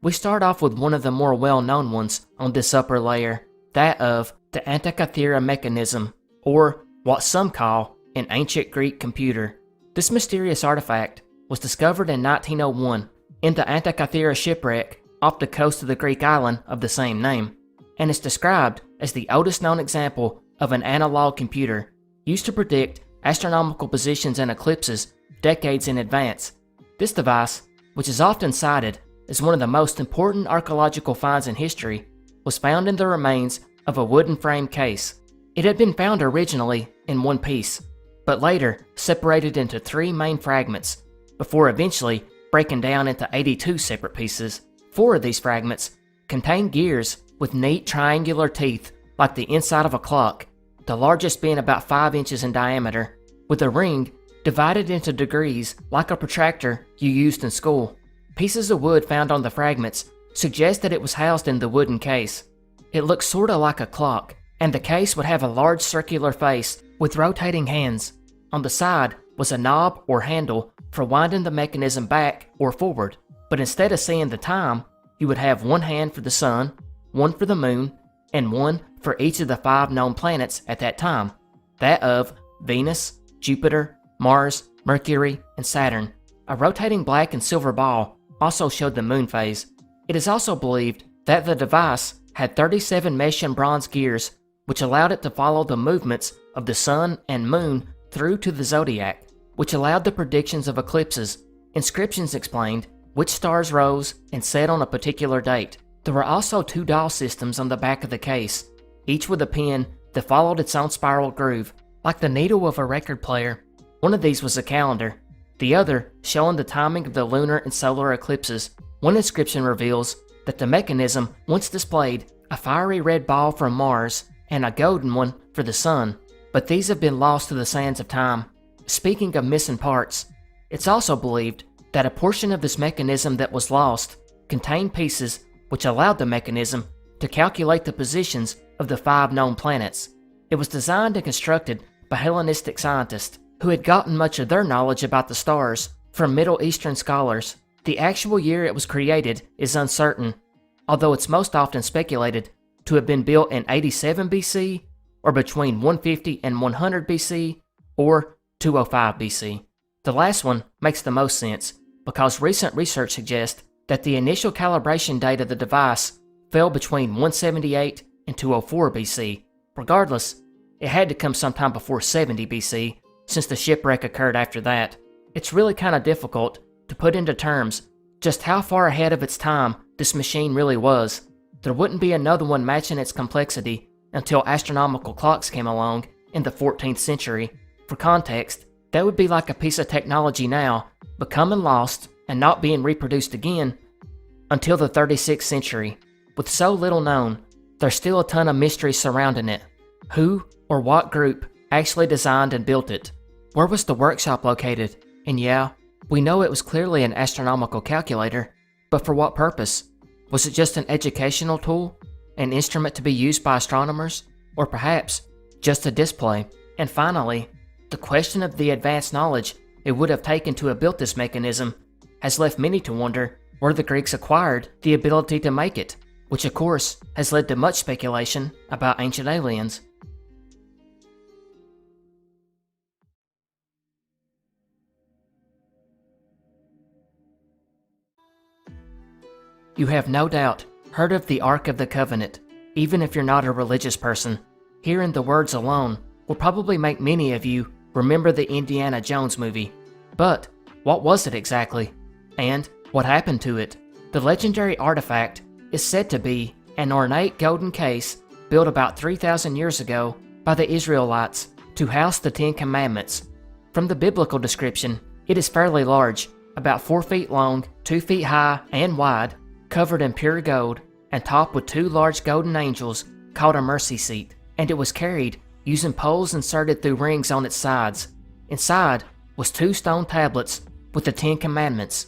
We start off with one of the more well-known ones on this upper layer, that of the Antikythera Mechanism, or what some call an ancient Greek computer. This mysterious artifact was discovered in 1901 in the Antikythera shipwreck off the coast of the Greek island of the same name, and is described as the oldest known example of an analog computer used to predict astronomical positions and eclipses decades in advance. This device, which is often cited as one of the most important archaeological finds in history, was found in the remains of a wooden frame case. It had been found originally in one piece, but later separated into 3 main fragments, before eventually breaking down into 82 separate pieces. 4 of these fragments contained gears with neat triangular teeth like the inside of a clock, the largest being about 5 inches in diameter, with a ring divided into degrees like a protractor you used in school. Pieces of wood found on the fragments suggest that it was housed in the wooden case. It looks sorta like a clock, and the case would have a large circular face with rotating hands. On the side was a knob or handle for winding the mechanism back or forward, but instead of seeing the time, you would have one hand for the sun, one for the moon, and one for each of the 5 known planets at that time, that of Venus, Jupiter, Mars, Mercury, and Saturn. A rotating black and silver ball also showed the moon phase. It is also believed that the device had 37 mesh and bronze gears, which allowed it to follow the movements of the sun and moon through to the zodiac, which allowed the predictions of eclipses. Inscriptions explained which stars rose and set on a particular date. There were also 2 dial systems on the back of the case, each with a pin that followed its own spiral groove, like the needle of a record player. One of these was a calendar, the other showing the timing of the lunar and solar eclipses. One inscription reveals that the mechanism once displayed a fiery red ball from Mars and a golden one for the sun, but these have been lost to the sands of time. Speaking of missing parts, it's also believed that a portion of this mechanism that was lost contained pieces which allowed the mechanism to calculate the positions of the 5 known planets. It was designed and constructed by Hellenistic scientists who had gotten much of their knowledge about the stars from Middle Eastern scholars. The actual year it was created is uncertain, although it's most often speculated to have been built in 87 BC, or between 150 and 100 BC, or 205 BC. The last one makes the most sense, because recent research suggests that the initial calibration date of the device fell between 178 and 204 BC. Regardless, it had to come sometime before 70 BC, since the shipwreck occurred after that. It's really kind of difficult to put into terms just how far ahead of its time this machine really was. There wouldn't be another one matching its complexity until astronomical clocks came along in the 14th century. For context, that would be like a piece of technology now becoming lost and not being reproduced again until the 36th century. With so little known, there's still a ton of mystery surrounding it. Who or what group actually designed and built it? Where was the workshop located? And yeah, we know it was clearly an astronomical calculator, but for what purpose? Was it just an educational tool? An instrument to be used by astronomers? Or perhaps just a display? And finally, the question of the advanced knowledge it would have taken to have built this mechanism has left many to wonder where the Greeks acquired the ability to make it, which of course has led to much speculation about ancient aliens. You have no doubt heard of the Ark of the Covenant, even if you're not a religious person. Hearing the words alone will probably make many of you remember the Indiana Jones movie. But what was it exactly? And what happened to it? The legendary artifact is said to be an ornate golden case built about 3,000 years ago by the Israelites to house the 10 Commandments. From the biblical description, it is fairly large, about 4 feet long, 2 feet high and wide, covered in pure gold, and topped with 2 large golden angels called a mercy seat, and it was carried using poles inserted through rings on its sides. Inside was 2 stone tablets with the 10 Commandments,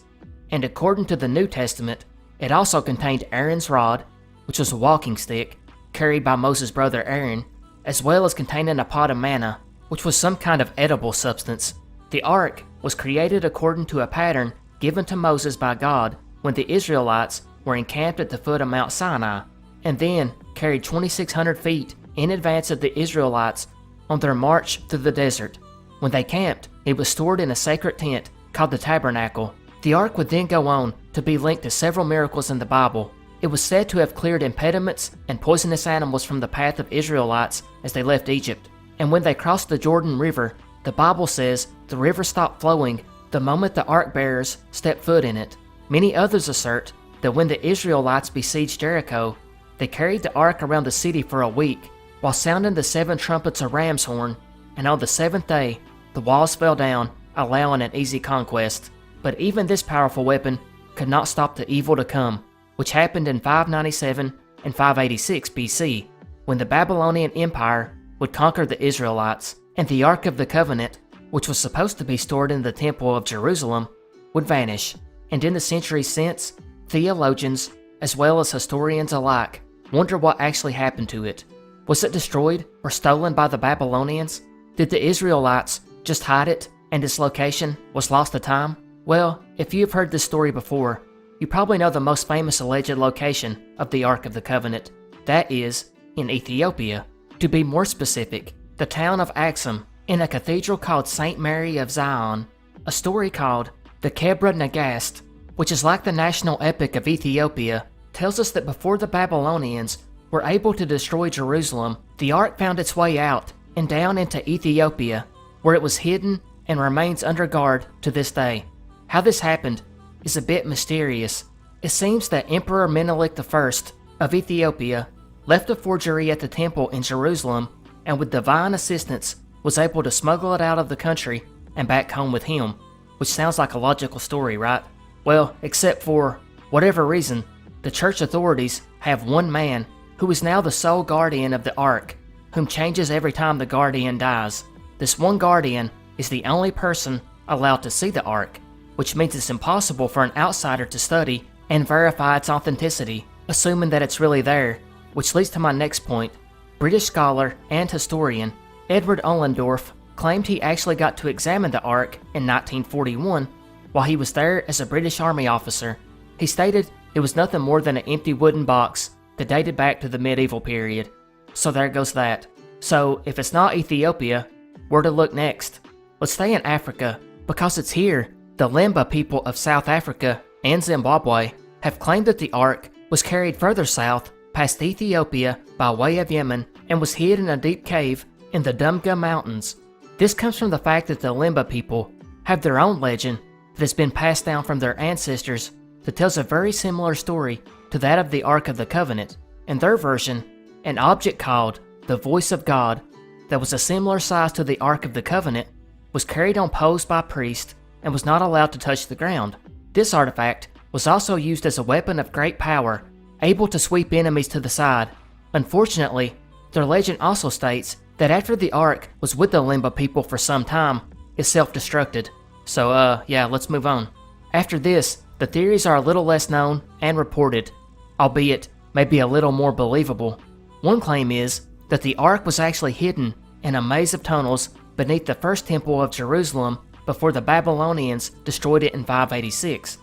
and according to the New Testament, it also contained Aaron's rod, which was a walking stick carried by Moses' brother Aaron, as well as containing a pot of manna, which was some kind of edible substance. The Ark was created according to a pattern given to Moses by God when the Israelites were encamped at the foot of Mount Sinai, and then carried 2,600 feet in advance of the Israelites on their march through the desert. When they camped, it was stored in a sacred tent called the Tabernacle. The ark would then go on to be linked to several miracles in the Bible. It was said to have cleared impediments and poisonous animals from the path of Israelites as they left Egypt. And when they crossed the Jordan River, the Bible says the river stopped flowing the moment the ark bearers stepped foot in it. Many others assert that when the Israelites besieged Jericho, they carried the ark around the city for a week while sounding the 7 trumpets of ram's horn, and on the 7th day, the walls fell down, allowing an easy conquest. But even this powerful weapon could not stop the evil to come, which happened in 597 and 586 BC, when the Babylonian Empire would conquer the Israelites, and the Ark of the Covenant, which was supposed to be stored in the Temple of Jerusalem, would vanish. And in the centuries since, theologians, as well as historians alike, wonder what actually happened to it. Was it destroyed or stolen by the Babylonians? Did the Israelites just hide it, and its location was lost to time? Well, if you have heard this story before, you probably know the most famous alleged location of the Ark of the Covenant. That is, in Ethiopia. To be more specific, the town of Axum, in a cathedral called St. Mary of Zion. A story called the Kebra Nagast, which is like the national epic of Ethiopia, tells us that before the Babylonians were able to destroy Jerusalem, the Ark found its way out and down into Ethiopia, where it was hidden and remains under guard to this day. How this happened is a bit mysterious. It seems that Emperor Menelik I of Ethiopia left a forgery at the temple in Jerusalem, and with divine assistance was able to smuggle it out of the country and back home with him, which sounds like a logical story, right? Well, except for whatever reason, the church authorities have one man who is now the sole guardian of the Ark, whom changes every time the guardian dies. This one guardian is the only person allowed to see the Ark, which means it's impossible for an outsider to study and verify its authenticity, assuming that it's really there, which leads to my next point. British scholar and historian Edward Ollendorff claimed he actually got to examine the Ark in 1941 while he was there as a British Army officer. He stated it was nothing more than an empty wooden box that dated back to the medieval period. So there goes that. So if it's not Ethiopia, where to look next? Let's stay in Africa, because it's here the Lemba people of South Africa and Zimbabwe have claimed that the Ark was carried further south past Ethiopia by way of Yemen and was hid in a deep cave in the Dumga Mountains. This comes from the fact that the Lemba people have their own legend that has been passed down from their ancestors that tells a very similar story to that of the Ark of the Covenant. In their version, an object called the Voice of God that was a similar size to the Ark of the Covenant was carried on poles by priests and was not allowed to touch the ground. This artifact was also used as a weapon of great power, able to sweep enemies to the side. Unfortunately, their legend also states that after the Ark was with the Lemba people for some time, it self-destructed. So yeah, let's move on. After this, the theories are a little less known and reported, albeit maybe a little more believable. One claim is that the Ark was actually hidden in a maze of tunnels beneath the first temple of Jerusalem before the Babylonians destroyed it in 586.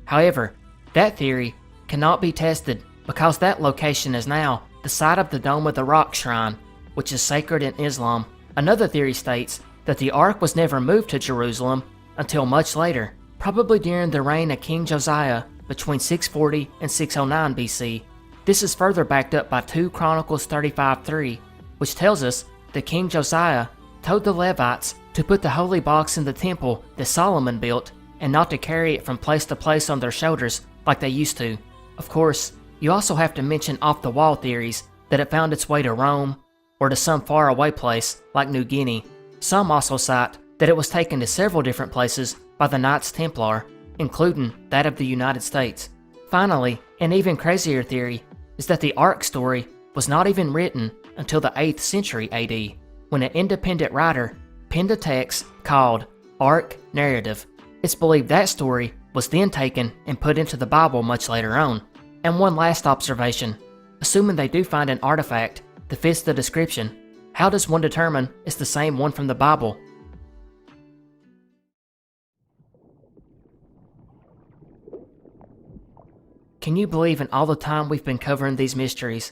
However, that theory cannot be tested because that location is now the site of the Dome of the Rock shrine, which is sacred in Islam. Another theory states that the Ark was never moved to Jerusalem until much later, probably during the reign of King Josiah between 640 and 609 BC. This is further backed up by 2 Chronicles 35:3, which tells us that King Josiah told the Levites to put the holy box in the temple that Solomon built and not to carry it from place to place on their shoulders like they used to. Of course, you also have to mention off-the-wall theories that it found its way to Rome or to some faraway place like New Guinea. Some also cite that it was taken to several different places by the Knights Templar, including that of the United States. Finally, an even crazier theory is that the Ark story was not even written until the 8th century AD, when an independent writer penned a text called Ark Narrative. It's believed that story was then taken and put into the Bible much later on. And one last observation, assuming they do find an artifact that fits the description, how does one determine it's the same one from the Bible? can you believe in all the time we've been covering these mysteries,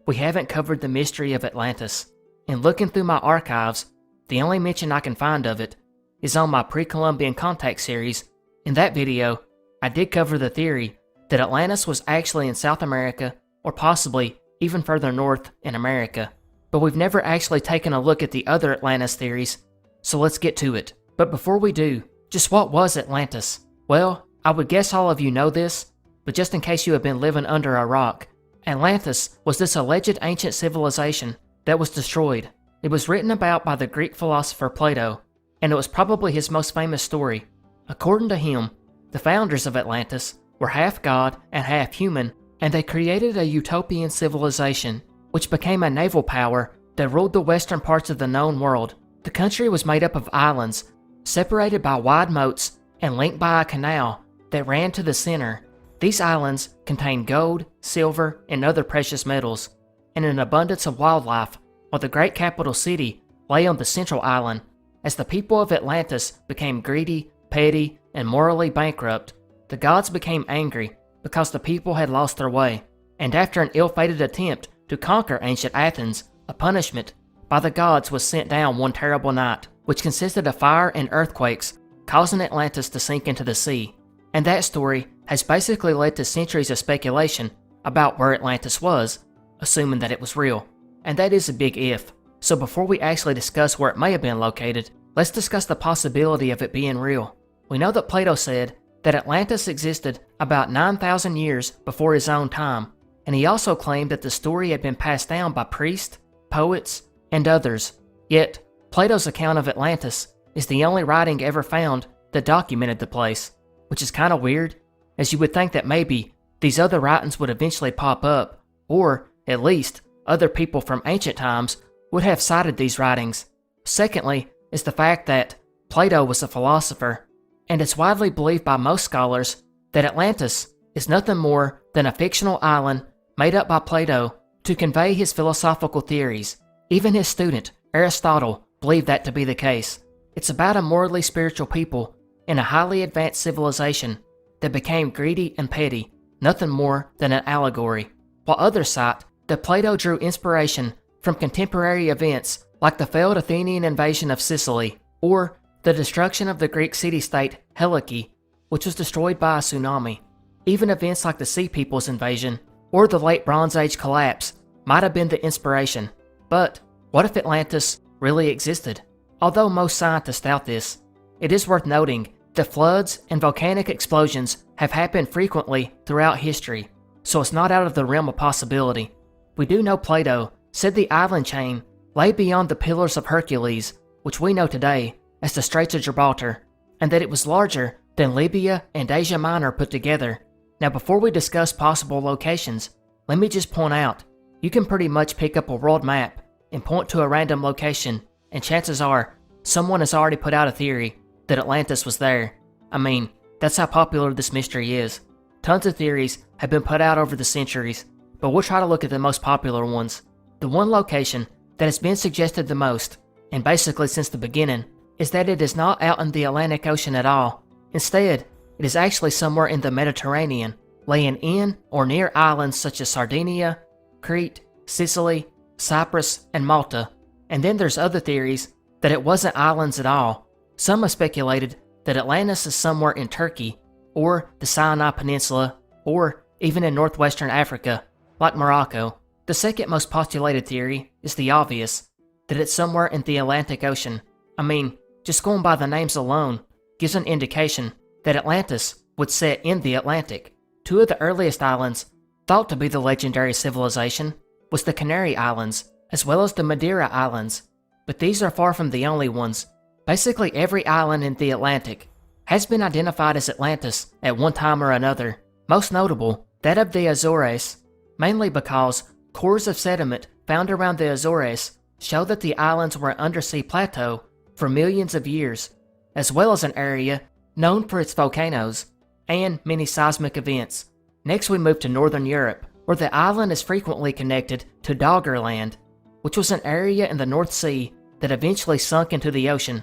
we haven't covered the mystery of Atlantis? And looking through my archives, the only mention I can find of it is on my Pre-Columbian Contact series. In that video, I did cover the theory that Atlantis was actually in South America, or possibly even further north in America. But we've never actually taken a look at the other Atlantis theories, so let's get to it. But before we do, just what was Atlantis? Well, I would guess all of you know this, but just in case you have been living under a rock, Atlantis was this alleged ancient civilization that was destroyed. It was written about by the Greek philosopher Plato, and it was probably his most famous story. According to him, the founders of Atlantis were half god and half human, and they created a utopian civilization, which became a naval power that ruled the western parts of the known world. The country was made up of islands, separated by wide moats and linked by a canal that ran to the center. These islands contained gold, silver, and other precious metals, and an abundance of wildlife, while the great capital city lay on the central island. As the people of Atlantis became greedy, petty, and morally bankrupt, the gods became angry because the people had lost their way, and after an ill-fated attempt to conquer ancient Athens, a punishment by the gods was sent down one terrible night, which consisted of fire and earthquakes, causing Atlantis to sink into the sea. And that story has basically led to centuries of speculation about where Atlantis was, assuming that it was real. And that is a big if. So before we actually discuss where it may have been located, let's discuss the possibility of it being real. We know that Plato said that Atlantis existed about 9,000 years before his own time, and he also claimed that the story had been passed down by priests, poets, and others. Yet, Plato's account of Atlantis is the only writing ever found that documented the place, which is kind of weird, as you would think that maybe these other writings would eventually pop up, or, at least, other people from ancient times would have cited these writings. Secondly, is the fact that Plato was a philosopher, and it's widely believed by most scholars that Atlantis is nothing more than a fictional island made up by Plato to convey his philosophical theories. Even his student, Aristotle, believed that to be the case. It's about a morally spiritual people in a highly advanced civilization that became greedy and petty, nothing more than an allegory, while others cite that Plato drew inspiration from contemporary events like the failed Athenian invasion of Sicily, or the destruction of the Greek city-state Helike, which was destroyed by a tsunami. Even events like the Sea People's invasion, or the late Bronze Age collapse, might have been the inspiration. But what if Atlantis really existed? Although most scientists doubt this, it is worth noting that floods and volcanic explosions have happened frequently throughout history, so it's not out of the realm of possibility. We do know Plato said the island chain lay beyond the Pillars of Hercules, which we know today as the Straits of Gibraltar, and that it was larger than Libya and Asia Minor put together. Now before we discuss possible locations, let me just point out, you can pretty much pick up a world map and point to a random location, and chances are someone has already put out a theory that Atlantis was there. I mean, that's how popular this mystery is. Tons of theories have been put out over the centuries, but we'll try to look at the most popular ones. The one location that has been suggested the most, and basically since the beginning, is that it is not out in the Atlantic Ocean at all. Instead, it is actually somewhere in the Mediterranean, laying in or near islands such as Sardinia, Crete, Sicily, Cyprus, and Malta. And then there's other theories that it wasn't islands at all. Some have speculated that Atlantis is somewhere in Turkey, or the Sinai Peninsula, or even in northwestern Africa, like Morocco. The second most postulated theory is the obvious, that it's somewhere in the Atlantic Ocean. I mean, just going by the names alone gives an indication that Atlantis would set in the Atlantic. Two of the earliest islands, thought to be the legendary civilization, was the Canary Islands, as well as the Madeira Islands. But these are far from the only ones. Basically every island in the Atlantic has been identified as Atlantis at one time or another, most notable that of the Azores, mainly because cores of sediment found around the Azores show that the islands were an undersea plateau for millions of years, as well as an area known for its volcanoes and many seismic events. Next we move to Northern Europe, where the island is frequently connected to Doggerland, which was an area in the North Sea that eventually sunk into the ocean.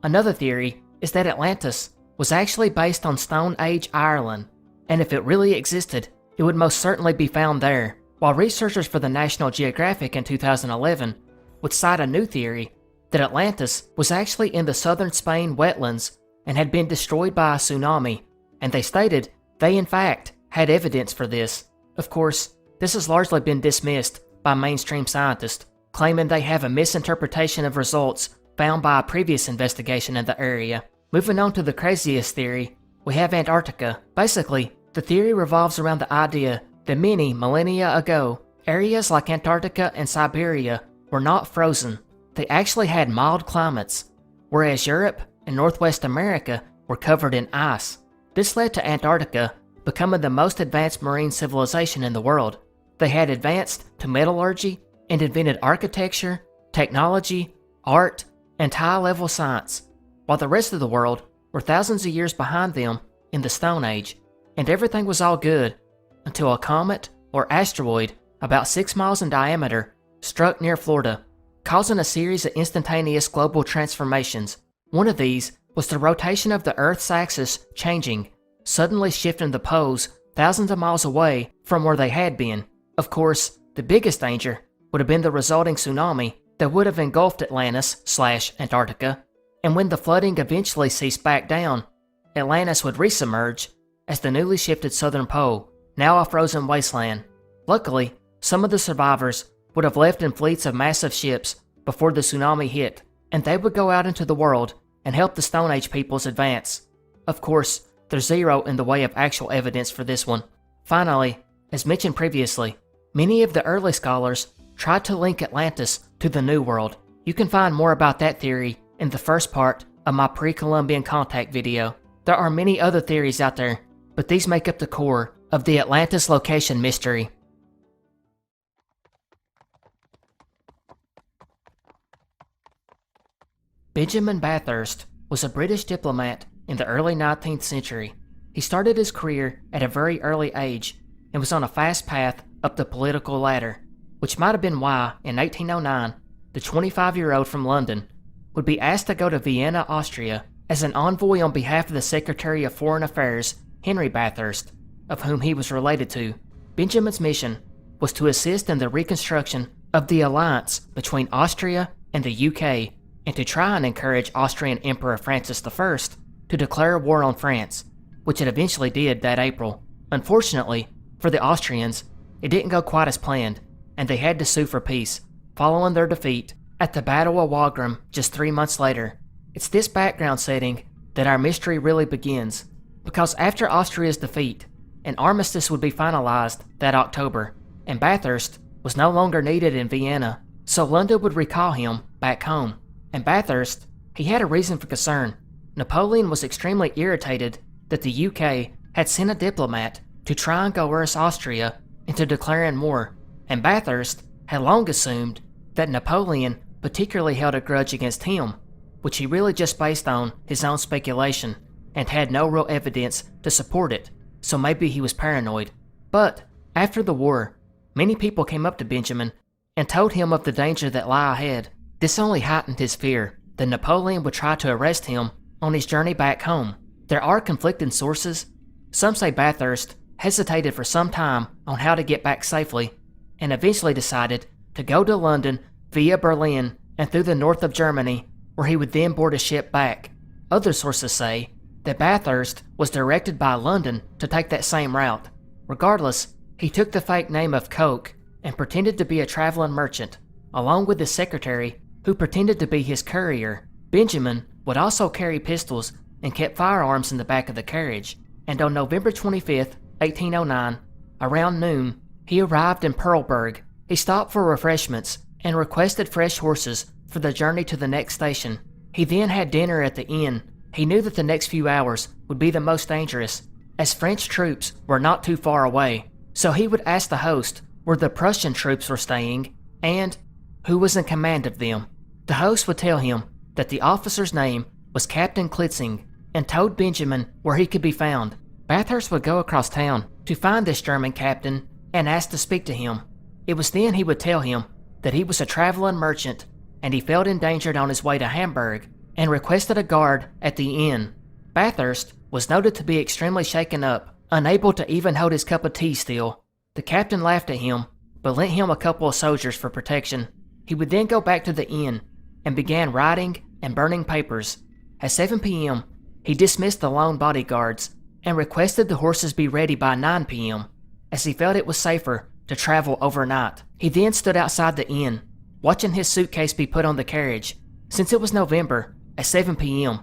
Another theory is that Atlantis was actually based on Stone Age Ireland, and if it really existed, it would most certainly be found there, while researchers for the National Geographic in 2011 would cite a new theory that Atlantis was actually in the southern Spain wetlands and had been destroyed by a tsunami, and they stated they in fact had evidence for this. Of course, this has largely been dismissed by mainstream scientists, claiming they have a misinterpretation of results found by a previous investigation in the area. Moving on to the craziest theory, we have Antarctica. Basically, the theory revolves around the idea that many millennia ago, areas like Antarctica and Siberia were not frozen. They actually had mild climates, whereas Europe and Northwest America were covered in ice. This led to Antarctica becoming the most advanced marine civilization in the world. They had advanced to metallurgy and invented architecture, technology, art, and high-level science, while the rest of the world were thousands of years behind them in the Stone Age, and everything was all good until a comet or asteroid about 6 miles in diameter struck near Florida, causing a series of instantaneous global transformations. One of these was the rotation of the Earth's axis changing, suddenly shifting the poles thousands of miles away from where they had been. Of course, the biggest danger would have been the resulting tsunami that would have engulfed Atlantis/Antarctica, and when the flooding eventually ceased back down, Atlantis would resubmerge as the newly shifted southern pole, now a frozen wasteland. Luckily, some of the survivors would have left in fleets of massive ships before the tsunami hit, and they would go out into the world and help the Stone Age peoples advance. Of course, there's zero in the way of actual evidence for this one. Finally, as mentioned previously, many of the early scholars tried to link Atlantis to the New World. You can find more about that theory in the first part of my pre-Columbian contact video. There are many other theories out there, but these make up the core of the Atlantis location mystery. Benjamin Bathurst was a British diplomat in the early 19th century. He started his career at a very early age and was on a fast path up the political ladder, which might have been why, in 1809, the 25-year-old from London would be asked to go to Vienna, Austria, as an envoy on behalf of the Secretary of Foreign Affairs, Henry Bathurst, of whom he was related to. Benjamin's mission was to assist in the reconstruction of the alliance between Austria and the UK, and to try and encourage Austrian Emperor Francis I to declare war on France, which it eventually did that April. Unfortunately, for the Austrians, it didn't go quite as planned, and they had to sue for peace, following their defeat at the Battle of Wagram just 3 months later. It's this background setting that our mystery really begins, because after Austria's defeat, an armistice would be finalized that October, and Bathurst was no longer needed in Vienna, so London would recall him back home. And Bathurst, he had a reason for concern. Napoleon was extremely irritated that the UK had sent a diplomat to try and coerce Austria into declaring war, and Bathurst had long assumed that Napoleon particularly held a grudge against him, which he really just based on his own speculation and had no real evidence to support it, so maybe he was paranoid. But after the war, many people came up to Benjamin and told him of the danger that lay ahead. This only heightened his fear that Napoleon would try to arrest him on his journey back home. There are conflicting sources. Some say Bathurst hesitated for some time on how to get back safely, and eventually decided to go to London via Berlin and through the north of Germany, where he would then board a ship back. Other sources say that Bathurst was directed by London to take that same route. Regardless, he took the fake name of Coke and pretended to be a traveling merchant, along with his secretary, who pretended to be his courier. Benjamin would also carry pistols and kept firearms in the back of the carriage, and on November 25th, 1809, around noon, he arrived in Perleberg. He stopped for refreshments and requested fresh horses for the journey to the next station. He then had dinner at the inn. He knew that the next few hours would be the most dangerous, as French troops were not too far away, so he would ask the host where the Prussian troops were staying and who was in command of them. The host would tell him that the officer's name was Captain Klitzing and told Benjamin where he could be found. Bathurst would go across town to find this German captain and ask to speak to him. It was then he would tell him that he was a traveling merchant and he felt endangered on his way to Hamburg and requested a guard at the inn. Bathurst was noted to be extremely shaken up Unable to even hold his cup of tea still, the captain laughed at him, but lent him a couple of soldiers for protection. He would then go back to the inn and began writing and burning papers. At 7 p.m., he dismissed the lone bodyguards and requested the horses be ready by 9 p.m., as he felt it was safer to travel overnight. He then stood outside the inn, watching his suitcase be put on the carriage. Since it was November, at 7 p.m.,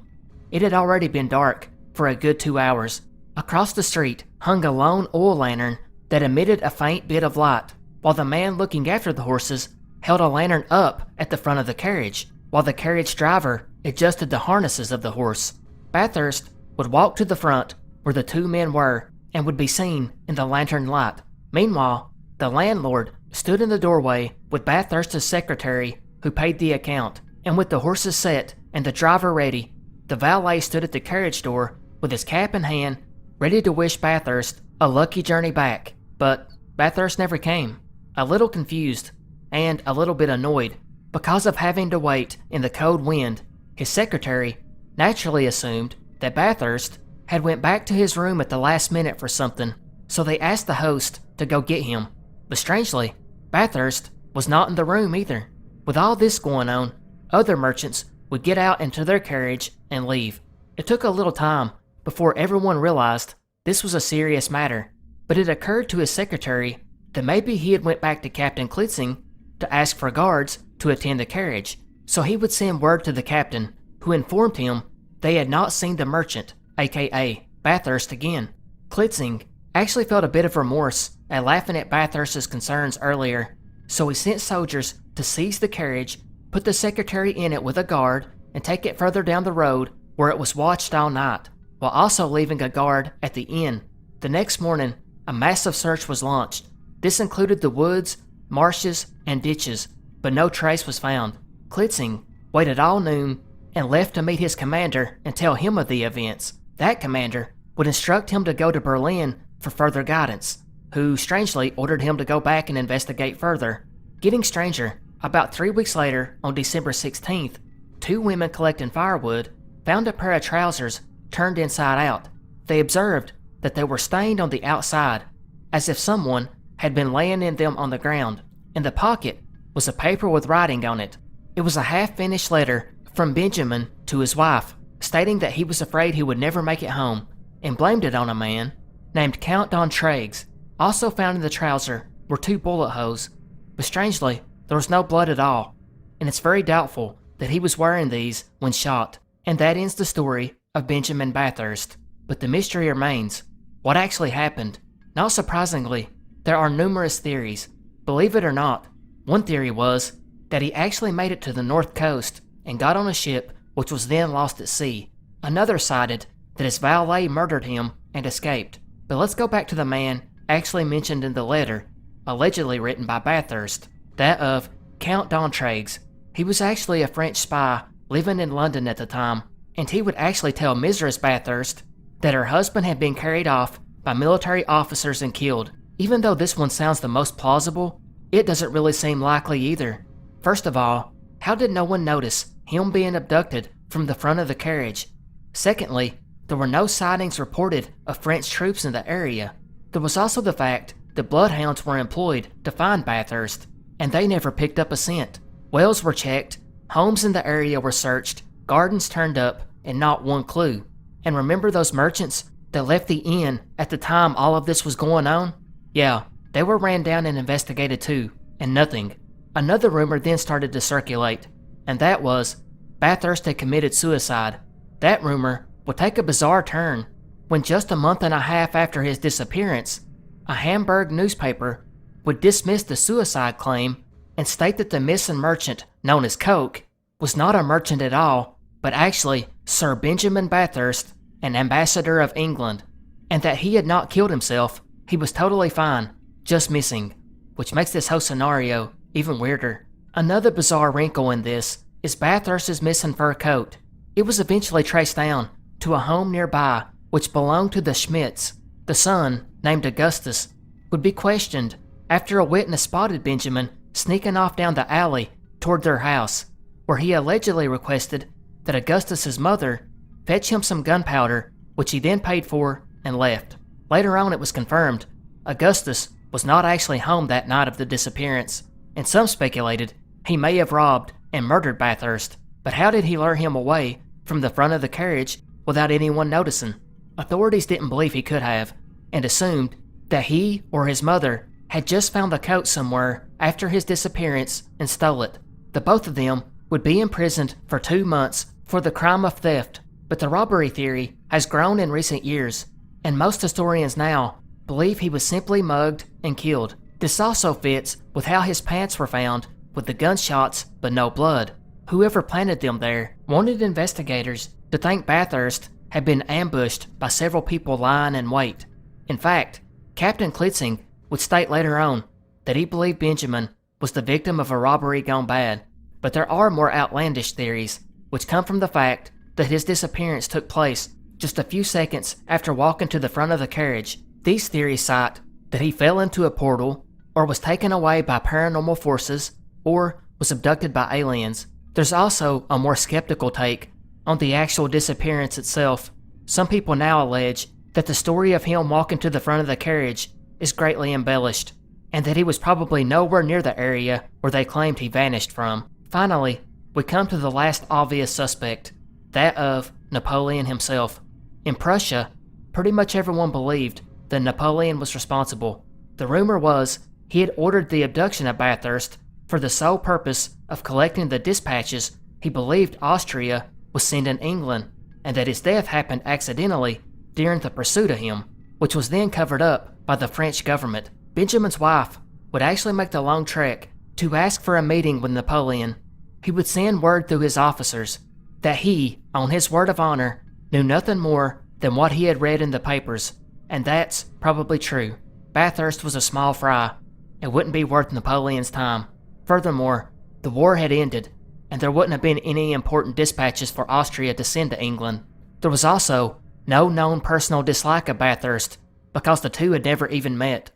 it had already been dark for a good 2 hours. Across the street hung a lone oil lantern that emitted a faint bit of light, while the man looking after the horses held a lantern up at the front of the carriage, while the carriage driver adjusted the harnesses of the horse. Bathurst would walk to the front where the two men were and would be seen in the lantern light. Meanwhile, the landlord stood in the doorway with Bathurst's secretary, who paid the account, and with the horses set and the driver ready, the valet stood at the carriage door with his cap in hand, ready to wish Bathurst a lucky journey back. But Bathurst never came. A little confused and a little bit annoyed because of having to wait in the cold wind, his secretary naturally assumed that Bathurst had went back to his room at the last minute for something, so they asked the host to go get him. But strangely, Bathurst was not in the room either. With all this going on, other merchants would get out into their carriage and leave. It took a little time before everyone realized this was a serious matter, but it occurred to his secretary that maybe he had went back to Captain Klitzing to ask for guards to attend the carriage, so he would send word to the captain, who informed him they had not seen the merchant, aka Bathurst, again. Klitzing actually felt a bit of remorse at laughing at Bathurst's concerns earlier, so he sent soldiers to seize the carriage, put the secretary in it with a guard, and take it further down the road where it was watched all night, while also leaving a guard at the inn. The next morning, a massive search was launched. This included the woods, marshes, and ditches, but no trace was found. Klitzing waited all noon and left to meet his commander and tell him of the events. That commander would instruct him to go to Berlin for further guidance, who strangely ordered him to go back and investigate further. Getting stranger, about 3 weeks later, on December 16th, two women collecting firewood found a pair of trousers turned inside out. They observed that they were stained on the outside, as if someone had been laying in them on the ground. In the pocket was a paper with writing on it. It was a half-finished letter from Benjamin to his wife, stating that he was afraid he would never make it home, and blamed it on a man named Count d'Entraigues. Also found in the trouser were 2 bullet holes, but strangely, there was no blood at all, and it's very doubtful that he was wearing these when shot. And that ends the story of Benjamin Bathurst. But the mystery remains. What actually happened? Not surprisingly, there are numerous theories. Believe it or not, one theory was that he actually made it to the north coast and got on a ship which was then lost at sea. Another cited that his valet murdered him and escaped. But let's go back to the man actually mentioned in the letter, allegedly written by Bathurst, that of Count d'Entraigues. He was actually a French spy living in London at the time, and he would actually tell Mrs. Bathurst that her husband had been carried off by military officers and killed. Even though this one sounds the most plausible, it doesn't really seem likely either. First of all, how did no one notice him being abducted from the front of the carriage? Secondly, there were no sightings reported of French troops in the area. There was also the fact that bloodhounds were employed to find Bathurst, and they never picked up a scent. Wells were checked, homes in the area were searched, gardens turned up, and not one clue. And remember those merchants that left the inn at the time all of this was going on? Yeah, they were ran down and investigated too, and nothing. Another rumor then started to circulate, and that was Bathurst had committed suicide. That rumor would take a bizarre turn when just a month and a half after his disappearance, a Hamburg newspaper would dismiss the suicide claim and state that the missing merchant, known as Coke, was not a merchant at all, but actually Sir Benjamin Bathurst, an ambassador of England, and that he had not killed himself. He was totally fine, just missing, which makes this whole scenario even weirder. Another bizarre wrinkle in this is Bathurst's missing fur coat. It was eventually traced down to a home nearby which belonged to the Schmidts. The son, named Augustus, would be questioned after a witness spotted Benjamin sneaking off down the alley toward their house, where he allegedly requested that Augustus's mother fetch him some gunpowder, which he then paid for and left. Later on, it was confirmed Augustus was not actually home that night of the disappearance, and some speculated he may have robbed and murdered Bathurst. But how did he lure him away from the front of the carriage without anyone noticing? Authorities didn't believe he could have, and assumed that he or his mother had just found the coat somewhere after his disappearance and stole it. The both of them would be imprisoned for 2 months for the crime of theft, but the robbery theory has grown in recent years, and most historians now believe he was simply mugged and killed. This also fits with how his pants were found, with the gunshots but no blood. Whoever planted them there wanted investigators to think Bathurst had been ambushed by several people lying in wait. In fact, Captain Klitzing would state later on that he believed Benjamin was the victim of a robbery gone bad. But there are more outlandish theories, which come from the fact that his disappearance took place just a few seconds after walking to the front of the carriage. These theories cite that he fell into a portal, or was taken away by paranormal forces, or was abducted by aliens. There's also a more skeptical take on the actual disappearance itself. Some people now allege that the story of him walking to the front of the carriage is greatly embellished, and that he was probably nowhere near the area where they claimed he vanished from. Finally, we come to the last obvious suspect, that of Napoleon himself. In Prussia, pretty much everyone believed that Napoleon was responsible. The rumor was he had ordered the abduction of Bathurst for the sole purpose of collecting the dispatches he believed Austria was sending England, and that his death happened accidentally during the pursuit of him, which was then covered up by the French government. Benjamin's wife would actually make the long trek to ask for a meeting with Napoleon. He would send word through his officers that he, on his word of honor, knew nothing more than what he had read in the papers, and that's probably true. Bathurst was a small fry. It wouldn't be worth Napoleon's time. Furthermore, the war had ended, and there wouldn't have been any important dispatches for Austria to send to England. There was also no known personal dislike of Bathurst, because the two had never even met.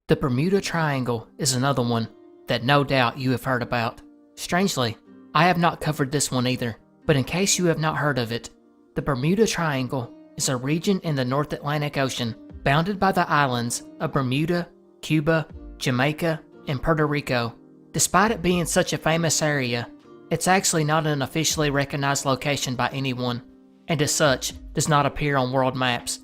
The Bermuda Triangle is another one that no doubt you have heard about. Strangely, I have not covered this one either, but in case you have not heard of it, the Bermuda Triangle is a region in the North Atlantic Ocean bounded by the islands of Bermuda, Cuba, Jamaica, and Puerto Rico. Despite it being such a famous area, it's actually not an officially recognized location by anyone, and as such, does not appear on world maps.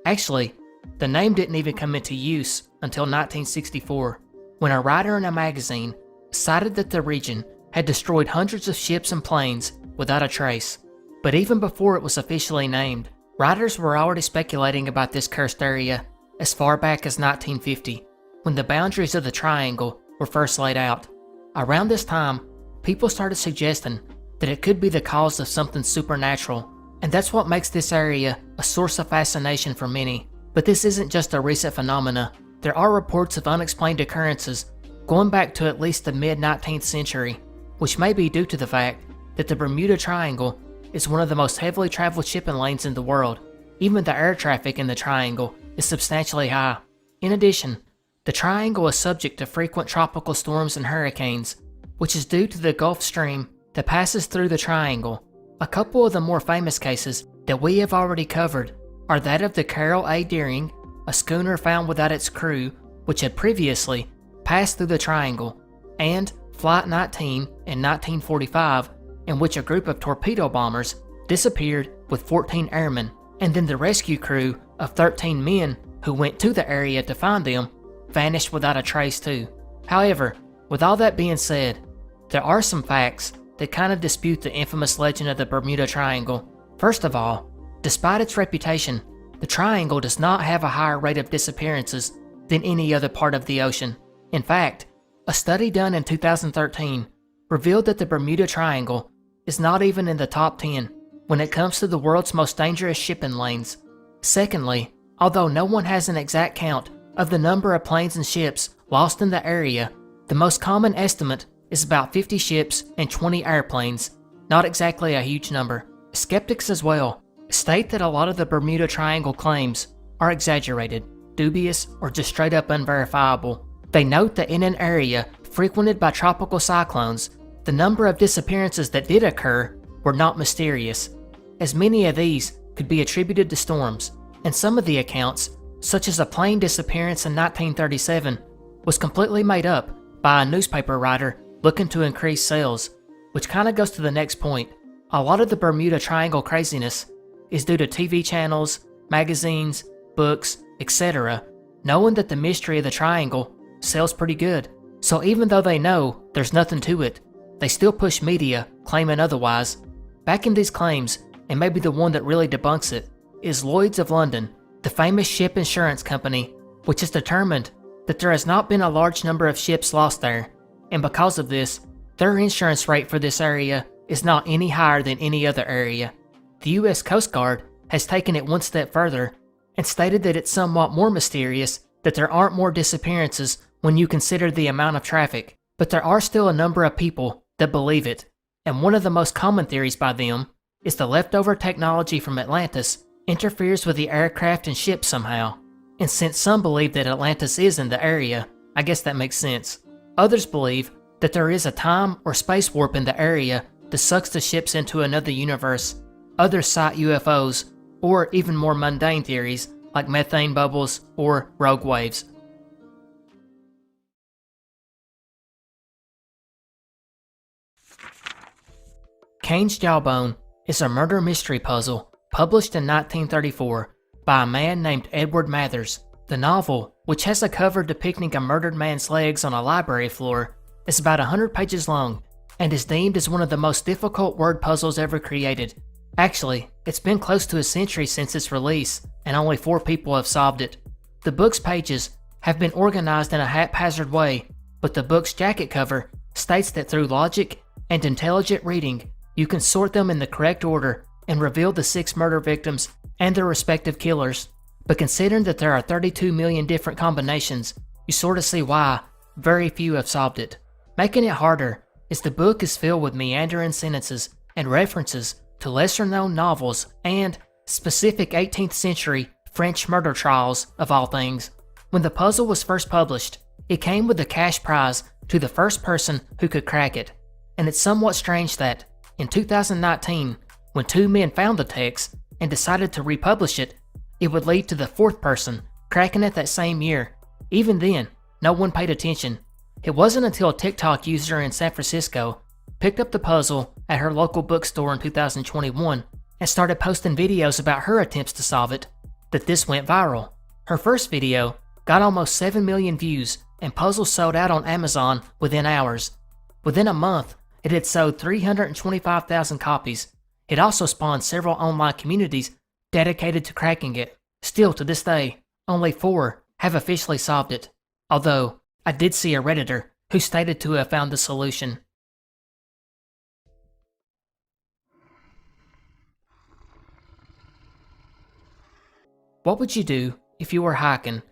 Actually, the name didn't even come into use until 1964, when a writer in a magazine cited that the region had destroyed hundreds of ships and planes without a trace. But even before it was officially named, writers were already speculating about this cursed area as far back as 1950, when the boundaries of the triangle were first laid out. Around this time, people started suggesting that it could be the cause of something supernatural, and that's what makes this area a source of fascination for many. But this isn't just a recent phenomena. There are reports of unexplained occurrences going back to at least the mid-19th century, which may be due to the fact that the Bermuda Triangle is one of the most heavily traveled shipping lanes in the world. Even the air traffic in the triangle is substantially high. In addition, the triangle is subject to frequent tropical storms and hurricanes, which is due to the Gulf Stream that passes through the triangle. A couple of the more famous cases that we have already covered are that of the Carol A. Deering, a schooner found without its crew, which had previously passed through the triangle, and Flight 19 in 1945, in which a group of torpedo bombers disappeared with 14 airmen, and then the rescue crew of 13 men who went to the area to find them vanished without a trace too. However, with all that being said, there are some facts that kind of dispute the infamous legend of the Bermuda Triangle. First of all, despite its reputation, the triangle does not have a higher rate of disappearances than any other part of the ocean. In fact, a study done in 2013 revealed that the Bermuda Triangle is not even in the top 10 when it comes to the world's most dangerous shipping lanes. Secondly, although no one has an exact count of the number of planes and ships lost in the area, the most common estimate is about 50 ships and 20 airplanes, not exactly a huge number. Skeptics as well state that a lot of the Bermuda Triangle claims are exaggerated, dubious, or just straight up unverifiable. They note that in an area frequented by tropical cyclones, The number of disappearances that did occur were not mysterious, as many of these could be attributed to storms, and some of the accounts, such as a plane disappearance in 1937, was completely made up by a newspaper writer looking to increase sales, which kind of goes to the next point. A lot of the Bermuda Triangle craziness is due to TV channels, magazines, books, etc., knowing that the mystery of the triangle sells pretty good. So even though they know there's nothing to it, they still push media claiming otherwise. Backing these claims, and maybe the one that really debunks it, is Lloyd's of London, the famous ship insurance company, which has determined that there has not been a large number of ships lost there, and because of this, their insurance rate for this area is not any higher than any other area. The US Coast Guard has taken it one step further and stated that it's somewhat more mysterious that there aren't more disappearances when you consider the amount of traffic, but there are still a number of people that believe it, and one of the most common theories by them is the leftover technology from Atlantis interferes with the aircraft and ships somehow. And since some believe that Atlantis is in the area, I guess that makes sense. Others believe that there is a time or space warp in the area that sucks the ships into another universe. Others cite UFOs, or even more mundane theories like methane bubbles or rogue waves. Cain's Jawbone is a murder mystery puzzle published in 1934 by a man named Edward Mathers. The novel, which has a cover depicting a murdered man's legs on a library floor, is about 100 pages long and is deemed as one of the most difficult word puzzles ever created. Actually, it's been close to a century since its release, and only 4 people have solved it. The book's pages have been organized in a haphazard way, but the book's jacket cover states that through logic and intelligent reading, you can sort them in the correct order and reveal the 6 murder victims and their respective killers. But considering that there are 32 million different combinations, you sort of see why very few have solved it. Making it harder is the book is filled with meandering sentences and references to lesser-known novels and specific 18th century French murder trials of all things. When the puzzle was first published, it came with a cash prize to the first person who could crack it, and it's somewhat strange that, in 2019, when 2 men found the text and decided to republish it, it would lead to the 4th person cracking it that same year. Even then, no one paid attention. It wasn't until a TikTok user in San Francisco picked up the puzzle at her local bookstore in 2021 and started posting videos about her attempts to solve it that this went viral. Her first video got almost 7 million views, and puzzles sold out on Amazon within hours. Within a month, it had sold 325,000 copies. It also spawned several online communities dedicated to cracking it. Still to this day, only 4 have officially solved it, although I did see a Redditor who stated to have found the solution. What would you do if you were hiking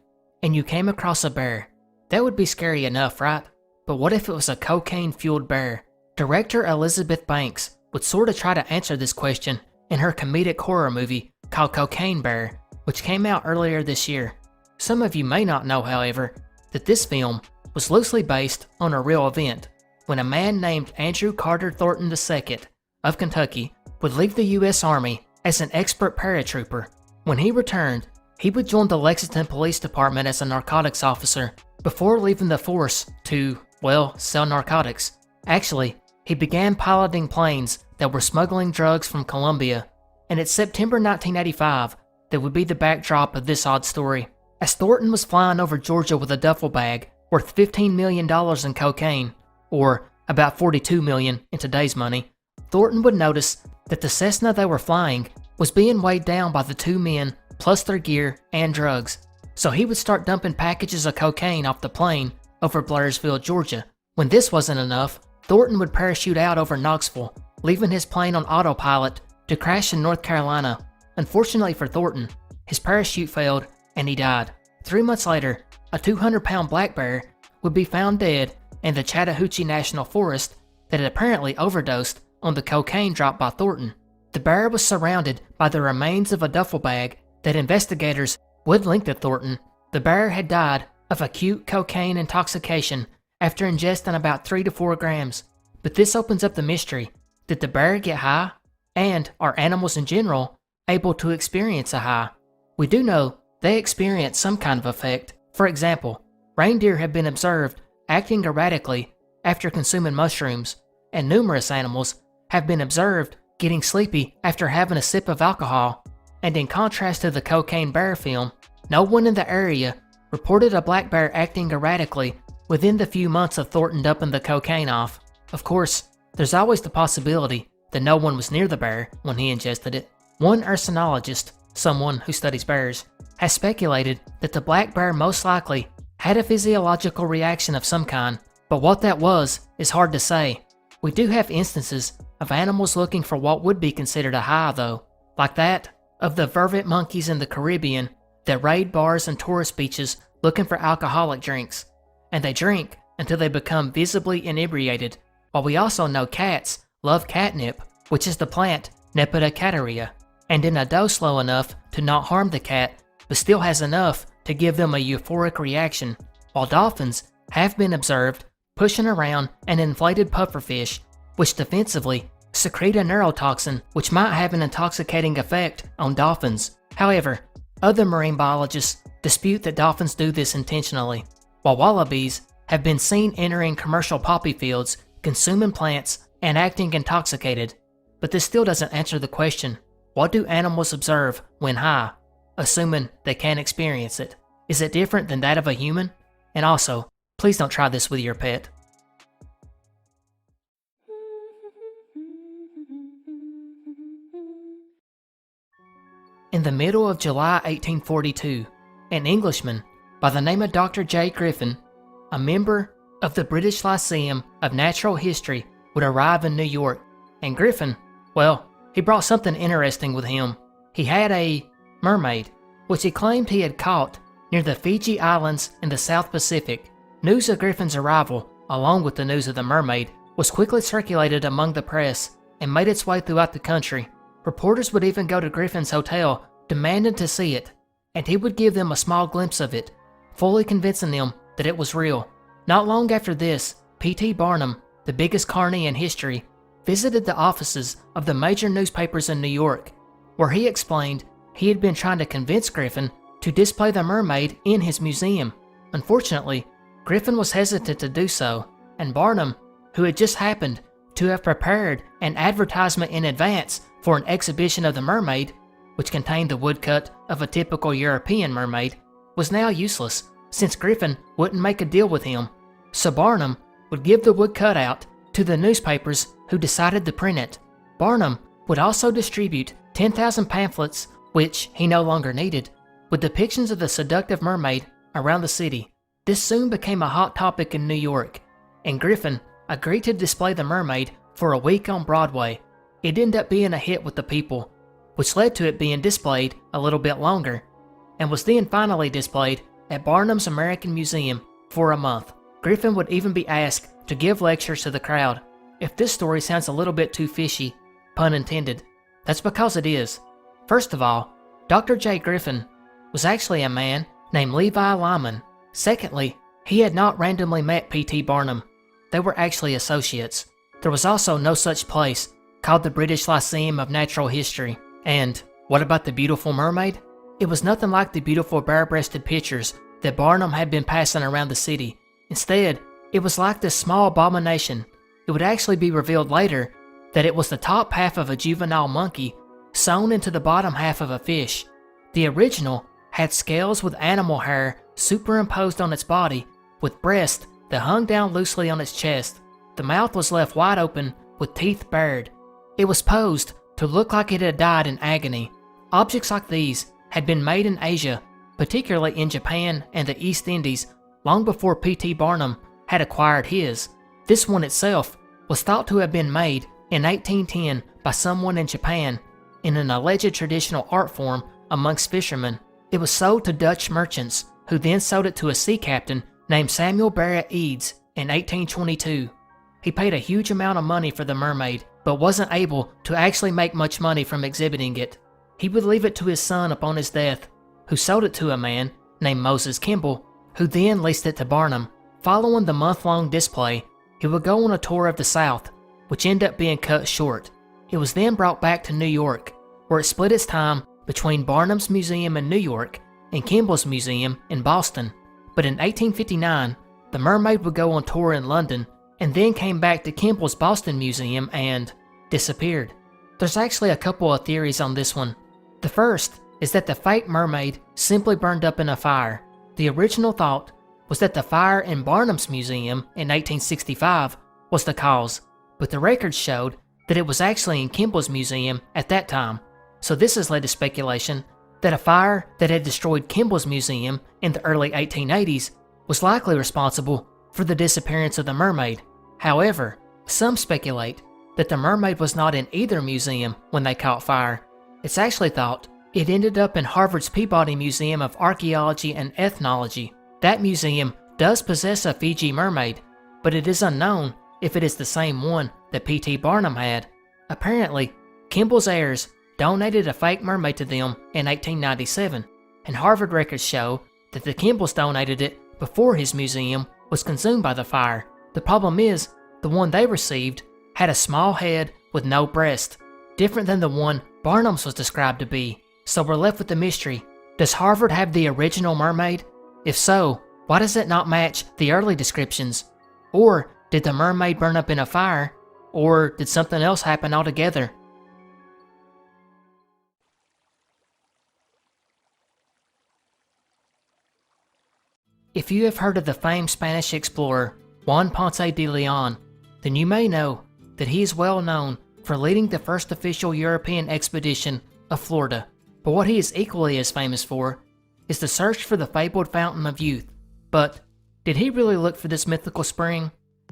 and you came across a bear? That would be scary enough, right? But what if it was a cocaine-fueled bear? Director Elizabeth Banks would sort of try to answer this question in her comedic horror movie called Cocaine Bear, which came out earlier this year. Some of you may not know, however, that this film was loosely based on a real event, when a man named Andrew Carter Thornton II of Kentucky would leave the U.S. Army as an expert paratrooper. When he returned, he would join the Lexington Police Department as a narcotics officer before leaving the force to, well, sell narcotics. Actually, he began piloting planes that were smuggling drugs from Colombia, and it's September 1985 that would be the backdrop of this odd story. As Thornton was flying over Georgia with a duffel bag worth $15 million in cocaine, or about $42 million in today's money, Thornton would notice that the Cessna they were flying was being weighed down by the 2 men plus their gear and drugs. So he would start dumping packages of cocaine off the plane over Blairsville, Georgia. When this wasn't enough, Thornton would parachute out over Knoxville, leaving his plane on autopilot to crash in North Carolina. Unfortunately for Thornton, his parachute failed and he died. 3 months later, a 200-pound black bear would be found dead in the Chattahoochee National Forest that had apparently overdosed on the cocaine dropped by Thornton. The bear was surrounded by the remains of a duffel bag that investigators would link to Thornton. The bear had died of acute cocaine intoxication after ingesting about 3 to 4 grams, But this opens up the mystery. Did the bear get high? And are animals in general able to experience a high? We do know they experience some kind of effect. For example, reindeer have been observed acting erratically after consuming mushrooms, and numerous animals have been observed getting sleepy after having a sip of alcohol. And in contrast to the cocaine bear film, no one in the area reported a black bear acting erratically within the few months of Thornton dumping the cocaine off. Of course, there's always the possibility that no one was near the bear when he ingested it. One ursinologist, someone who studies bears, has speculated that the black bear most likely had a physiological reaction of some kind, but what that was is hard to say. We do have instances of animals looking for what would be considered a high though, like that of the vervet monkeys in the Caribbean that raid bars and tourist beaches looking for alcoholic drinks, and they drink until they become visibly inebriated, while we also know cats love catnip, which is the plant Nepeta cataria, and in a dose low enough to not harm the cat, but still has enough to give them a euphoric reaction, while dolphins have been observed pushing around an inflated pufferfish, which defensively secrete a neurotoxin which might have an intoxicating effect on dolphins. However, other marine biologists dispute that dolphins do this intentionally, while wallabies have been seen entering commercial poppy fields, consuming plants, and acting intoxicated. But this still doesn't answer the question, what do animals observe when high, assuming they can experience it? Is it different than that of a human? And also, please don't try this with your pet. In the middle of July 1842, an Englishman by the name of Dr. J. Griffin, a member of the British Lyceum of Natural History, would arrive in New York. And Griffin, well, he brought something interesting with him. He had a mermaid, which he claimed he had caught near the Fiji Islands in the South Pacific. News of Griffin's arrival, along with the news of the mermaid, was quickly circulated among the press and made its way throughout the country. Reporters would even go to Griffin's hotel demanding to see it, and he would give them a small glimpse of it, fully convincing them that it was real. Not long after this, P.T. Barnum, the biggest carny in history, visited the offices of the major newspapers in New York, where he explained he had been trying to convince Griffin to display the mermaid in his museum. Unfortunately, Griffin was hesitant to do so, and Barnum, who had just happened to have prepared an advertisement in advance for an exhibition of the mermaid, which contained the woodcut of a typical European mermaid, was now useless since Griffin wouldn't make a deal with him. So Barnum would give the woodcut out to the newspapers who decided to print it. Barnum would also distribute 10,000 pamphlets, which he no longer needed, with depictions of the seductive mermaid around the city. This soon became a hot topic in New York, and Griffin agreed to display the mermaid for a week on Broadway. It ended up being a hit with the people, which led to it being displayed a little bit longer, and was then finally displayed at Barnum's American Museum for a month. Griffin would even be asked to give lectures to the crowd. If this story sounds a little bit too fishy, pun intended, that's because it is. First of all, Dr. J. Griffin was actually a man named Levi Lyman. Secondly, he had not randomly met P.T. Barnum. They were actually associates. There was also no such place called the British Lyceum of Natural History. And what about the beautiful mermaid? It was nothing like the beautiful bare-breasted pictures that Barnum had been passing around the city. Instead, it was like this small abomination. It would actually be revealed later that it was the top half of a juvenile monkey sewn into the bottom half of a fish. The original had scales with animal hair superimposed on its body, with breasts that hung down loosely on its chest. The mouth was left wide open with teeth bared. It was posed to look like it had died in agony. Objects like these had been made in Asia, particularly in Japan and the East Indies, long before P.T. Barnum had acquired his. This one itself was thought to have been made in 1810 by someone in Japan in an alleged traditional art form amongst fishermen. It was sold to Dutch merchants, who then sold it to a sea captain named Samuel Barrett Eads in 1822. He paid a huge amount of money for the mermaid, but wasn't able to actually make much money from exhibiting it. He would leave it to his son upon his death, who sold it to a man named Moses Kimball, who then leased it to Barnum. Following the month-long display, he would go on a tour of the South, which ended up being cut short. It was then brought back to New York, where it split its time between Barnum's Museum in New York and Kimball's Museum in Boston. But in 1859, the mermaid would go on tour in London and then came back to Kimball's Boston Museum and disappeared. There's actually a couple of theories on this one. The first is that the fake mermaid simply burned up in a fire. The original thought was that the fire in Barnum's Museum in 1865 was the cause, but the records showed that it was actually in Kimball's Museum at that time. So this has led to speculation that a fire that had destroyed Kimball's Museum in the early 1880s was likely responsible for the disappearance of the mermaid. However, some speculate that the mermaid was not in either museum when they caught fire. It's actually thought it ended up in Harvard's Peabody Museum of Archaeology and Ethnology. That museum does possess a Fiji mermaid, but it is unknown if it is the same one that P.T. Barnum had. Apparently, Kimball's heirs donated a fake mermaid to them in 1897, and Harvard records show that the Kimballs donated it before his museum was consumed by the fire. The problem is, the one they received had a small head with no breast, different than the one Barnum's was described to be. So we're left with the mystery. Does Harvard have the original mermaid? If so, why does it not match the early descriptions? Or did the mermaid burn up in a fire? Or did something else happen altogether? If you have heard of the famed Spanish explorer Juan Ponce de Leon, then you may know that he is well known for leading the first official European expedition of Florida. But what he is equally as famous for is the search for the fabled Fountain of Youth. But did he really look for this mythical spring?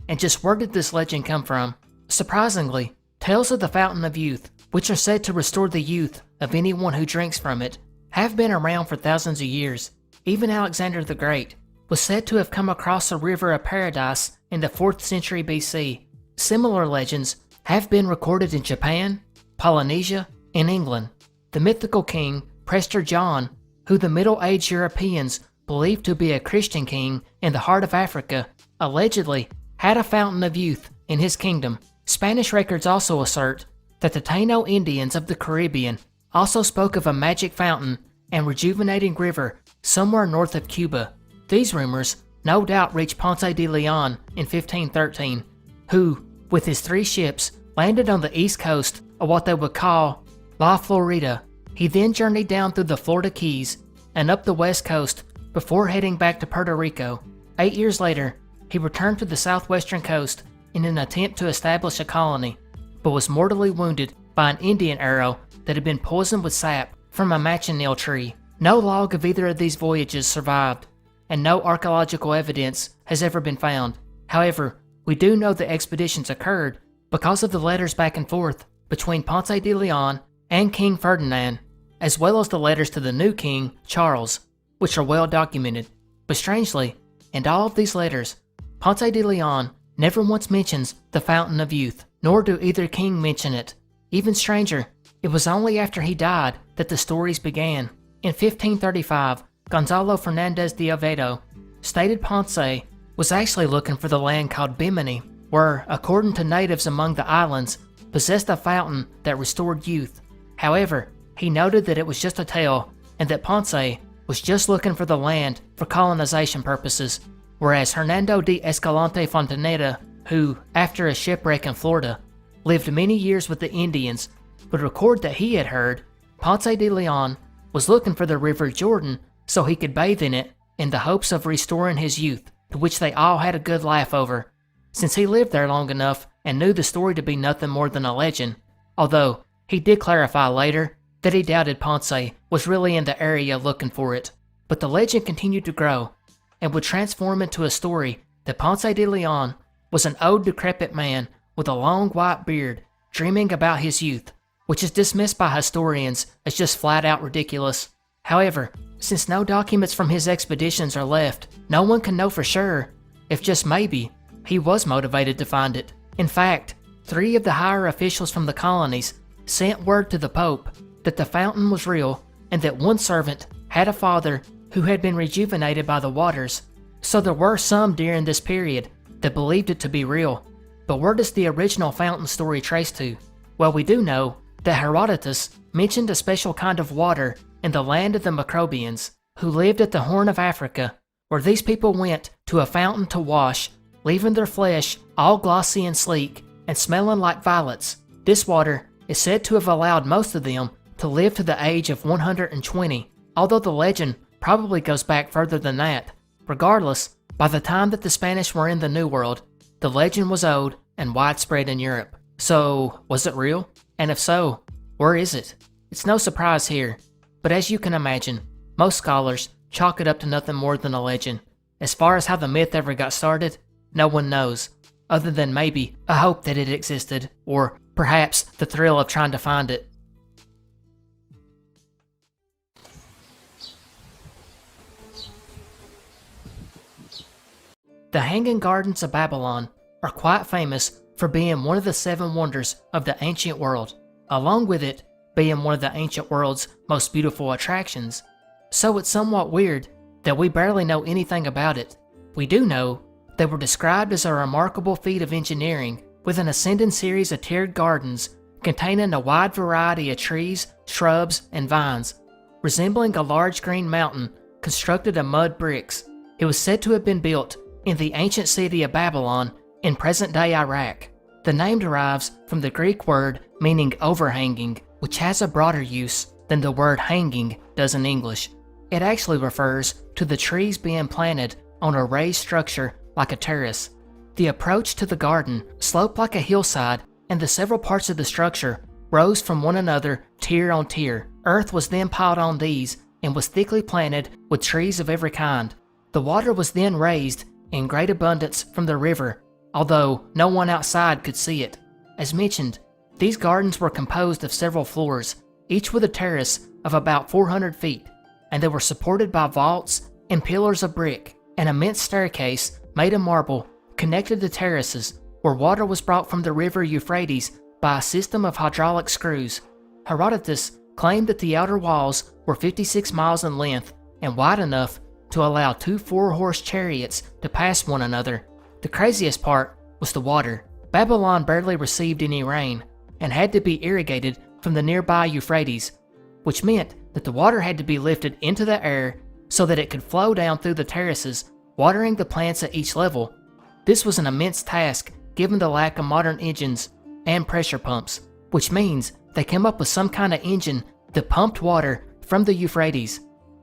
And just where did this legend come from? Surprisingly, tales of the Fountain of Youth, which are said to restore the youth of anyone who drinks from it, have been around for thousands of years. Even Alexander the Great was said to have come across a river of paradise in the 4th century BC. Similar legends have been recorded in Japan, Polynesia, and England. The mythical king, Prester John, who the Middle-aged Europeans believed to be a Christian king in the heart of Africa, allegedly had a fountain of youth in his kingdom. Spanish records also assert that the Taino Indians of the Caribbean also spoke of a magic fountain and rejuvenating river somewhere north of Cuba. These rumors no doubt reached Ponce de Leon in 1513, who, with his 3 ships, landed on the east coast of what they would call La Florida. He then journeyed down through the Florida Keys and up the west coast before heading back to Puerto Rico. 8 years later, he returned to the southwestern coast in an attempt to establish a colony, but was mortally wounded by an Indian arrow that had been poisoned with sap from a manchineel tree. No log of either of these voyages survived, and no archaeological evidence has ever been found. However, we do know the expeditions occurred because of the letters back and forth between Ponce de Leon and King Ferdinand, as well as the letters to the new king, Charles, which are well documented. But strangely, in all of these letters, Ponce de Leon never once mentions the Fountain of Youth, nor do either king mention it. Even stranger, it was only after he died that the stories began. In 1535, Gonzalo Fernandez de Oviedo stated Ponce was actually looking for the land called Bimini, where, according to natives among the islands, possessed a fountain that restored youth. However, he noted that it was just a tale and that Ponce was just looking for the land for colonization purposes, whereas Hernando de Escalante Fontaneda, who, after a shipwreck in Florida, lived many years with the Indians, would record that he had heard Ponce de Leon was looking for the River Jordan so he could bathe in it in the hopes of restoring his youth, to which they all had a good laugh over, since he lived there long enough and knew the story to be nothing more than a legend, although he did clarify later that he doubted Ponce was really in the area looking for it. But the legend continued to grow, and would transform into a story that Ponce de Leon was an old decrepit man with a long white beard dreaming about his youth, which is dismissed by historians as just flat out ridiculous. However, since no documents from his expeditions are left, no one can know for sure if just maybe he was motivated to find it. In fact, 3 of the higher officials from the colonies sent word to the Pope that the fountain was real and that one servant had a father who had been rejuvenated by the waters. So there were some during this period that believed it to be real. But where does the original fountain story trace to? Well, we do know that Herodotus mentioned a special kind of water in the land of the Macrobians, who lived at the Horn of Africa, where these people went to a fountain to wash, leaving their flesh all glossy and sleek and smelling like violets. This water is said to have allowed most of them to live to the age of 120, although the legend probably goes back further than that. Regardless, by the time that the Spanish were in the New World, the legend was old and widespread in Europe. So, was it real? And if so, where is it? It's no surprise here, but as you can imagine, most scholars chalk it up to nothing more than a legend. As far as how the myth ever got started, no one knows, other than maybe a hope that it existed, or perhaps the thrill of trying to find it. The Hanging Gardens of Babylon are quite famous for being one of the 7 wonders of the ancient world, along with it being one of the ancient world's most beautiful attractions. So it's somewhat weird that we barely know anything about it. We do know they were described as a remarkable feat of engineering, with an ascending series of tiered gardens containing a wide variety of trees, shrubs, and vines, resembling a large green mountain constructed of mud bricks. It was said to have been built in the ancient city of Babylon in present-day Iraq. The name derives from the Greek word meaning overhanging, which has a broader use than the word hanging does in English. It actually refers to the trees being planted on a raised structure like a terrace. The approach to the garden sloped like a hillside, and the several parts of the structure rose from one another tier on tier. Earth was then piled on these and was thickly planted with trees of every kind. The water was then raised in great abundance from the river, although no one outside could see it. As mentioned, these gardens were composed of several floors, each with a terrace of about 400 feet, and they were supported by vaults and pillars of brick. An immense staircase made of marble connected the terraces, where water was brought from the river Euphrates by a system of hydraulic screws. Herodotus claimed that the outer walls were 56 miles in length and wide enough to allow 2 4-horse chariots to pass one another. The craziest part was the water. Babylon barely received any rain and had to be irrigated from the nearby Euphrates, which meant that the water had to be lifted into the air so that it could flow down through the terraces, watering the plants at each level. This was an immense task given the lack of modern engines and pressure pumps, which means they came up with some kind of engine that pumped water from the Euphrates.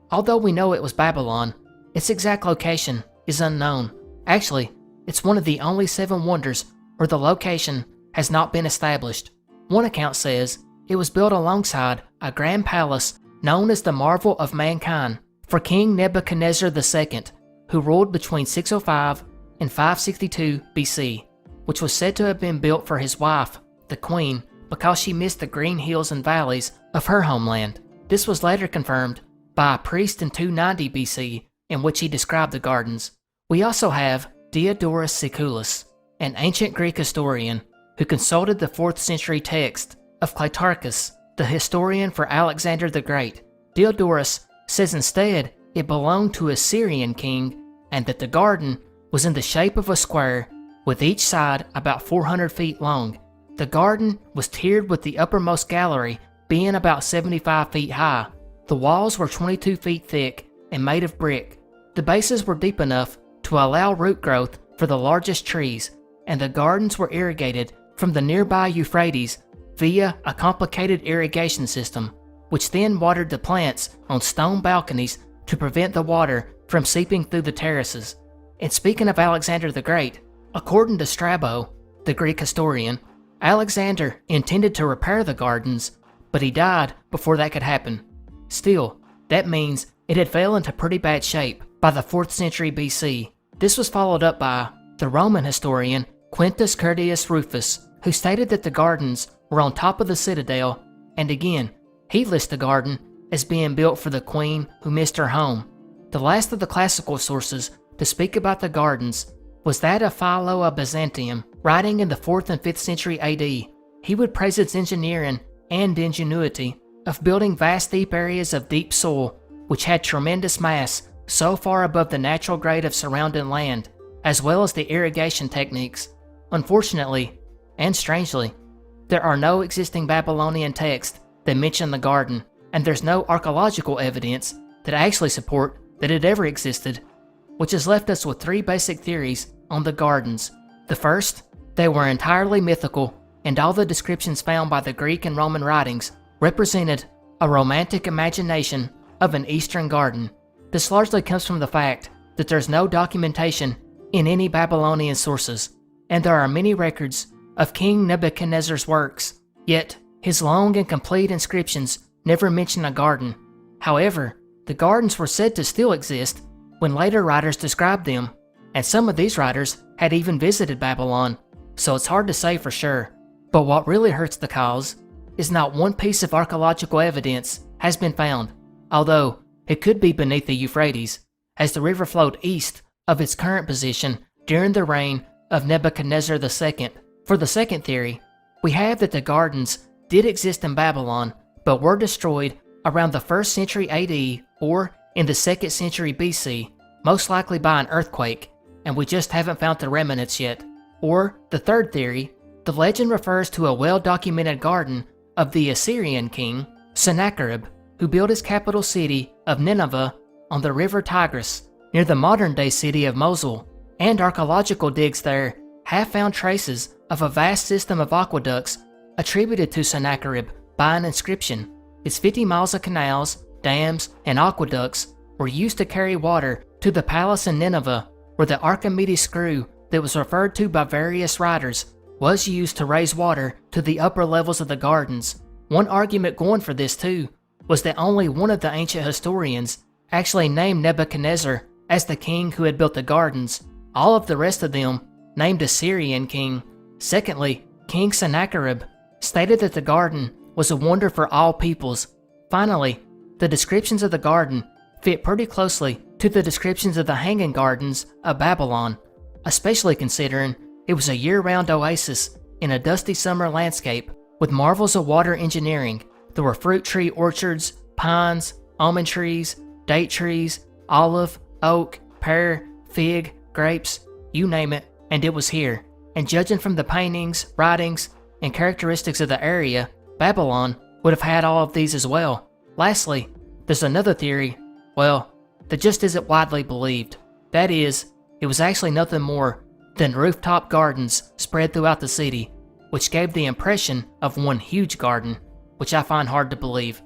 Although we know it was Babylon, its exact location is unknown. Actually, it's one of the only 7 wonders where the location has not been established. One account says it was built alongside a grand palace known as the Marvel of Mankind for King Nebuchadnezzar II, who ruled between 605 and 562 BC, which was said to have been built for his wife, the queen, because she missed the green hills and valleys of her homeland. This was later confirmed by a priest in 290 BC, in which he described the gardens. We also have Diodorus Siculus, an ancient Greek historian who consulted the 4th century text of Cleitarchus, the historian for Alexander the Great. Diodorus says instead it belonged to a Syrian king, and that the garden was in the shape of a square, with each side about 400 feet long. The garden was tiered, with the uppermost gallery being about 75 feet high. The walls were 22 feet thick and made of brick. The bases were deep enough to allow root growth for the largest trees, and the gardens were irrigated from the nearby Euphrates via a complicated irrigation system, which then watered the plants on stone balconies to prevent the water from seeping through the terraces. And speaking of Alexander the Great, according to Strabo, the Greek historian, Alexander intended to repair the gardens, but he died before that could happen. Still, that means it had fell into pretty bad shape by the 4th century BC. This was followed up by the Roman historian Quintus Curtius Rufus, who stated that the gardens were on top of the citadel, and again, he lists the garden as being built for the queen who missed her home. The last of the classical sources to speak about the gardens was that of Philo of Byzantium, writing in the 4th and 5th century AD. He would praise its engineering and ingenuity of building vast deep areas of deep soil, which had tremendous mass so far above the natural grade of surrounding land, as well as the irrigation techniques. Unfortunately, and strangely, there are no existing Babylonian texts that mention the garden, and there's no archaeological evidence that actually support that it ever existed, which has left us with three basic theories on the gardens. The first, they were entirely mythical, and all the descriptions found by the Greek and Roman writings represented a romantic imagination of an Eastern garden. This largely comes from the fact that there's no documentation in any Babylonian sources, and there are many records of King Nebuchadnezzar's works, yet his long and complete inscriptions never mention a garden. However, the gardens were said to still exist when later writers described them, and some of these writers had even visited Babylon, so it's hard to say for sure. But what really hurts the cause is not one piece of archaeological evidence has been found, although it could be beneath the Euphrates, as the river flowed east of its current position during the reign of Nebuchadnezzar II. For the second theory, we have that the gardens did exist in Babylon, but were destroyed around the 1st century AD or in the 2nd century BC, most likely by an earthquake, and we just haven't found the remnants yet. Or, the third theory, the legend refers to a well-documented garden of the Assyrian king, Sennacherib, who built his capital city of Nineveh on the river Tigris, near the modern-day city of Mosul, and archaeological digs there have found traces of a vast system of aqueducts attributed to Sennacherib by an inscription. Its 50 miles of canals, dams, and aqueducts were used to carry water to the palace in Nineveh, where the Archimedes screw that was referred to by various writers was used to raise water to the upper levels of the gardens. One argument going for this too was that only one of the ancient historians actually named Nebuchadnezzar as the king who had built the gardens. All of the rest of them named a Syrian king. Secondly, King Sennacherib stated that the garden was a wonder for all peoples. Finally, the descriptions of the garden fit pretty closely to the descriptions of the hanging gardens of Babylon, especially considering it was a year-round oasis in a dusty summer landscape with marvels of water engineering. There were fruit tree orchards, pines, almond trees, date trees, olive, oak, pear, fig, grapes, you name it, and it was here. And judging from the paintings, writings, and characteristics of the area, Babylon would have had all of these as well. Lastly, there's another theory, well, that just isn't widely believed. That is, it was actually nothing more than rooftop gardens spread throughout the city, which gave the impression of one huge garden, which I find hard to believe.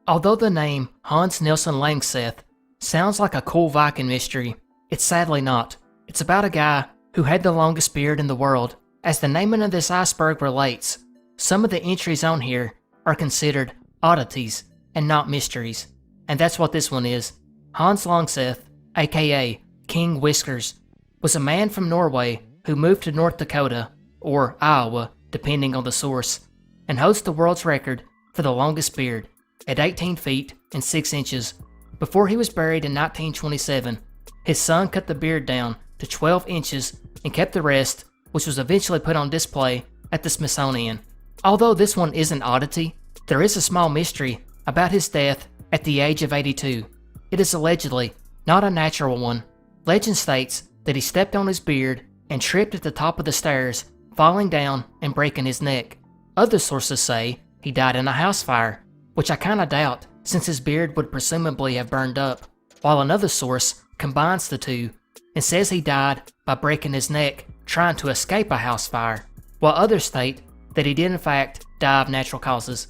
Although the name Hans Nilsen Langseth sounds like a cool Viking mystery, it's sadly not. It's about a guy who had the longest beard in the world. As the naming of this iceberg relates, some of the entries on here are considered oddities and not mysteries, and that's what this one is. Hans Langseth, aka King Whiskers, was a man from Norway who moved to North Dakota, or Iowa, depending on the source, and holds the world's record for the longest beard, at 18 feet and 6 inches. Before he was buried in 1927, his son cut the beard down to 12 inches and kept the rest, which was eventually put on display at the Smithsonian. Although this one is an oddity, there is a small mystery about his death at the age of 82. It is allegedly not a natural one. Legend states that he stepped on his beard and tripped at the top of the stairs, falling down and breaking his neck. Other sources say he died in a house fire, which I kinda doubt since his beard would presumably have burned up, while another source combines the two and says he died by breaking his neck trying to escape a house fire, while others state that he did in fact die of natural causes.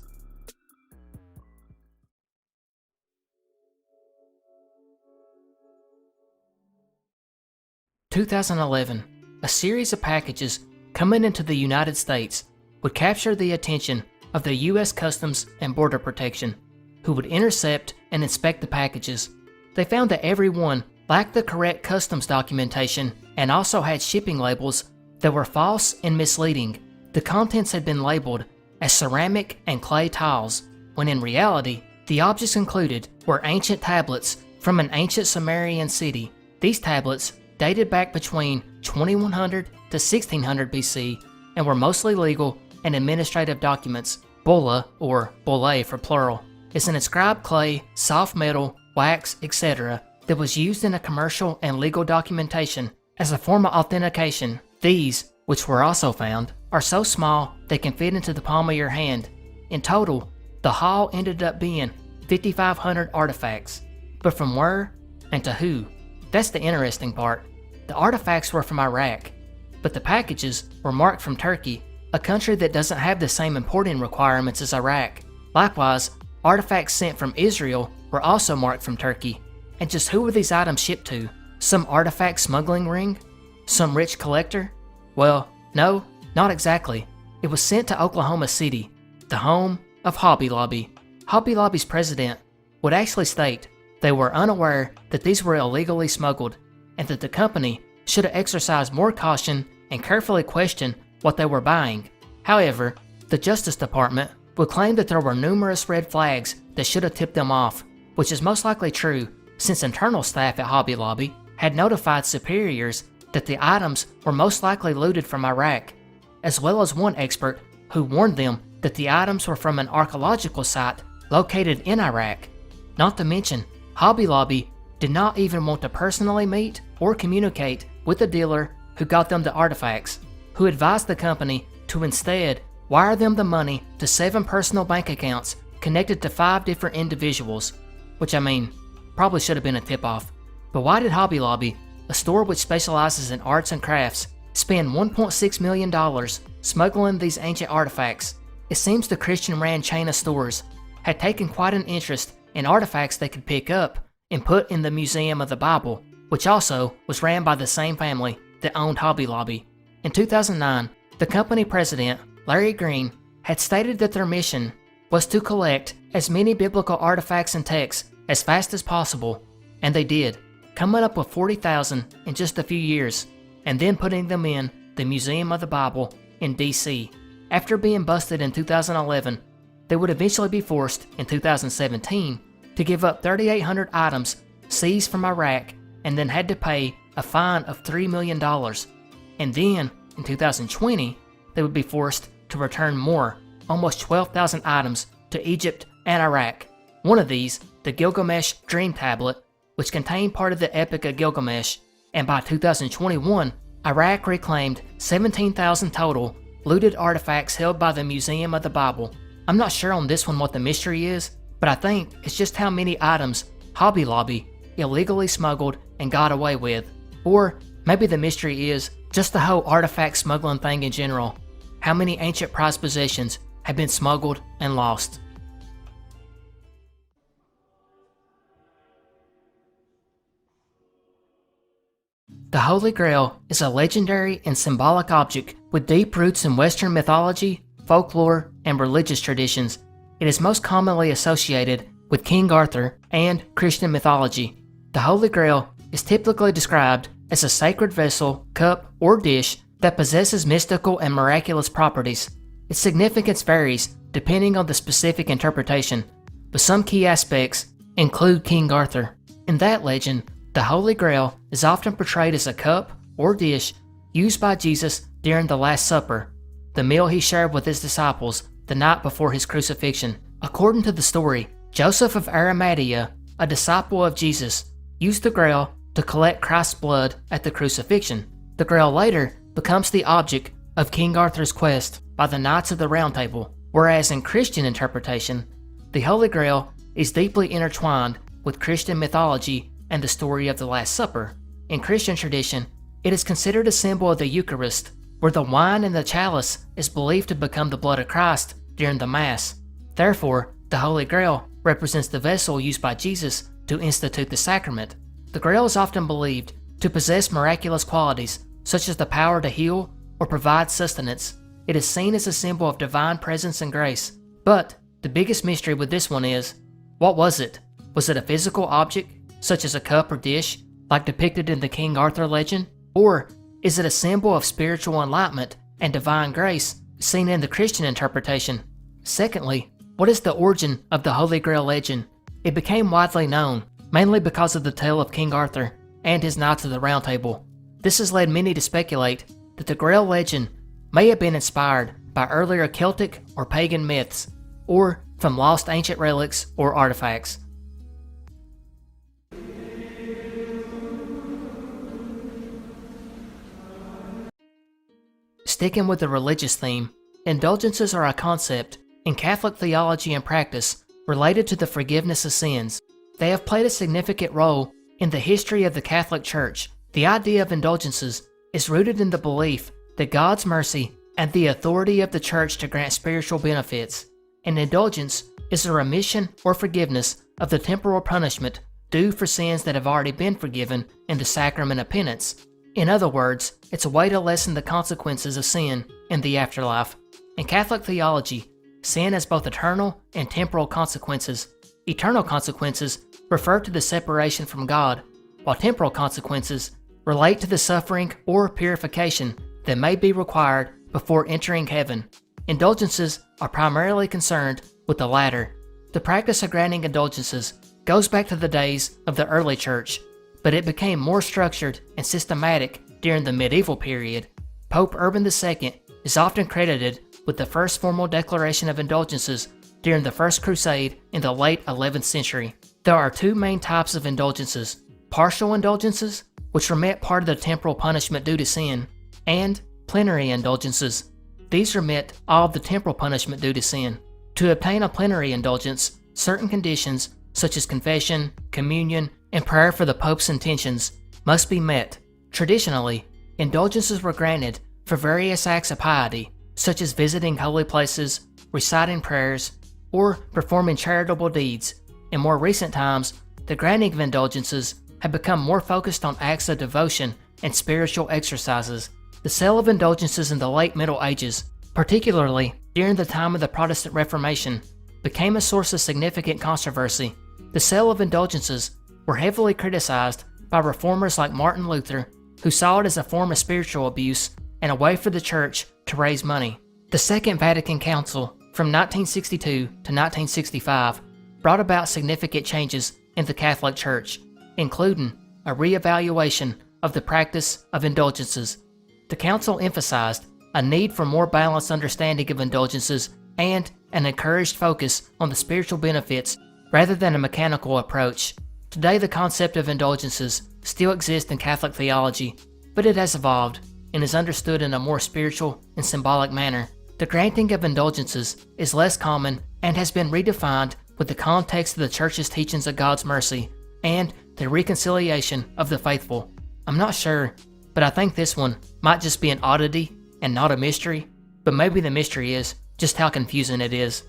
In 2011, a series of packages coming into the United States would capture the attention of the U.S. Customs and Border Protection, who would intercept and inspect the packages. They found that every one lacked the correct customs documentation and also had shipping labels that were false and misleading. The contents had been labeled as ceramic and clay tiles, when in reality, the objects included were ancient tablets from an ancient Sumerian city. These tablets dated back between 2100 to 1600 BC and were mostly legal and administrative documents. Bulla, or bulle for plural, is an inscribed clay, soft metal, wax, etc. that was used in a commercial and legal documentation as a form of authentication. These, which were also found, are so small they can fit into the palm of your hand. In total, the haul ended up being 5,500 artifacts. But from where and to who? That's the interesting part. The artifacts were from Iraq, but the packages were marked from Turkey, a country that doesn't have the same importing requirements as Iraq. Likewise, artifacts sent from Israel were also marked from Turkey. And just who were these items shipped to? Some artifact smuggling ring? Some rich collector? Well, no, not exactly. It was sent to Oklahoma City, the home of Hobby Lobby. Hobby Lobby's president would actually state they were unaware that these were illegally smuggled, and that the company should have exercised more caution and carefully questioned what they were buying. However, the Justice Department would claim that there were numerous red flags that should have tipped them off, which is most likely true since internal staff at Hobby Lobby had notified superiors that the items were most likely looted from Iraq, as well as one expert who warned them that the items were from an archaeological site located in Iraq. Not to mention, Hobby Lobby did not even want to personally meet or communicate with the dealer who got them the artifacts, who advised the company to instead wire them the money to 7 personal bank accounts connected to 5 different individuals, which probably should have been a tip-off. But why did Hobby Lobby, a store which specializes in arts and crafts, spend $1.6 million smuggling these ancient artifacts? It seems the Christian-ran chain of stores had taken quite an interest in artifacts they could pick up and put in the Museum of the Bible, which also was ran by the same family that owned Hobby Lobby. In 2009, the company president, Larry Green, had stated that their mission was to collect as many biblical artifacts and texts as fast as possible, and they did, coming up with 40,000 in just a few years, and then putting them in the Museum of the Bible in DC. After being busted in 2011, they would eventually be forced in 2017 to give up 3,800 items seized from Iraq and then had to pay a fine of $3 million. And then, in 2020, they would be forced to return more, almost 12,000 items, to Egypt and Iraq. One of these, the Gilgamesh Dream Tablet, which contained part of the Epic of Gilgamesh, and by 2021, Iraq reclaimed 17,000 total looted artifacts held by the Museum of the Bible. I'm not sure on this one what the mystery is, but I think it's just how many items Hobby Lobby illegally smuggled and got away with. Or maybe the mystery is just the whole artifact smuggling thing in general. How many ancient prized possessions have been smuggled and lost? The Holy Grail is a legendary and symbolic object with deep roots in Western mythology, folklore, and religious traditions. It is most commonly associated with King Arthur and Christian mythology. The Holy Grail is typically described as a sacred vessel, cup, or dish that possesses mystical and miraculous properties. Its significance varies depending on the specific interpretation, but some key aspects include King Arthur. In that legend, the Holy Grail is often portrayed as a cup or dish used by Jesus during the Last Supper, the meal he shared with his disciples the night before his crucifixion. According to the story, Joseph of Arimathea, a disciple of Jesus, used the Grail to collect Christ's blood at the crucifixion. The Grail later becomes the object of King Arthur's quest by the Knights of the Round Table, whereas in Christian interpretation, the Holy Grail is deeply intertwined with Christian mythology and the story of the Last Supper. In Christian tradition, it is considered a symbol of the Eucharist, where the wine in the chalice is believed to become the blood of Christ during the Mass. Therefore, the Holy Grail represents the vessel used by Jesus to institute the sacrament. The Grail is often believed to possess miraculous qualities, such as the power to heal or provide sustenance. It is seen as a symbol of divine presence and grace. But the biggest mystery with this one is, what was it? Was it a physical object, such as a cup or dish, like depicted in the King Arthur legend? Or is it a symbol of spiritual enlightenment and divine grace, seen in the Christian interpretation? Secondly, what is the origin of the Holy Grail legend? It became widely known, mainly because of the tale of King Arthur and his Knights of the Round Table. This has led many to speculate that the Grail legend may have been inspired by earlier Celtic or pagan myths, or from lost ancient relics or artifacts. Sticking with the religious theme, indulgences are a concept in Catholic theology and practice related to the forgiveness of sins. They have played a significant role in the history of the Catholic Church. The idea of indulgences is rooted in the belief that God's mercy and the authority of the Church to grant spiritual benefits. An indulgence is a remission or forgiveness of the temporal punishment due for sins that have already been forgiven in the sacrament of penance. In other words, it's a way to lessen the consequences of sin in the afterlife. In Catholic theology, sin has both eternal and temporal consequences. Eternal consequences refer to the separation from God, while temporal consequences relate to the suffering or purification that may be required before entering heaven. Indulgences are primarily concerned with the latter. The practice of granting indulgences goes back to the days of the early church, but it became more structured and systematic during the medieval period. Pope Urban II is often credited with the first formal declaration of indulgences during the First Crusade in the late 11th century. There are two main types of indulgences: partial indulgences, which remit part of the temporal punishment due to sin, and plenary indulgences. These remit all of the temporal punishment due to sin. To obtain a plenary indulgence, certain conditions, such as confession, communion, and prayer for the Pope's intentions, must be met. Traditionally, indulgences were granted for various acts of piety, such as visiting holy places, reciting prayers, or performing charitable deeds. In more recent times, the granting of indulgences have become more focused on acts of devotion and spiritual exercises. The sale of indulgences in the late Middle Ages, particularly during the time of the Protestant Reformation, became a source of significant controversy. The sale of indulgences were heavily criticized by reformers like Martin Luther, who saw it as a form of spiritual abuse and a way for the church to raise money. The Second Vatican Council, from 1962 to 1965, brought about significant changes in the Catholic Church, including a re-evaluation of the practice of indulgences. The Council emphasized a need for more balanced understanding of indulgences and an encouraged focus on the spiritual benefits rather than a mechanical approach. Today, the concept of indulgences still exists in Catholic theology, but it has evolved and is understood in a more spiritual and symbolic manner. The granting of indulgences is less common and has been redefined with the context of the Church's teachings of God's mercy and the reconciliation of the faithful. I'm not sure, but I think this one might just be an oddity and not a mystery, but maybe the mystery is just how confusing it is.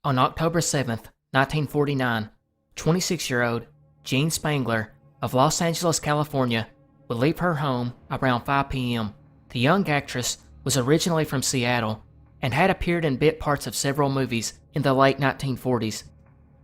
On October 7th, 1949, 26-year-old Jean Spangler of Los Angeles, California, would leave her home around 5 p.m. The young actress was originally from Seattle and had appeared in bit parts of several movies in the late 1940s,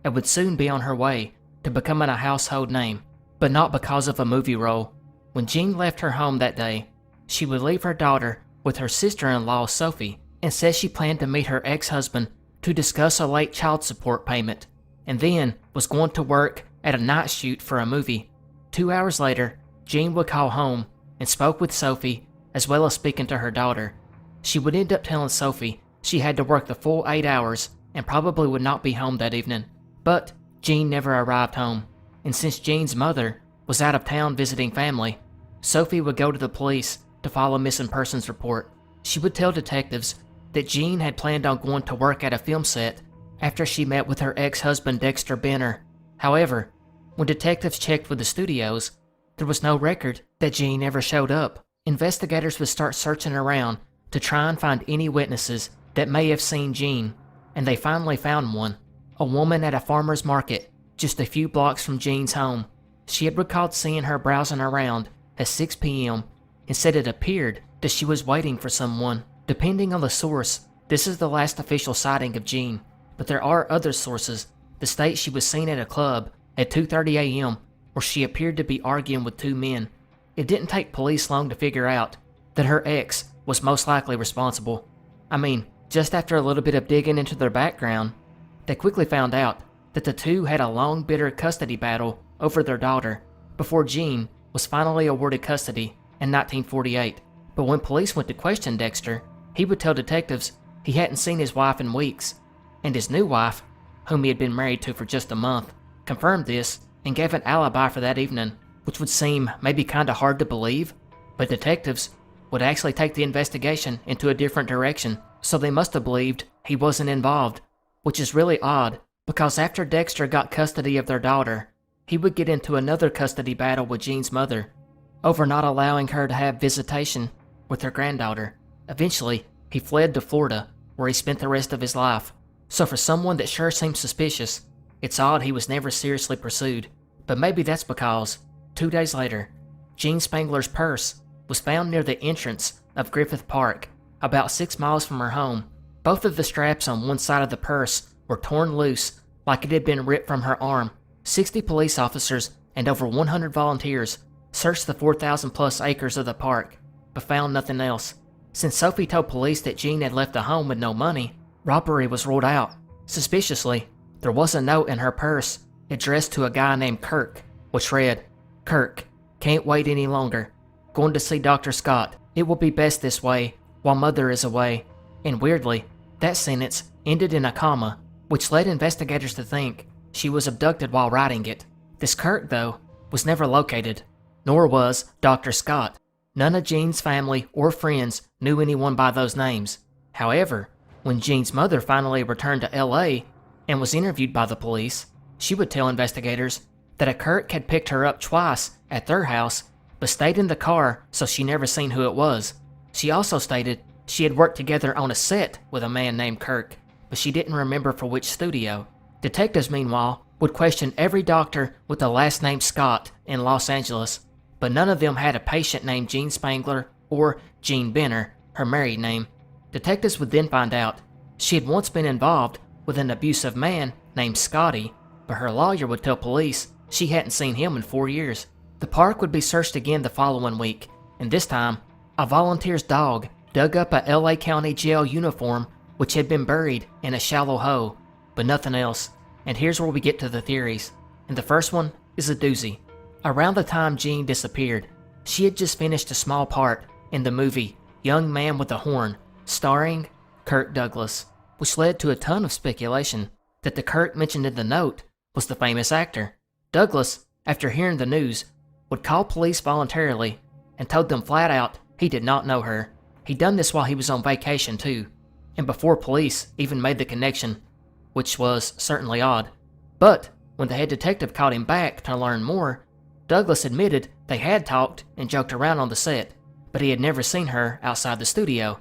and would soon be on her way to becoming a household name, but not because of a movie role. When Jean left her home that day, she would leave her daughter with her sister-in-law Sophie and said she planned to meet her ex-husband to discuss a late child support payment, and then was going to work at a night shoot for a movie. 2 hours later, Jean would call home and spoke with Sophie as well as speaking to her daughter. She would end up telling Sophie she had to work the full 8 hours and probably would not be home that evening. But Jean never arrived home, and since Jean's mother was out of town visiting family, Sophie would go to the police to file a missing persons report. She would tell detectives that Jean had planned on going to work at a film set after she met with her ex-husband Dexter Benner. However, when detectives checked with the studios, there was no record that Jean ever showed up. Investigators would start searching around to try and find any witnesses that may have seen Jean, and they finally found one. A woman at a farmer's market just a few blocks from Jean's home. She had recalled seeing her browsing around at 6 p.m. and said it appeared that she was waiting for someone. Depending on the source, this is the last official sighting of Jean, but there are other sources that state she was seen at a club at 2:30 a.m. where she appeared to be arguing with two men. It didn't take police long to figure out that her ex was most likely responsible. I mean, just after a little bit of digging into their background, they quickly found out that the two had a long, bitter custody battle over their daughter. before Jean was finally awarded custody in 1948. But when police went to question Dexter, he would tell detectives he hadn't seen his wife in weeks, and his new wife, whom he had been married to for just a month, confirmed this and gave an alibi for that evening, which would seem maybe kinda hard to believe, but detectives would actually take the investigation into a different direction, so they must have believed he wasn't involved, which is really odd, because after Dexter got custody of their daughter, he would get into another custody battle with Jean's mother over not allowing her to have visitation with her granddaughter. Eventually, he fled to Florida, where he spent the rest of his life. So for someone that sure seems suspicious, it's odd he was never seriously pursued. But maybe that's because, 2 days later, Jean Spangler's purse was found near the entrance of Griffith Park, about 6 miles from her home. Both of the straps on one side of the purse were torn loose like it had been ripped from her arm. 60 police officers and over 100 volunteers searched the 4,000 plus acres of the park, but found nothing else. Since Sophie told police that Jean had left the home with no money, robbery was ruled out. Suspiciously, there was a note in her purse addressed to a guy named Kirk, which read, "Kirk, can't wait any longer. Going to see Dr. Scott. It will be best this way, while Mother is away." And weirdly, that sentence ended in a comma, which led investigators to think she was abducted while writing it. This Kirk, though, was never located, nor was Dr. Scott. None of Jean's family or friends knew anyone by those names. However, when Jean's mother finally returned to LA and was interviewed by the police, she would tell investigators that a Kirk had picked her up twice at their house, but stayed in the car so she never seen who it was. She also stated she had worked together on a set with a man named Kirk, but she didn't remember for which studio. Detectives, meanwhile, would question every doctor with the last name Scott in Los Angeles, but none of them had a patient named Jean Spangler or Jean Benner, her married name. Detectives would then find out she had once been involved with an abusive man named Scotty, but her lawyer would tell police she hadn't seen him in 4 years. The park would be searched again the following week, and this time, a volunteer's dog dug up a LA County Jail uniform which had been buried in a shallow hole, but nothing else. And here's where we get to the theories. And the first one is a doozy. Around the time Jean disappeared, she had just finished a small part in the movie Young Man with a Horn, starring Kirk Douglas, which led to a ton of speculation that the Kirk mentioned in the note was the famous actor. Douglas, after hearing the news, would call police voluntarily and told them flat out he did not know her. He'd done this while he was on vacation too, and before police even made the connection, which was certainly odd. But when the head detective called him back to learn more, Douglas admitted they had talked and joked around on the set, but he had never seen her outside the studio.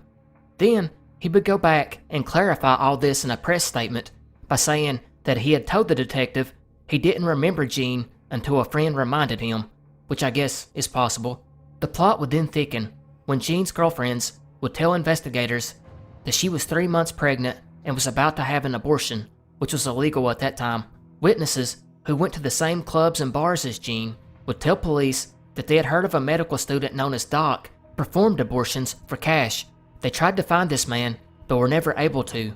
Then he would go back and clarify all this in a press statement by saying that he had told the detective he didn't remember Jean until a friend reminded him, which I guess is possible. The plot would then thicken when Jean's girlfriends would tell investigators that she was 3 months pregnant and was about to have an abortion, which was illegal at that time. Witnesses who went to the same clubs and bars as Jean would tell police that they had heard of a medical student known as Doc performed abortions for cash. They tried to find this man, but were never able to,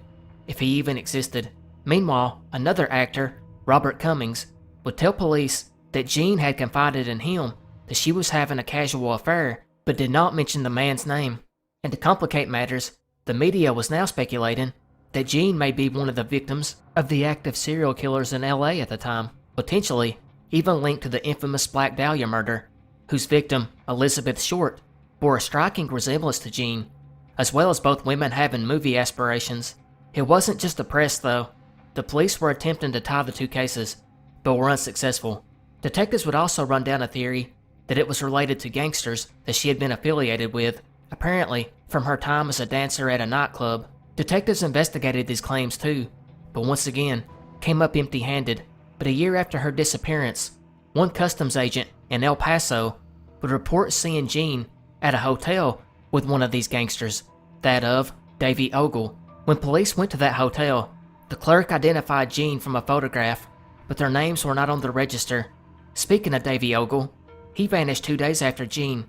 if he even existed. Meanwhile, another actor, Robert Cummings, would tell police that Jean had confided in him that she was having a casual affair, but did not mention the man's name. And to complicate matters, the media was now speculating that Jean may be one of the victims of the active serial killers in LA at the time, potentially even linked to the infamous Black Dahlia murder, whose victim, Elizabeth Short, bore a striking resemblance to Jean, as well as both women having movie aspirations. It wasn't just the press though. The police were attempting to tie the two cases, but were unsuccessful. Detectives would also run down a theory that it was related to gangsters that she had been affiliated with, apparently from her time as a dancer at a nightclub. Detectives investigated these claims too, but once again, came up empty-handed. But a year after her disappearance, one customs agent in El Paso would report seeing Jean at a hotel with one of these gangsters, that of Davy Ogle. When police went to that hotel, the clerk identified Jean from a photograph, but their names were not on the register. Speaking of Davy Ogle, he vanished 2 days after Jean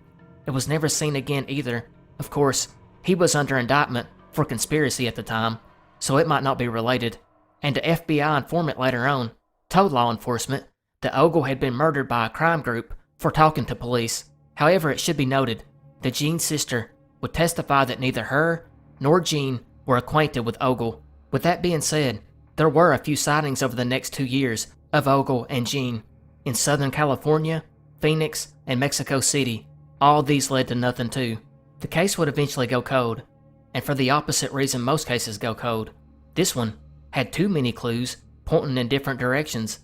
and was never seen again either. Of course, he was under indictment for conspiracy at the time, so it might not be related. And an FBI informant later on told law enforcement that Ogle had been murdered by a crime group for talking to police. However, it should be noted that Jean's sister would testify that neither her nor Jean were acquainted with Ogle. With that being said, there were a few sightings over the next 2 years of Ogle and Jean in Southern California, Phoenix, and Mexico City. All these led to nothing too. The case would eventually go cold, and for the opposite reason most cases go cold. This one had too many clues pointing in different directions.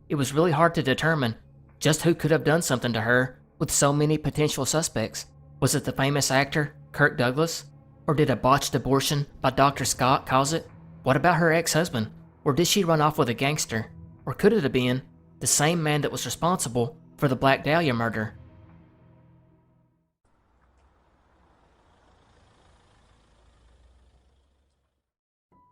It was really hard to determine just who could have done something to her with so many potential suspects. Was it the famous actor Kirk Douglas? Or did a botched abortion by Dr. Scott cause it? What about her ex-husband? Or did she run off with a gangster? Or could it have been the same man that was responsible for the Black Dahlia murder?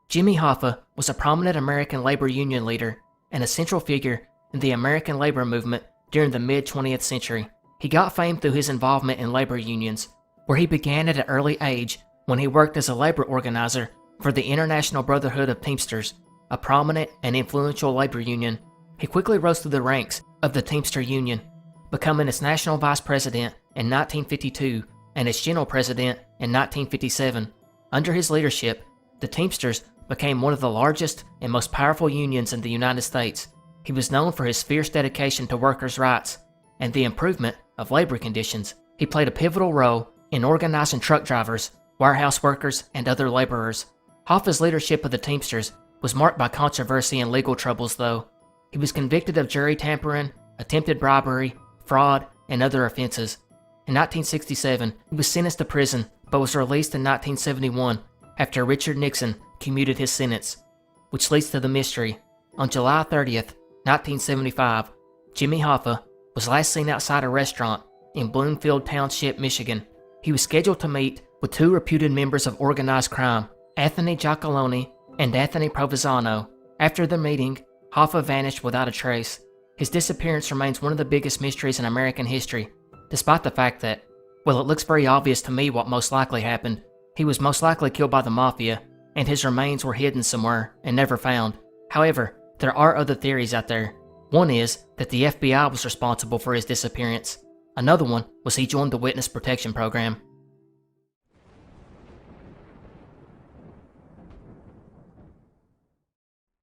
Jimmy Hoffa was a prominent American labor union leader and a central figure in the American labor movement during the mid-20th century. He got fame through his involvement in labor unions, where he began at an early age when he worked as a labor organizer for the International Brotherhood of Teamsters, a prominent and influential labor union. He quickly rose through the ranks of the Teamster Union, becoming its national vice president in 1952 and its general president in 1957. Under his leadership, the Teamsters became one of the largest and most powerful unions in the United States. He was known for his fierce dedication to workers' rights and the improvement of labor conditions. He played a pivotal role in organizing truck drivers, warehouse workers, and other laborers. Hoffa's leadership of the Teamsters was marked by controversy and legal troubles, though. He was convicted of jury tampering, attempted bribery, fraud, and other offenses. In 1967, he was sentenced to prison, but was released in 1971 after Richard Nixon commuted his sentence, which leads to the mystery. On July 30th, 1975, Jimmy Hoffa was last seen outside a restaurant in Bloomfield Township, Michigan. He was scheduled to meet with two reputed members of organized crime, Anthony Giacalone and Anthony Provenzano. After the meeting, Hoffa vanished without a trace. His disappearance remains one of the biggest mysteries in American history, despite the fact that, well, it looks very obvious to me what most likely happened. He was most likely killed by the Mafia, and his remains were hidden somewhere and never found. However, there are other theories out there. One is that the FBI was responsible for his disappearance. Another one was he joined the Witness Protection Program.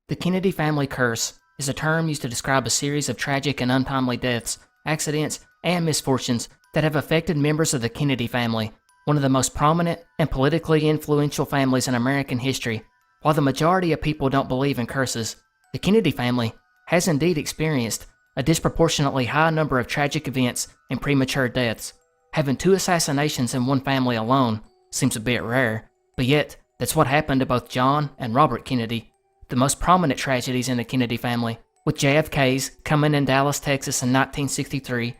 The Kennedy family curse is a term used to describe a series of tragic and untimely deaths, accidents, and misfortunes that have affected members of the Kennedy family, one of the most prominent and politically influential families in American history. While the majority of people don't believe in curses, the Kennedy family has indeed experienced a disproportionately high number of tragic events and premature deaths. Having 2 assassinations in one family alone seems a bit rare, but yet that's what happened to both John and Robert Kennedy, the most prominent tragedies in the Kennedy family, with JFK's coming in Dallas, Texas in 1963,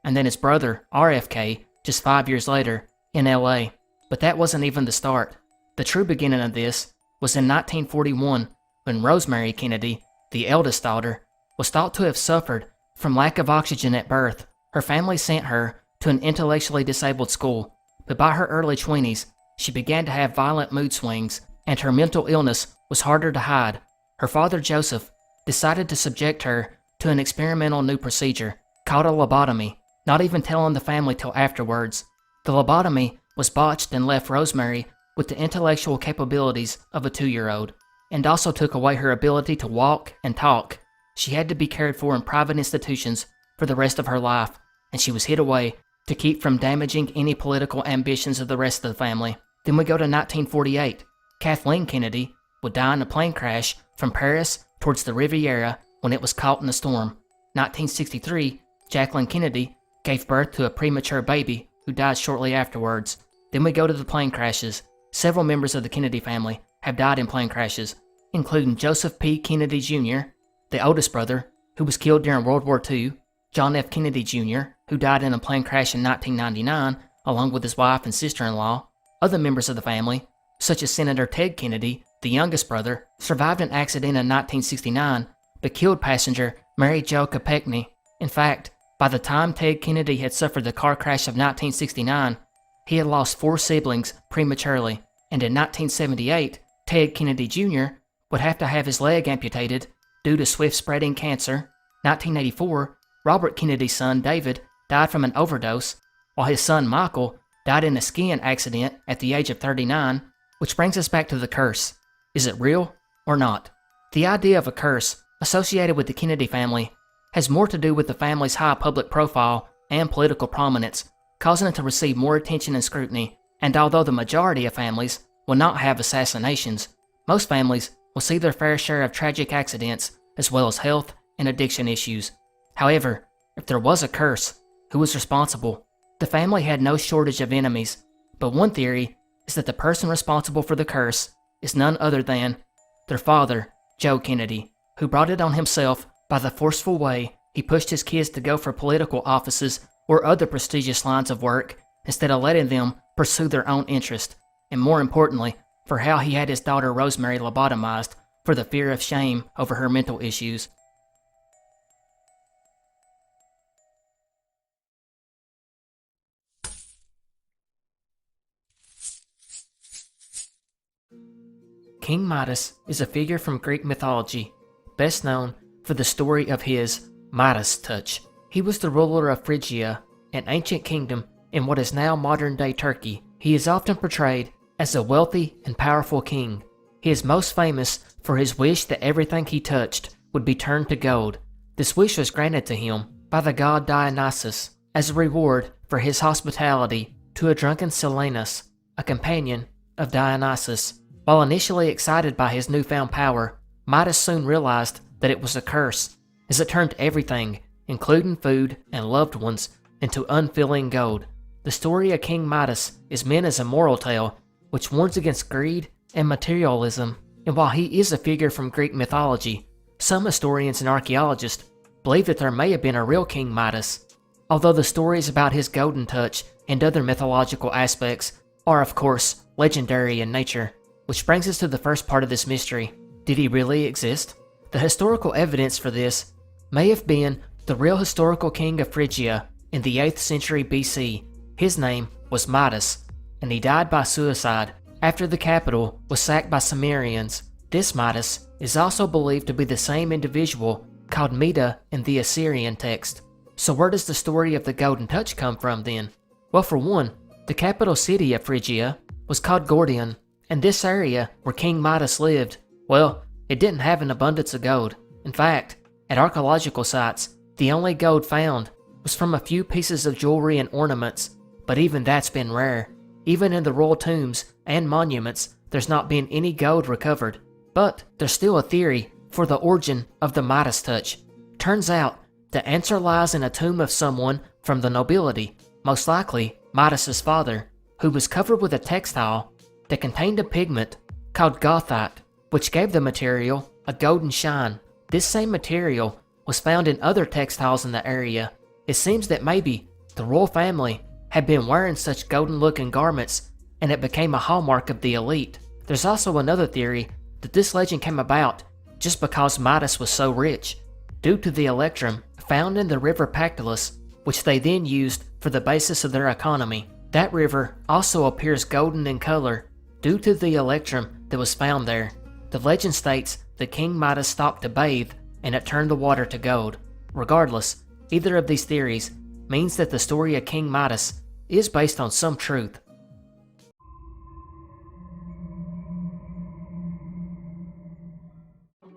and then his brother, RFK, just 5 years later, in LA. But that wasn't even the start. The true beginning of this was in 1941, when Rosemary Kennedy, the eldest daughter, was thought to have suffered from lack of oxygen at birth. Her family sent her to an intellectually disabled school, but by her early 20s, she began to have violent mood swings, and her mental illness was harder to hide. Her father, Joseph, decided to subject her to an experimental new procedure called a lobotomy, not even telling the family till afterwards. The lobotomy was botched and left Rosemary with the intellectual capabilities of a 2-year-old, and also took away her ability to walk and talk. She had to be cared for in private institutions for the rest of her life, and she was hid away to keep from damaging any political ambitions of the rest of the family. Then we go to 1948. Kathleen Kennedy would die in a plane crash from Paris towards the Riviera when it was caught in a storm. 1963, Jacqueline Kennedy gave birth to a premature baby who died shortly afterwards. Then we go to the plane crashes. Several members of the Kennedy family have died in plane crashes, including Joseph P. Kennedy Jr., the oldest brother, who was killed during World War II, John F. Kennedy Jr., who died in a plane crash in 1999, along with his wife and sister-in-law. Other members of the family, such as Senator Ted Kennedy, the youngest brother, survived an accident in 1969, but killed passenger Mary Jo Kopechne. In fact, by the time Ted Kennedy had suffered the car crash of 1969, he had lost 4 siblings prematurely, and in 1978, Ted Kennedy Jr. would have to have his leg amputated due to swift-spreading cancer. 1984, Robert Kennedy's son David died from an overdose, while his son Michael died in a skiing accident at the age of 39, which brings us back to the curse. Is it real or not? The idea of a curse associated with the Kennedy family has more to do with the family's high public profile and political prominence, causing it to receive more attention and scrutiny. And although the majority of families will not have assassinations, most families will see their fair share of tragic accidents as well as health and addiction issues. However, if there was a curse, who was responsible? The family had no shortage of enemies, but one theory is that the person responsible for the curse is none other than their father, Joe Kennedy, who brought it on himself by the forceful way he pushed his kids to go for political offices or other prestigious lines of work instead of letting them pursue their own interest, and more importantly, for how he had his daughter Rosemary lobotomized for the fear of shame over her mental issues. King Midas is a figure from Greek mythology, best known for the story of his Midas touch. He was the ruler of Phrygia, an ancient kingdom in what is now modern-day Turkey. He is often portrayed as a wealthy and powerful king. He is most famous for his wish that everything he touched would be turned to gold. This wish was granted to him by the god Dionysus as a reward for his hospitality to a drunken Silenus, a companion of Dionysus. While initially excited by his newfound power, Midas soon realized that it was a curse, as it turned everything, including food and loved ones, into unfilling gold. The story of King Midas is meant as a moral tale, which warns against greed and materialism. And while he is a figure from Greek mythology, some historians and archaeologists believe that there may have been a real King Midas. Although the stories about his golden touch and other mythological aspects are, of course, legendary in nature. Which brings us to the first part of this mystery. Did he really exist? The historical evidence for this may have been the real historical king of Phrygia in the 8th century BC. His name was Midas, and he died by suicide after the capital was sacked by Cimmerians. This Midas is also believed to be the same individual called Mida in the Assyrian text. So where does the story of the Golden Touch come from then? Well, for one, the capital city of Phrygia was called Gordion, and this area where King Midas lived, well, it didn't have an abundance of gold. In fact, at archaeological sites, the only gold found was from a few pieces of jewelry and ornaments, but even that's been rare. Even in the royal tombs and monuments, there's not been any gold recovered. But there's still a theory for the origin of the Midas touch. Turns out, the answer lies in a tomb of someone from the nobility, most likely Midas's father, who was covered with a textile that contained a pigment called gothite, which gave the material a golden shine. This same material was found in other textiles in the area. It seems that maybe the royal family had been wearing such golden-looking garments, and it became a hallmark of the elite. There's also another theory that this legend came about just because Midas was so rich, due to the electrum found in the river Pactolus, which they then used for the basis of their economy. That river also appears golden in color due to the electrum that was found there. The legend states that King Midas stopped to bathe and it turned the water to gold. Regardless, either of these theories means that the story of King Midas is based on some truth.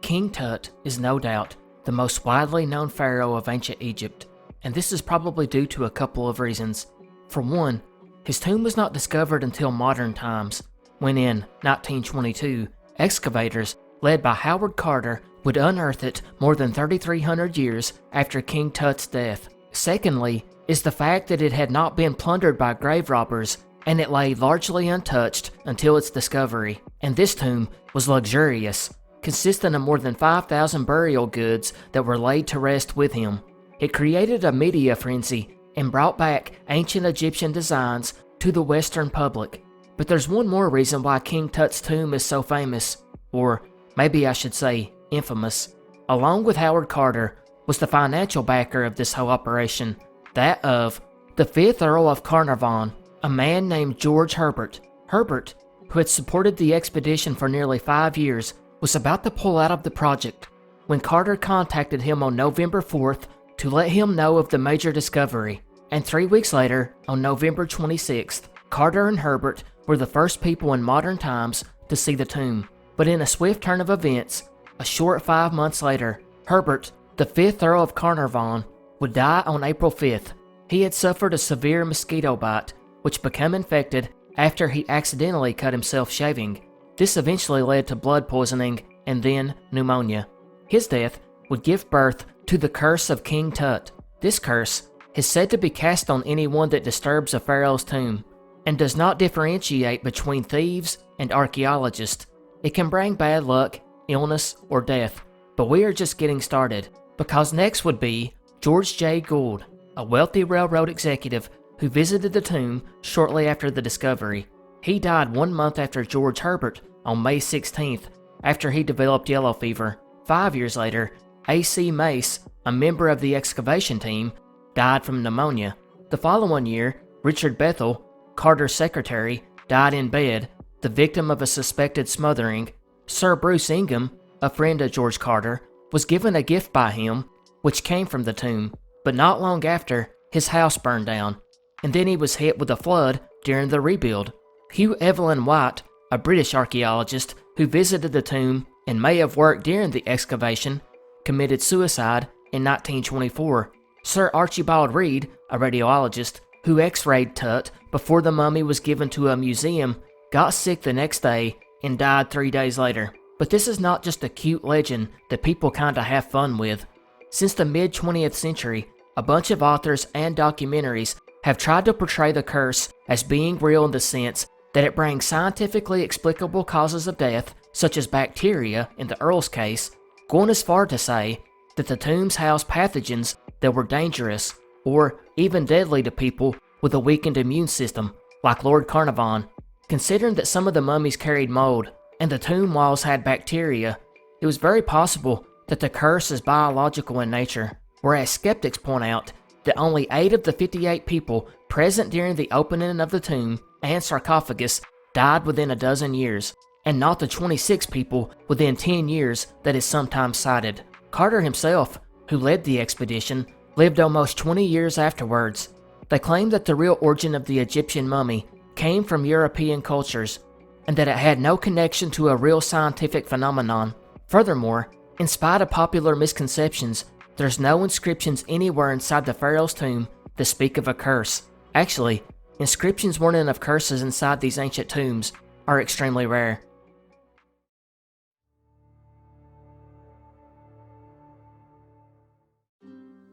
King Tut is no doubt the most widely known pharaoh of ancient Egypt, and this is probably due to a couple of reasons. For one, his tomb was not discovered until modern times, when in 1922, excavators led by Howard Carter would unearth it more than 3,300 years after King Tut's death. Secondly, is the fact that it had not been plundered by grave robbers, and it lay largely untouched until its discovery. And this tomb was luxurious, consisting of more than 5,000 burial goods that were laid to rest with him. It created a media frenzy and brought back ancient Egyptian designs to the Western public. But there's one more reason why King Tut's tomb is so famous, or maybe I should say infamous. Along with Howard Carter was the financial backer of this whole operation, that of the 5th Earl of Carnarvon, a man named George Herbert. Herbert, who had supported the expedition for nearly 5 years, was about to pull out of the project when Carter contacted him on November 4th to let him know of the major discovery. And 3 weeks later, on November 26th, Carter and Herbert were the first people in modern times to see the tomb. But in a swift turn of events, a short 5 months later, Herbert, the 5th Earl of Carnarvon, would die on April 5th. He had suffered a severe mosquito bite, which became infected after he accidentally cut himself shaving. This eventually led to blood poisoning and then pneumonia. His death would give birth to the curse of King Tut. This curse is said to be cast on anyone that disturbs a pharaoh's tomb, and does not differentiate between thieves and archaeologists. It can bring bad luck, illness, or death, but we are just getting started, because next would be George J. Gould, a wealthy railroad executive who visited the tomb shortly after the discovery. He died 1 month after George Herbert on May 16th, after he developed yellow fever. 5 years later, A.C. Mace, a member of the excavation team, died from pneumonia. The following year, Richard Bethel, Carter's secretary, died in bed, the victim of a suspected smothering. Sir Bruce Ingham, a friend of George Carter, was given a gift by him, which came from the tomb, but not long after, his house burned down, and then he was hit with a flood during the rebuild. Hugh Evelyn White, a British archaeologist who visited the tomb and may have worked during the excavation, committed suicide in 1924. Sir Archibald Reed, a radiologist who x-rayed Tut before the mummy was given to a museum, got sick the next day and died 3 days later. But this is not just a cute legend that people kinda have fun with. Since the mid-20th century, a bunch of authors and documentaries have tried to portray the curse as being real in the sense that it brings scientifically explicable causes of death, such as bacteria in the Earl's case, going as far to say that the tombs house pathogens that were dangerous or even deadly to people with a weakened immune system, like Lord Carnarvon. Considering that some of the mummies carried mold and the tomb walls had bacteria, it was very possible that the curse is biological in nature, whereas skeptics point out that only 8 of the 58 people present during the opening of the tomb and sarcophagus died within a dozen years, and not the 26 people within 10 years that is sometimes cited. Carter himself, who led the expedition, lived almost 20 years afterwards. They claim that the real origin of the Egyptian mummy came from European cultures, and that it had no connection to a real scientific phenomenon. Furthermore, in spite of popular misconceptions, there's no inscriptions anywhere inside the pharaoh's tomb that speak of a curse. Actually, inscriptions warning of curses inside these ancient tombs are extremely rare.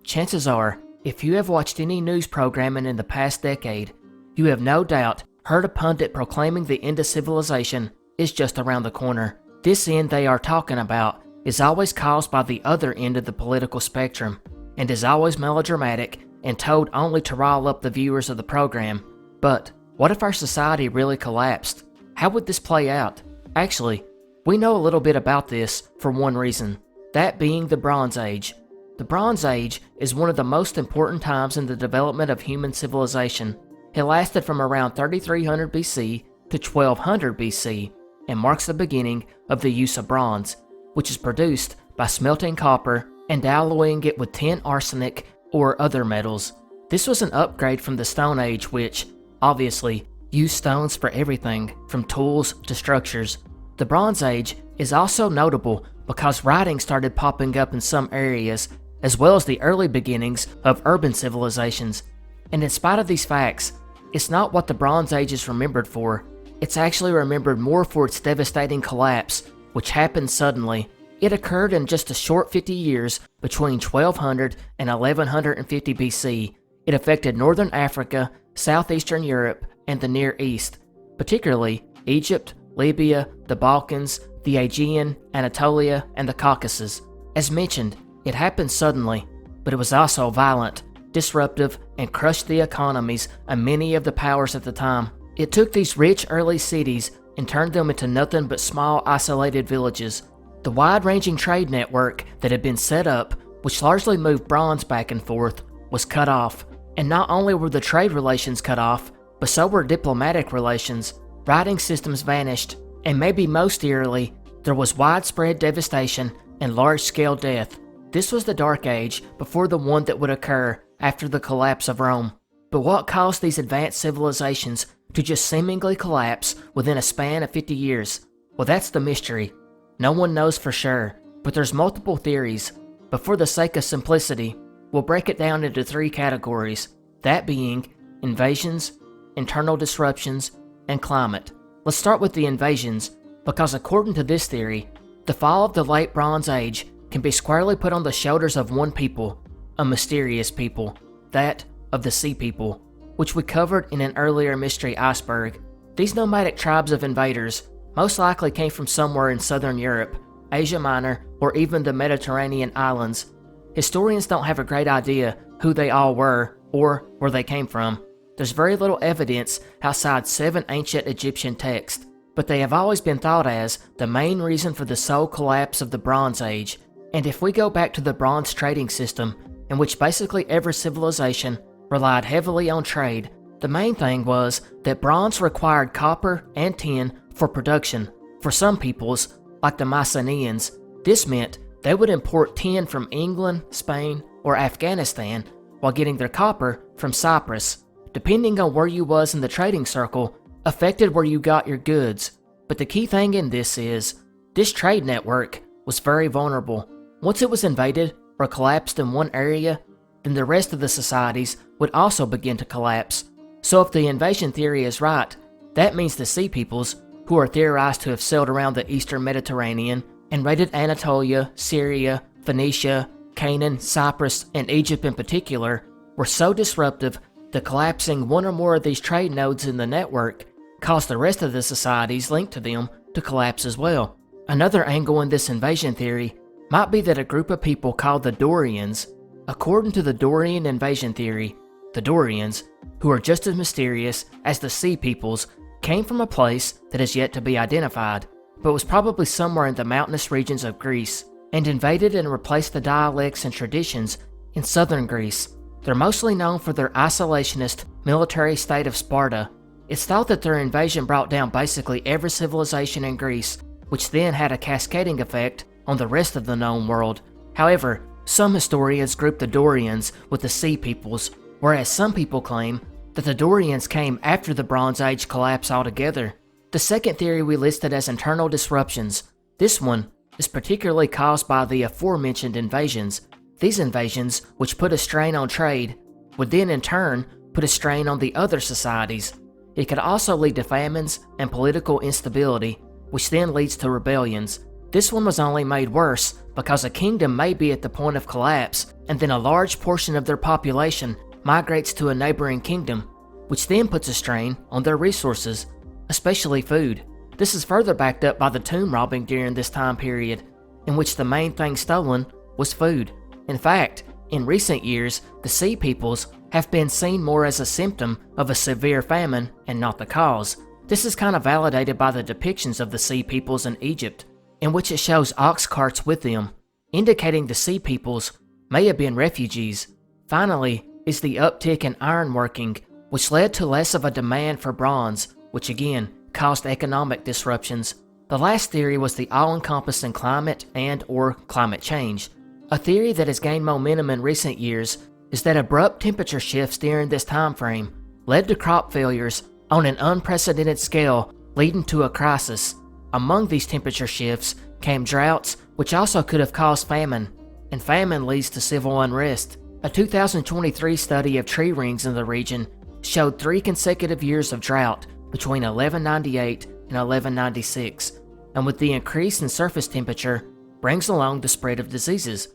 Chances are, if you have watched any news programming in the past decade, you have no doubt heard a pundit proclaiming the end of civilization is just around the corner. This end they are talking about is always caused by the other end of the political spectrum, and is always melodramatic and told only to rile up the viewers of the program. But what if our society really collapsed? How would this play out? Actually, we know a little bit about this for one reason, that being the Bronze Age. The Bronze Age is one of the most important times in the development of human civilization. It lasted from around 3300 BC to 1200 BC, and marks the beginning of the use of bronze, which is produced by smelting copper and alloying it with tin arsenic or other metals. This was an upgrade from the Stone Age, which, obviously, used stones for everything, from tools to structures. The Bronze Age is also notable because writing started popping up in some areas, as well as the early beginnings of urban civilizations. And in spite of these facts, it's not what the Bronze Age is remembered for. It's actually remembered more for its devastating collapse, which happened suddenly. It occurred in just a short 50 years between 1200 and 1150 BC. It affected northern Africa, southeastern Europe, and the Near East, particularly Egypt, Libya, the Balkans, the Aegean, Anatolia, and the Caucasus. As mentioned, it happened suddenly, but it was also violent, disruptive, and crushed the economies of many of the powers at the time. It took these rich early cities and turned them into nothing but small isolated villages. The wide-ranging trade network that had been set up, which largely moved bronze back and forth, was cut off. And not only were the trade relations cut off, but so were diplomatic relations. Writing systems vanished, and maybe most eerily, there was widespread devastation and large-scale death. This was the Dark Age before the one that would occur after the collapse of Rome. But what caused these advanced civilizations to just seemingly collapse within a span of 50 years? Well, that's the mystery. No one knows for sure, but there's multiple theories. But for the sake of simplicity, we'll break it down into 3 categories, that being invasions, internal disruptions, and climate. Let's start with the invasions, because according to this theory, the fall of the Late Bronze Age can be squarely put on the shoulders of one people, a mysterious people, that of the Sea People, which we covered in an earlier mystery iceberg. These nomadic tribes of invaders most likely came from somewhere in southern Europe, Asia Minor, or even the Mediterranean islands. Historians don't have a great idea who they all were or where they came from. There's very little evidence outside 7 ancient Egyptian texts, but they have always been thought as the main reason for the sole collapse of the Bronze Age. And if we go back to the bronze trading system, in which basically every civilization relied heavily on trade, the main thing was that bronze required copper and tin for production. For some peoples, like the Mycenaeans, this meant they would import tin from England, Spain, or Afghanistan while getting their copper from Cyprus. Depending on where you was in the trading circle, affected where you got your goods. But the key thing in this is, this trade network was very vulnerable. Once it was invaded or collapsed in one area, then the rest of the societies would also begin to collapse. So if the invasion theory is right, that means the Sea Peoples, who are theorized to have sailed around the eastern Mediterranean and raided Anatolia, Syria, Phoenicia, Canaan, Cyprus, and Egypt in particular, were so disruptive that collapsing one or more of these trade nodes in the network caused the rest of the societies linked to them to collapse as well. Another angle in this invasion theory might be that a group of people called the Dorians. According to the Dorian invasion theory, the Dorians, who are just as mysterious as the Sea Peoples, came from a place that is yet to be identified, but was probably somewhere in the mountainous regions of Greece, and invaded and replaced the dialects and traditions in southern Greece. They're mostly known for their isolationist military state of Sparta. It's thought that their invasion brought down basically every civilization in Greece, which then had a cascading effect on the rest of the known world. However, some historians group the Dorians with the Sea Peoples, whereas some people claim that the Dorians came after the Bronze Age collapse altogether. The second theory we listed as internal disruptions. This one is particularly caused by the aforementioned invasions. These invasions, which put a strain on trade, would then in turn put a strain on the other societies. It could also lead to famines and political instability, which then leads to rebellions. This one was only made worse because a kingdom may be at the point of collapse, and then a large portion of their population migrates to a neighboring kingdom, which then puts a strain on their resources, especially food. This is further backed up by the tomb robbing during this time period, in which the main thing stolen was food. In fact, in recent years, the Sea Peoples have been seen more as a symptom of a severe famine and not the cause. This is kind of validated by the depictions of the Sea Peoples in Egypt, in which it shows ox carts with them, indicating the Sea Peoples may have been refugees. Finally is the uptick in ironworking, which led to less of a demand for bronze, which again caused economic disruptions. The last theory was the all-encompassing climate and/or climate change. A theory that has gained momentum in recent years is that abrupt temperature shifts during this time frame led to crop failures on an unprecedented scale, leading to a crisis. Among these temperature shifts came droughts, which also could have caused famine, and famine leads to civil unrest. A 2023 study of tree rings in the region showed 3 consecutive years of drought between 1198 and 1196, and with the increase in surface temperature brings along the spread of diseases,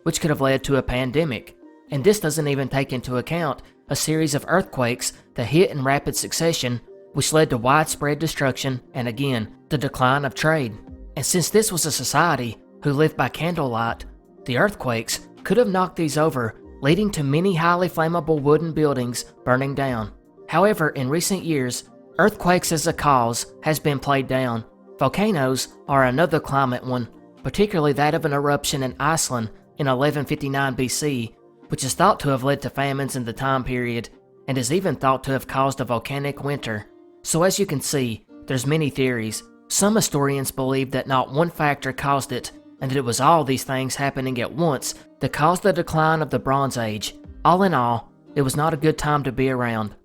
which could have led to a pandemic. And this doesn't even take into account a series of earthquakes that hit in rapid succession, which led to widespread destruction and again, the decline of trade. And since this was a society who lived by candlelight, the earthquakes could have knocked these over, leading to many highly flammable wooden buildings burning down. However, in recent years, earthquakes as a cause has been played down. Volcanoes are another climate one, particularly that of an eruption in Iceland in 1159 BC, which is thought to have led to famines in the time period, and is even thought to have caused a volcanic winter. So as you can see, there's many theories. Some historians believe that not one factor caused it, and that it was all these things happening at once that caused the decline of the Bronze Age. All in all, it was not a good time to be around.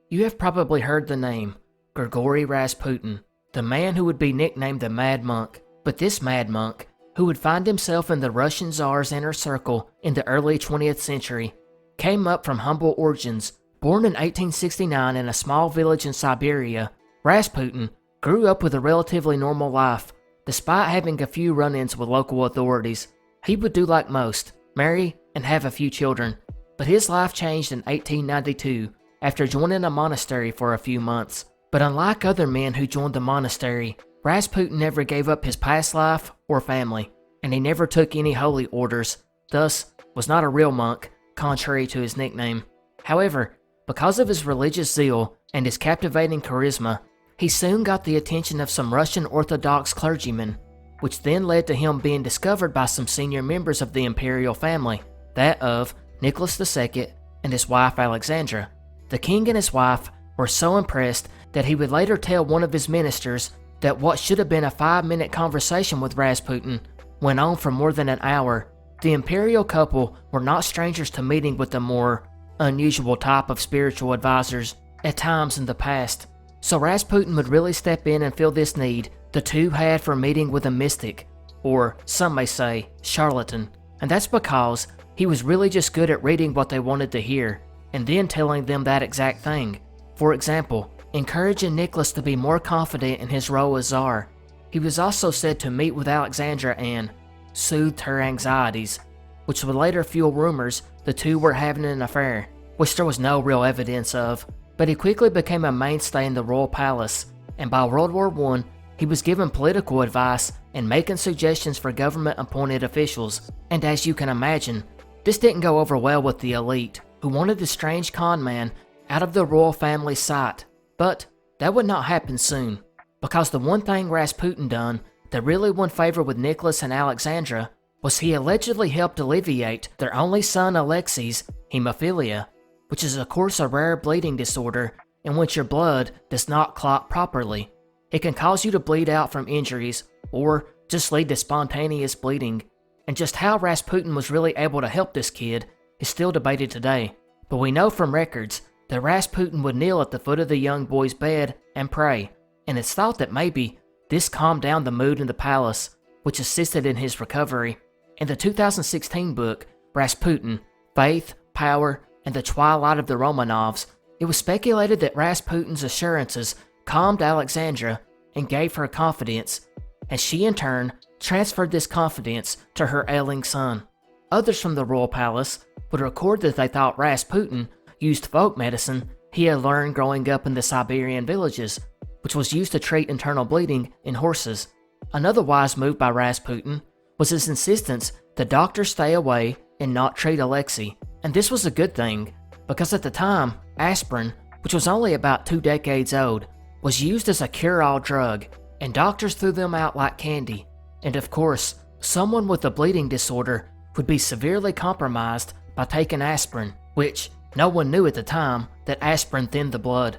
You have probably heard the name Grigory Rasputin, the man who would be nicknamed the Mad Monk. But this Mad Monk, who would find himself in the Russian Tsar's inner circle in the early 20th century, came up from humble origins. Born in 1869 in a small village in Siberia, Rasputin grew up with a relatively normal life, despite having a few run-ins with local authorities. He would do like most, marry and have a few children, but his life changed in 1892 after joining a monastery for a few months. But unlike other men who joined the monastery, Rasputin never gave up his past life or family, and he never took any holy orders, thus was not a real monk, contrary to his nickname. However, because of his religious zeal and his captivating charisma, he soon got the attention of some Russian Orthodox clergymen, which then led to him being discovered by some senior members of the imperial family, that of Nicholas II and his wife Alexandra. The king and his wife were so impressed that he would later tell one of his ministers that what should have been a 5-minute conversation with Rasputin went on for more than an hour. The imperial couple were not strangers to meeting with the more unusual type of spiritual advisors at times in the past, so Rasputin would really step in and fill this need the two had for meeting with a mystic, or some may say charlatan, and that's because he was really just good at reading what they wanted to hear and then telling them that exact thing. For example, encouraging Nicholas to be more confident in his role as Tsar. He was also said to meet with Alexandra and soothed her anxieties, which would later fuel rumors the two were having an affair, which there was no real evidence of. But he quickly became a mainstay in the royal palace, and by World War I, he was given political advice and making suggestions for government-appointed officials. And as you can imagine, this didn't go over well with the elite, who wanted the strange con man out of the royal family's sight. But that would not happen soon, because the one thing Rasputin done that really won favor with Nicholas and Alexandra was he allegedly helped alleviate their only son Alexei's hemophilia, which is of course a rare bleeding disorder in which your blood does not clot properly. It can cause you to bleed out from injuries or just lead to spontaneous bleeding, and just how Rasputin was really able to help this kid is still debated today. But we know from records that Rasputin would kneel at the foot of the young boy's bed and pray, and it's thought that maybe this calmed down the mood in the palace, which assisted in his recovery. In the 2016 book, Rasputin, Faith, Power, and the Twilight of the Romanovs, it was speculated that Rasputin's assurances calmed Alexandra and gave her confidence, and she in turn transferred this confidence to her ailing son. Others from the royal palace would record that they thought Rasputin used folk medicine he had learned growing up in the Siberian villages, which was used to treat internal bleeding in horses. Another wise move by Rasputin was his insistence that doctors stay away and not treat Alexei, and this was a good thing, because at the time, aspirin, which was only about 2 decades old, was used as a cure-all drug, and doctors threw them out like candy. And of course, someone with a bleeding disorder would be severely compromised by taking aspirin, which no one knew at the time that aspirin thinned the blood.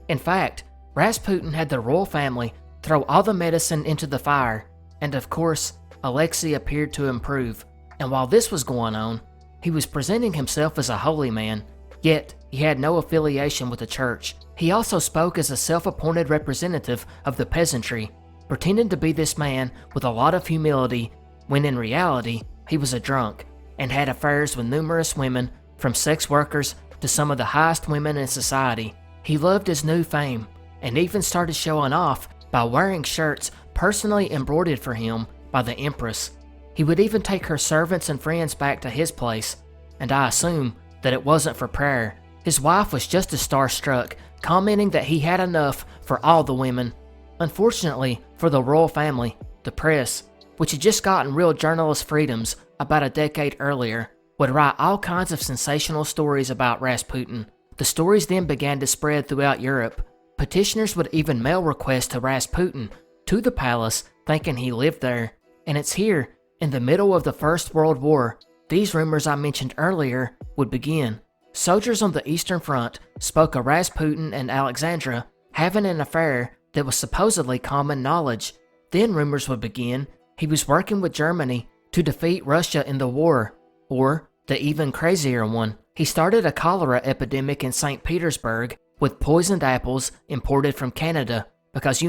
In fact, Rasputin had the royal family throw all the medicine into the fire, and of course, Alexei appeared to improve. And while this was going on, he was presenting himself as a holy man, yet he had no affiliation with the church. He also spoke as a self-appointed representative of the peasantry, pretending to be this man with a lot of humility, when in reality, he was a drunk, and had affairs with numerous women, from sex workers to some of the highest women in society. He loved his new fame, and even started showing off by wearing shirts personally embroidered for him by the Empress. He would even take her servants and friends back to his place, and I assume that it wasn't for prayer. His wife was just as starstruck, commenting that he had enough for all the women. Unfortunately for the royal family, the press, which had just gotten real journalist freedoms about a decade earlier, would write all kinds of sensational stories about Rasputin. The stories then began to spread throughout Europe. Petitioners would even mail requests to Rasputin to the palace, thinking he lived there. And it's here, in the middle of the First World War, these rumors I mentioned earlier would begin. Soldiers on the Eastern Front spoke of Rasputin and Alexandra having an affair that was supposedly common knowledge. Then rumors would begin he was working with Germany to defeat Russia in the war. Or, the even crazier one, he started a cholera epidemic in St. Petersburg with poisoned apples imported from Canada, because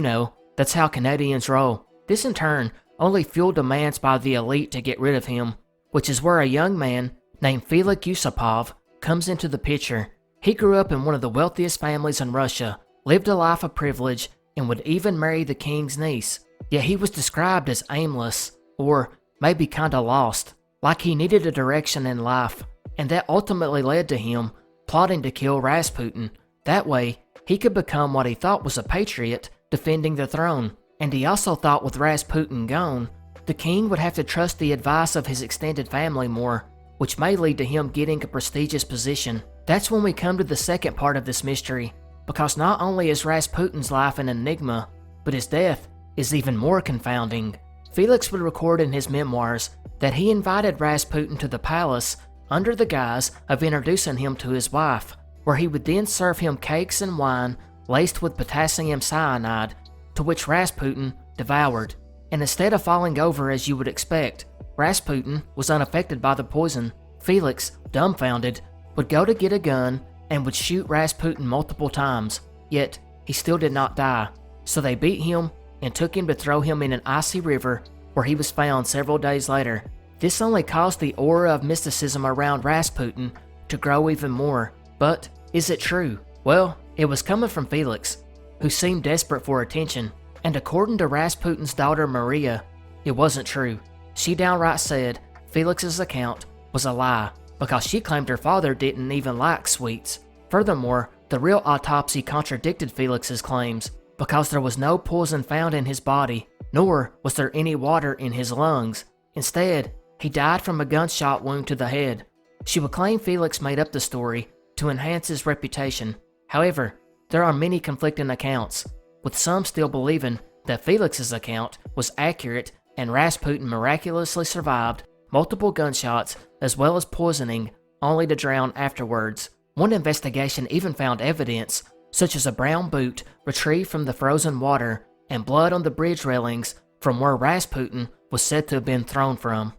that's how Canadians roll. This in turn only fueled demands by the elite to get rid of him, which is where a young man named Felix Yusupov comes into the picture. He grew up in one of the wealthiest families in Russia, lived a life of privilege, and would even marry the king's niece. Yet he was described as aimless, or maybe kinda lost, like he needed a direction in life, and that ultimately led to him plotting to kill Rasputin. That way, he could become what he thought was a patriot defending the throne. And he also thought with Rasputin gone, the king would have to trust the advice of his extended family more, which may lead to him getting a prestigious position. That's when we come to the second part of this mystery, because not only is Rasputin's life an enigma, but his death is even more confounding. Felix would record in his memoirs that he invited Rasputin to the palace under the guise of introducing him to his wife, where he would then serve him cakes and wine laced with potassium cyanide, to which Rasputin devoured. And instead of falling over as you would expect, Rasputin was unaffected by the poison. Felix, dumbfounded, would go to get a gun and would shoot Rasputin multiple times, yet he still did not die. So they beat him and took him to throw him in an icy river where he was found several days later. This only caused the aura of mysticism around Rasputin to grow even more. But is it true? Well, it was coming from Felix, who seemed desperate for attention, and according to Rasputin's daughter Maria, it wasn't true. She downright said Felix's account was a lie, because she claimed her father didn't even like sweets. Furthermore, the real autopsy contradicted Felix's claims, because there was no poison found in his body, nor was there any water in his lungs. Instead, he died from a gunshot wound to the head. She would claim Felix made up the story to enhance his reputation. However, there are many conflicting accounts, with some still believing that Felix's account was accurate and Rasputin miraculously survived multiple gunshots as well as poisoning, only to drown afterwards. One investigation even found evidence, such as a brown boot retrieved from the frozen water and blood on the bridge railings from where Rasputin was said to have been thrown from.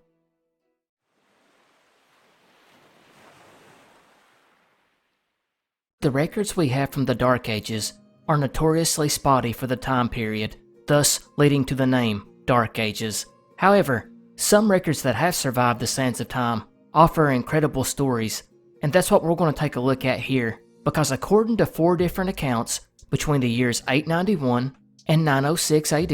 The records we have from the Dark Ages are notoriously spotty for the time period, thus leading to the name Dark Ages. However, some records that have survived the sands of time offer incredible stories, and that's what we're going to take a look at here, because according to 4 different accounts, between the years 891 and 906 AD,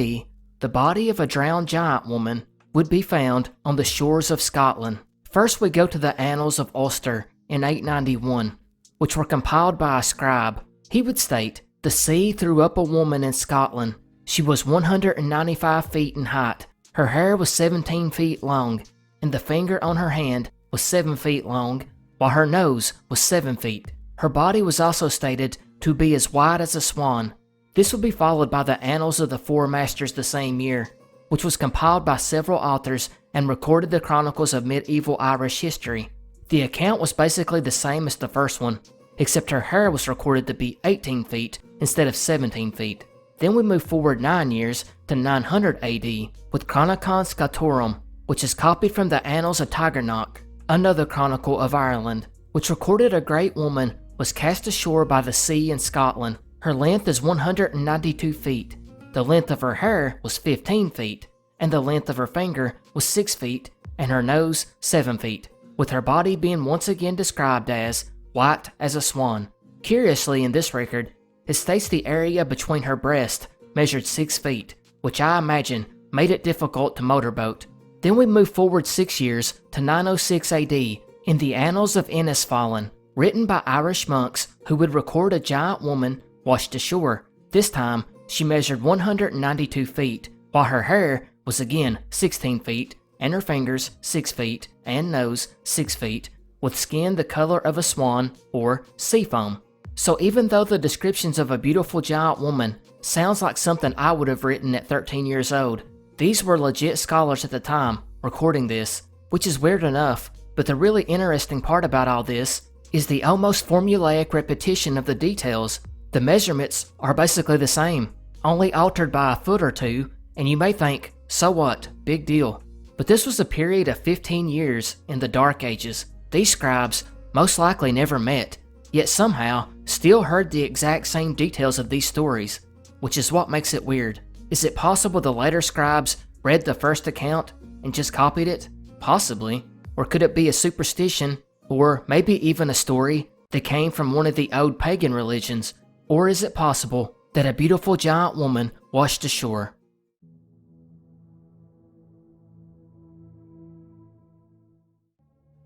the body of a drowned giant woman would be found on the shores of Scotland. First we go to the Annals of Ulster in 891, which were compiled by a scribe. He would state, "The sea threw up a woman in Scotland. She was 195 feet in height. Her hair was 17 feet long, and the finger on her hand was 7 feet long, while her nose was 7 feet. Her body was also stated to be as white as a swan." This would be followed by the Annals of the Four Masters the same year, which was compiled by several authors and recorded the chronicles of medieval Irish history. The account was basically the same as the first one, except her hair was recorded to be 18 feet instead of 17 feet. Then we move forward 9 years to 900 AD with Chronicon Scotorum, which is copied from the Annals of Tigernach, another chronicle of Ireland, which recorded a great woman was cast ashore by the sea in Scotland. Her length is 192 feet. The length of her hair was 15 feet, and the length of her finger was 6 feet, and her nose 7 feet, with her body being once again described as white as a swan. Curiously, in this record, it states the area between her breasts measured 6 feet, which I imagine made it difficult to motorboat. Then we move forward 6 years to 906 AD in the Annals of Innisfallen, written by Irish monks who would record a giant woman washed ashore. This time, she measured 192 feet, while her hair was again 16 feet, and her fingers 6 feet, and nose 6 feet, with skin the color of a swan or sea foam. So even though the descriptions of a beautiful giant woman sounds like something I would have written at 13 years old, these were legit scholars at the time recording this, which is weird enough, but the really interesting part about all this is the almost formulaic repetition of the details. The measurements are basically the same, only altered by a foot or two, and you may think, So what? Big deal. But this was a period of 15 years in the Dark Ages. These scribes most likely never met, yet somehow still heard the exact same details of these stories, which is what makes it weird. Is it possible the later scribes read the first account and just copied it? Possibly. Or could it be a superstition, or maybe even a story that came from one of the old pagan religions? Or is it possible that a beautiful giant woman washed ashore?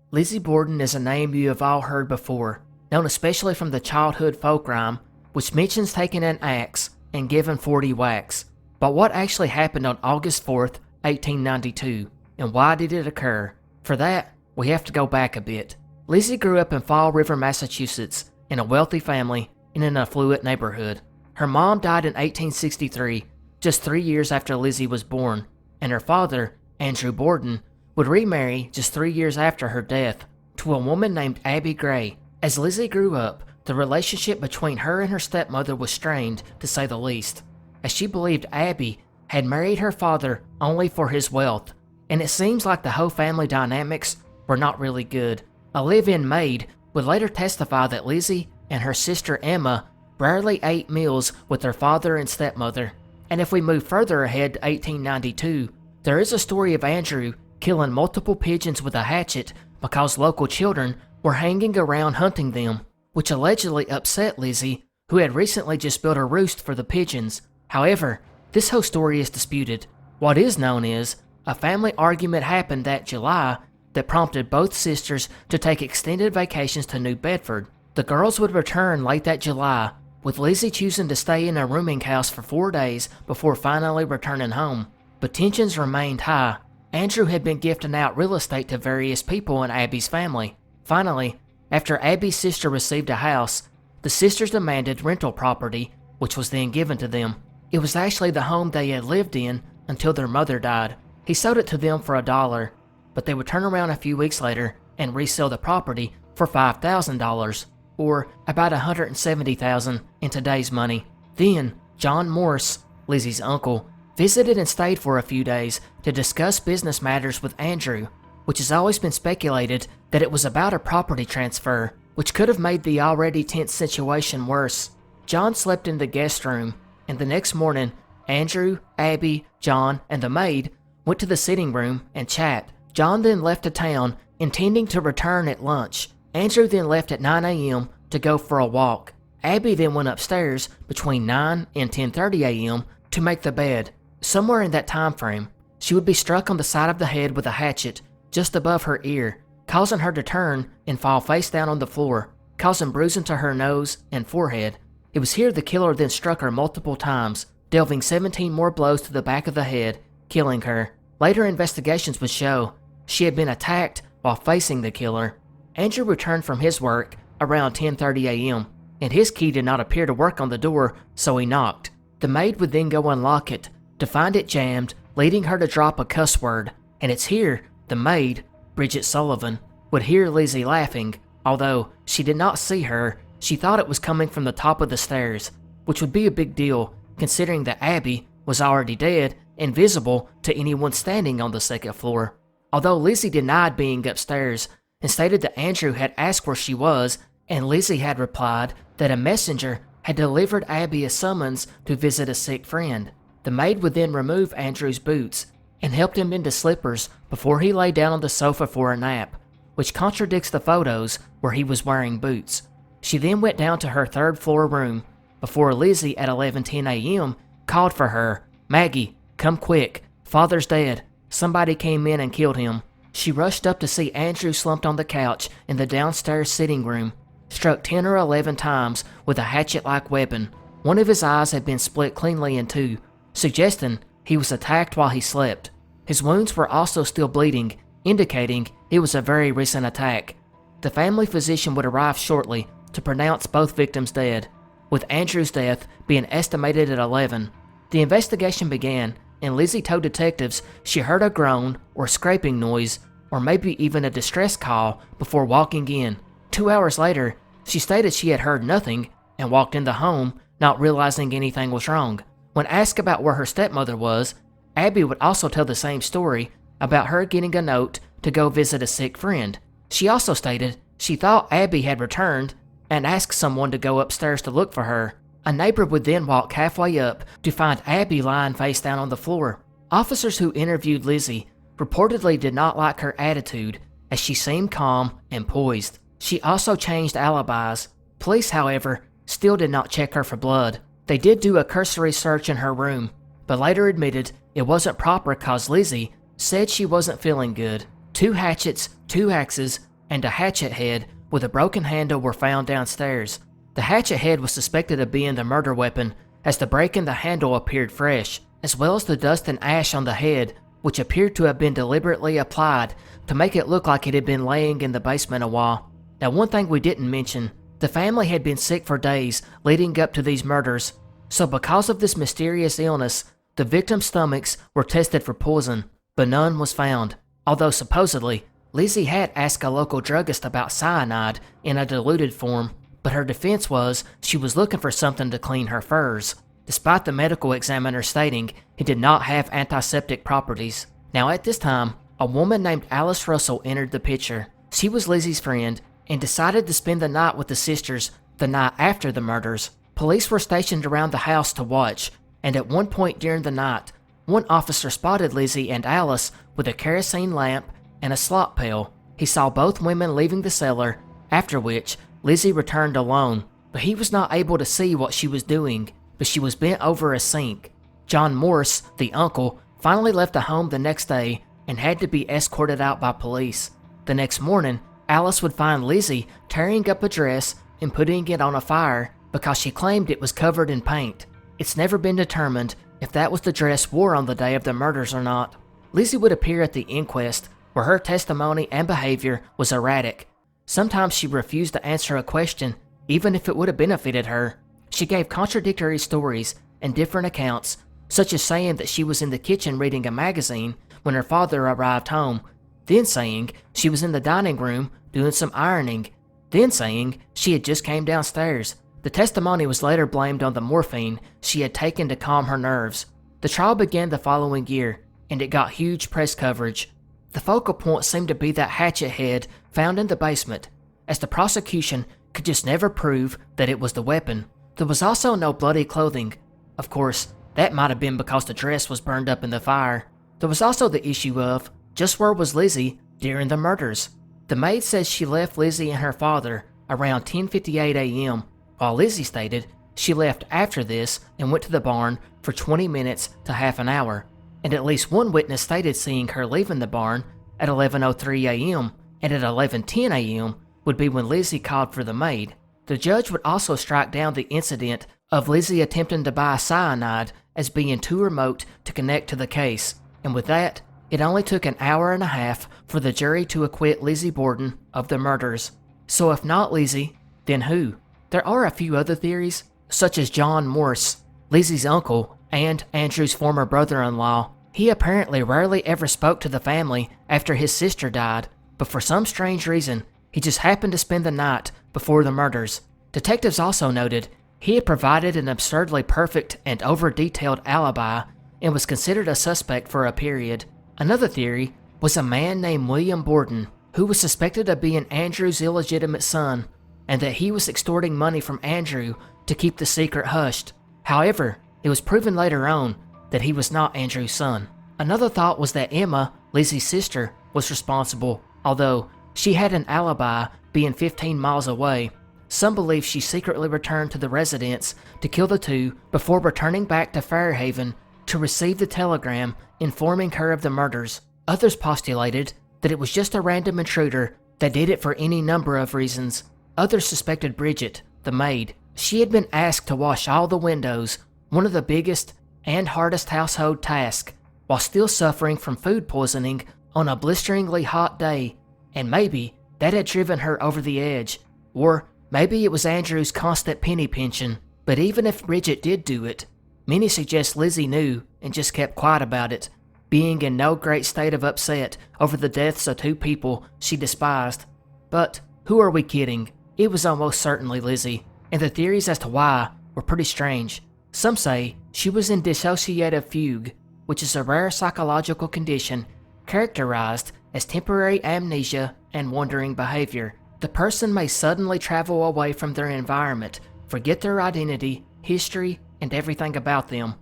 Lizzie Borden is a name you have all heard before, known especially from the childhood folk rhyme, which mentions taking an axe and giving 40 whacks. But what actually happened on August 4th, 1892, and why did it occur? For that, we have to go back a bit. Lizzie grew up in Fall River, Massachusetts, in a wealthy family in an affluent neighborhood. Her mom died in 1863, just 3 years after Lizzie was born, and her father, Andrew Borden, would remarry just 3 years after her death to a woman named Abby Gray. As Lizzie grew up, the relationship between her and her stepmother was strained, to say the least, as she believed Abby had married her father only for his wealth, and it seems like the whole family dynamics were not really good. A live-in maid would later testify that Lizzie and her sister Emma rarely ate meals with their father and stepmother. And if we move further ahead to 1892, there is a story of Andrew killing multiple pigeons with a hatchet because local children were hanging around hunting them, which allegedly upset Lizzie, who had recently just built a roost for the pigeons. However, this whole story is disputed. What is known is, a family argument happened that July that prompted both sisters to take extended vacations to New Bedford. The girls would return late that July, with Lizzie choosing to stay in a rooming house for 4 days before finally returning home. But tensions remained high. Andrew had been gifting out real estate to various people in Abby's family. Finally, after Abby's sister received a house, the sisters demanded rental property, which was then given to them. It was actually the home they had lived in until their mother died. He sold it to them for $1, but they would turn around a few weeks later and resell the property for $5,000, or about $170,000 in today's money. Then, John Morse, Lizzie's uncle, visited and stayed for a few days to discuss business matters with Andrew, which has always been speculated that it was about a property transfer, which could have made the already tense situation worse. John slept in the guest room, and the next morning, Andrew, Abby, John, and the maid went to the sitting room and chat. John then left to town, intending to return at lunch. Andrew then left at 9 a.m. to go for a walk. Abby then went upstairs between 9 and 10:30 a.m. to make the bed. Somewhere in that time frame, she would be struck on the side of the head with a hatchet just above her ear, causing her to turn and fall face down on the floor, causing bruising to her nose and forehead. It was here the killer then struck her multiple times, delving 17 more blows to the back of the head, killing her. Later investigations would show she had been attacked while facing the killer. Andrew returned from his work around 10:30 a.m., and his key did not appear to work on the door, so he knocked. The maid would then go unlock it, to find it jammed, leading her to drop a cuss word, and it's here the maid, Bridget Sullivan, would hear Lizzie laughing. Although she did not see her, she thought it was coming from the top of the stairs, which would be a big deal considering that Abby was already dead and visible to anyone standing on the second floor. Although Lizzie denied being upstairs and stated that Andrew had asked where she was, and Lizzie had replied that a messenger had delivered Abby a summons to visit a sick friend. The maid would then remove Andrew's boots and helped him into slippers before he lay down on the sofa for a nap, which contradicts the photos where he was wearing boots. She then went down to her third-floor room before Lizzie at 11:10 a.m. called for her. "Maggie, come quick. Father's dead. Somebody came in and killed him." She rushed up to see Andrew slumped on the couch in the downstairs sitting room, struck 10 or 11 times with a hatchet-like weapon. One of his eyes had been split cleanly in two, suggesting he was attacked while he slept. His wounds were also still bleeding, indicating it was a very recent attack. The family physician would arrive shortly to pronounce both victims dead, with Andrew's death being estimated at 11. The investigation began, and Lizzie told detectives she heard a groan or scraping noise, or maybe even a distress call before walking in. 2 hours later, she stated she had heard nothing and walked in the home, not realizing anything was wrong. When asked about where her stepmother was, Abby would also tell the same story about her getting a note to go visit a sick friend. She also stated she thought Abby had returned and asked someone to go upstairs to look for her. A neighbor would then walk halfway up to find Abby lying face down on the floor. Officers who interviewed Lizzie reportedly did not like her attitude, as she seemed calm and poised. She also changed alibis. Police, however, still did not check her for blood. They did do a cursory search in her room, but later admitted it wasn't proper cause Lizzie said she wasn't feeling good. 2 hatchets, 2 axes, and a hatchet head with a broken handle were found downstairs. The hatchet head was suspected of being the murder weapon, as the break in the handle appeared fresh, as well as the dust and ash on the head, which appeared to have been deliberately applied to make it look like it had been laying in the basement a while. Now, one thing we didn't mention, the family had been sick for days leading up to these murders, so because of this mysterious illness, the victims' stomachs were tested for poison, but none was found, although supposedly Lizzie had asked a local druggist about cyanide in a diluted form, but her defense was she was looking for something to clean her furs, despite the medical examiner stating it did not have antiseptic properties. Now at this time, a woman named Alice Russell entered the picture. She was Lizzie's friend and decided to spend the night with the sisters the night after the murders. Police were stationed around the house to watch, and at one point during the night, one officer spotted Lizzie and Alice with a kerosene lamp and a slop pail. He saw both women leaving the cellar, after which Lizzie returned alone, but he was not able to see what she was doing, but she was bent over a sink. John Morse, the uncle, finally left the home the next day and had to be escorted out by police. The next morning, Alice would find Lizzie tearing up a dress and putting it on a fire because she claimed it was covered in paint. It's never been determined if that was the dress wore on the day of the murders or not. Lizzie would appear at the inquest, where her testimony and behavior was erratic. Sometimes she refused to answer a question, even if it would have benefited her. She gave contradictory stories and different accounts, such as saying that she was in the kitchen reading a magazine when her father arrived home, then saying she was in the dining room doing some ironing, then saying she had just came downstairs. The testimony was later blamed on the morphine she had taken to calm her nerves. The trial began the following year, and it got huge press coverage. The focal point seemed to be that hatchet head found in the basement, as the prosecution could just never prove that it was the weapon. There was also no bloody clothing. Of course, that might have been because the dress was burned up in the fire. There was also the issue of just where was Lizzie during the murders. The maid says she left Lizzie and her father around 10:58 a.m., while Lizzie stated she left after this and went to the barn for 20 minutes to half an hour, and at least one witness stated seeing her leaving the barn at 11:03 a.m., and at 11:10 a.m. would be when Lizzie called for the maid. The judge would also strike down the incident of Lizzie attempting to buy cyanide as being too remote to connect to the case, and with that, it only took an hour and a half for the jury to acquit Lizzie Borden of the murders. So if not Lizzie, then who? There are a few other theories, such as John Morse, Lizzie's uncle and Andrew's former brother-in-law. He apparently rarely ever spoke to the family after his sister died, but for some strange reason, he just happened to spend the night before the murders. Detectives also noted he had provided an absurdly perfect and over-detailed alibi and was considered a suspect for a period. Another theory was a man named William Borden, who was suspected of being Andrew's illegitimate son, and that he was extorting money from Andrew to keep the secret hushed. However, it was proven later on that he was not Andrew's son. Another thought was that Emma, Lizzie's sister, was responsible, although she had an alibi being 15 miles away. Some believe she secretly returned to the residence to kill the two before returning back to Fairhaven to receive the telegram informing her of the murders. Others postulated that it was just a random intruder that did it for any number of reasons. Others suspected Bridget, the maid. She had been asked to wash all the windows, one of the biggest and hardest household tasks, while still suffering from food poisoning on a blisteringly hot day, and maybe that had driven her over the edge. Or maybe it was Andrew's constant penny pinching. But even if Bridget did do it, many suggest Lizzie knew and just kept quiet about it, being in no great state of upset over the deaths of two people she despised. But who are we kidding? It was almost certainly Lizzie, and the theories as to why were pretty strange. Some say she was in dissociative fugue, which is a rare psychological condition characterized as temporary amnesia and wandering behavior. The person may suddenly travel away from their environment, forget their identity, history, and everything about them,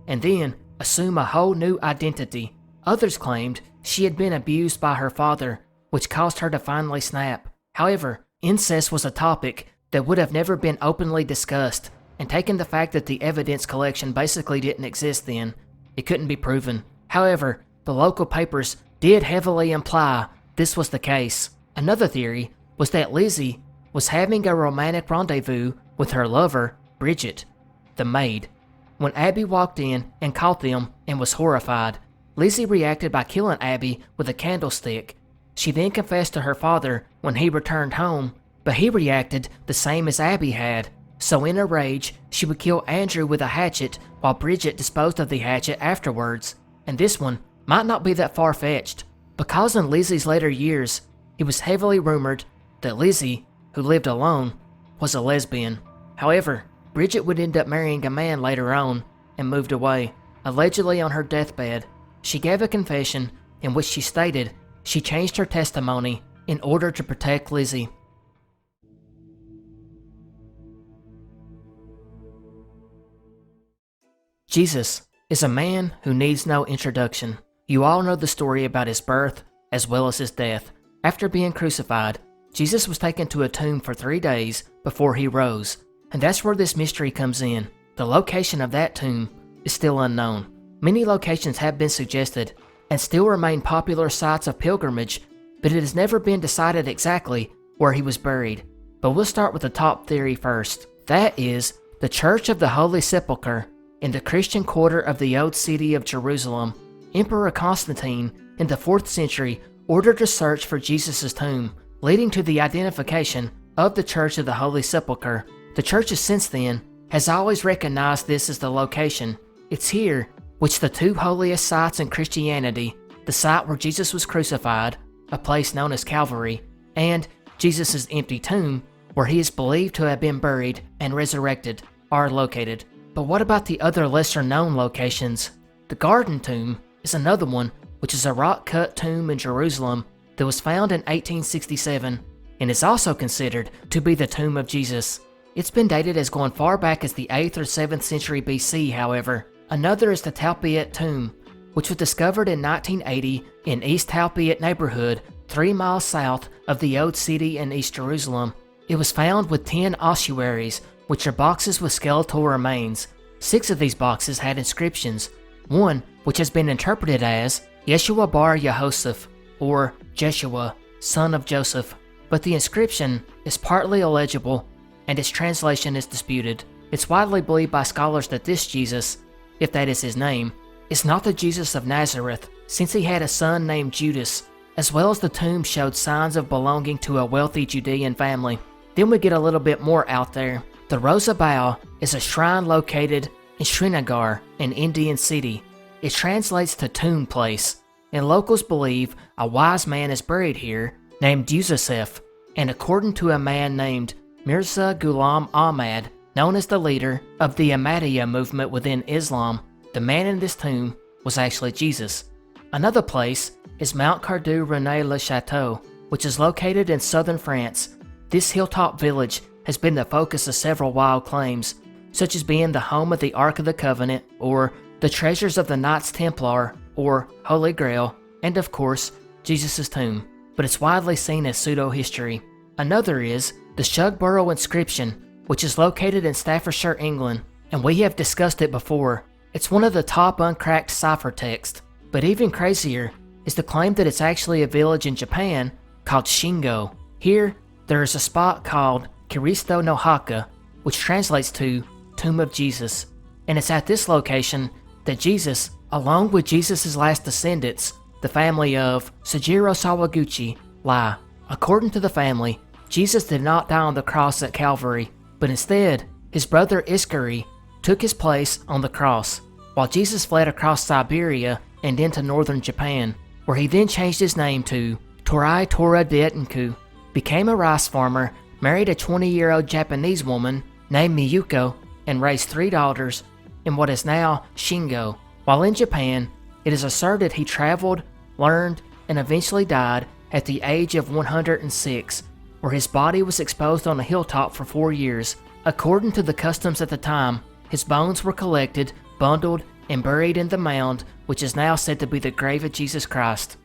and then assume a whole new identity. Others claimed she had been abused by her father, which caused her to finally snap. However, incest was a topic that would have never been openly discussed, and taking the fact that the evidence collection basically didn't exist then, it couldn't be proven. However, the local papers did heavily imply this was the case. Another theory was that Lizzie was having a romantic rendezvous with her lover, Bridget, the maid. When Abby walked in and caught them and was horrified, Lizzie reacted by killing Abby with a candlestick. She then confessed to her father when he returned home, but he reacted the same as Abby had. So in a rage, she would kill Andrew with a hatchet while Bridget disposed of the hatchet afterwards. And this one might not be that far-fetched, because in Lizzie's later years, it was heavily rumored that Lizzie, who lived alone, was a lesbian. However, Bridget would end up marrying a man later on and moved away. Allegedly on her deathbed, she gave a confession in which she stated she changed her testimony in order to protect Lizzie. Jesus is a man who needs no introduction. You all know the story about his birth as well as his death. After being crucified, Jesus was taken to a tomb for 3 days before he rose, and that's where this mystery comes in. The location of that tomb is still unknown. Many locations have been suggested and still remain popular sites of pilgrimage, but it has never been decided exactly where he was buried. But we'll start with the top theory first. That is the Church of the Holy Sepulchre in the Christian quarter of the old city of Jerusalem. Emperor Constantine in the 4th century ordered a search for Jesus' tomb, leading to the identification of the Church of the Holy Sepulchre. The church since then has always recognized this as the location. It's here which the 2 holiest sites in Christianity, the site where Jesus was crucified, a place known as Calvary, and Jesus' empty tomb, where he is believed to have been buried and resurrected, are located. But what about the other lesser-known locations? The Garden Tomb is another one, which is a rock-cut tomb in Jerusalem that was found in 1867 and is also considered to be the tomb of Jesus. It's been dated as going far back as the 8th or 7th century BC, however. Another is the Talpiot Tomb, which was discovered in 1980 in East Talpiot neighborhood, 3 miles south of the old city in East Jerusalem. It was found with 10 ossuaries, which are boxes with skeletal remains. 6 of these boxes had inscriptions, one which has been interpreted as Yeshua bar Yehoseph, or Jeshua, son of Joseph, but the inscription is partly illegible and its translation is disputed. It's widely believed by scholars that this Jesus, if that is his name, is not the Jesus of Nazareth, since he had a son named Judas, as well as the tomb showed signs of belonging to a wealthy Judean family. Then we get a little bit more out there. The Rosa Bao is a shrine located in Srinagar, an Indian city. It translates to tomb place, and locals believe a wise man is buried here named Yusuf, and according to a man named Mirza Ghulam Ahmad, known as the leader of the Ahmadiyya movement within Islam, the man in this tomb was actually Jesus. Another place is Mount Cardu René-le-Château, which is located in southern France. This hilltop village has been the focus of several wild claims, such as being the home of the Ark of the Covenant, or the treasures of the Knights Templar, or Holy Grail, and of course, Jesus' tomb, but it's widely seen as pseudo-history. Another is the Shugborough inscription, which is located in Staffordshire, England, and we have discussed it before. It's one of the top uncracked ciphertexts, but even crazier is the claim that it's actually a village in Japan called Shingo. Here, there is a spot called Kiristo no Haka, which translates to Tomb of Jesus, and it's at this location that Jesus, along with Jesus' last descendants, the family of Sujiro Sawaguchi, lie. According to the family, Jesus did not die on the cross at Calvary, but instead, his brother Iskari took his place on the cross, while Jesus fled across Siberia and into northern Japan, where he then changed his name to Torai Tora Detenku, became a rice farmer, married a 20-year-old Japanese woman named Miyuko, and raised 3 daughters in what is now Shingo. While in Japan, It is asserted he traveled, learned, and eventually died at the age of 106, where his body was exposed on a hilltop for 4 years. According to the customs at the time, his bones were collected, bundled, and buried in the mound, which is now said to be the grave of Jesus Christ.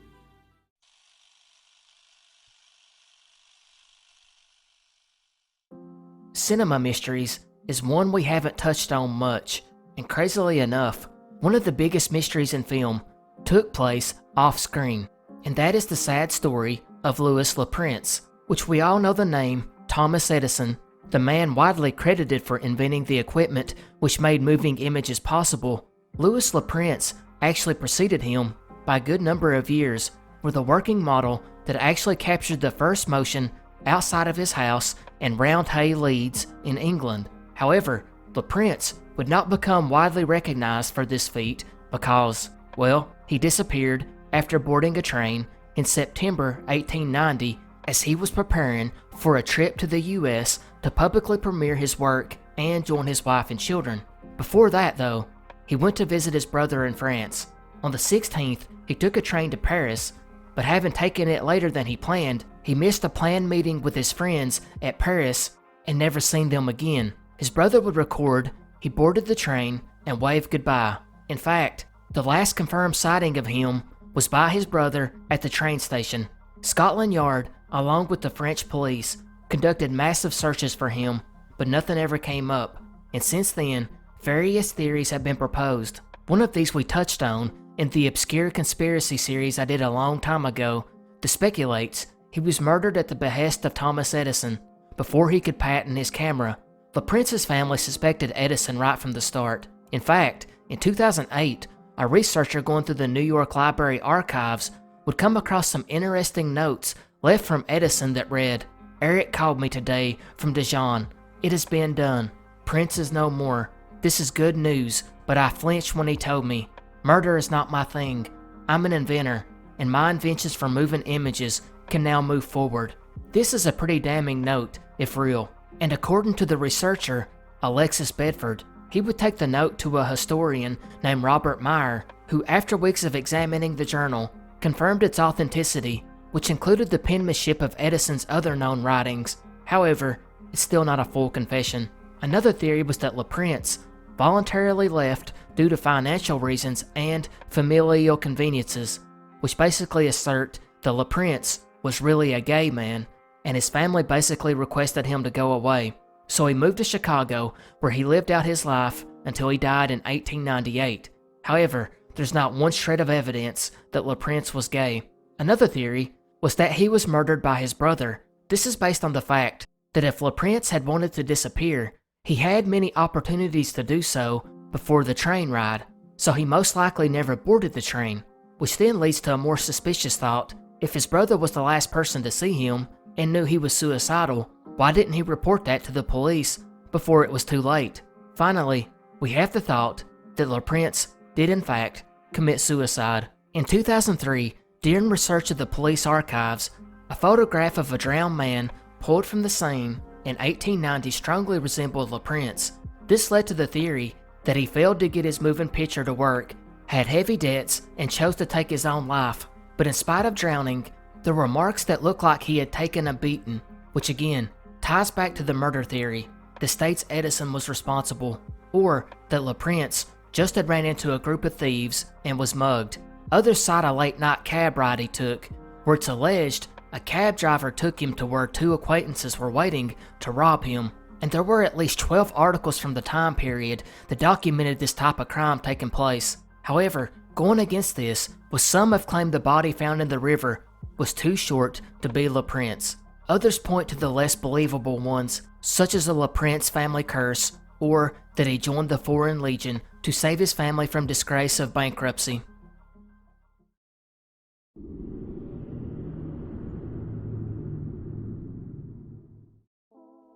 Cinema mysteries is one we haven't touched on much, and crazily enough, one of the biggest mysteries in film took place off-screen, and that is the sad story of Louis Le Prince, which we all know the name Thomas Edison, the man widely credited for inventing the equipment which made moving images possible. Louis Le Prince actually preceded him by a good number of years, with a working model that actually captured the first motion outside of his house in Roundhay, Leeds, in England. However, Le Prince would not become widely recognized for this feat because, well, he disappeared after boarding a train in September 1890 as he was preparing for a trip to the US to publicly premiere his work and join his wife and children. Before that, though, he went to visit his brother in France. On the 16th, he took a train to Paris, but having taken it later than he planned, he missed a planned meeting with his friends at Paris and never seen them again. His brother would record he boarded the train and waved goodbye. In fact, the last confirmed sighting of him was by his brother at the train station. Scotland Yard, along with the French police, conducted massive searches for him, but nothing ever came up, and since then, various theories have been proposed. One of these we touched on in the obscure conspiracy series I did a long time ago that speculates he was murdered at the behest of Thomas Edison before he could patent his camera. Le Prince's family suspected Edison right from the start. In fact, in 2008, a researcher going through the New York Library archives would come across some interesting notes left from Edison that read, "Eric called me today from Dijon. It has been done. Prince is no more. This is good news, but I flinched when he told me. Murder is not my thing. I'm an inventor, and my inventions for moving images can now move forward." This is a pretty damning note, if real, and according to the researcher, Alexis Bedford, he would take the note to a historian named Robert Meyer, who after weeks of examining the journal, confirmed its authenticity, which included the penmanship of Edison's other known writings. However, it's still not a full confession. Another theory was that Le Prince voluntarily left due to financial reasons and familial conveniences, which basically assert that Le Prince was really a gay man, and his family basically requested him to go away. So he moved to Chicago, where he lived out his life until he died in 1898. However, there's not one shred of evidence that Le Prince was gay. Another theory was that he was murdered by his brother. This is based on the fact that if Le Prince had wanted to disappear, he had many opportunities to do so before the train ride, so he most likely never boarded the train, which then leads to a more suspicious thought. If his brother was the last person to see him and knew he was suicidal, why didn't he report that to the police before it was too late? Finally, we have the thought that Le Prince did in fact commit suicide. In 2003, during research of the police archives, a photograph of a drowned man pulled from the scene in 1890 strongly resembled Le Prince. This led to the theory that he failed to get his moving picture to work, had heavy debts, and chose to take his own life. But in spite of drowning, there were marks that looked like he had taken a beating, which again ties back to the murder theory that states Edison was responsible, or that Le Prince just had ran into a group of thieves and was mugged. Others cite a late night cab ride he took, where it's alleged a cab driver took him to where two acquaintances were waiting to rob him, and there were at least 12 articles from the time period that documented this type of crime taking place. However, going against this was some have claimed the body found in the river was too short to be Le Prince. Others point to the less believable ones, such as the Le Prince family curse, or that he joined the Foreign Legion to save his family from disgrace of bankruptcy.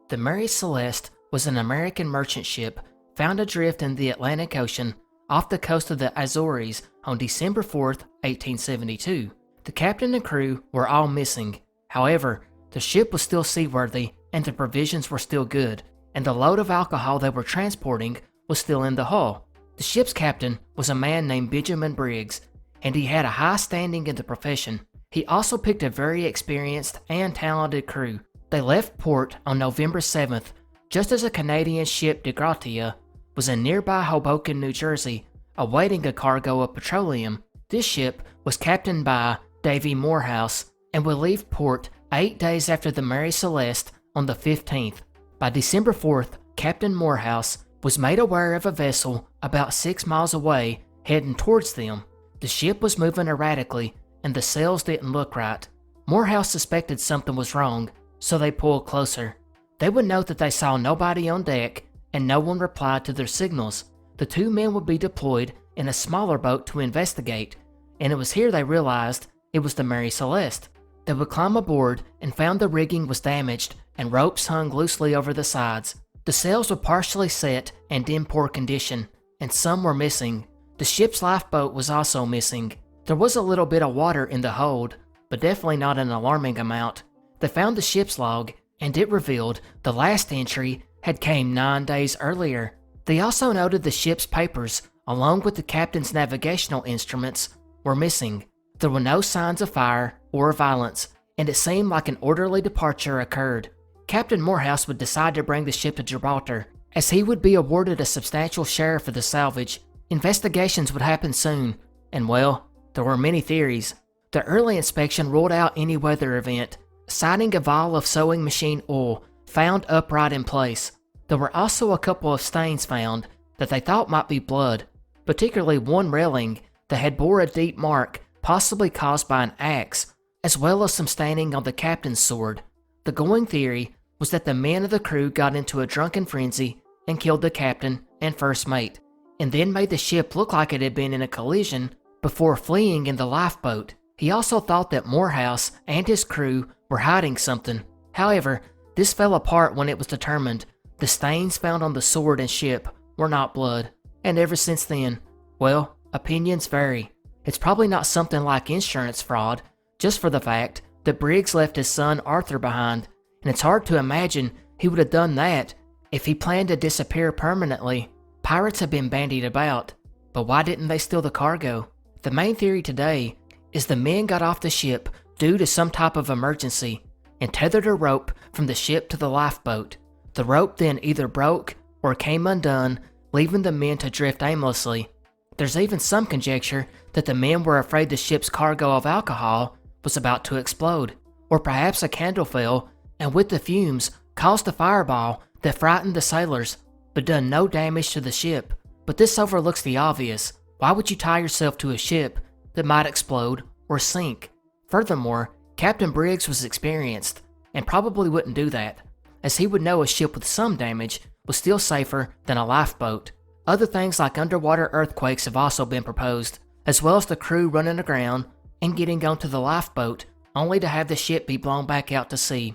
The Mary Celeste was an American merchant ship found adrift in the Atlantic Ocean off the coast of the Azores on December 4th, 1872. The captain and crew were all missing. However, the ship was still seaworthy and the provisions were still good, and the load of alcohol they were transporting was still in the hull. The ship's captain was a man named Benjamin Briggs. and he had a high standing in the profession. He also picked a very experienced and talented crew. They left port on November 7th, just as a Canadian ship De Gratia was in nearby Hoboken, New Jersey, awaiting a cargo of petroleum. This ship was captained by Davy Morehouse and would leave port 8 days after the Mary Celeste on the 15th. By December 4th, Captain Morehouse was made aware of a vessel about 6 miles away heading towards them. The ship was moving erratically and the sails didn't look right. Morehouse suspected something was wrong, so they pulled closer. They would note that they saw nobody on deck and no one replied to their signals. The 2 men would be deployed in a smaller boat to investigate, and it was here they realized it was the Mary Celeste. They would climb aboard and found the rigging was damaged and ropes hung loosely over the sides. The sails were partially set and in poor condition, and some were missing. The ship's lifeboat was also missing. There was a little bit of water in the hold, but definitely not an alarming amount. They found the ship's log, and it revealed the last entry had came 9 days earlier. They also noted the ship's papers, along with the captain's navigational instruments, were missing. There were no signs of fire or violence, and it seemed like an orderly departure occurred. Captain Morehouse would decide to bring the ship to Gibraltar, as he would be awarded a substantial share for the salvage. Investigations would happen soon, and well, there were many theories. The early inspection ruled out any weather event, citing a vial of sewing machine oil found upright in place. There were also a couple of stains found that they thought might be blood, particularly one railing that had bore a deep mark possibly caused by an axe, as well as some staining on the captain's sword. The going theory was that the men of the crew got into a drunken frenzy and killed the captain and first mate, and then made the ship look like it had been in a collision before fleeing in the lifeboat. He also thought that Morehouse and his crew were hiding something. However, this fell apart when it was determined the stains found on the sword and ship were not blood, and ever since then, well, opinions vary. It's probably not something like insurance fraud, just for the fact that Briggs left his son Arthur behind, and it's hard to imagine he would have done that if he planned to disappear permanently. Pirates have been bandied about, but why didn't they steal the cargo? The main theory today is the men got off the ship due to some type of emergency and tethered a rope from the ship to the lifeboat. The rope then either broke or came undone, leaving the men to drift aimlessly. There's even some conjecture that the men were afraid the ship's cargo of alcohol was about to explode, or perhaps a candle fell and with the fumes caused a fireball that frightened the sailors but done no damage to the ship. But this overlooks the obvious. Why would you tie yourself to a ship that might explode or sink? Furthermore, Captain Briggs was experienced and probably wouldn't do that, as he would know a ship with some damage was still safer than a lifeboat. Other things like underwater earthquakes have also been proposed, as well as the crew running aground and getting onto the lifeboat, only to have the ship be blown back out to sea.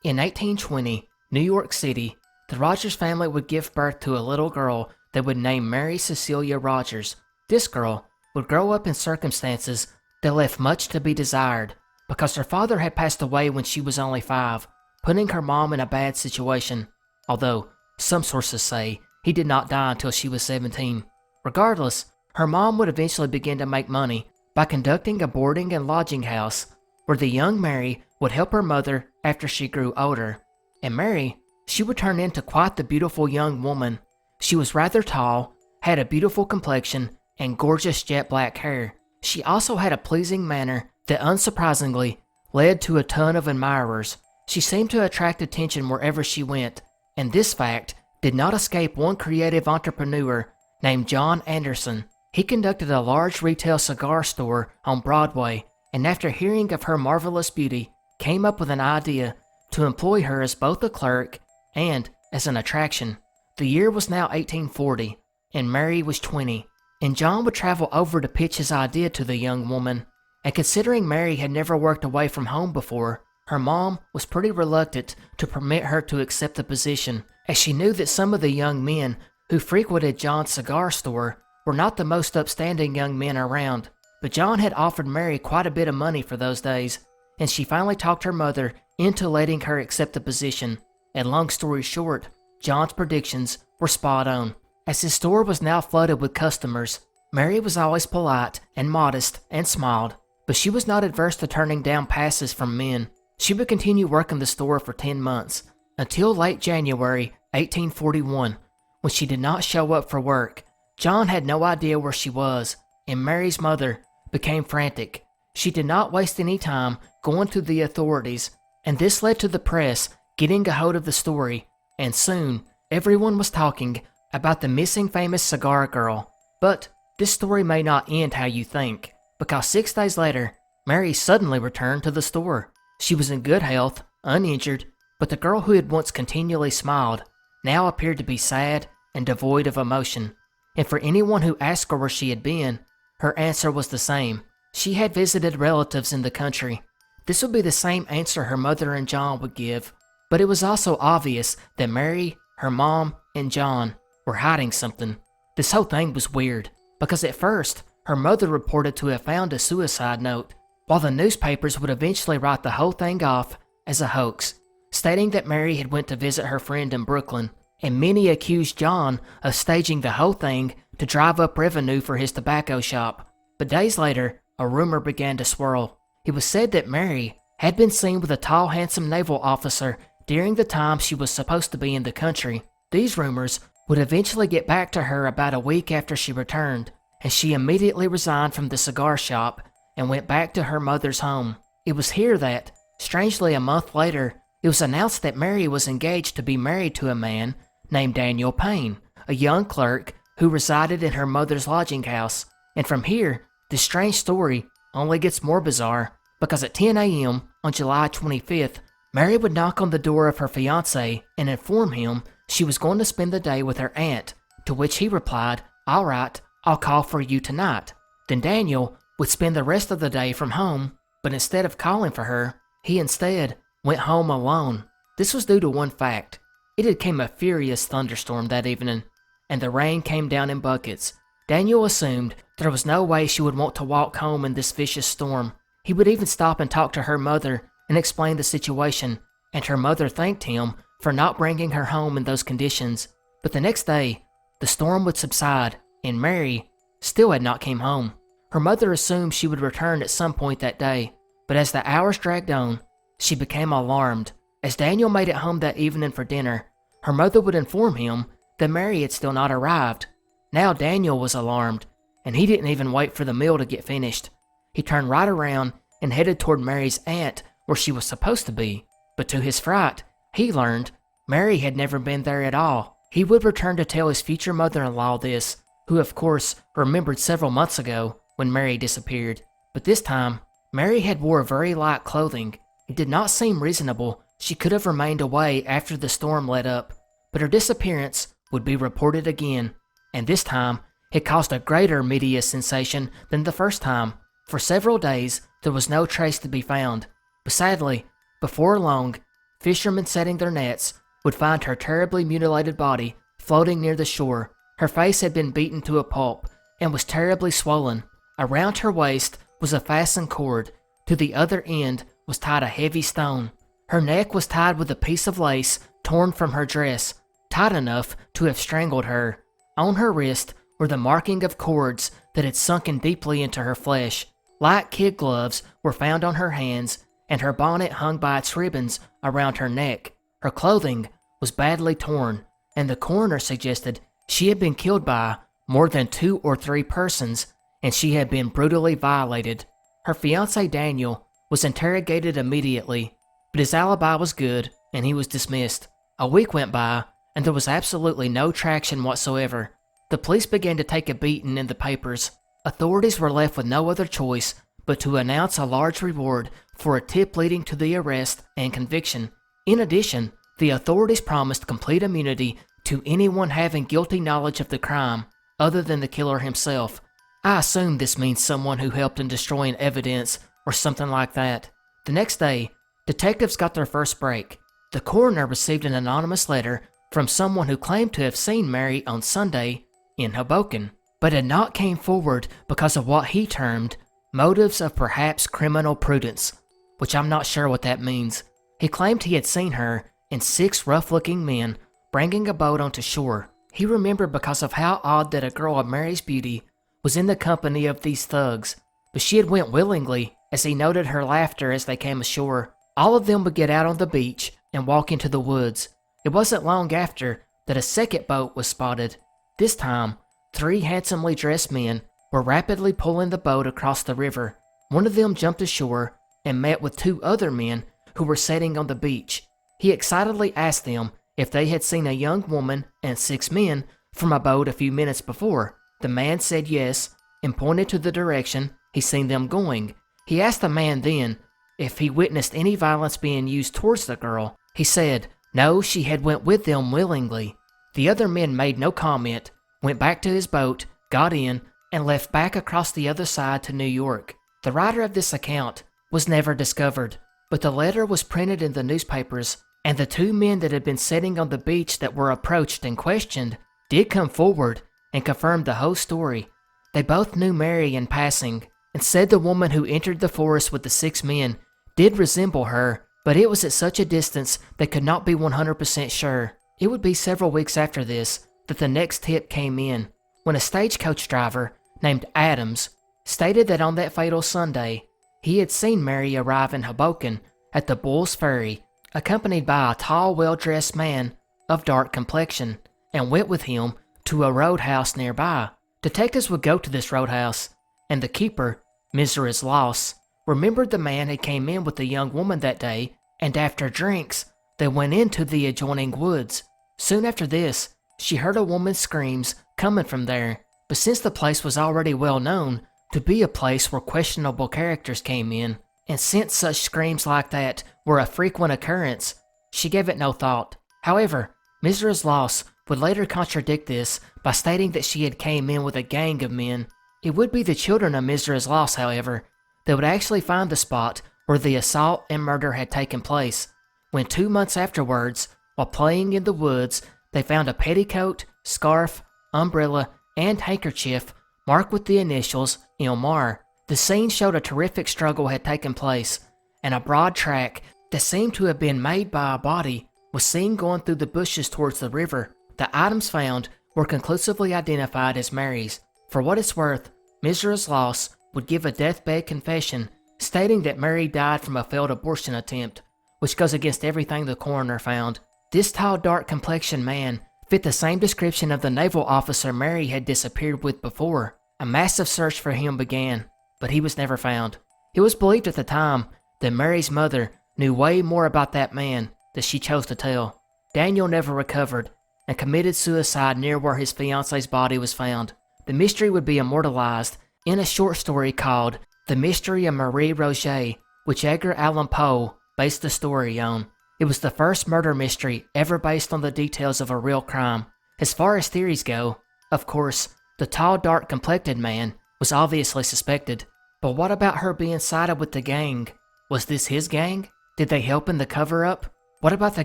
In 1820, New York City, the Rogers family would give birth to a little girl they would name Mary Cecilia Rogers. This girl would grow up in circumstances that left much to be desired, because her father had passed away when she was only 5, putting her mom in a bad situation, although some sources say he did not die until she was 17. Regardless, her mom would eventually begin to make money by conducting a boarding and lodging house where the young Mary would help her mother after she grew older. And Mary, she would turn into quite the beautiful young woman. She was rather tall, had a beautiful complexion, and gorgeous jet black hair. She also had a pleasing manner that unsurprisingly led to a ton of admirers. She seemed to attract attention wherever she went, and this fact did not escape one creative entrepreneur named John Anderson. He conducted a large retail cigar store on Broadway, and after hearing of her marvelous beauty, came up with an idea to employ her as both a clerk and as an attraction. The year was now 1840, and Mary was 20, and John would travel over to pitch his idea to the young woman. And considering Mary had never worked away from home before, her mom was pretty reluctant to permit her to accept the position, as she knew that some of the young men who frequented John's cigar store were not the most upstanding young men around. But John had offered Mary quite a bit of money for those days, and she finally talked her mother into letting her accept the position. And long story short, John's predictions were spot on. As his store was now flooded with customers, Mary was always polite and modest and smiled, but she was not adverse to turning down passes from men. She would continue working the store for 10 months, until late January 1841, when she did not show up for work. John had no idea where she was, and Mary's mother became frantic. She did not waste any time going to the authorities, and this led to the press getting a hold of the story, and soon everyone was talking about the missing famous cigar girl. But this story may not end how you think, because 6 days later, Mary suddenly returned to the store. She was in good health, uninjured, but the girl who had once continually smiled now appeared to be sad and devoid of emotion. And for anyone who asked her where she had been, her answer was the same. She had visited relatives in the country. This would be the same answer her mother and John would give, but it was also obvious that Mary, her mom, and John were hiding something. This whole thing was weird, because at first, her mother reported to have found a suicide note, while the newspapers would eventually write the whole thing off as a hoax, stating that Mary had went to visit her friend in Brooklyn, and many accused John of staging the whole thing to drive up revenue for his tobacco shop. But days later, a rumor began to swirl. It was said that Mary had been seen with a tall, handsome naval officer during the time she was supposed to be in the country. These rumors would eventually get back to her about a week after she returned, and she immediately resigned from the cigar shop and went back to her mother's home. It was here that, strangely a month later, it was announced that Mary was engaged to be married to a man named Daniel Payne, a young clerk who resided in her mother's lodging house. And from here, this strange story only gets more bizarre, because at 10 a.m. on July 25th, Mary would knock on the door of her fiancé and inform him she was going to spend the day with her aunt, to which he replied, "All right, I'll call for you tonight." Then Daniel would spend the rest of the day from home, but instead of calling for her, he instead went home alone. This was due to one fact. It had came a furious thunderstorm that evening, and the rain came down in buckets. Daniel assumed there was no way she would want to walk home in this vicious storm. He would even stop and talk to her mother and explain the situation, and her mother thanked him for not bringing her home in those conditions. But the next day, the storm would subside, and Mary still had not came home. Her mother assumed she would return at some point that day, but as the hours dragged on, she became alarmed. As Daniel made it home that evening for dinner, her mother would inform him that Mary had still not arrived. Now Daniel was alarmed, and he didn't even wait for the meal to get finished. He turned right around and headed toward Mary's aunt, where she was supposed to be. But to his fright, he learned Mary had never been there at all. He would return to tell his future mother-in-law this, who of course remembered several months ago when Mary disappeared. But this time, Mary had wore very light clothing. It did not seem reasonable she could have remained away after the storm let up, but her disappearance would be reported again, and this time it caused a greater media sensation than the first time. For several days, there was no trace to be found, but sadly, before long, fishermen setting their nets would find her terribly mutilated body floating near the shore. Her face had been beaten to a pulp and was terribly swollen. Around her waist was a fastened cord. To the other end was tied a heavy stone. Her neck was tied with a piece of lace torn from her dress, tight enough to have strangled her. On her wrist were the marking of cords that had sunken deeply into her flesh. Light kid gloves were found on her hands, and her bonnet hung by its ribbons around her neck. Her clothing was badly torn, and the coroner suggested she had been killed by more than 2 or 3 persons, and she had been brutally violated. Her fiancé Daniel was interrogated immediately, but his alibi was good, and he was dismissed. A week went by, and there was absolutely no traction whatsoever. The police began to take a beating in the papers. Authorities were left with no other choice but to announce a large reward for a tip leading to the arrest and conviction. In addition, the authorities promised complete immunity to anyone having guilty knowledge of the crime, other than the killer himself. I assume this means someone who helped in destroying evidence or something like that. The next day, detectives got their first break. The coroner received an anonymous letter from someone who claimed to have seen Mary on Sunday in Hoboken, but had not came forward because of what he termed motives of perhaps criminal prudence, which I'm not sure what that means. He claimed he had seen her and 6 rough-looking men bringing a boat onto shore. He remembered because of how odd that a girl of Mary's beauty was in the company of these thugs, but she had went willingly, as he noted her laughter as they came ashore. All of them would get out on the beach and walk into the woods. It wasn't long after that a second boat was spotted. This time, 3 handsomely dressed men were rapidly pulling the boat across the river. One of them jumped ashore and met with 2 other men who were sitting on the beach. He excitedly asked them if they had seen a young woman and 6 men from a boat a few minutes before. The man said yes and pointed to the direction he seen them going. He asked the man then if he witnessed any violence being used towards the girl. He said no, she had went with them willingly. The other men made no comment, went back to his boat, got in, and left back across the other side to New York. The writer of this account was never discovered, but the letter was printed in the newspapers, and the 2 men that had been sitting on the beach that were approached and questioned did come forward and confirmed the whole story. They both knew Mary in passing, and said the woman who entered the forest with the 6 men did resemble her, but it was at such a distance they could not be 100% sure. It would be several weeks after this that the next tip came in, when a stagecoach driver named Adams stated that on that fatal Sunday, he had seen Mary arrive in Hoboken at the Bull's Ferry, accompanied by a tall, well-dressed man of dark complexion, and went with him to a roadhouse nearby. Detectives would go to this roadhouse, and the keeper, Mrs. Loss, remembered the man had came in with the young woman that day, and after drinks, they went into the adjoining woods. Soon after this, she heard a woman's screams coming from there, but since the place was already well known to be a place where questionable characters came in, and since such screams like that were a frequent occurrence, she gave it no thought. However, Mrs. Loss would later contradict this by stating that she had came in with a gang of men. It would be the children of Mrs. Loss, however, that would actually find the spot where the assault and murder had taken place, when 2 months afterwards, while playing in the woods, they found a petticoat, scarf, umbrella, and handkerchief marked with the initials M.R. The scene showed a terrific struggle had taken place, and a broad track that seemed to have been made by a body was seen going through the bushes towards the river. The items found were conclusively identified as Mary's. For what it's worth, Mrs. Loss would give a deathbed confession stating that Mary died from a failed abortion attempt, which goes against everything the coroner found. This tall, dark-complexioned man fit the same description of the naval officer Mary had disappeared with before. A massive search for him began, but he was never found. It was believed at the time that Mary's mother knew way more about that man than she chose to tell. Daniel never recovered and committed suicide near where his fiance's body was found. The mystery would be immortalized in a short story called The Mystery of Marie Roget, which Edgar Allan Poe based the story on. It was the first murder mystery ever based on the details of a real crime. As far as theories go, of course, the tall, dark-complected man was obviously suspected. But what about her being sided with the gang? Was this his gang? Did they help in the cover-up? What about the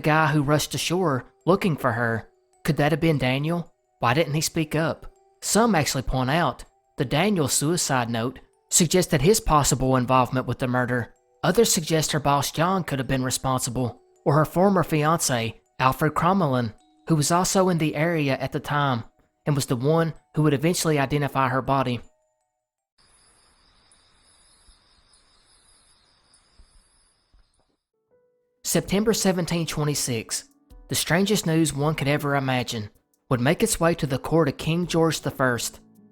guy who rushed ashore looking for her? Could that have been Daniel? Why didn't he speak up? Some actually point out that Daniel's suicide note suggested his possible involvement with the murder. Others suggest her boss John could have been responsible, or her former fiancé, Alfred Crommelin, who was also in the area at the time, and was the one who would eventually identify her body. September 1726, the strangest news one could ever imagine, would make its way to the court of King George I,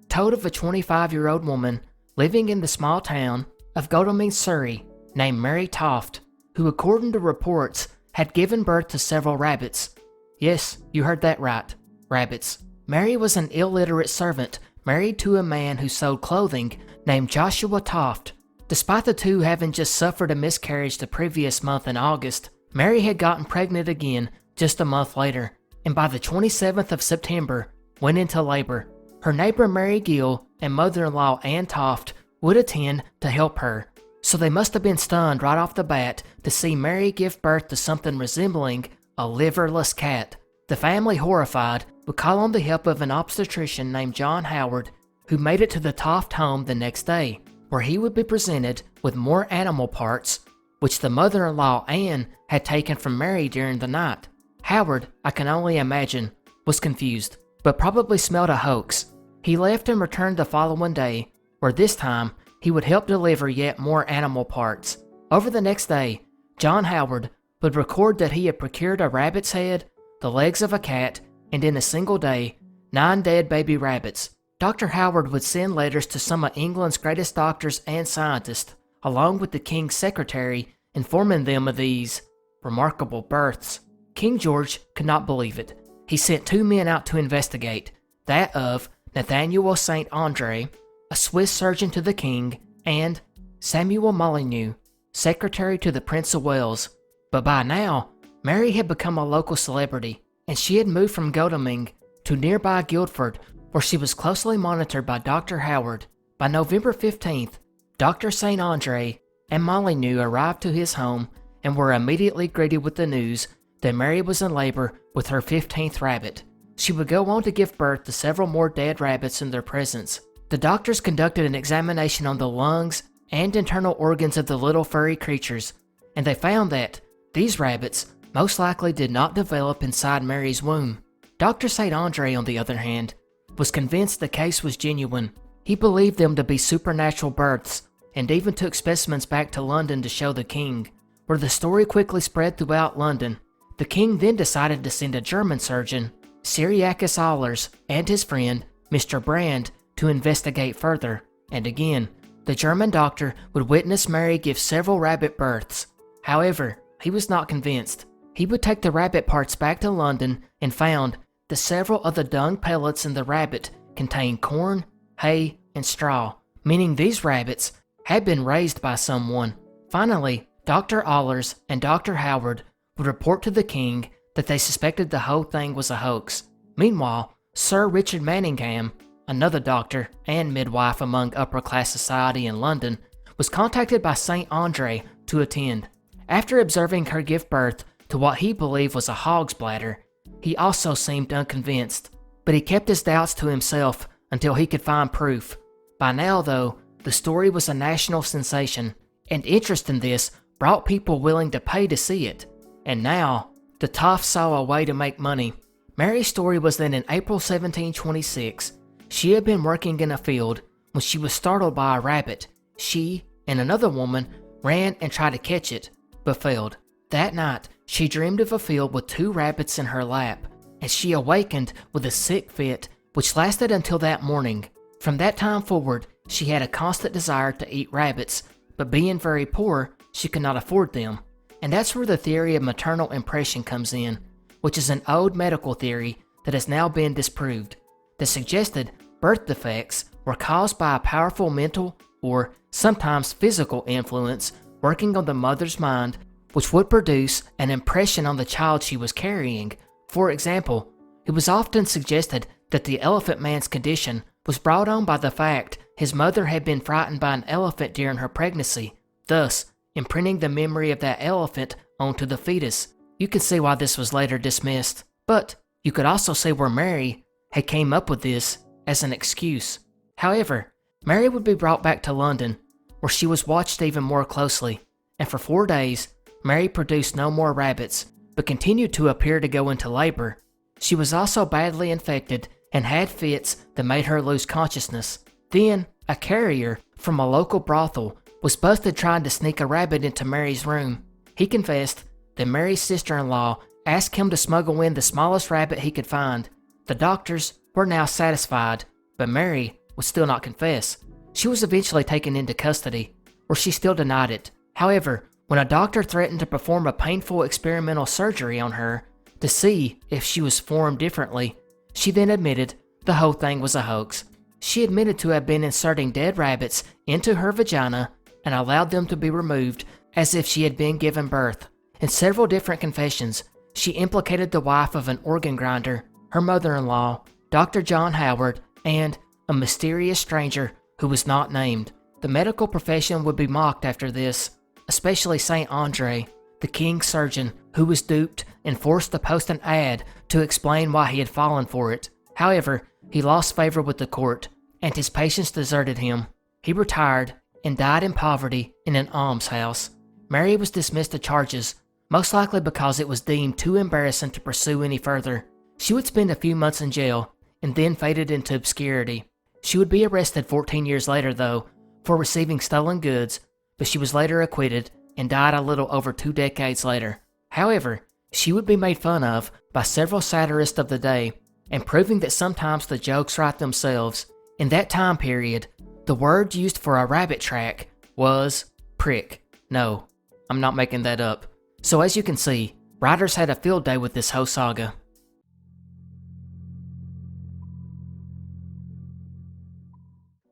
told of a 25-year-old woman living in the small town of Godalming, Surrey, named Mary Toft, who according to reports had given birth to several rabbits. Yes, you heard that right, rabbits. Mary was an illiterate servant married to a man who sold clothing named Joshua Toft. Despite the two having just suffered a miscarriage the previous month in August, Mary had gotten pregnant again just a month later, and by the 27th of September, went into labor. Her neighbor Mary Gill and mother-in-law Ann Toft would attend to help her, so they must have been stunned right off the bat to see Mary give birth to something resembling a liverless cat. The family, horrified, would call on the help of an obstetrician named John Howard, who made it to the Toft home the next day, where he would be presented with more animal parts, which the mother-in-law Anne had taken from Mary during the night. Howard, I can only imagine, was confused, but probably smelled a hoax. He left and returned the following day, where this time he would help deliver yet more animal parts. Over the next day, John Howard would record that he had procured a rabbit's head, the legs of a cat, and in a single day, 9 dead baby rabbits. Dr. Howard would send letters to some of England's greatest doctors and scientists, along with the King's secretary, informing them of these remarkable births. King George could not believe it. He sent 2 men out to investigate, that of Nathaniel St. Andre, a Swiss surgeon to the king, and Samuel Molyneux, secretary to the Prince of Wales. But by now, Mary had become a local celebrity, and she had moved from Godalming to nearby Guildford, where she was closely monitored by Dr. Howard. By November 15th, Dr. St. Andre and Molyneux arrived to his home and were immediately greeted with the news that Mary was in labor with her 15th rabbit. She would go on to give birth to several more dead rabbits in their presence. The doctors conducted an examination on the lungs and internal organs of the little furry creatures, and they found that these rabbits most likely did not develop inside Mary's womb. Dr. St. Andre, on the other hand, was convinced the case was genuine. He believed them to be supernatural births, and even took specimens back to London to show the king, where the story quickly spread throughout London. The king then decided to send a German surgeon, Cyriacus Ahlers, and his friend, Mr. Brand, to investigate further, and again, the German doctor would witness Mary give several rabbit births. However, he was not convinced. He would take the rabbit parts back to London and found that several of the dung pellets in the rabbit contained corn, hay, and straw, meaning these rabbits had been raised by someone. Finally, Dr. Ahlers and Dr. Howard would report to the king that they suspected the whole thing was a hoax. Meanwhile, Sir Richard Manningham, another doctor and midwife among upper-class society in London, was contacted by St. Andre to attend. After observing her give birth to what he believed was a hog's bladder, he also seemed unconvinced, but he kept his doubts to himself until he could find proof. By now, though, the story was a national sensation, and interest in this brought people willing to pay to see it. And now, the Toffs saw a way to make money. Mary's story was that in April 1726, she had been working in a field when she was startled by a rabbit. She and another woman ran and tried to catch it, but failed. That night, she dreamed of a field with 2 rabbits in her lap, and she awakened with a sick fit, which lasted until that morning. From that time forward, she had a constant desire to eat rabbits, but being very poor, she could not afford them. And that's where the theory of maternal impression comes in, which is an old medical theory that has now been disproved, that suggested birth defects were caused by a powerful mental or sometimes physical influence working on the mother's mind, which would produce an impression on the child she was carrying. For example, it was often suggested that the Elephant Man's condition was brought on by the fact his mother had been frightened by an elephant during her pregnancy, thus imprinting the memory of that elephant onto the fetus. You can see why this was later dismissed, but you could also see where Mary had came up with this as an excuse. However, Mary would be brought back to London, where she was watched even more closely, and for 4 days, Mary produced no more rabbits, but continued to appear to go into labor. She was also badly infected and had fits that made her lose consciousness. Then, a carrier from a local brothel was busted trying to sneak a rabbit into Mary's room. He confessed that Mary's sister-in-law asked him to smuggle in the smallest rabbit he could find. The doctors were now satisfied, but Mary would still not confess. She was eventually taken into custody, where she still denied it. However, when a doctor threatened to perform a painful experimental surgery on her to see if she was formed differently, she then admitted the whole thing was a hoax. She admitted to have been inserting dead rabbits into her vagina and allowed them to be removed as if she had been given birth. In several different confessions, she implicated the wife of an organ grinder, her mother-in-law, Dr. John Howard, and a mysterious stranger who was not named. The medical profession would be mocked after this, especially St. Andre, the king's surgeon, who was duped and forced to post an ad to explain why he had fallen for it. However, he lost favor with the court, and his patients deserted him. He retired and died in poverty in an almshouse. Mary was dismissed of charges, most likely because it was deemed too embarrassing to pursue any further. She would spend a few months in jail and then faded into obscurity. She would be arrested 14 years later, though, for receiving stolen goods, but she was later acquitted and died a little over 2 decades later. However, she would be made fun of by several satirists of the day, and proving that sometimes the jokes write themselves. In that time period, the word used for a rabbit track was prick. No, I'm not making that up. So as you can see, writers had a field day with this whole saga.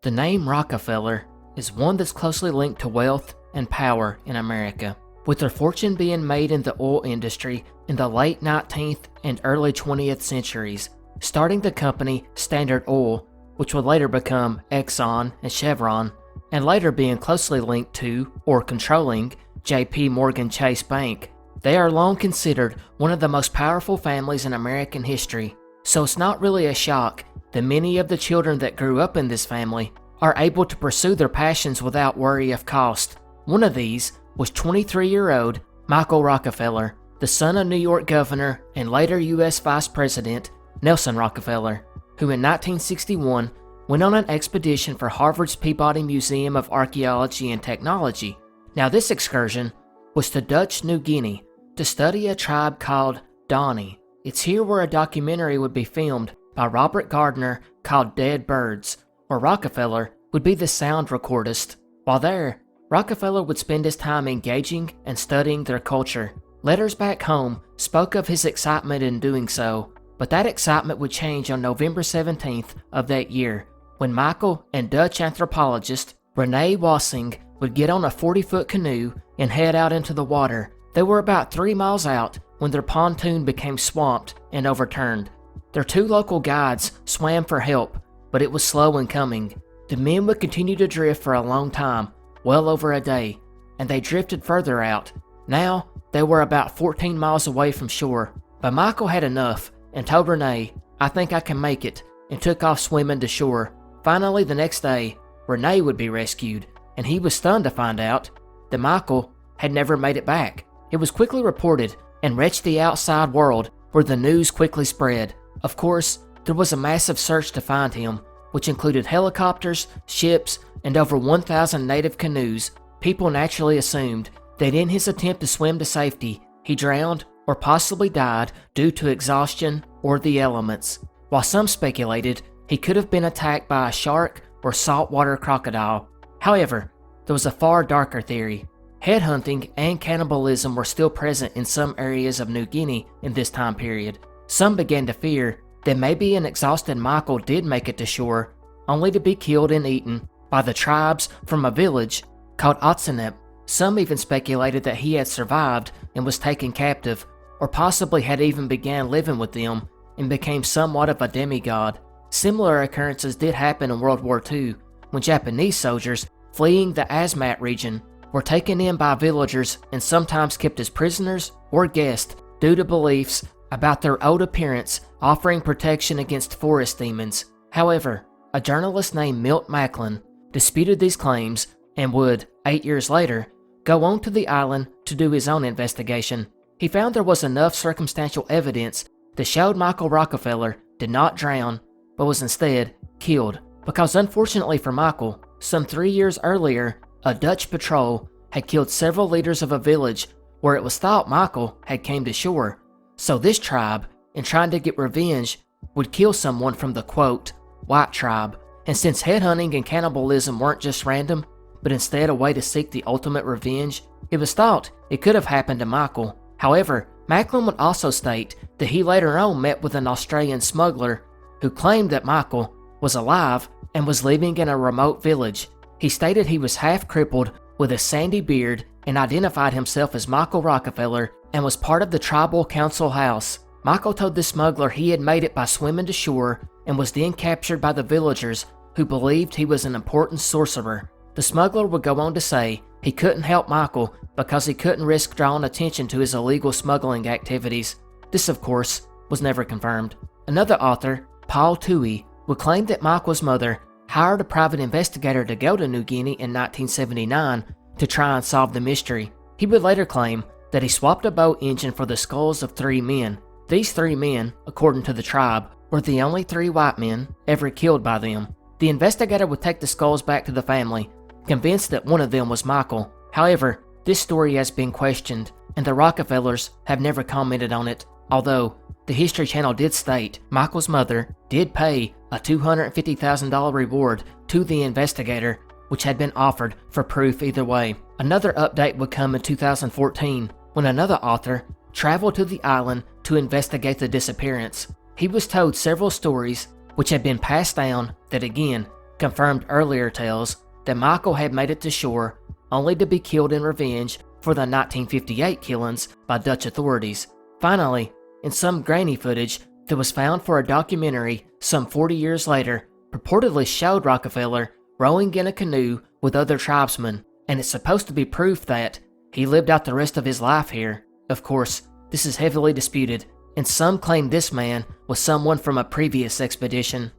The name Rockefeller is one that's closely linked to wealth and power in America, with their fortune being made in the oil industry in the late 19th and early 20th centuries, starting the company Standard Oil, which would later become Exxon and Chevron, and later being closely linked to, or controlling, J.P. Morgan Chase Bank. They are long considered one of the most powerful families in American history, so it's not really a shock that many of the children that grew up in this family are able to pursue their passions without worry of cost. One of these was 23-year-old Michael Rockefeller, the son of New York Governor and later U.S. Vice President Nelson Rockefeller, who in 1961 went on an expedition for Harvard's Peabody Museum of Archaeology and Technology. Now this excursion was to Dutch New Guinea to study a tribe called Dani. It's here where a documentary would be filmed by Robert Gardner called Dead Birds, where Rockefeller would be the sound recordist. While there, Rockefeller would spend his time engaging and studying their culture. Letters back home spoke of his excitement in doing so, but that excitement would change on November 17th of that year, when Michael and Dutch anthropologist Renee Wassing would get on a 40-foot canoe and head out into the water. They were about 3 miles out when their pontoon became swamped and overturned. Their 2 local guides swam for help, but it was slow in coming. The men would continue to drift for a long time, well over a day, and they drifted further out. Now, they were about 14 miles away from shore, but Michael had enough and told Renee, "I think I can make it," and took off swimming to shore. Finally, the next day, Renee would be rescued, and he was stunned to find out that Michael had never made it back. It was quickly reported and reached the outside world, where the news quickly spread. Of course, there was a massive search to find him, which included helicopters, ships, and over 1,000 native canoes. People naturally assumed that in his attempt to swim to safety, he drowned or possibly died due to exhaustion or the elements, while some speculated he could have been attacked by a shark or saltwater crocodile. However, there was a far darker theory. Headhunting and cannibalism were still present in some areas of New Guinea in this time period. Some began to fear that maybe an exhausted Michael did make it to shore, only to be killed and eaten by the tribes from a village called Otsinep. Some even speculated that he had survived and was taken captive, or possibly had even began living with them and became somewhat of a demigod. Similar occurrences did happen in World War II, when Japanese soldiers fleeing the Asmat region were taken in by villagers and sometimes kept as prisoners or guests due to beliefs about their old appearance offering protection against forest demons. However, a journalist named Milt Macklin disputed these claims and would, 8 years later, go on to the island to do his own investigation. He found there was enough circumstantial evidence that showed Michael Rockefeller did not drown, but was instead killed, because unfortunately for Michael, some 3 years earlier, a Dutch patrol had killed several leaders of a village where it was thought Michael had came to shore. So this tribe, in trying to get revenge, would kill someone from the quote, white tribe. And since headhunting and cannibalism weren't just random, but instead a way to seek the ultimate revenge, it was thought it could have happened to Michael. However, Macklin would also state that he later on met with an Australian smuggler who claimed that Michael was alive and was living in a remote village. He stated he was half crippled with a sandy beard and identified himself as Michael Rockefeller and was part of the tribal council house. Michael told the smuggler he had made it by swimming to shore and was then captured by the villagers who believed he was an important sorcerer. The smuggler would go on to say he couldn't help Michael because he couldn't risk drawing attention to his illegal smuggling activities. This, of course, was never confirmed. Another author, Paul Toohey, would claim that Michael's mother hired a private investigator to go to New Guinea in 1979 to try and solve the mystery. He would later claim that he swapped a boat engine for the skulls of 3 men. These 3 men, according to the tribe, were the only 3 white men ever killed by them. The investigator would take the skulls back to the family, convinced that one of them was Michael. However, this story has been questioned, and the Rockefellers have never commented on it, although the History Channel did state Michael's mother did pay a $250,000 reward to the investigator, which had been offered for proof either way. Another update would come in 2014, when another author traveled to the island to investigate the disappearance. He was told several stories which had been passed down that again confirmed earlier tales that Michael had made it to shore only to be killed in revenge for the 1958 killings by Dutch authorities. Finally, in some grainy footage that was found for a documentary some 40 years later, purportedly showed Rockefeller rowing in a canoe with other tribesmen, and it's supposed to be proof that he lived out the rest of his life here. Of course, this is heavily disputed, and some claim this man was someone from a previous expedition.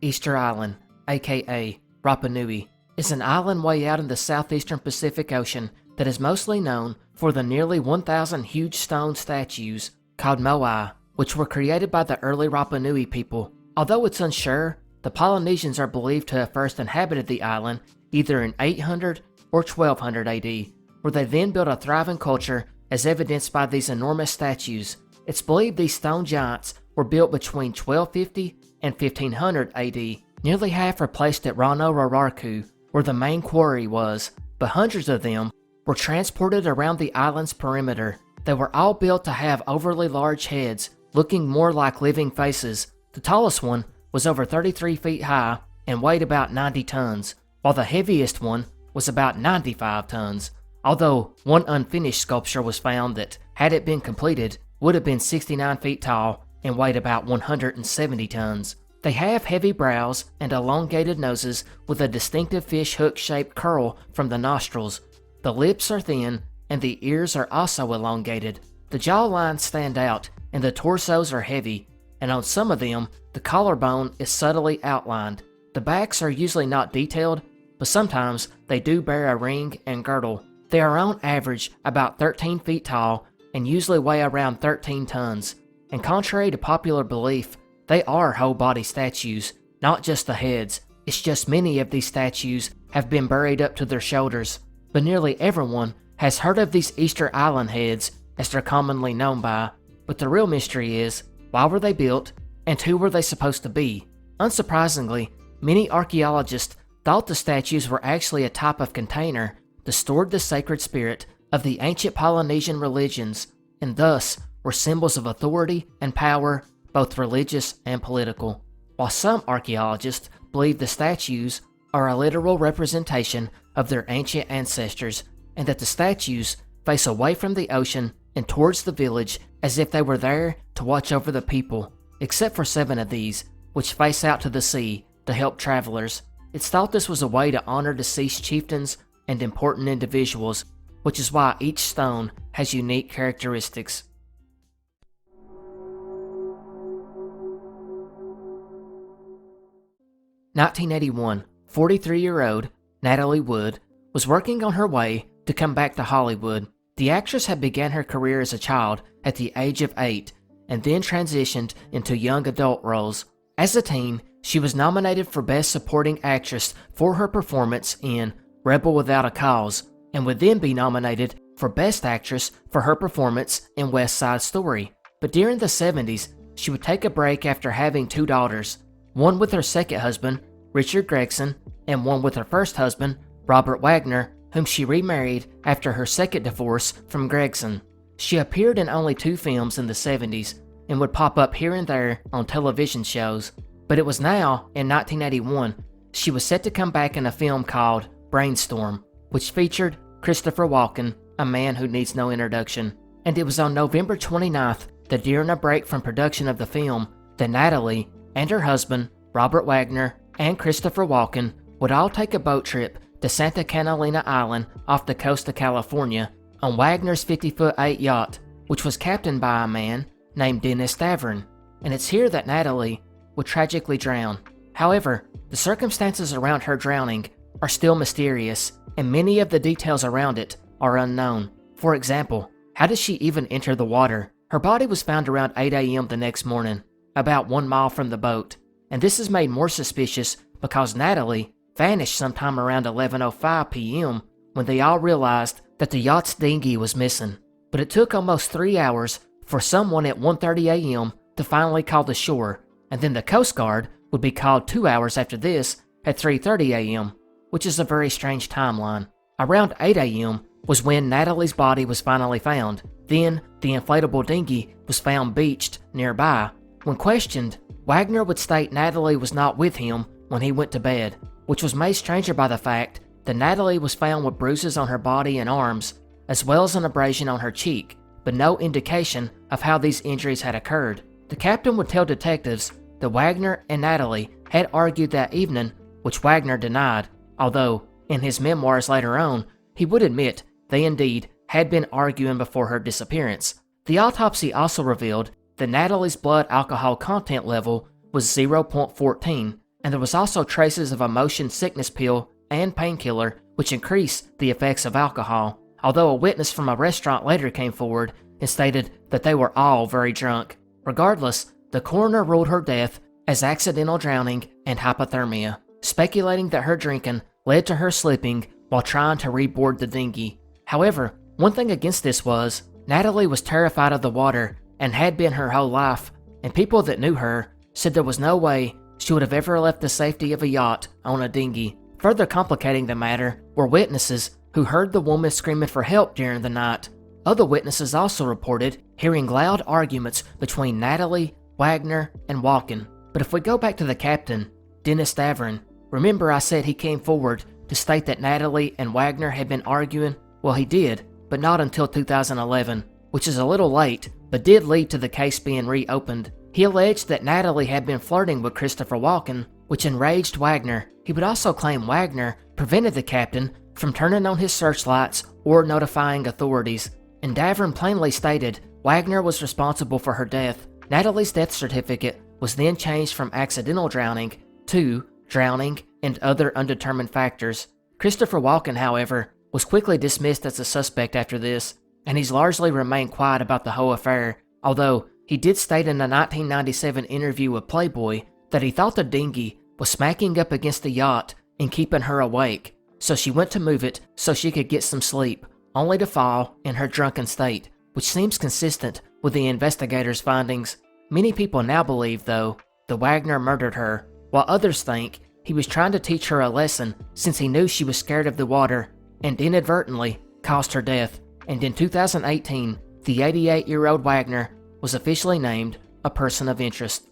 Easter Island, aka Rapa Nui, is an island way out in the southeastern Pacific Ocean that is mostly known for the nearly 1,000 huge stone statues called moai, which were created by the early Rapa Nui people. Although it's unsure, the Polynesians are believed to have first inhabited the island either in 800 or 1200 AD, where they then built a thriving culture as evidenced by these enormous statues. It's believed these stone giants were built between 1250 and 1500 AD. Nearly half are placed at Rano Raraku, where the main quarry was, but hundreds of them were transported around the island's perimeter. They were all built to have overly large heads, looking more like living faces. The tallest one was over 33 feet high and weighed about 90 tons, while the heaviest one was about 95 tons, although one unfinished sculpture was found that, had it been completed, would have been 69 feet tall and weighed about 170 tons. They have heavy brows and elongated noses with a distinctive fish hook-shaped curl from the nostrils. The lips are thin and the ears are also elongated. The jaw lines stand out and the torsos are heavy, and on some of them, the collarbone is subtly outlined. The backs are usually not detailed, but sometimes they do bear a ring and girdle. They are on average about 13 feet tall and usually weigh around 13 tons. And contrary to popular belief, they are whole body statues, not just the heads. It's just many of these statues have been buried up to their shoulders. But nearly everyone has heard of these Easter Island heads, as they're commonly known by. But the real mystery is, why were they built, and who were they supposed to be? Unsurprisingly, many archaeologists thought the statues were actually a type of container that stored the sacred spirit of the ancient Polynesian religions, and thus were symbols of authority and power, both religious and political. While some archaeologists believe the statues are a literal representation of their ancient ancestors, and that the statues face away from the ocean and towards the village as if they were there to watch over the people, except for 7 of these, which face out to the sea to help travelers. It's thought this was a way to honor deceased chieftains and important individuals, which is why each stone has unique characteristics. In 1981, 43-year-old Natalie Wood was working on her way to come back to Hollywood. The actress had begun her career as a child at the age of 8 and then transitioned into young adult roles. As a teen, she was nominated for Best Supporting Actress for her performance in Rebel Without a Cause, and would then be nominated for Best Actress for her performance in West Side Story. But during the 70s, she would take a break after having 2 daughters, one with her second husband, Richard Gregson, and one with her first husband, Robert Wagner, whom she remarried after her second divorce from Gregson. She appeared in only 2 films in the 70s and would pop up here and there on television shows. But it was now, in 1981, she was set to come back in a film called Brainstorm, which featured Christopher Walken, a man who needs no introduction. And it was on November 29th that during a break from production of the film, that Natalie and her husband, Robert Wagner, and Christopher Walken would all take a boat trip to Santa Catalina Island off the coast of California on Wagner's 50-foot-8 yacht, which was captained by a man named Dennis Stavern. And it's here that Natalie would tragically drown. However, The circumstances around her drowning are still mysterious, and many of the details around it are unknown. For example, how did she even enter the water? Her body was found around 8 a.m. the next morning, about 1 mile from the boat, and this is made more suspicious because Natalie vanished sometime around 11:05 p.m. when they all realized that the yacht's dinghy was missing. But it took almost 3 hours for someone at 1:30 a.m. to finally call the shore, and then the Coast Guard would be called 2 hours after this at 3:30 a.m., which is a very strange timeline. Around 8 a.m. was when Natalie's body was finally found. Then, the inflatable dinghy was found beached nearby. When questioned, Wagner would state Natalie was not with him when he went to bed, which was made stranger by the fact that Natalie was found with bruises on her body and arms, as well as an abrasion on her cheek, but no indication of how these injuries had occurred. The captain would tell detectives that Wagner and Natalie had argued that evening, which Wagner denied, although, in his memoirs later on, he would admit they indeed had been arguing before her disappearance. The autopsy also revealed that Natalie's blood alcohol content level was 0.14, and there was also traces of a motion sickness pill and painkiller which increased the effects of alcohol, although a witness from a restaurant later came forward and stated that they were all very drunk. Regardless, the coroner ruled her death as accidental drowning and hypothermia, speculating that her drinking led to her slipping while trying to reboard the dinghy. However, one thing against this was, Natalie was terrified of the water and had been her whole life, and people that knew her said there was no way she would have ever left the safety of a yacht on a dinghy. Further complicating the matter were witnesses who heard the woman screaming for help during the night. Other witnesses also reported hearing loud arguments between Natalie, Wagner, and Walken. But if we go back to the captain, Dennis Davern, remember I said he came forward to state that Natalie and Wagner had been arguing? Well, he did, but not until 2011, which is a little late, but did lead to the case being reopened. He alleged that Natalie had been flirting with Christopher Walken, which enraged Wagner. He would also claim Wagner prevented the captain from turning on his searchlights or notifying authorities, and Davern plainly stated Wagner was responsible for her death. Natalie's death certificate was then changed from accidental drowning to drowning and other undetermined factors. Christopher Walken, however, was quickly dismissed as a suspect after this, and he's largely remained quiet about the whole affair, although he did state in a 1997 interview with Playboy that he thought the dinghy was smacking up against the yacht and keeping her awake, so she went to move it so she could get some sleep, only to fall in her drunken state, which seems consistent with the investigators' findings. Many people now believe, though, that Wagner murdered her, while others think he was trying to teach her a lesson since he knew she was scared of the water and inadvertently caused her death. And in 2018, the 88-year-old Wagner was officially named a person of interest.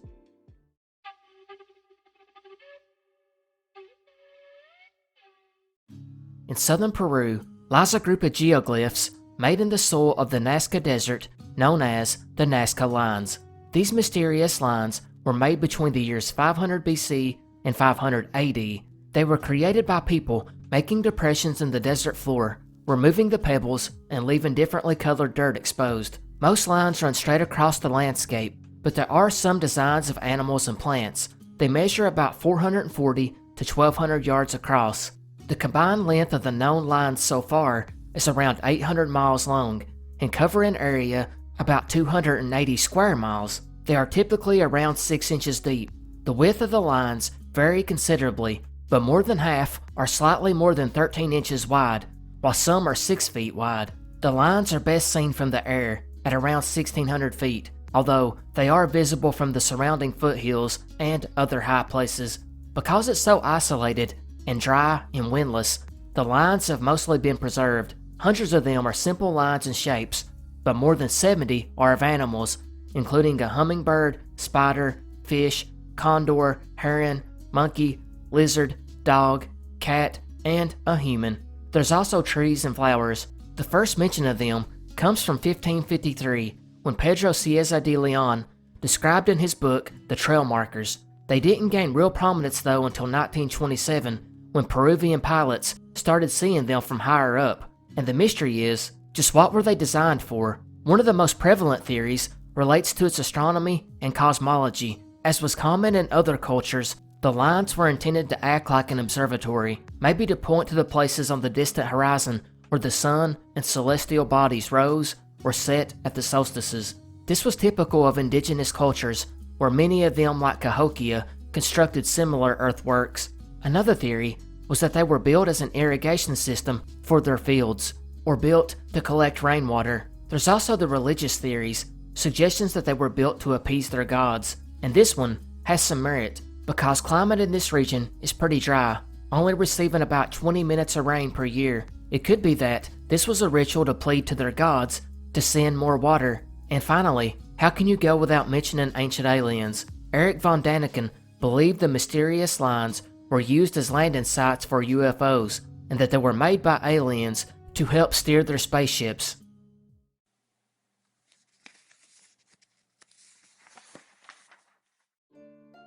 In southern Peru lies a group of geoglyphs made in the soil of the Nazca Desert known as the Nazca Lines. These mysterious lines were made between the years 500 BC and 500 AD. They were created by people making depressions in the desert floor, removing the pebbles and leaving differently colored dirt exposed. Most lines run straight across the landscape, but there are some designs of animals and plants. They measure about 440 to 1,200 yards across. The combined length of the known lines so far is around 800 miles long and cover an area about 280 square miles. They are typically around 6 inches deep. The width of the lines vary considerably, but more than half are slightly more than 13 inches wide, while some are 6 feet wide. The lines are best seen from the air at around 1,600 feet, although they are visible from the surrounding foothills and other high places. Because it's so isolated and dry and windless, the lines have mostly been preserved. Hundreds of them are simple lines and shapes, but more than 70 are of animals, including a hummingbird, spider, fish, condor, heron, monkey, lizard, dog, cat, and a human. There's also trees and flowers. The first mention of them comes from 1553, when Pedro Cieza de Leon described in his book The Trail Markers. They didn't gain real prominence though until 1927, when Peruvian pilots started seeing them from higher up. And the mystery is, just what were they designed for? One of the most prevalent theories relates to its astronomy and cosmology. As was common in other cultures, The lines were intended to act like an observatory, maybe to point to the places on the distant horizon where the sun and celestial bodies rose or set at the solstices. This was typical of indigenous cultures, where many of them, like Cahokia, constructed similar earthworks. Another theory was that they were built as an irrigation system for their fields, or built to collect rainwater. There's also the religious theories, suggestions that they were built to appease their gods, and this one has some merit, because climate in this region is pretty dry, only receiving about 20 minutes of rain per year. It could be that this was a ritual to plead to their gods to send more water. And finally, how can you go without mentioning ancient aliens? Eric von Daniken believed the mysterious lines were used as landing sites for UFOs, and that they were made by aliens to help steer their spaceships.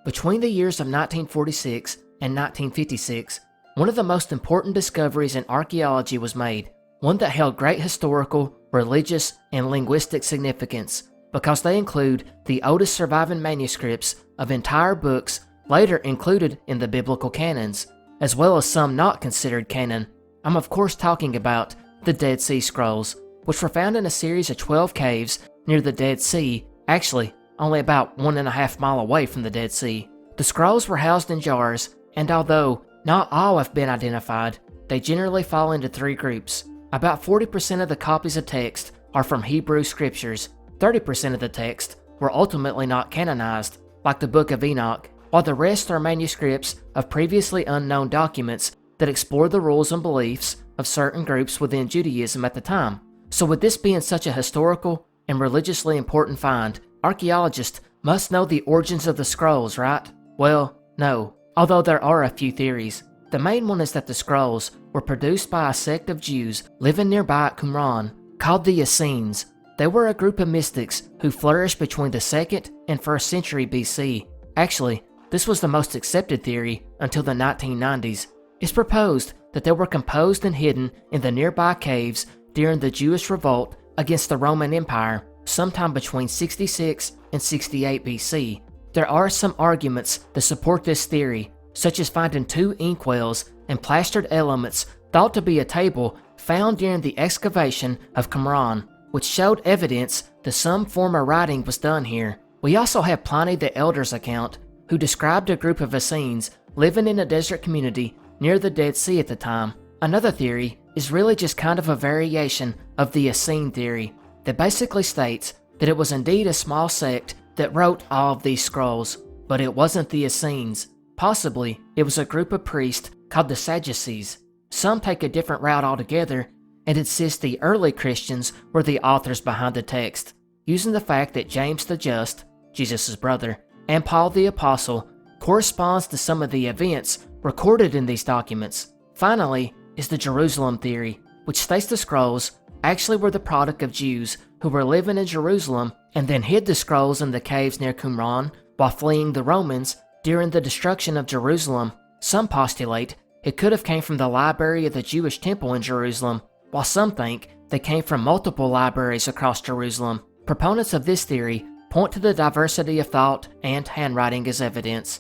Between the years of 1946 and 1956, one of the most important discoveries in archaeology was made, one that held great historical, religious, and linguistic significance, because they include the oldest surviving manuscripts of entire books later included in the biblical canons, as well as some not considered canon. I'm of course talking about the Dead Sea Scrolls, which were found in a series of 12 caves near the Dead Sea, actually only about 1.5 miles away from the Dead Sea. The scrolls were housed in jars, and although not all have been identified, they generally fall into 3 groups. About 40% of the copies of text are from Hebrew scriptures, 30% of the text were ultimately not canonized, like the Book of Enoch, while the rest are manuscripts of previously unknown documents that explore the rules and beliefs of certain groups within Judaism at the time. So with this being such a historical and religiously important find, archaeologists must know the origins of the scrolls, right? Well, no, although there are a few theories. The main one is that the scrolls were produced by a sect of Jews living nearby at Qumran, called the Essenes. They were a group of mystics who flourished between the 2nd and 1st century BC. Actually, this was the most accepted theory until the 1990s. It's proposed that they were composed and hidden in the nearby caves during the Jewish revolt against the Roman Empire, sometime between 66 and 68 BC. There are some arguments that support this theory, such as finding 2 inkwells and plastered elements thought to be a table found during the excavation of Qumran, which showed evidence that some form of writing was done here. We also have Pliny the Elder's account, who described a group of Essenes living in a desert community near the Dead Sea at the time. Another theory is really just kind of a variation of the Essene theory that basically states that it was indeed a small sect that wrote all of these scrolls, but it wasn't the Essenes. Possibly, it was a group of priests called the Sadducees. Some take a different route altogether and insist the early Christians were the authors behind the text, using the fact that James the Just, Jesus' brother, and Paul the Apostle corresponds to some of the events recorded in these documents. Finally is the Jerusalem theory, which states the scrolls actually were the product of Jews who were living in Jerusalem and then hid the scrolls in the caves near Qumran while fleeing the Romans during the destruction of Jerusalem. Some postulate it could have came from the library of the Jewish temple in Jerusalem, while some think they came from multiple libraries across Jerusalem. Proponents of this theory point to the diversity of thought and handwriting as evidence.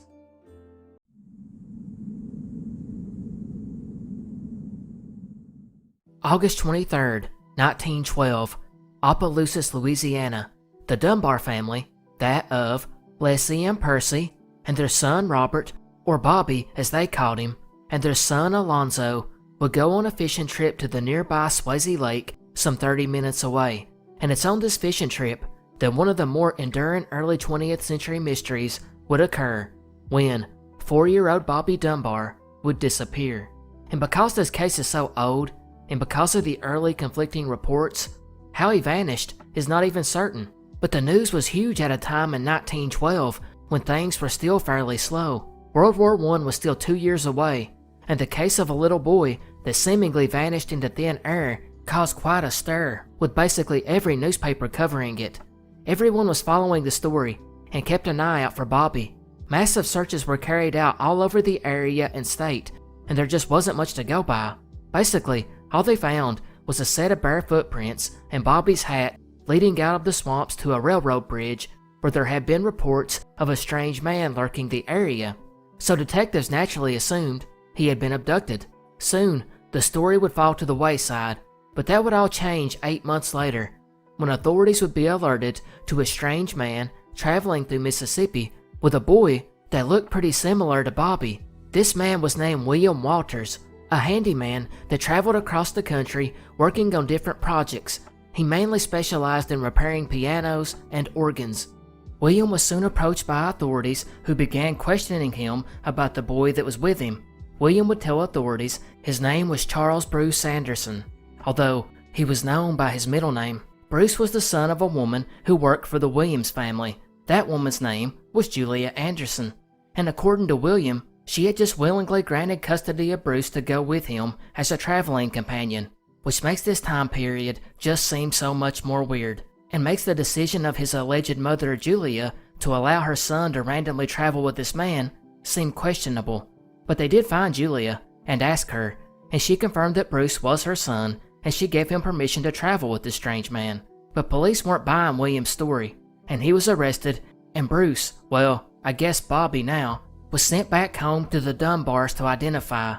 August 23rd, 1912, Opelousas, Louisiana. The Dunbar family, that of Leslie and Percy, and their son Robert, or Bobby as they called him, and their son Alonzo, would go on a fishing trip to the nearby Swayze Lake some 30 minutes away. And it's on this fishing trip that one of the more enduring early 20th century mysteries would occur, when 4-year-old Bobby Dunbar would disappear. And because this case is so old, and because of the early conflicting reports, how he vanished is not even certain. But the news was huge at a time in 1912 when things were still fairly slow. World War I was still 2 years away, and the case of a little boy that seemingly vanished into thin air caused quite a stir, with basically every newspaper covering it. Everyone was following the story and kept an eye out for Bobby. Massive searches were carried out all over the area and state, and there just wasn't much to go by. Basically, all they found was a set of bare footprints and Bobby's hat leading out of the swamps to a railroad bridge where there had been reports of a strange man lurking the area. so detectives naturally assumed he had been abducted. Soon, the story would fall to the wayside, but that would all change 8 months later, when authorities would be alerted to a strange man traveling through Mississippi with a boy that looked pretty similar to Bobby. This man was named William Walters, a handyman that traveled across the country working on different projects. He mainly specialized in repairing pianos and organs. William was soon approached by authorities who began questioning him about the boy that was with him. William would tell authorities his name was Charles Bruce Anderson, although he was known by his middle name. Bruce was the son of a woman who worked for the Williams family. That woman's name was Julia Anderson, and according to William, she had just willingly granted custody of Bruce to go with him as a traveling companion, which makes this time period just seem so much more weird, and makes the decision of his alleged mother Julia to allow her son to randomly travel with this man seem questionable. But they did find Julia and ask her, and she confirmed that Bruce was her son, and she gave him permission to travel with this strange man. But police weren't buying William's story, and he was arrested, and Bruce, well, I guess Bobby now, was sent back home to the Dunbars to identify.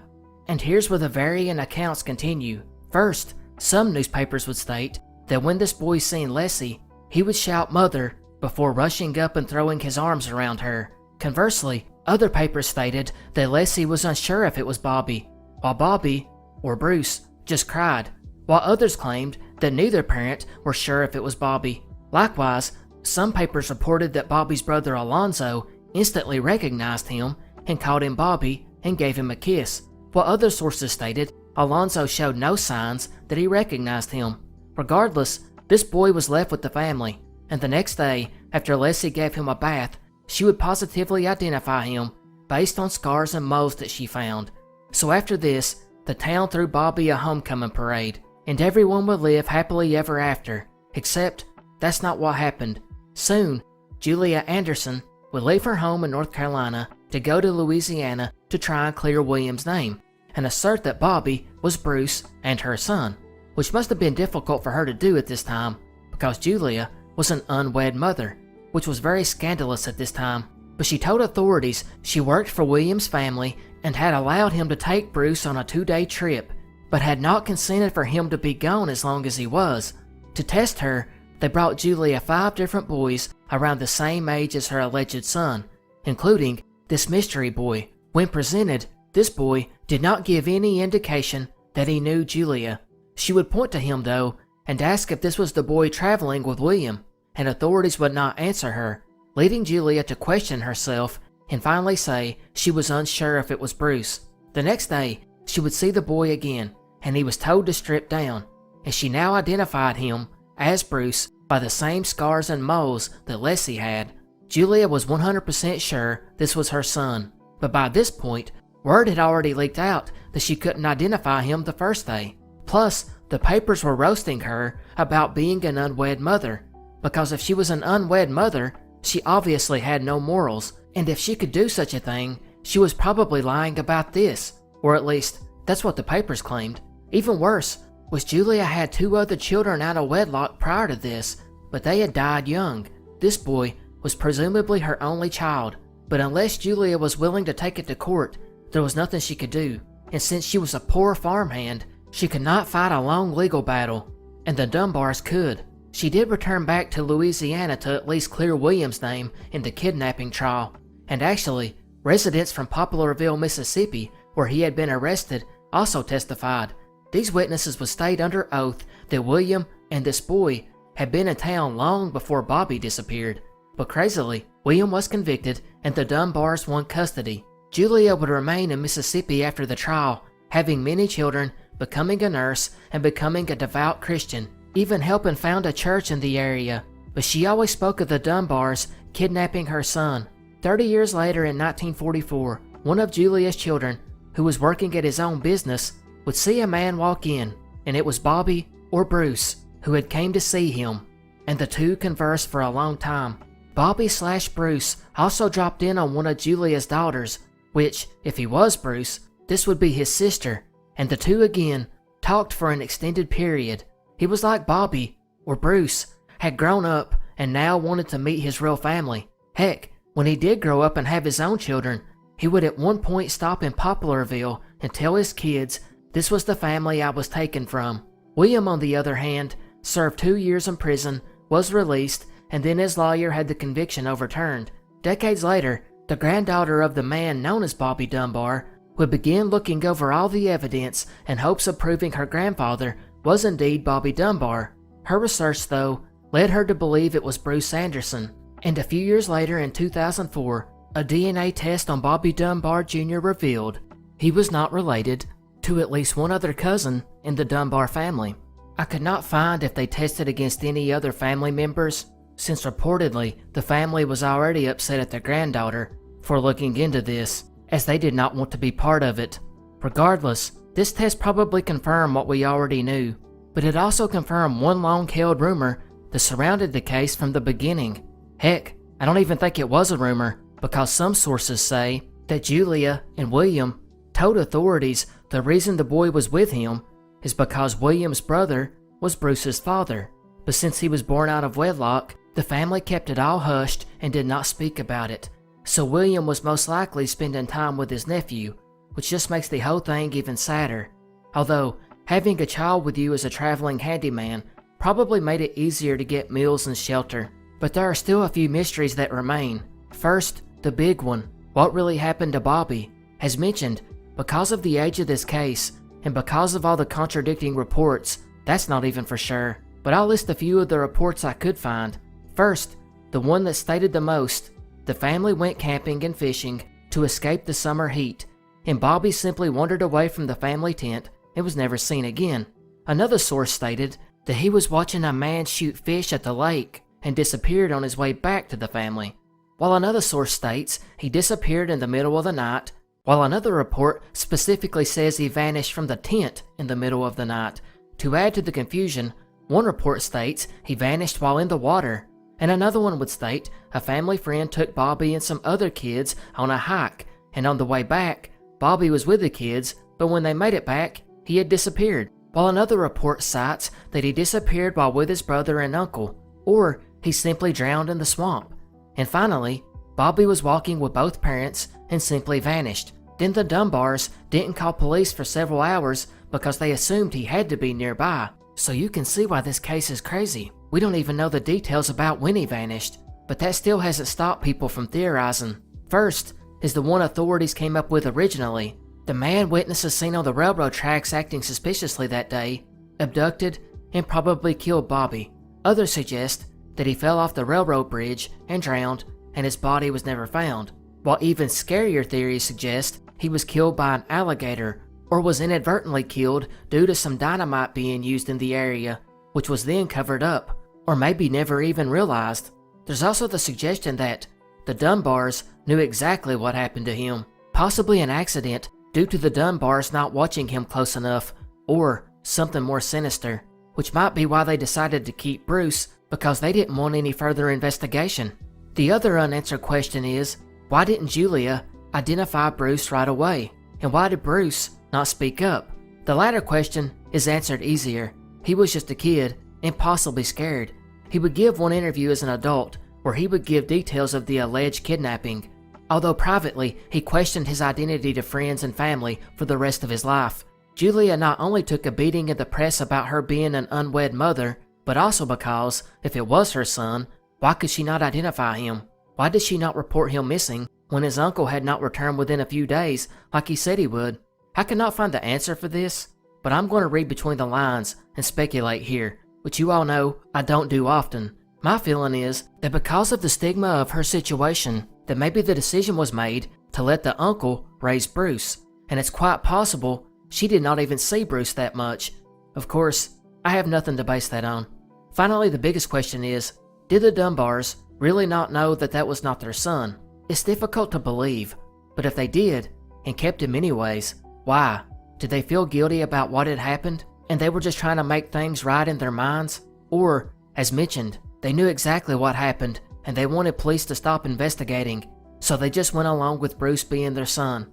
And here's where the varying accounts continue. First, some newspapers would state that when this boy seen Leslie, he would shout "Mother" before rushing up and throwing his arms around her. Conversely, other papers stated that Leslie was unsure if it was Bobby, while Bobby, or Bruce, just cried, while others claimed that neither parent were sure if it was Bobby. Likewise, some papers reported that Bobby's brother Alonzo instantly recognized him and called him Bobby and gave him a kiss, while other sources stated Alonzo showed no signs that he recognized him. Regardless, this boy was left with the family, and the next day, after Leslie gave him a bath, she would positively identify him based on scars and moles that she found. So after this, the town threw Bobby a homecoming parade, and everyone would live happily ever after, except that's not what happened. Soon, Julia Anderson would leave her home in North Carolina to go to Louisiana to try and clear William's name, and assert that Bobby was Bruce and her son, which must have been difficult for her to do at this time, because Julia was an unwed mother, which was very scandalous at this time. But she told authorities she worked for William's family and had allowed him to take Bruce on a 2-day trip, but had not consented for him to be gone as long as he was. To test her, they brought Julia 5 different boys around the same age as her alleged son, including this mystery boy. When presented, this boy did not give any indication that he knew Julia. She would point to him though, and ask if this was the boy traveling with William, and authorities would not answer her, leading Julia to question herself and finally say she was unsure if it was Bruce. The next day, she would see the boy again, and he was told to strip down, and she now identified him as Bruce by the same scars and moles that Leslie had. Julia was 100% sure this was her son, but by this point, word had already leaked out that she couldn't identify him the first day. Plus, the papers were roasting her about being an unwed mother, because if she was an unwed mother, she obviously had no morals, and if she could do such a thing, she was probably lying about this, or at least, that's what the papers claimed. Even worse was Julia had 2 other children out of wedlock prior to this, but they had died young. This boy was presumably her only child, but unless Julia was willing to take it to court, there was nothing she could do, and since she was a poor farmhand, she could not fight a long legal battle, and the Dunbars could. She did return back to Louisiana to at least clear William's name in the kidnapping trial, and actually, residents from Poplarville, Mississippi, where he had been arrested, also testified. These witnesses would state under oath that William and this boy had been in town long before Bobby disappeared. But crazily, William was convicted and the Dunbars won custody. Julia would remain in Mississippi after the trial, having many children, becoming a nurse, and becoming a devout Christian, even helping found a church in the area. But she always spoke of the Dunbars kidnapping her son. 30 years later in 1944, one of Julia's children, who was working at his own business, would see a man walk in, and it was Bobby, or Bruce, who had came to see him, and the two conversed for a long time. Bobby/Bruce also dropped in on one of Julia's daughters, which, if he was Bruce, this would be his sister, and the two again talked for an extended period. He was like Bobby, or Bruce, had grown up and now wanted to meet his real family. Heck, when he did grow up and have his own children, He would at one point stop in Poplarville and tell his kids this was the family I was taken from. William, on the other hand, served 2 years in prison, was released, and then his lawyer had the conviction overturned. Decades later, the granddaughter of the man known as Bobby Dunbar would begin looking over all the evidence in hopes of proving her grandfather was indeed Bobby Dunbar. Her research, though, led her to believe it was Bruce Anderson, and a few years later in 2004, a DNA test on Bobby Dunbar Jr. revealed he was not related to at least one other cousin in the Dunbar family. I could not find if they tested against any other family members, since reportedly the family was already upset at their granddaughter for looking into this, as they did not want to be part of it. Regardless, this test probably confirmed what we already knew, but it also confirmed one long-held rumor that surrounded the case from the beginning. Heck, I don't even think it was a rumor, because some sources say that Julia and William told authorities the reason the boy was with him is because William's brother was Bruce's father. But since he was born out of wedlock, the family kept it all hushed and did not speak about it. So William was most likely spending time with his nephew, which just makes the whole thing even sadder. Although, having a child with you as a traveling handyman probably made it easier to get meals and shelter. But there are still a few mysteries that remain. First, the big one. What really happened to Bobby? As mentioned, because of the age of this case, and because of all the contradicting reports, that's not even for sure. But I'll list a few of the reports I could find. First, the one that stated the most. The family went camping and fishing to escape the summer heat, and Bobby simply wandered away from the family tent and was never seen again. Another source stated that he was watching a man shoot fish at the lake and disappeared on his way back to the family, while another source states he disappeared in the middle of the night, while another report specifically says he vanished from the tent in the middle of the night. To add to the confusion, one report states he vanished while in the water, and another one would state a family friend took Bobby and some other kids on a hike, and on the way back, Bobby was with the kids, but when they made it back, he had disappeared, while another report cites that he disappeared while with his brother and uncle, or he simply drowned in the swamp. And finally, Bobby was walking with both parents and simply vanished. Then the Dunbars didn't call police for several hours because they assumed he had to be nearby. So you can see why this case is crazy. We don't even know the details about when he vanished, but that still hasn't stopped people from theorizing. First is the one authorities came up with originally. The man witnesses seen on the railroad tracks acting suspiciously that day, abducted, and probably killed Bobby. Others suggest that he fell off the railroad bridge and drowned, and his body was never found, while even scarier theories suggest he was killed by an alligator or was inadvertently killed due to some dynamite being used in the area, which was then covered up, or maybe never even realized. There's also the suggestion that the Dunbars knew exactly what happened to him, possibly an accident due to the Dunbars not watching him close enough, or something more sinister, which might be why they decided to keep Bruce, because they didn't want any further investigation. The other unanswered question is, why didn't Julia identify Bruce right away? And why did Bruce not speak up? The latter question is answered easier. He was just a kid, and possibly scared. He would give one interview as an adult, where he would give details of the alleged kidnapping, although privately he questioned his identity to friends and family for the rest of his life. Julia not only took a beating in the press about her being an unwed mother, but also because, if it was her son, why could she not identify him? Why did she not report him missing when his uncle had not returned within a few days like he said he would? I cannot find the answer for this, but I'm going to read between the lines and speculate here, which you all know I don't do often. My feeling is that because of the stigma of her situation, that maybe the decision was made to let the uncle raise Bruce, and it's quite possible she did not even see Bruce that much. Of course, I have nothing to base that on. Finally, the biggest question is, did the Dunbars really not know that that was not their son? It's difficult to believe, but if they did, and kept him anyways, why? Did they feel guilty about what had happened, and they were just trying to make things right in their minds? Or, as mentioned, they knew exactly what happened, and they wanted police to stop investigating, so they just went along with Bruce being their son.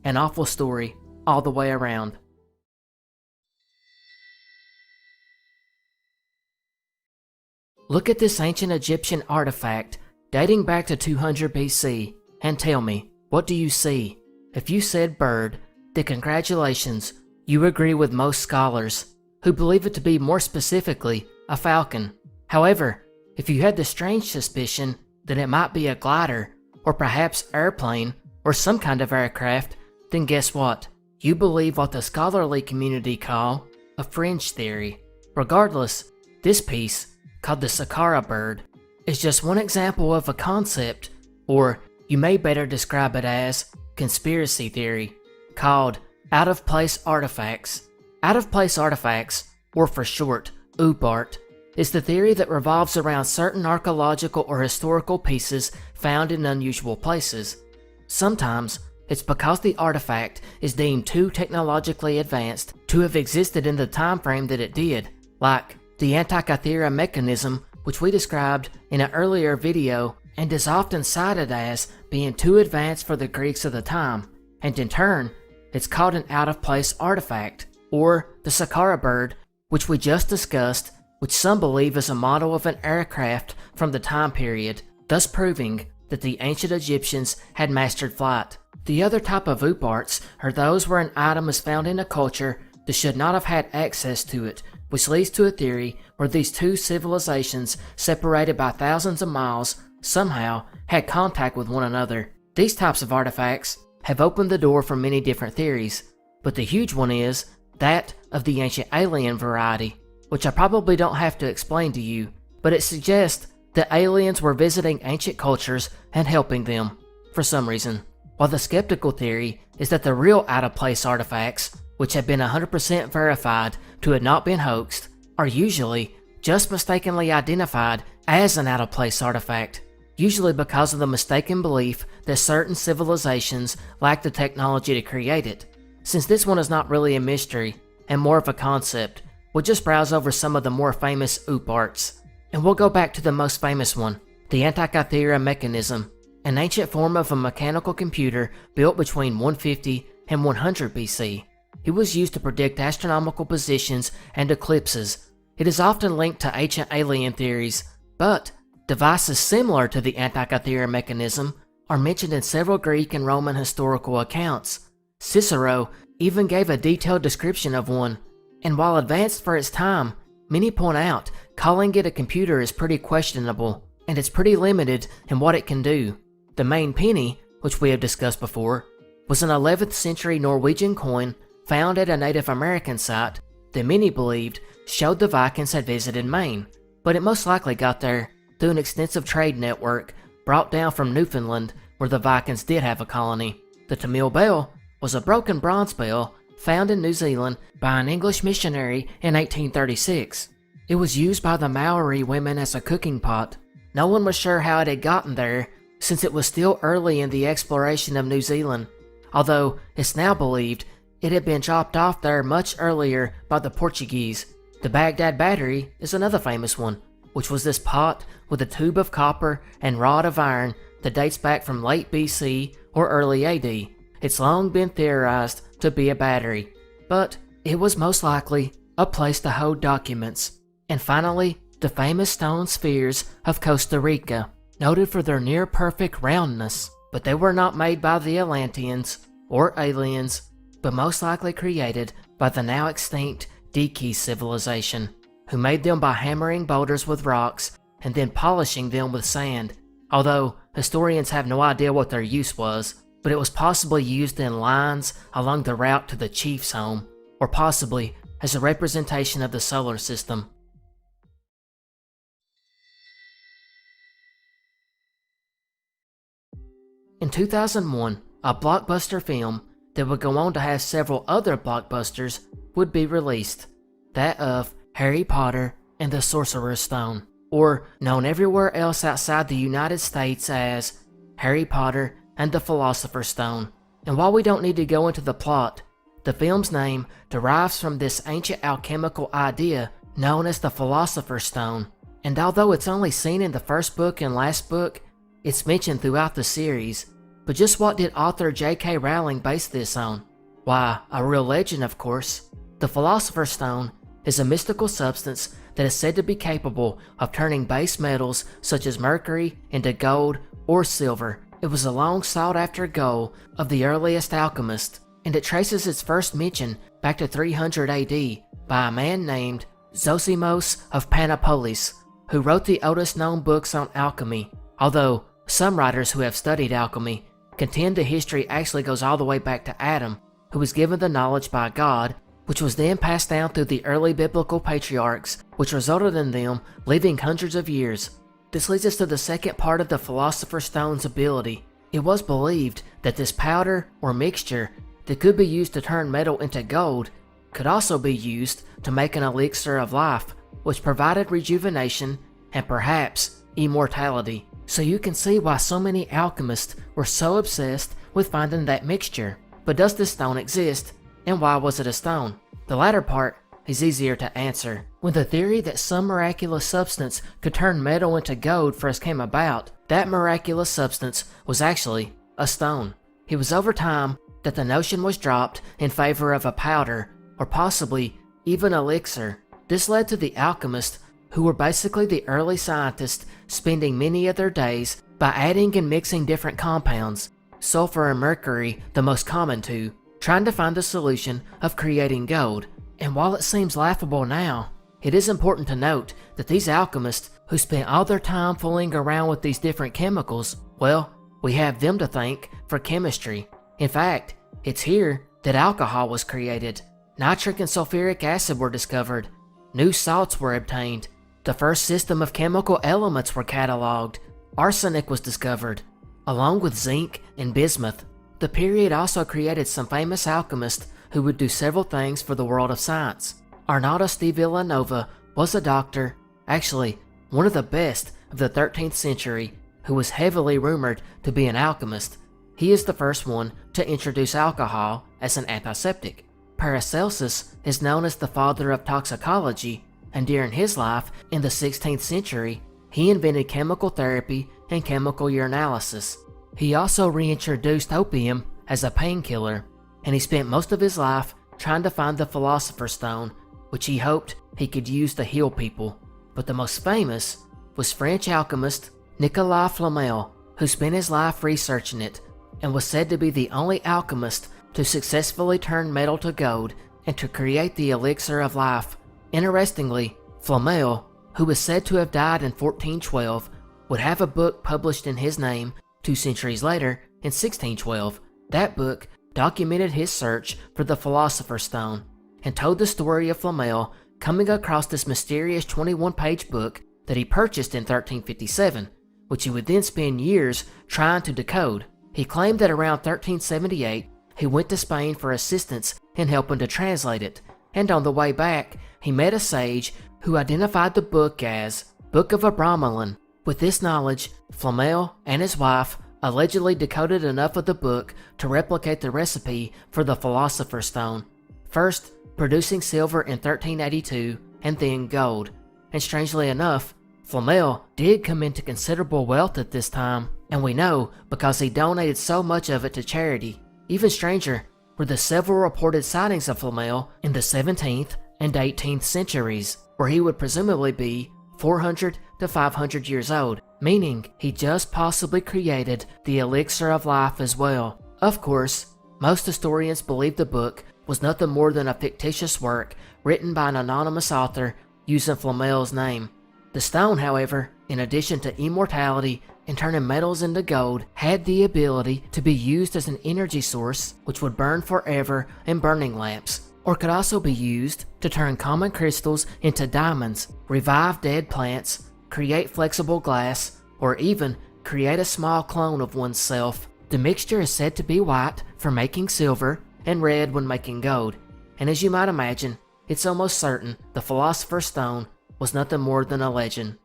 An awful story, all the way around. Look at this ancient Egyptian artifact dating back to 200 BC and tell me, What do you see? If you said bird, then congratulations, you agree with most scholars, who believe it to be more specifically a falcon. However, if you had the strange suspicion that it might be a glider, or perhaps airplane, or some kind of aircraft, then guess what? You believe what the scholarly community call a fringe theory. Regardless, this piece, called the Sakara bird, is just one example of a concept, or you may better describe it as conspiracy theory, called out-of-place artifacts. Out-of-place artifacts, or for short, OOPArt, is the theory that revolves around certain archaeological or historical pieces found in unusual places. Sometimes, it's because the artifact is deemed too technologically advanced to have existed in the time frame that it did, like the Antikythera Mechanism, which we described in an earlier video and is often cited as being too advanced for the Greeks of the time, and in turn, it's called an out-of-place artifact, or the Sakara bird, which we just discussed, which some believe is a model of an aircraft from the time period, thus proving that the ancient Egyptians had mastered flight. The other type of OOPArts are those where an item is found in a culture that should not have had access to it, which leads to a theory where these two civilizations, separated by thousands of miles, somehow had contact with one another. These types of artifacts have opened the door for many different theories, but the huge one is that of the ancient alien variety, which I probably don't have to explain to you, but it suggests that aliens were visiting ancient cultures and helping them, for some reason. While the skeptical theory is that the real out-of-place artifacts, which have been 100% verified to have not been hoaxed, are usually just mistakenly identified as an out-of-place artifact, usually because of the mistaken belief that certain civilizations lack the technology to create it. Since this one is not really a mystery, and more of a concept, we'll just browse over some of the more famous OOPArts. And we'll go back to the most famous one, the Antikythera Mechanism, an ancient form of a mechanical computer built between 150 and 100 BC. It was used to predict astronomical positions and eclipses. It is often linked to ancient alien theories, but devices similar to the Antikythera Mechanism are mentioned in several Greek and Roman historical accounts. Cicero even gave a detailed description of one, and while advanced for its time, many point out calling it a computer is pretty questionable, and it's pretty limited in what it can do. The main penny, which we have discussed before, was an 11th century Norwegian coin found at a Native American site that many believed showed the Vikings had visited Maine, but it most likely got there through an extensive trade network brought down from Newfoundland, where the Vikings did have a colony. The Tamil bell was a broken bronze bell found in New Zealand by an English missionary in 1836. It was used by the Maori women as a cooking pot. No one was sure how it had gotten there, since it was still early in the exploration of New Zealand, although it's now believed it had been dropped off there much earlier by the Portuguese. The Baghdad Battery is another famous one, which was this pot with a tube of copper and rod of iron that dates back from late BC or early AD. It's long been theorized to be a battery, but it was most likely a place to hold documents. And finally, the famous stone spheres of Costa Rica, noted for their near-perfect roundness, but they were not made by the Atlanteans or aliens, but most likely created by the now extinct Diki civilization, who made them by hammering boulders with rocks and then polishing them with sand, although historians have no idea what their use was, but it was possibly used in lines along the route to the chief's home, or possibly as a representation of the solar system. In 2001, a blockbuster film that would go on to have several other blockbusters would be released, that of Harry Potter and the Sorcerer's Stone, or known everywhere else outside the United States as Harry Potter and the Philosopher's Stone. And while we don't need to go into the plot, the film's name derives from this ancient alchemical idea known as the Philosopher's Stone, and although it's only seen in the first book and last book, it's mentioned throughout the series. But just what did author J.K. Rowling base this on? Why, a real legend, of course. The Philosopher's Stone is a mystical substance that is said to be capable of turning base metals such as mercury into gold or silver, It was a long sought-after goal of the earliest alchemists, and it traces its first mention back to 300 AD by a man named Zosimos of Panopolis, who wrote the oldest known books on alchemy, although some writers who have studied alchemy contend the history actually goes all the way back to Adam, who was given the knowledge by God, which was then passed down through the early biblical patriarchs, which resulted in them living hundreds of years. This leads us to the second part of the Philosopher's Stone's ability. It was believed that this powder or mixture that could be used to turn metal into gold could also be used to make an elixir of life, which provided rejuvenation and perhaps immortality. So you can see why so many alchemists were so obsessed with finding that mixture. But does this stone exist, and why was it a stone? The latter part is easier to answer. When the theory that some miraculous substance could turn metal into gold first came about, that miraculous substance was actually a stone. It was over time that the notion was dropped in favor of a powder, or possibly even elixir. This led to the alchemists, who were basically the early scientists, spending many of their days by adding and mixing different compounds, sulfur and mercury the most common two, trying to find the solution of creating gold. And while it seems laughable now, it is important to note that these alchemists who spent all their time fooling around with these different chemicals, well, we have them to thank for chemistry. In fact, it's here that alcohol was created. Nitric and sulfuric acid were discovered. New salts were obtained. The first system of chemical elements were cataloged. Arsenic was discovered, along with zinc and bismuth. The period also created some famous alchemists who would do several things for the world of science. Arnaldus de Villanova was a doctor, actually one of the best of the 13th century, who was heavily rumored to be an alchemist. He is the first one to introduce alcohol as an antiseptic. Paracelsus is known as the father of toxicology, and during his life in the 16th century, he invented chemical therapy and chemical urinalysis. He also reintroduced opium as a painkiller, and he spent most of his life trying to find the Philosopher's Stone, which he hoped he could use to heal people. But the most famous was French alchemist Nicolas Flamel, who spent his life researching it, and was said to be the only alchemist to successfully turn metal to gold and to create the elixir of life. Interestingly, Flamel, who is said to have died in 1412, would have a book published in his name 2 centuries later in 1612. That book documented his search for the Philosopher's Stone and told the story of Flamel coming across this mysterious 21-page book that he purchased in 1357, which he would then spend years trying to decode. He claimed that around 1378, he went to Spain for assistance in helping to translate it, and on the way back, he met a sage who identified the book as Book of a Brahmalan. With this knowledge, Flamel and his wife allegedly decoded enough of the book to replicate the recipe for the Philosopher's Stone, first producing silver in 1382 and then gold. And strangely enough, Flamel did come into considerable wealth at this time, and we know because he donated so much of it to charity. Even stranger were the several reported sightings of Flamel in the 17th and 18th centuries, where he would presumably be 400 to 500 years old, meaning he just possibly created the elixir of life as well. Of course, most historians believe the book was nothing more than a fictitious work written by an anonymous author using Flamel's name. The stone, however, in addition to immortality and turning metals into gold, had the ability to be used as an energy source which would burn forever in burning lamps, or could also be used to turn common crystals into diamonds, revive dead plants, create flexible glass, or even create a small clone of oneself. The mixture is said to be white for making silver and red when making gold, and as you might imagine, it's almost certain the Philosopher's Stone was nothing more than a legend.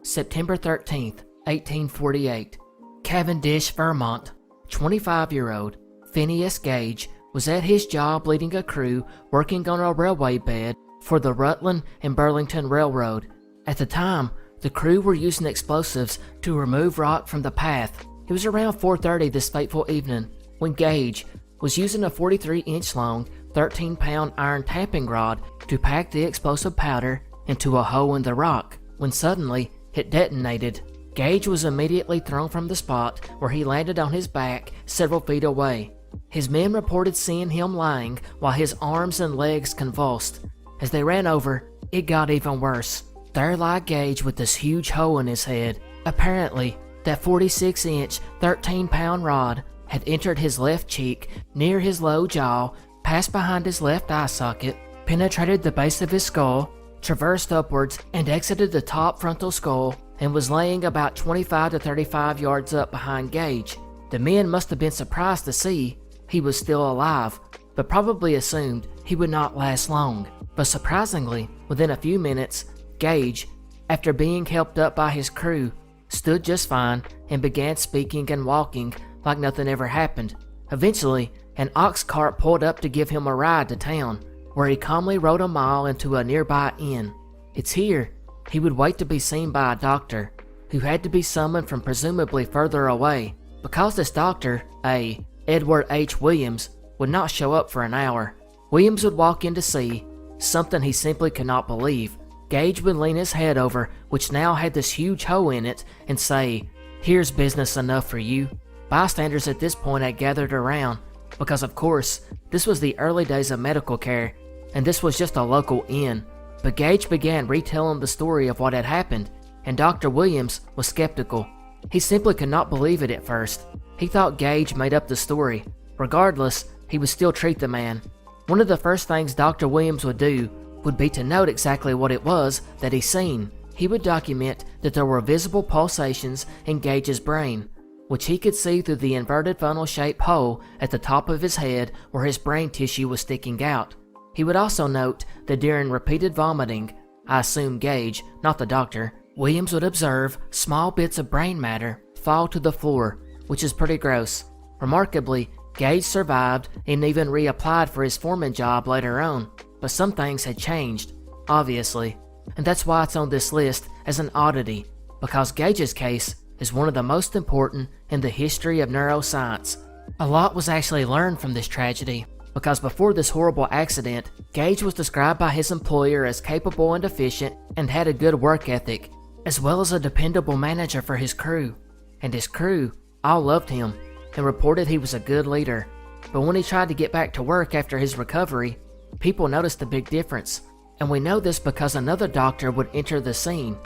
September 13th, 1848. Cavendish, Vermont. 25-year-old Phineas Gage was at his job leading a crew working on a railway bed for the Rutland and Burlington Railroad. At the time, the crew were using explosives to remove rock from the path. It was around 4:30 this fateful evening when Gage was using a 43-inch long, 13-pound iron tapping rod to pack the explosive powder into a hole in the rock, when suddenly it detonated. Gage was immediately thrown from the spot, where he landed on his back several feet away. His men reported seeing him lying while his arms and legs convulsed. As they ran over, it got even worse. There lay Gage with this huge hole in his head. Apparently, that 46-inch, 13-pound rod had entered his left cheek, near his low jaw, passed behind his left eye socket, penetrated the base of his skull, traversed upwards, and exited the top frontal skull, and was laying about 25 to 35 yards up behind Gage. The men must have been surprised to see he was still alive, but probably assumed he would not last long. But surprisingly, within a few minutes, Gage, after being helped up by his crew, stood just fine and began speaking and walking like nothing ever happened. Eventually, an ox cart pulled up to give him a ride to town, where he calmly rode a mile into a nearby inn. It's here he would wait to be seen by a doctor, who had to be summoned from presumably further away, because this doctor, a Edward H. Williams, would not show up for an hour. Williams would walk in to see something he simply could not believe. Gage would lean his head over, which now had this huge hole in it, and say, "Here's business enough for you." Bystanders at this point had gathered around, because of course, this was the early days of medical care, and this was just a local inn. But Gage began retelling the story of what had happened, and Dr. Williams was skeptical. He simply could not believe it at first. He thought Gage made up the story. Regardless, he would still treat the man. One of the first things Dr. Williams would do would be to note exactly what it was that he seen. He would document that there were visible pulsations in Gage's brain, which he could see through the inverted funnel-shaped hole at the top of his head where his brain tissue was sticking out. He would also note that during repeated vomiting, I assume Gage, not the doctor, Williams would observe small bits of brain matter fall to the floor, which is pretty gross. Remarkably, Gage survived and even reapplied for his foreman job later on, but some things had changed, obviously, and that's why it's on this list as an oddity, because Gage's case is one of the most important in the history of neuroscience. A lot was actually learned from this tragedy, because before this horrible accident, Gage was described by his employer as capable and efficient and had a good work ethic, as well as a dependable manager for his crew. And his crew all loved him and reported he was a good leader. But when he tried to get back to work after his recovery, people noticed a big difference. And we know this because another doctor would enter the scene,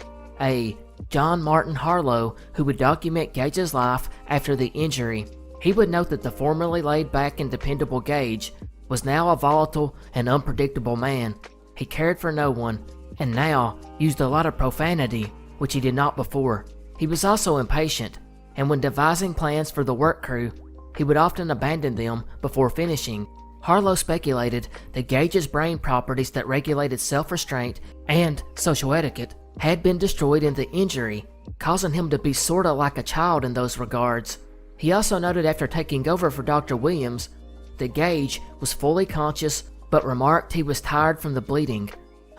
a John Martin Harlow, who would document Gage's life after the injury. He would note that the formerly laid-back and dependable Gage was now a volatile and unpredictable man. He cared for no one, and now used a lot of profanity, which he did not before. He was also impatient, and when devising plans for the work crew, he would often abandon them before finishing. Harlow speculated that Gage's brain properties that regulated self-restraint and social etiquette had been destroyed in the injury, causing him to be sorta like a child in those regards. He also noted after taking over for Dr. Williams that Gage was fully conscious but remarked he was tired from the bleeding.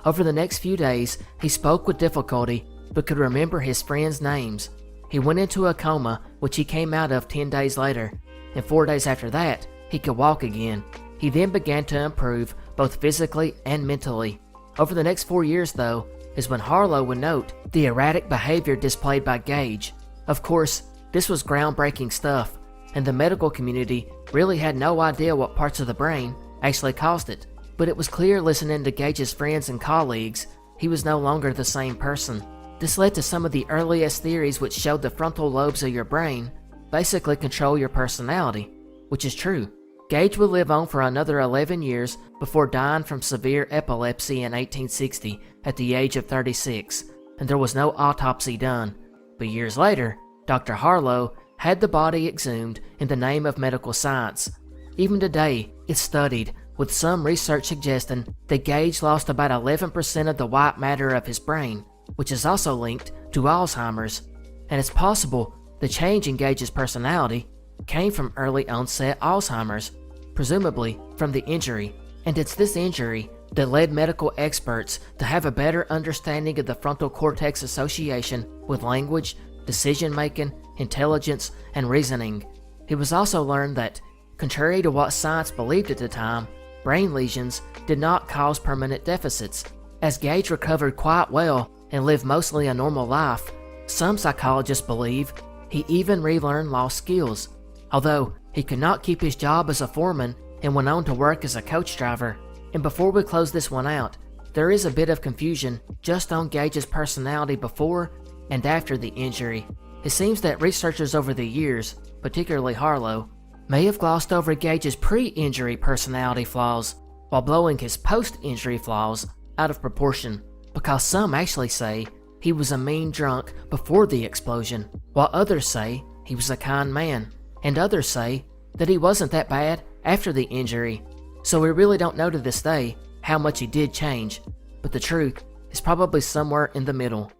Over the next few days, he spoke with difficulty but could remember his friends' names. He went into a coma, which he came out of 10 days later, and 4 days after that, he could walk again. He then began to improve both physically and mentally. Over the next 4 years, though, is when Harlow would note the erratic behavior displayed by Gage. Of course, this was groundbreaking stuff, and the medical community really had no idea what parts of the brain actually caused it. But it was clear listening to Gage's friends and colleagues, he was no longer the same person. This led to some of the earliest theories which showed the frontal lobes of your brain basically control your personality, which is true. Gage would live on for another 11 years before dying from severe epilepsy in 1860 at the age of 36, and there was no autopsy done. But years later, Dr. Harlow had the body exhumed in the name of medical science. Even today, it's studied, with some research suggesting that Gage lost about 11% of the white matter of his brain, which is also linked to Alzheimer's, and it's possible the change in Gage's personality came from early onset Alzheimer's, presumably from the injury, and it's this injury that led medical experts to have a better understanding of the frontal cortex association with language, decision-making, intelligence, and reasoning. It was also learned that, contrary to what science believed at the time, brain lesions did not cause permanent deficits. As Gage recovered quite well and lived mostly a normal life, some psychologists believe he even relearned lost skills, although he could not keep his job as a foreman and went on to work as a coach driver. And before we close this one out, there is a bit of confusion just on Gage's personality before and after the injury. It seems that researchers over the years, particularly Harlow, may have glossed over Gage's pre-injury personality flaws while blowing his post-injury flaws out of proportion, because some actually say he was a mean drunk before the explosion, while others say he was a kind man, and others say that he wasn't that bad after the injury. So we really don't know to this day how much he did change, but the truth is probably somewhere in the middle.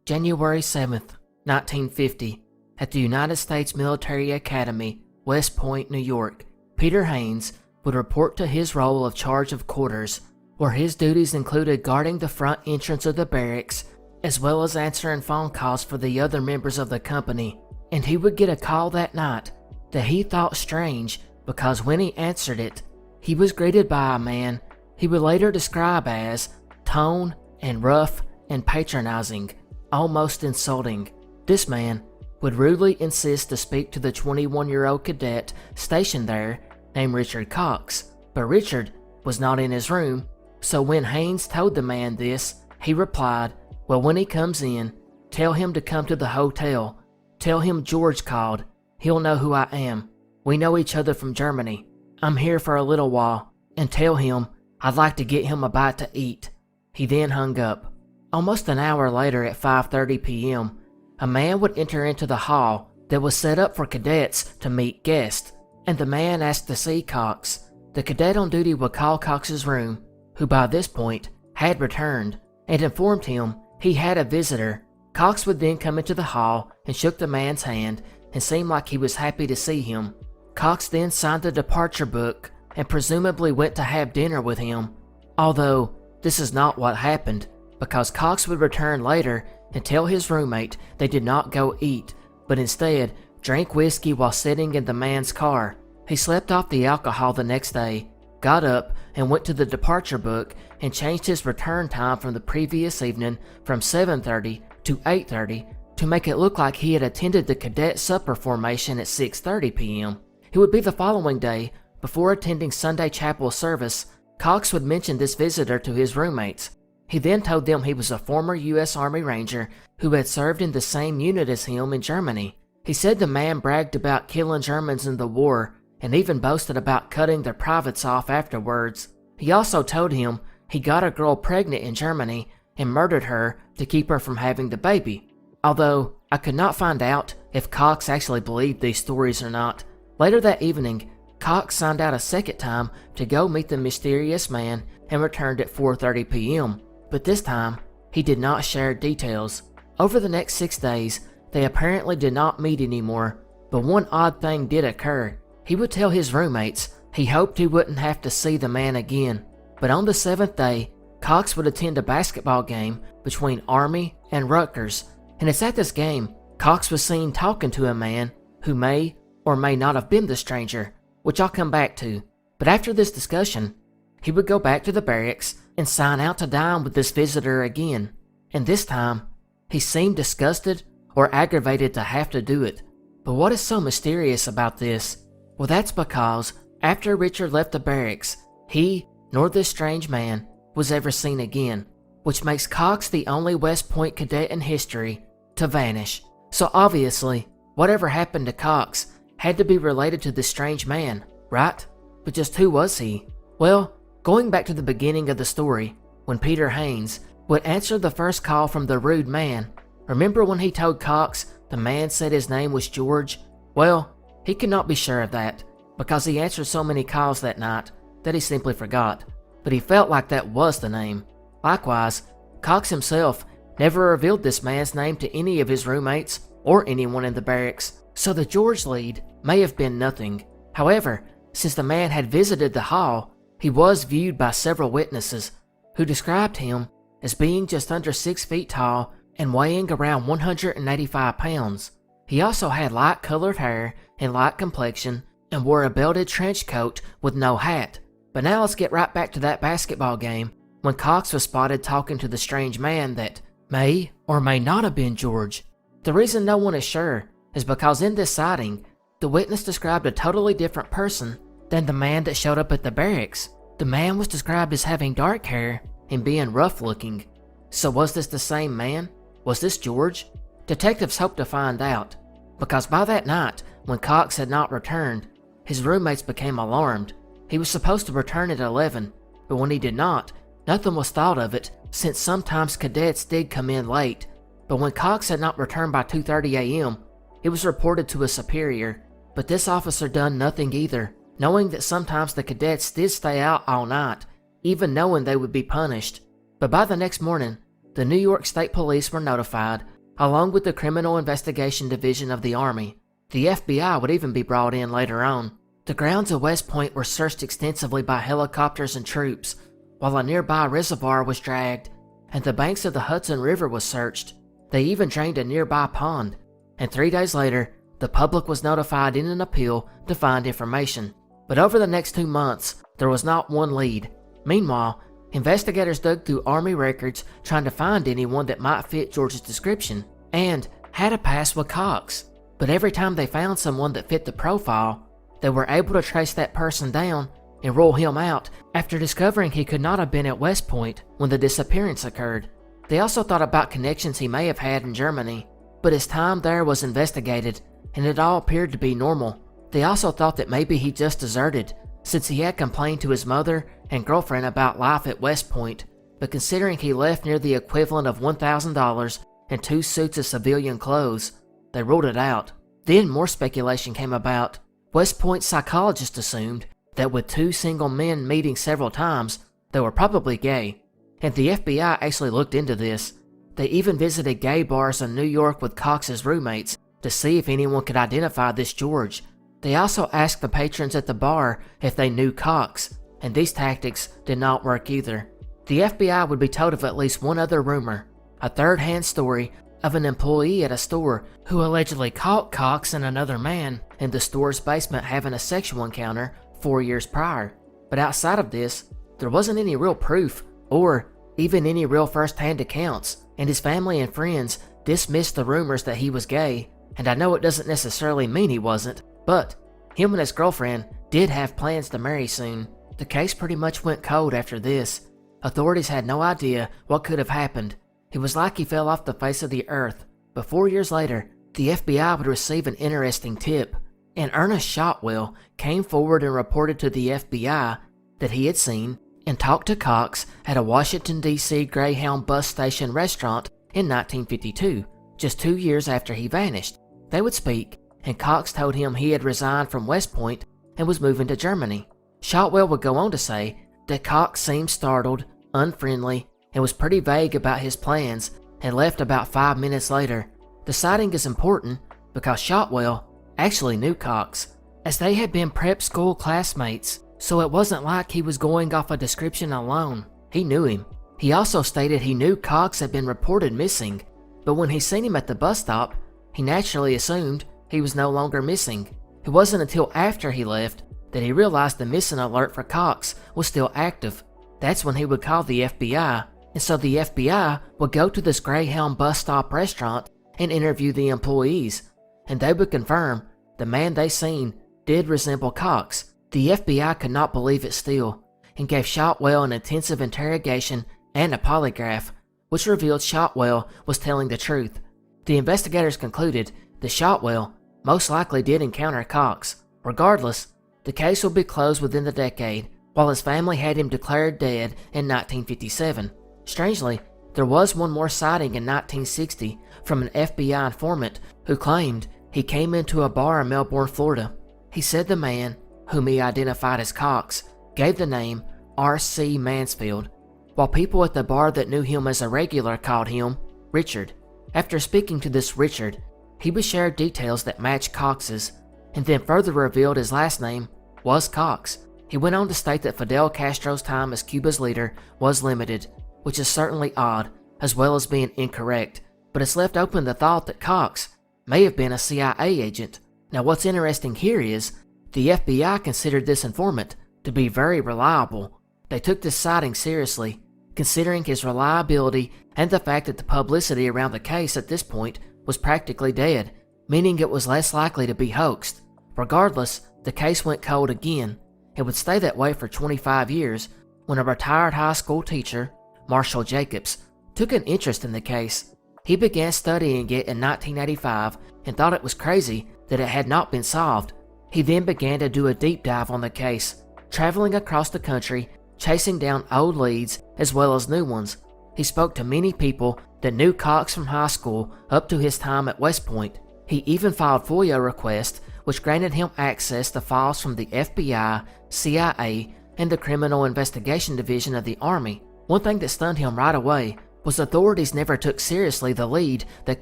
January 7th, 1950, at the United States Military Academy, West Point, New York, Peter Haynes would report to his role of charge of quarters, where his duties included guarding the front entrance of the barracks, as well as answering phone calls for the other members of the company. And he would get a call that night that he thought strange because when he answered it, he was greeted by a man he would later describe as tone and rough and patronizing, almost insulting. This man would rudely insist to speak to the 21-year-old cadet stationed there named Richard Cox, but Richard was not in his room, so when Haynes told the man this, he replied, "Well, when he comes in, tell him to come to the hotel. Tell him George called. He'll know who I am. We know each other from Germany. I'm here for a little while, and tell him I'd like to get him a bite to eat." He then hung up. Almost an hour later at 5:30 p.m., a man would enter into the hall that was set up for cadets to meet guests, and the man asked to see Cox. The cadet on duty would call Cox's room, who by this point had returned, and informed him he had a visitor. Cox would then come into the hall and shook the man's hand and seemed like he was happy to see him. Cox then signed the departure book and presumably went to have dinner with him, although this is not what happened, because Cox would return later and tell his roommate they did not go eat, but instead drank whiskey while sitting in the man's car. He slept off the alcohol the next day, got up and went to the departure book and changed his return time from the previous evening from 7:30 to 8:30 to make it look like he had attended the cadet supper formation at 6:30 p.m. It would be the following day, before attending Sunday chapel service, Cox would mention this visitor to his roommates. He then told them he was a former U.S. Army Ranger who had served in the same unit as him in Germany. He said the man bragged about killing Germans in the war and even boasted about cutting their privates off afterwards. He also told him he got a girl pregnant in Germany and murdered her to keep her from having the baby. Although I could not find out if Cox actually believed these stories or not. Later that evening, Cox signed out a second time to go meet the mysterious man and returned at 4:30 p.m. But this time, he did not share details. Over the next 6 days, they apparently did not meet anymore, but one odd thing did occur. He would tell his roommates he hoped he wouldn't have to see the man again. But on the 7th day, Cox would attend a basketball game between Army and Rutgers, and it's at this game Cox was seen talking to a man who may or may not have been the stranger, which I'll come back to. But after this discussion, he would go back to the barracks and sign out to dine with this visitor again, and this time, he seemed disgusted or aggravated to have to do it. But what is so mysterious about this? Well, that's because after Richard left the barracks, he, nor this strange man, was ever seen again, which makes Cox the only West Point cadet in history to vanish. So obviously, whatever happened to Cox had to be related to this strange man, right? But just who was he? Well, going back to the beginning of the story, when Peter Haynes would answer the first call from the rude man, remember when he told Cox the man said his name was George? Well, he could not be sure of that, because he answered so many calls that night that he simply forgot, but he felt like that was the name. Likewise, Cox himself never revealed this man's name to any of his roommates or anyone in the barracks, so the George lead may have been nothing. However, since the man had visited the hall, he was viewed by several witnesses who described him as being just under 6 feet tall and weighing around 185 pounds. He also had light-colored hair and light complexion and wore a belted trench coat with no hat. But now let's get right back to that basketball game when Cox was spotted talking to the strange man that may or may not have been George. The reason no one is sure is because in this sighting, the witness described a totally different person than the man that showed up at the barracks. The man was described as having dark hair and being rough looking. So was this the same man? Was this George? Detectives hoped to find out, because by that night, when Cox had not returned, his roommates became alarmed. He was supposed to return at 11, but when he did not, nothing was thought of it since sometimes cadets did come in late. But when Cox had not returned by 2:30 a.m., it was reported to a superior, but this officer done nothing either, knowing that sometimes the cadets did stay out all night, even knowing they would be punished. But by the next morning, the New York State Police were notified, along with the Criminal Investigation Division of the Army. The FBI would even be brought in later on. The grounds of West Point were searched extensively by helicopters and troops, while a nearby reservoir was dragged, and the banks of the Hudson River was searched. They even drained a nearby pond, and 3 days later, the public was notified in an appeal to find information. But over the next 2 months, there was not one lead. Meanwhile, investigators dug through Army records trying to find anyone that might fit George's description, and had a pass with Cox. But every time they found someone that fit the profile, they were able to trace that person down and rule him out after discovering he could not have been at West Point when the disappearance occurred. They also thought about connections he may have had in Germany, but his time there was investigated and it all appeared to be normal. They also thought that maybe he just deserted, since he had complained to his mother and girlfriend about life at West Point, but considering he left near the equivalent of $1,000 and 2 suits of civilian clothes, they ruled it out. Then more speculation came about. West Point psychologists assumed that with 2 single men meeting several times, they were probably gay, and the FBI actually looked into this. They even visited gay bars in New York with Cox's roommates to see if anyone could identify this George. They also asked the patrons at the bar if they knew Cox, and these tactics did not work either. The FBI would be told of at least one other rumor, a third-hand story of an employee at a store who allegedly caught Cox and another man in the store's basement having a sexual encounter 4 years prior. But outside of this, there wasn't any real proof or even any real first-hand accounts, and his family and friends dismissed the rumors that he was gay. And I know it doesn't necessarily mean he wasn't, but him and his girlfriend did have plans to marry soon. The case pretty much went cold after this. Authorities had no idea what could have happened. It was like he fell off the face of the earth. But 4 years later, the FBI would receive an interesting tip. And Ernest Shotwell came forward and reported to the FBI that he had seen and talked to Cox at a Washington, D.C. Greyhound bus station restaurant in 1952, just 2 years after he vanished. They would speak, and Cox told him he had resigned from West Point and was moving to Germany. Shotwell would go on to say that Cox seemed startled, unfriendly, and was pretty vague about his plans and left about 5 minutes later. The sighting is important because Shotwell actually knew Cox, as they had been prep school classmates, so it wasn't like he was going off a description alone. He knew him. He also stated he knew Cox had been reported missing, but when he seen him at the bus stop, he naturally assumed he was no longer missing. It wasn't until after he left that he realized the missing alert for Cox was still active. That's when he would call the FBI, and so the FBI would go to this Greyhound bus stop restaurant and interview the employees, and they would confirm the man they seen did resemble Cox. The FBI could not believe it still, and gave Shotwell an intensive interrogation and a polygraph, which revealed Shotwell was telling the truth. The investigators concluded that Shotwell most likely did encounter Cox. Regardless, the case would be closed within the decade, while his family had him declared dead in 1957. Strangely, there was one more sighting in 1960 from an FBI informant who claimed he came into a bar in Melbourne, Florida. He said the man, whom he identified as Cox, gave the name R.C. Mansfield, while people at the bar that knew him as a regular called him Richard. After speaking to this Richard, he was shared details that matched Cox's, and then further revealed his last name was Cox. He went on to state that Fidel Castro's time as Cuba's leader was limited, which is certainly odd, as well as being incorrect, but it's left open the thought that Cox may have been a CIA agent. Now what's interesting here is The FBI considered this informant to be very reliable. They took this sighting seriously, considering his reliability and the fact that the publicity around the case at this point was practically dead, meaning it was less likely to be hoaxed. Regardless, the case went cold again. It would stay that way for 25 years when a retired high school teacher, Marshall Jacobs, took an interest in the case. He began studying it in 1985 and thought it was crazy that it had not been solved. He then began to do a deep dive on the case, traveling across the country, chasing down old leads as well as new ones. He spoke to many people that knew Cox from high school up to his time at West Point. He even filed FOIA requests which granted him access to files from the FBI, CIA, and the Criminal Investigation Division of the Army. One thing that stunned him right away was authorities never took seriously the lead that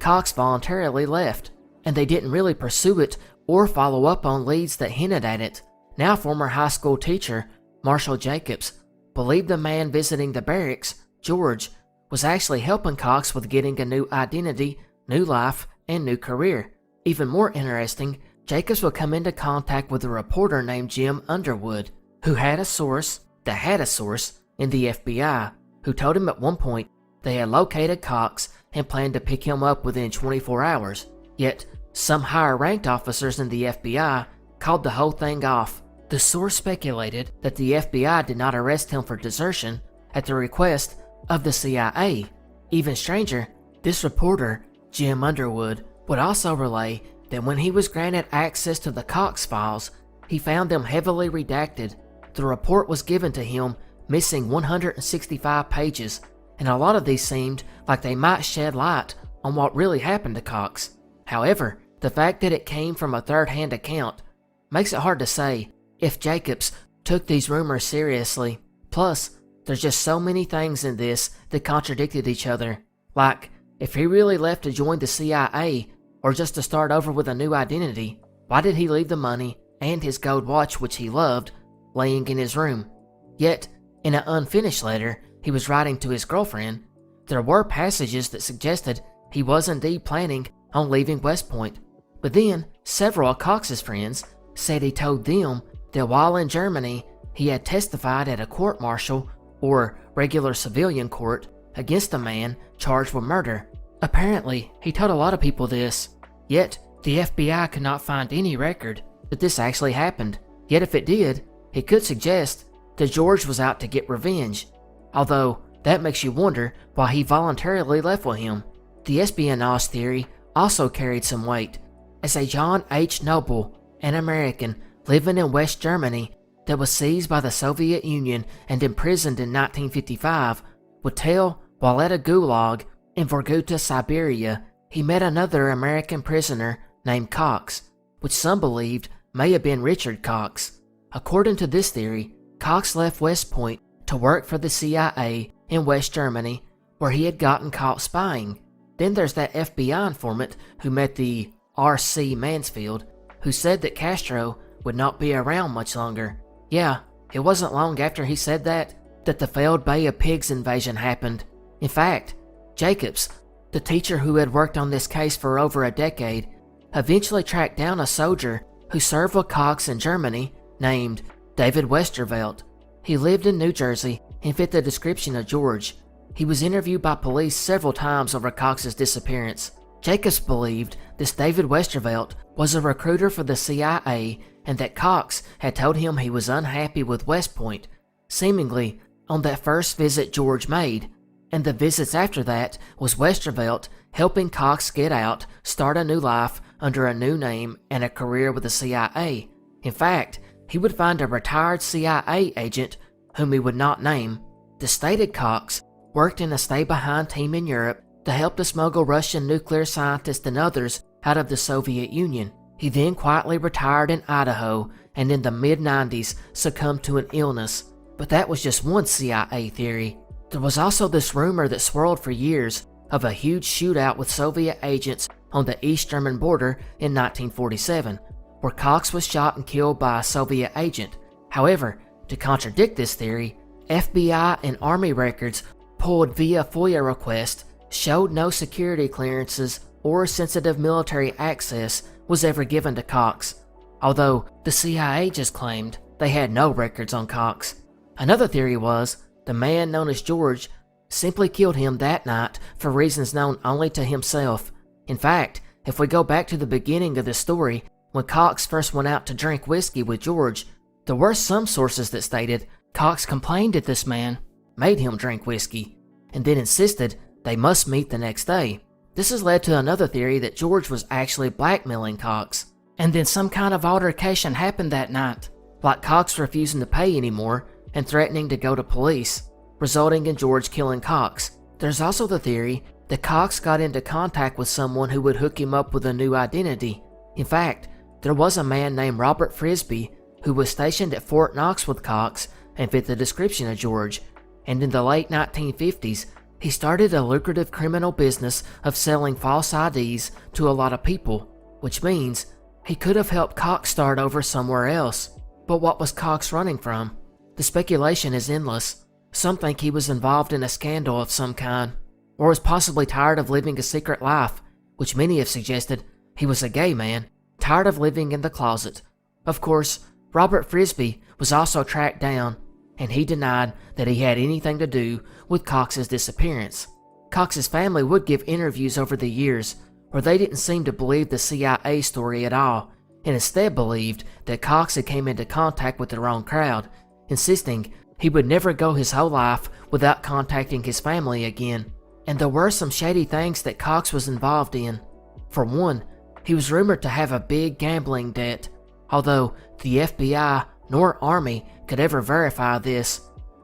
Cox voluntarily left, and they didn't really pursue it or follow up on leads that hinted at it. Now former high school teacher Marshall Jacobs believed the man visiting the barracks, George, was actually helping Cox with getting a new identity, new life, and new career. Even more interesting, Jacobs would come into contact with a reporter named Jim Underwood, who had a source in the FBI, who told him at one point they had located Cox and planned to pick him up within 24 hours. Yet, some higher-ranked officers in the FBI called the whole thing off. The source speculated that the FBI did not arrest him for desertion at the request of the CIA. Even stranger, this reporter, Jim Underwood, would also relay that when he was granted access to the Cox files, he found them heavily redacted. The report was given to him missing 165 pages, and a lot of these seemed like they might shed light on what really happened to Cox. However, the fact that it came from a third-hand account makes it hard to say if Jacobs took these rumors seriously. Plus, there's just so many things in this that contradicted each other. Like, if he really left to join the CIA or just to start over with a new identity, why did he leave the money and his gold watch, which he loved, laying in his room? Yet, in an unfinished letter he was writing to his girlfriend, there were passages that suggested he was indeed planning on leaving West Point. But then, several of Cox's friends said he told them that while in Germany, he had testified at a court-martial, or regular civilian court, against a man charged with murder. Apparently, he told a lot of people this, yet the FBI could not find any record that this actually happened. Yet if it did, it could suggest that George was out to get revenge. Although, that makes you wonder why he voluntarily left with him. The espionage theory also carried some weight, as a John H. Noble, an American living in West Germany that was seized by the Soviet Union and imprisoned in 1955, would tell while at a gulag in Vorkuta, Siberia, he met another American prisoner named Cox, which some believed may have been Richard Cox. According to this theory, Cox left West Point to work for the CIA in West Germany, where he had gotten caught spying. Then there's that FBI informant who met the R.C. Mansfield, who said that Castro would not be around much longer. Yeah, it wasn't long after he said that the failed Bay of Pigs invasion happened. In fact, Jacobs, the teacher who had worked on this case for over a decade, eventually tracked down a soldier who served with Cox in Germany named David Westervelt. He lived in New Jersey and fit the description of George. He was interviewed by police several times over Cox's disappearance. Jacobs believed this David Westervelt was a recruiter for the CIA and that Cox had told him he was unhappy with West Point, seemingly on that first visit George made, and the visits after that was Westervelt helping Cox get out, start a new life under a new name and a career with the CIA. In fact, he would find a retired CIA agent whom he would not name. The stated Cox worked in a stay-behind team in Europe to help to smuggle Russian nuclear scientists and others out of the Soviet Union. He then quietly retired in Idaho and in the mid-90s succumbed to an illness. But that was just one CIA theory. There was also this rumor that swirled for years of a huge shootout with Soviet agents on the East German border in 1947, where Cox was shot and killed by a Soviet agent. However, to contradict this theory, FBI and Army records pulled via FOIA request showed no security clearances or sensitive military access was ever given to Cox. although the CIA just claimed they had no records on Cox. Another theory was the man known as George simply killed him that night for reasons known only to himself. In fact, if we go back to the beginning of the story, when Cox first went out to drink whiskey with George, there were some sources that stated Cox complained that this man made him drink whiskey, and then insisted they must meet the next day. This has led to another theory that George was actually blackmailing Cox, and then some kind of altercation happened that night, like Cox refusing to pay anymore and threatening to go to police, resulting in George killing Cox. There's also the theory that Cox got into contact with someone who would hook him up with a new identity. In fact, there was a man named Robert Frisbee who was stationed at Fort Knox with Cox and fit the description of George, and in the late 1950s, he started a lucrative criminal business of selling false IDs to a lot of people, which means he could have helped Cox start over somewhere else. But what was Cox running from? The speculation is endless. Some think he was involved in a scandal of some kind, or was possibly tired of living a secret life, which many have suggested he was a gay man, tired of living in the closet. Of course, Robert Frisbee was also tracked down, and he denied that he had anything to do with Cox's disappearance. Cox's family would give interviews over the years where they didn't seem to believe the CIA story at all, and instead believed that Cox had came into contact with the wrong crowd, insisting he would never go his whole life without contacting his family again. And there were some shady things that Cox was involved in. For one, he was rumored to have a big gambling debt, although the FBI nor Army could ever verify this.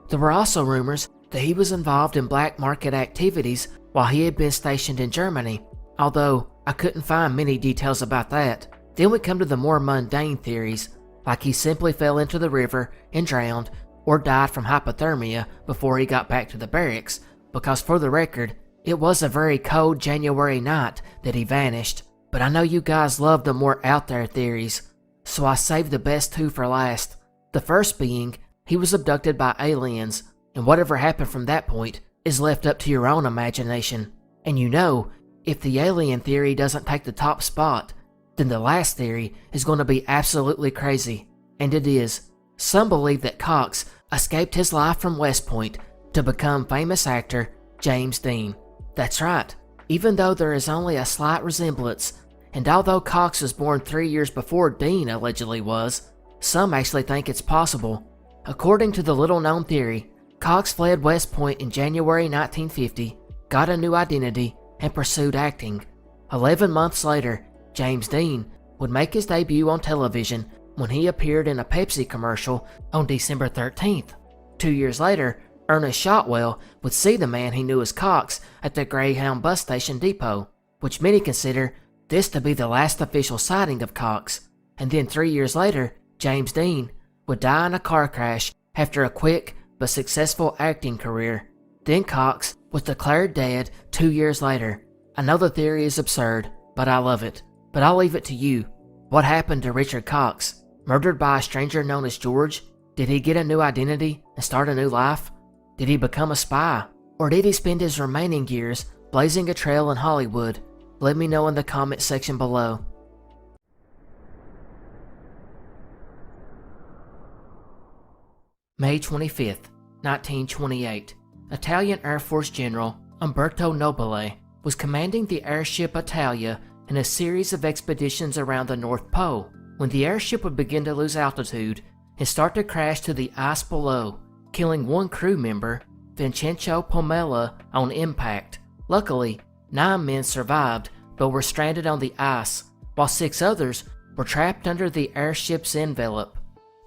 There were also rumors that he was involved in black market activities while he had been stationed in Germany, although I couldn't find many details about that. Then we come to the more mundane theories, like he simply fell into the river and drowned, or died from hypothermia before he got back to the barracks, because for the record, it was a very cold January night that he vanished. But I know you guys love the more out there theories, so I saved the best two for last. The first being, he was abducted by aliens, and whatever happened from that point is left up to your own imagination. And you know, if the alien theory doesn't take the top spot, then the last theory is going to be absolutely crazy. And it is. Some believe that Cox escaped his life from West Point to become famous actor James Dean. That's right, even though there is only a slight resemblance, and although Cox was born 3 years before Dean allegedly was, some actually think it's possible. According to the little-known theory, Cox fled West Point in January 1950, got a new identity, and pursued acting. 11 months later, James Dean would make his debut on television when he appeared in a Pepsi commercial on December 13th. 2 years later, Ernest Shotwell would see the man he knew as Cox at the Greyhound bus station depot, which many consider this to be the last official sighting of Cox. And then 3 years later, James Dean would die in a car crash after a quick but successful acting career. Then Cox was declared dead 2 years later. I know the theory is absurd, but I love it. But I'll leave it to you. What happened to Richard Cox? Murdered by a stranger known as George? Did he get a new identity and start a new life? Did he become a spy? Or did he spend his remaining years blazing a trail in Hollywood? Let me know in the comment section below. May 25th, 1928. Italian Air Force General Umberto Nobile was commanding the airship Italia in a series of expeditions around the North Pole when the airship would begin to lose altitude and start to crash to the ice below, killing one crew member, Vincenzo Pomella, on impact. Luckily, 9 men survived but were stranded on the ice, while 6 others were trapped under the airship's envelope.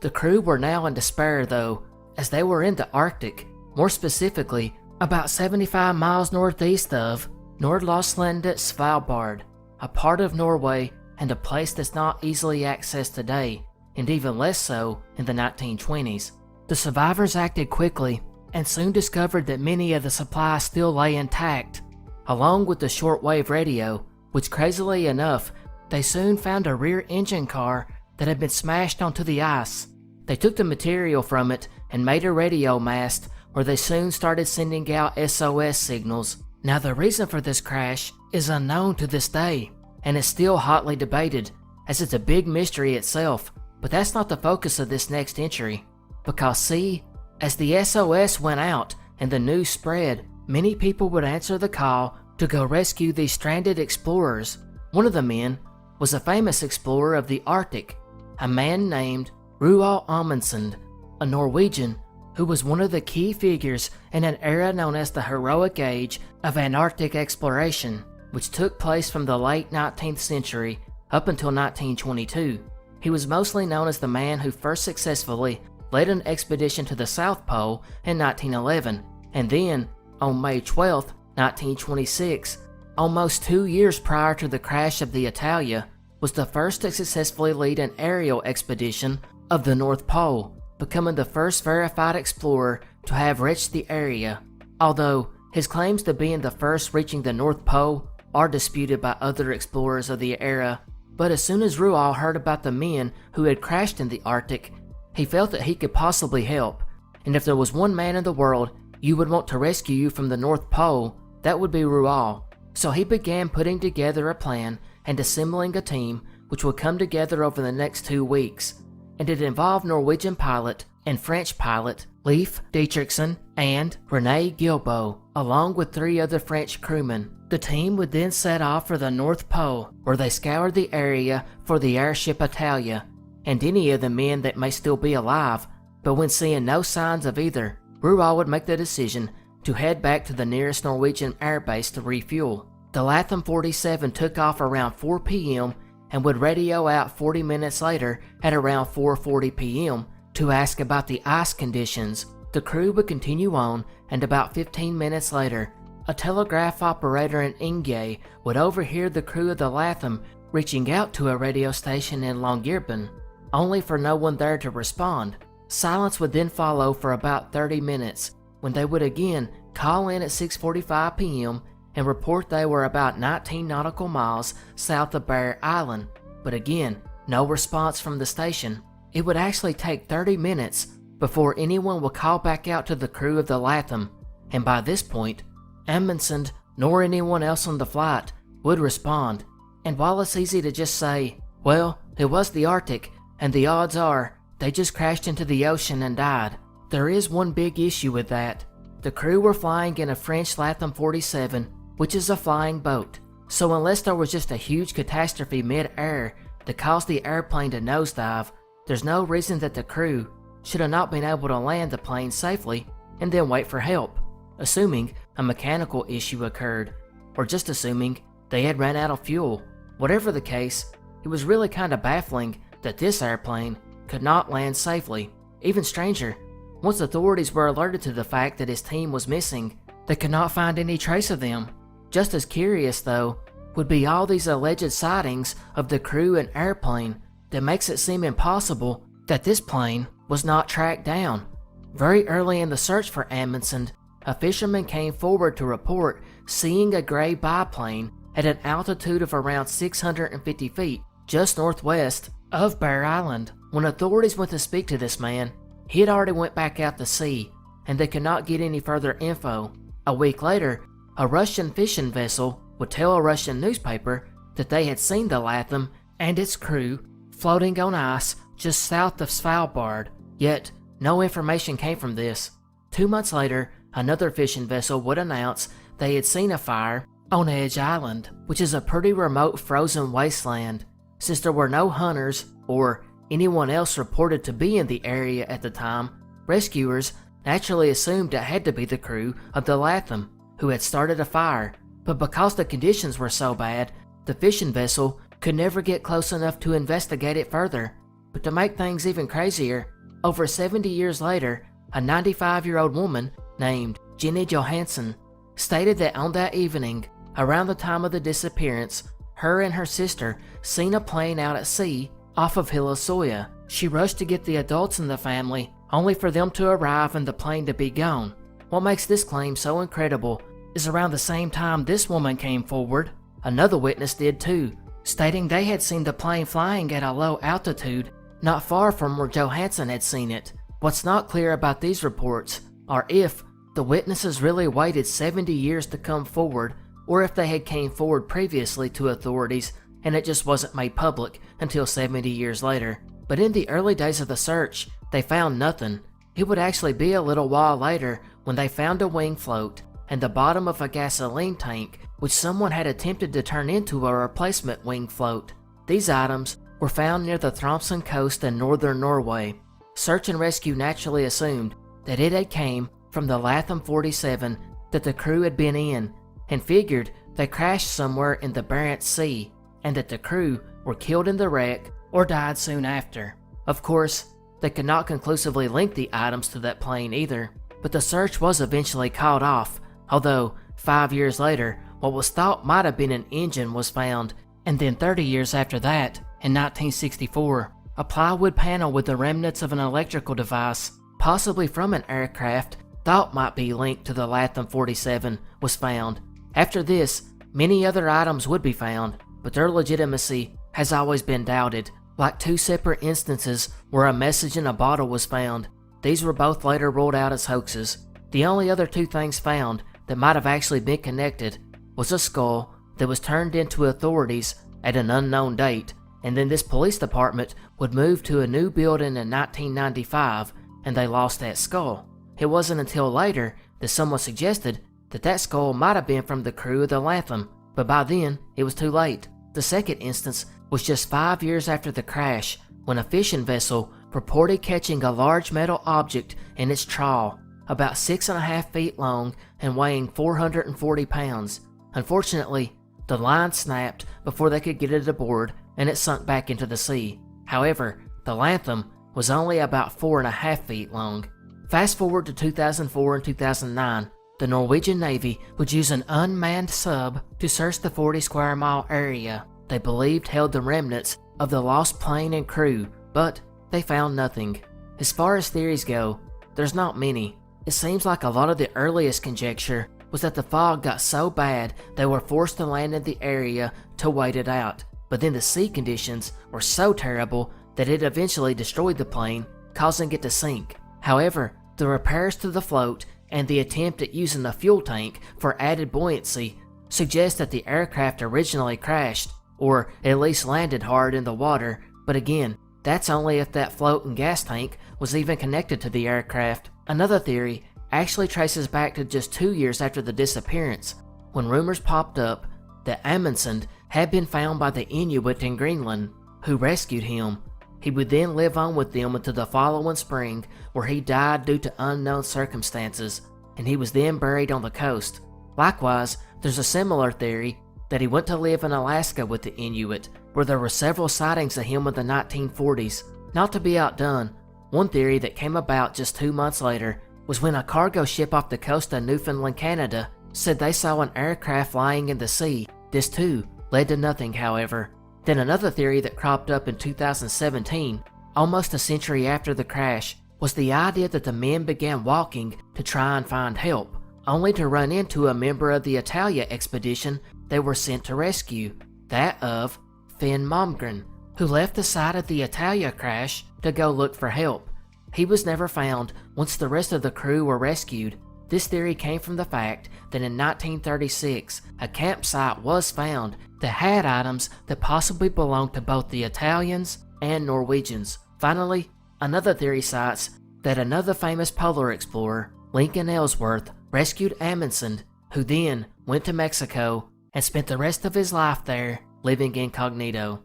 The crew were now in despair though, as they were in the Arctic, more specifically about 75 miles northeast of Nordlandslandet Svalbard, a part of Norway and a place that's not easily accessed today, and even less so in the 1920s. The survivors acted quickly and soon discovered that many of the supplies still lay intact, along with the shortwave radio, which crazily enough, they soon found a rear engine car that had been smashed onto the ice. They took the material from it and made a radio mast where they soon started sending out SOS signals. Now the reason for this crash is unknown to this day, and is still hotly debated, as it's a big mystery itself, but that's not the focus of this next entry. Because see, as the SOS went out and the news spread, many people would answer the call to go rescue these stranded explorers. One of the men was a famous explorer of the Arctic, a man named Roald Amundsen, a Norwegian who was one of the key figures in an era known as the heroic age of Antarctic exploration, which took place from the late 19th century up until 1922. He was mostly known as the man who first successfully led an expedition to the South Pole in 1911, and then, on May 12, 1926, almost 2 years prior to the crash of the Italia, was the first to successfully lead an aerial expedition of the North Pole, becoming the first verified explorer to have reached the area, although his claims to being the first reaching the North Pole are disputed by other explorers of the era. But as soon as Roald heard about the men who had crashed in the Arctic, he felt that he could possibly help, and if there was one man in the world you would want to rescue you from the North Pole, that would be Roald. So he began putting together a plan and assembling a team which would come together over the next 2 weeks, and it involved Norwegian pilot and French pilot Leif Dietrichson and René Gilbeau, along with 3 other French crewmen. The team would then set off for the North Pole, where they scoured the area for the airship Italia, and any of the men that may still be alive, but when seeing no signs of either, Roald would make the decision to head back to the nearest Norwegian airbase to refuel. The Latham 47 took off around 4 p.m. and would radio out 40 minutes later at around 4:40 p.m. to ask about the ice conditions. The crew would continue on, and about 15 minutes later, a telegraph operator in Inge would overhear the crew of the Latham reaching out to a radio station in Longyearbyen, only for no one there to respond. Silence would then follow for about 30 minutes, when they would again call in at 6:45 p.m. and report they were about 19 nautical miles south of Bear Island, but again, no response from the station. It would actually take 30 minutes before anyone would call back out to the crew of the Latham, and by this point, Amundsen nor anyone else on the flight would respond. And while it's easy to just say, well, it was the Arctic, and the odds are they just crashed into the ocean and died, there is one big issue with that. The crew were flying in a French Latham 47, which is a flying boat, so unless there was just a huge catastrophe mid-air that caused the airplane to nosedive, there's no reason that the crew should have not been able to land the plane safely and then wait for help, assuming a mechanical issue occurred, or just assuming they had ran out of fuel. Whatever the case, it was really kind of baffling that this airplane could not land safely. Even stranger, once authorities were alerted to the fact that his team was missing, they could not find any trace of them. Just as curious, though, would be all these alleged sightings of the crew and airplane that makes it seem impossible that this plane was not tracked down. Very early in the search for Amundsen, a fisherman came forward to report seeing a gray biplane at an altitude of around 650 feet just northwest of Bear Island. When authorities went to speak to this man, he had already went back out to sea, and they could not get any further info. A week later, a Russian fishing vessel would tell a Russian newspaper that they had seen the Latham and its crew floating on ice just south of Svalbard, yet no information came from this. 2 months later, another fishing vessel would announce they had seen a fire on Edge Island, which is a pretty remote frozen wasteland. Since there were no hunters or anyone else reported to be in the area at the time, rescuers naturally assumed it had to be the crew of the Latham who had started a fire, but because the conditions were so bad, the fishing vessel could never get close enough to investigate it further. But to make things even crazier, over 70 years later, a 95-year-old woman named Jenny Johansson stated that on that evening, around the time of the disappearance, her and her sister seen a plane out at sea off of Hilasoya. She rushed to get the adults in the family, only for them to arrive and the plane to be gone. What makes this claim so incredible is around the same time this woman came forward, another witness did too, stating they had seen the plane flying at a low altitude not far from where Johansson had seen it. What's not clear about these reports are if the witnesses really waited 70 years to come forward, or if they had came forward previously to authorities and it just wasn't made public until 70 years later. But in the early days of the search, they found nothing. It would actually be a little while later when they found a wing float and the bottom of a gasoline tank, which someone had attempted to turn into a replacement wing float. These items were found near the Tromsø coast in northern Norway. Search and rescue naturally assumed that it had came from the Latham 47 that the crew had been in, and figured they crashed somewhere in the Barents Sea, and that the crew were killed in the wreck or died soon after. Of course, they could not conclusively link the items to that plane either, but the search was eventually called off, although 5 years later, what was thought might have been an engine was found, and then 30 years after that, in 1964, a plywood panel with the remnants of an electrical device, possibly from an aircraft thought might be linked to the Latham 47, was found. After this, many other items would be found, but their legitimacy has always been doubted, like 2 separate instances where a message in a bottle was found. These were both later ruled out as hoaxes. The only other 2 things found that might have actually been connected was a skull that was turned into authorities at an unknown date, and then this police department would move to a new building in 1995, and they lost that skull. It wasn't until later that someone suggested that that skull might have been from the crew of the Latham, but by then it was too late. The second instance was just 5 years after the crash, when a fishing vessel reported catching a large metal object in its trawl, about 6.5 feet long and weighing 440 pounds. Unfortunately, the line snapped before they could get it aboard, and it sunk back into the sea. However, the Latham was only about 4.5 feet long. Fast forward to 2004 and 2009, the Norwegian Navy would use an unmanned sub to search the 40 square mile area they believed held the remnants of the lost plane and crew, but they found nothing. As far as theories go, there's not many. It seems like a lot of the earliest conjecture was that the fog got so bad they were forced to land in the area to wait it out, but then the sea conditions were so terrible that it eventually destroyed the plane, causing it to sink. However, the repairs to the float and the attempt at using a fuel tank for added buoyancy suggest that the aircraft originally crashed, or at least landed hard in the water, but again, that's only if that float and gas tank was even connected to the aircraft. Another theory actually traces back to just 2 years after the disappearance, when rumors popped up that Amundsen had been found by the Inuit in Greenland, who rescued him. He would then live on with them until the following spring, where he died due to unknown circumstances, and he was then buried on the coast. Likewise, there's a similar theory that he went to live in Alaska with the Inuit, where there were several sightings of him in the 1940s. Not to be outdone, one theory that came about just 2 months later was when a cargo ship off the coast of Newfoundland, Canada, said they saw an aircraft lying in the sea. This too led to nothing, however. Then another theory that cropped up in 2017, almost a century after the crash, was the idea that the men began walking to try and find help, only to run into a member of the Italia expedition they were sent to rescue, that of Finn Malmgren, who left the site of the Italia crash to go look for help. He was never found once the rest of the crew were rescued. This theory came from the fact that in 1936, a campsite was found that had items that possibly belonged to both the Italians and Norwegians. Finally, another theory cites that another famous polar explorer, Lincoln Ellsworth, rescued Amundsen, who then went to Mexico and spent the rest of his life there, living incognito.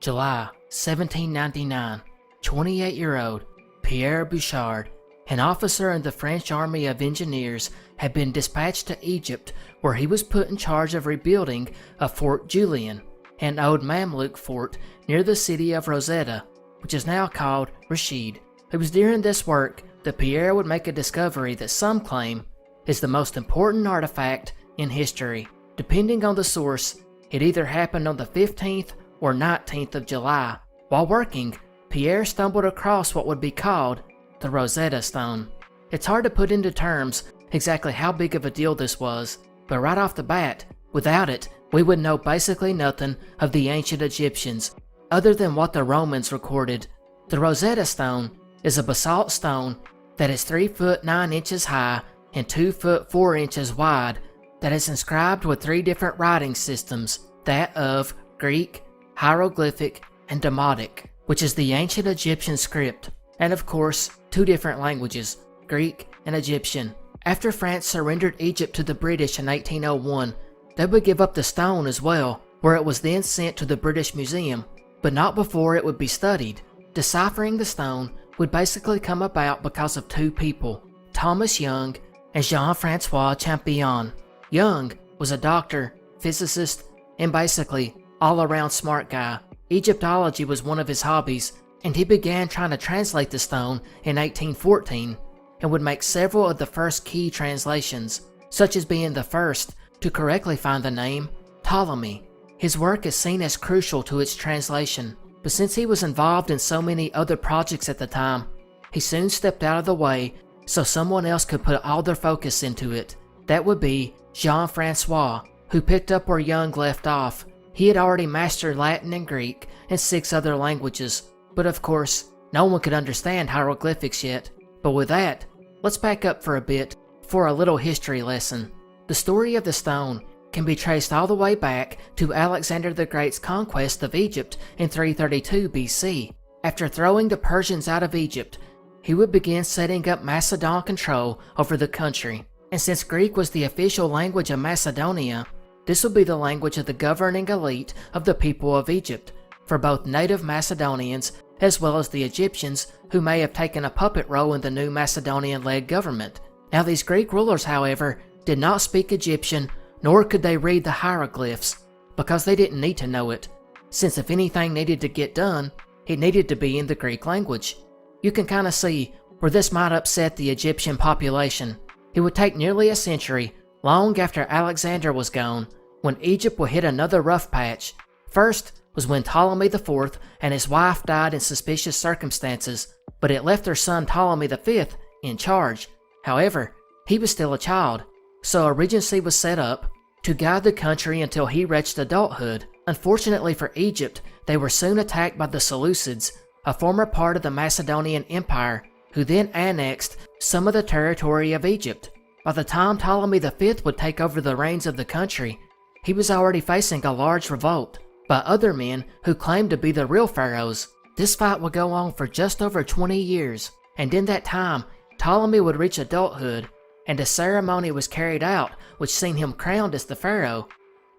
July 1799, 28-year-old Pierre Bouchard, an officer in the French Army of Engineers, had been dispatched to Egypt, where he was put in charge of rebuilding a Fort Julian, an old Mamluk fort near the city of Rosetta, which is now called Rashid. It was during this work that Pierre would make a discovery that some claim is the most important artifact in history. Depending on the source, it either happened on the 15th or 19th of July. While working, Pierre stumbled across what would be called the Rosetta Stone. It's hard to put into terms exactly how big of a deal this was, but right off the bat, without it, we would know basically nothing of the ancient Egyptians, other than what the Romans recorded. The Rosetta Stone is a basalt stone that is 3 foot 9 inches high and 2 foot 4 inches wide that is inscribed with 3 different writing systems, that of Greek, hieroglyphic, and Demotic, which is the ancient Egyptian script, and of course 2 different languages, Greek and Egyptian. After France surrendered Egypt to the British in 1801, they would give up the stone as well, where it was then sent to the British Museum, but not before it would be studied. Deciphering the stone would basically come about because of 2 people, Thomas Young and Jean-Francois Champollion. Young was a doctor, physicist, and basically all-around smart guy. Egyptology was one of his hobbies, and he began trying to translate the stone in 1814 and would make several of the first key translations, such as being the first to correctly find the name Ptolemy. His work is seen as crucial to its translation, but since he was involved in so many other projects at the time, he soon stepped out of the way so someone else could put all their focus into it. That would be Jean-Francois, who picked up where Young left off. He had already mastered Latin and Greek and 6 other languages, but of course, no one could understand hieroglyphics yet. But with that, let's back up for a bit for a little history lesson. The story of the stone can be traced all the way back to Alexander the Great's conquest of Egypt in 332 BC. After throwing the Persians out of Egypt, he would begin setting up Macedon control over the country. And since Greek was the official language of Macedonia, this would be the language of the governing elite of the people of Egypt, for both native Macedonians as well as the Egyptians who may have taken a puppet role in the new Macedonian-led government. Now these Greek rulers, however, did not speak Egyptian, nor could they read the hieroglyphs, because they didn't need to know it, since if anything needed to get done, it needed to be in the Greek language. You can kinda see where this might upset the Egyptian population. It would take nearly a century, long after Alexander was gone, when Egypt would hit another rough patch. First was when Ptolemy IV and his wife died in suspicious circumstances, but it left their son Ptolemy V in charge. However, he was still a child, so a regency was set up to guide the country until he reached adulthood. Unfortunately for Egypt, they were soon attacked by the Seleucids, a former part of the Macedonian Empire, who then annexed some of the territory of Egypt. By the time Ptolemy V would take over the reins of the country, he was already facing a large revolt by other men who claimed to be the real pharaohs. This fight would go on for just over 20 years, and in that time, Ptolemy would reach adulthood, and a ceremony was carried out which seen him crowned as the pharaoh.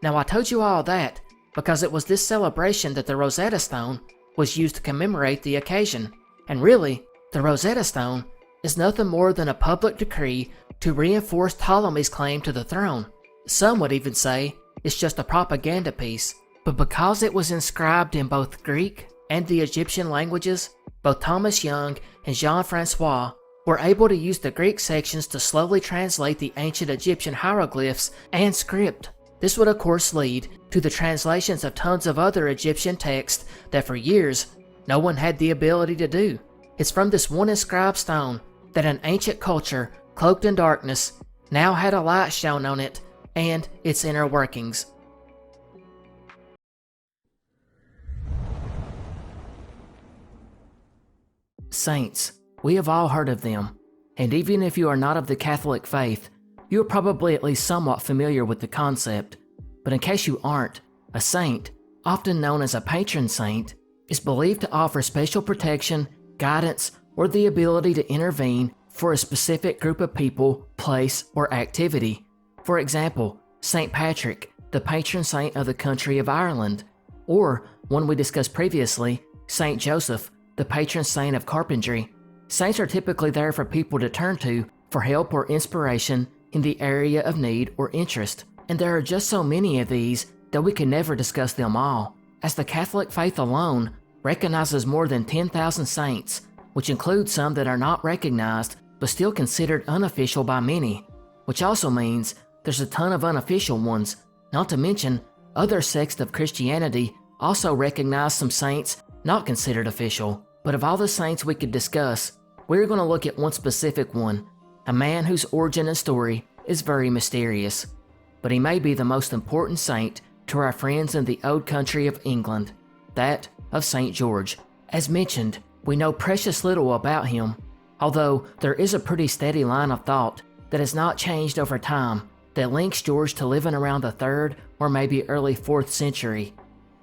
Now I told you all that because it was this celebration that the Rosetta Stone was used to commemorate the occasion, and really, the Rosetta Stone is nothing more than a public decree to reinforce Ptolemy's claim to the throne. Some would even say it's just a propaganda piece, but because it was inscribed in both Greek and the Egyptian languages, both Thomas Young and Jean-Francois were able to use the Greek sections to slowly translate the ancient Egyptian hieroglyphs and script. This would of course lead to the translations of tons of other Egyptian texts that for years no one had the ability to do. It's from this one inscribed stone that an ancient culture cloaked in darkness now had a light shone on it and its inner workings. Saints. We have all heard of them, and even if you are not of the Catholic faith, you are probably at least somewhat familiar with the concept. But in case you aren't, a saint, often known as a patron saint, is believed to offer special protection, guidance, or the ability to intervene for a specific group of people, place, or activity. For example, St. Patrick, the patron saint of the country of Ireland, or one we discussed previously, St. Joseph, the patron saint of carpentry. Saints are typically there for people to turn to for help or inspiration in the area of need or interest, and there are just so many of these that we can never discuss them all, as the Catholic faith alone recognizes more than 10,000 saints, which includes some that are not recognized but still considered unofficial by many, which also means there's a ton of unofficial ones, not to mention other sects of Christianity also recognize some saints not considered official. But of all the saints we could discuss, we're going to look at one specific one, a man whose origin and story is very mysterious, but he may be the most important saint to our friends in the old country of England, that of St. George. As mentioned, we know precious little about him, although there is a pretty steady line of thought that has not changed over time that links George to living around the 3rd or maybe early 4th century.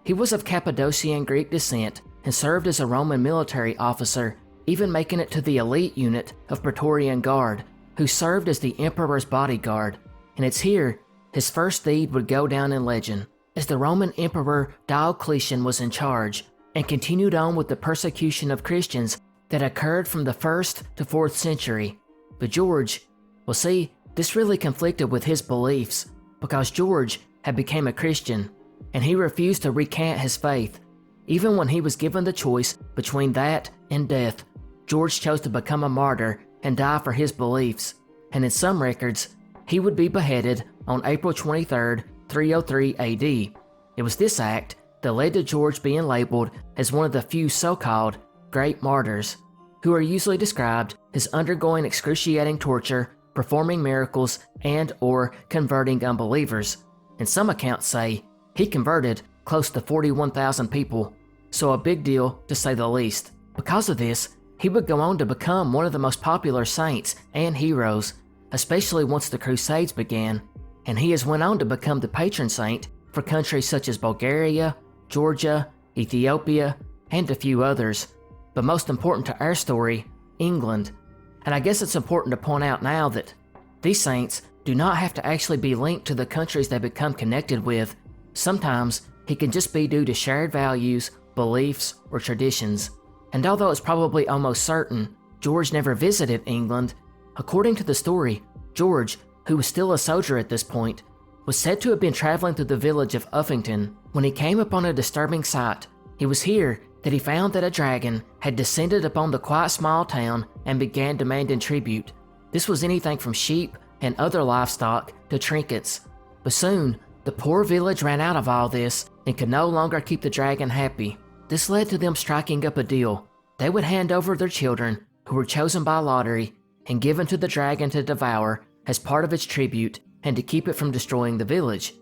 He was of Cappadocian Greek descent and served as a Roman military officer, even making it to the elite unit of Praetorian Guard, who served as the emperor's bodyguard. And it's here his first deed would go down in legend, as the Roman Emperor Diocletian was in charge and continued on with the persecution of Christians that occurred from the 1st to 4th century. But George, well see, this really conflicted with his beliefs, because George had become a Christian, and he refused to recant his faith. Even when he was given the choice between that and death, George chose to become a martyr and die for his beliefs, and in some records, he would be beheaded on April 23, 303 AD. It was this act that led to George being labeled as one of the few so-called great martyrs, who are usually described as undergoing excruciating torture, performing miracles, and or converting unbelievers. And some accounts say he converted close to 41,000 people, so a big deal to say the least. Because of this, he would go on to become one of the most popular saints and heroes, especially once the Crusades began, and he has went on to become the patron saint for countries such as Bulgaria, Georgia, Ethiopia, and a few others. But most important to our story, England. And I guess it's important to point out now that these saints do not have to actually be linked to the countries they become connected with. Sometimes he can just be due to shared values, beliefs, or traditions. And although it's probably almost certain George never visited England, according to the story, George, who was still a soldier at this point, was said to have been traveling through the village of Uffington when he came upon a disturbing sight. It was here that he found that a dragon had descended upon the quite small town and began demanding tribute. This was anything from sheep and other livestock to trinkets. But soon, the poor village ran out of all this and could no longer keep the dragon happy. This led to them striking up a deal. They would hand over their children, who were chosen by lottery, and given to the dragon to devour as part of its tribute and to keep it from destroying the village.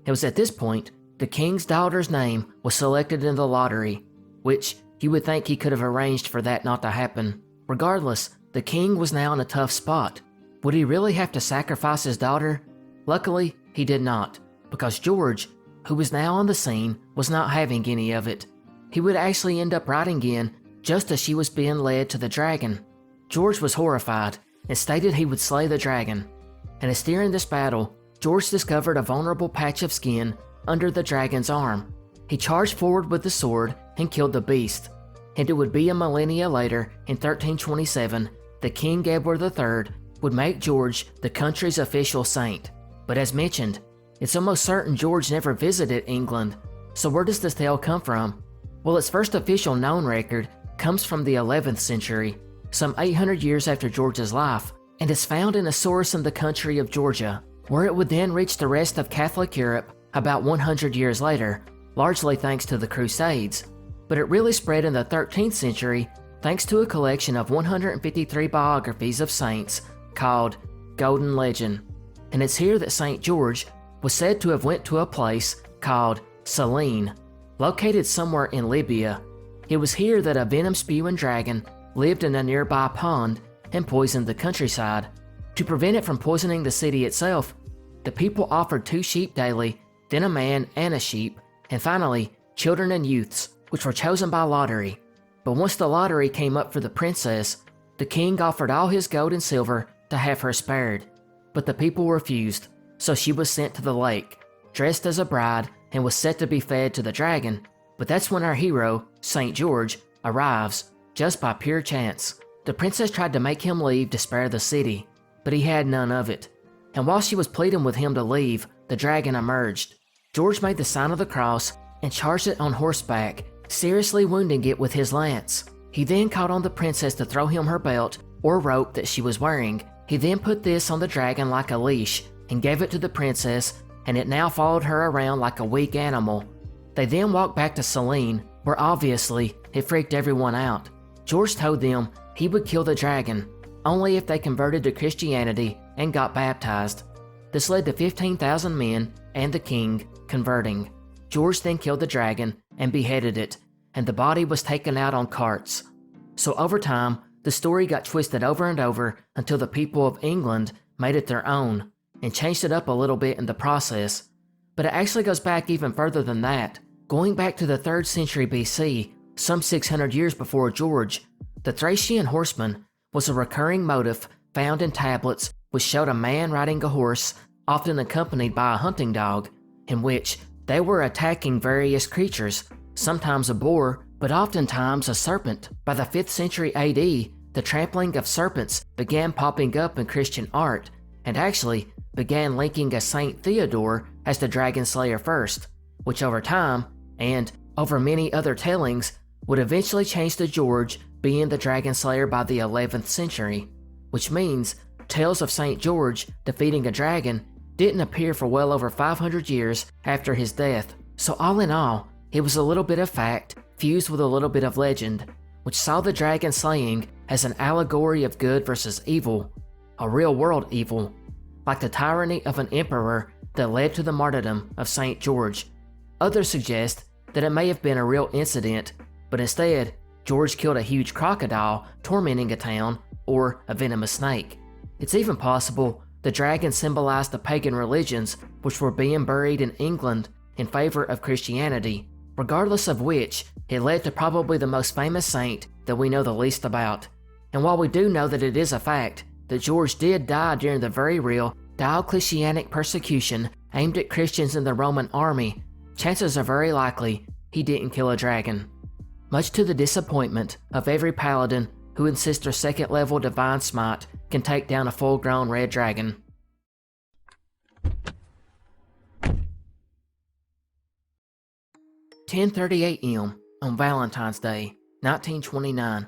It was at this point the king's daughter's name was selected in the lottery, which you would think he could have arranged for that not to happen. Regardless, the king was now in a tough spot. Would he really have to sacrifice his daughter? Luckily, he did not, because George, who was now on the scene, was not having any of it. He would actually end up riding in just as she was being led to the dragon. George was horrified and stated he would slay the dragon. And as during this battle, George discovered a vulnerable patch of skin under the dragon's arm. He charged forward with the sword and killed the beast. And it would be a millennia later, in 1327, that King Edward III would make George the country's official saint. But as mentioned, it's almost certain George never visited England. So where does this tale come from? Well, its first official known record comes from the 11th century, some 800 years after George's life, and is found in a source in the country of Georgia, where it would then reach the rest of Catholic Europe about 100 years later, largely thanks to the Crusades. But it really spread in the 13th century thanks to a collection of 153 biographies of saints called Golden Legend. And it's here that St. George was said to have went to a place called Selene, located somewhere in Libya. It was here that a venom-spewing dragon lived in a nearby pond and poisoned the countryside. To prevent it from poisoning the city itself, the people offered 2 sheep daily, then a man and a sheep, and finally, children and youths, which were chosen by lottery. But once the lottery came up for the princess, the king offered all his gold and silver to have her spared. But the people refused, so she was sent to the lake, dressed as a bride, and was set to be fed to the dragon. But that's when our hero, St. George, arrives, just by pure chance. The princess tried to make him leave to spare the city, but he had none of it. And while she was pleading with him to leave, the dragon emerged. George made the sign of the cross and charged it on horseback, seriously wounding it with his lance. He then called on the princess to throw him her belt or rope that she was wearing. He then put this on the dragon like a leash and gave it to the princess, and it now followed her around like a weak animal. They then walked back to Selene, where obviously it freaked everyone out. George told them he would kill the dragon, only if they converted to Christianity and got baptized. This led to 15,000 men and the king converting. George then killed the dragon and beheaded it, and the body was taken out on carts. So over time, the story got twisted over and over until the people of England made it their own, and changed it up a little bit in the process. But it actually goes back even further than that. Going back to the 3rd century BC, some 600 years before George, the Thracian horseman was a recurring motif found in tablets which showed a man riding a horse, often accompanied by a hunting dog, in which they were attacking various creatures, sometimes a boar, but oftentimes a serpent. By the 5th century AD, the trampling of serpents began popping up in Christian art, and actually began linking a Saint Theodore as the dragon slayer first, which over time, and over many other tellings, would eventually change to George being the dragon slayer by the 11th century, which means tales of St. George defeating a dragon didn't appear for well over 500 years after his death. So all in all, it was a little bit of fact fused with a little bit of legend, which saw the dragon slaying as an allegory of good versus evil, a real-world evil, like the tyranny of an emperor that led to the martyrdom of St. George. Others suggest that it may have been a real incident, but instead, George killed a huge crocodile tormenting a town, or a venomous snake. It's even possible the dragon symbolized the pagan religions which were being buried in England in favor of Christianity, regardless of which, it led to probably the most famous saint that we know the least about. And while we do know that it is a fact that George did die during the very real Diocletianic persecution aimed at Christians in the Roman army, chances are very likely he didn't kill a dragon. Much to the disappointment of every paladin who insists their 2nd level divine smite can take down a full-grown red dragon. "10:30 a.m. on Valentine's Day, 1929.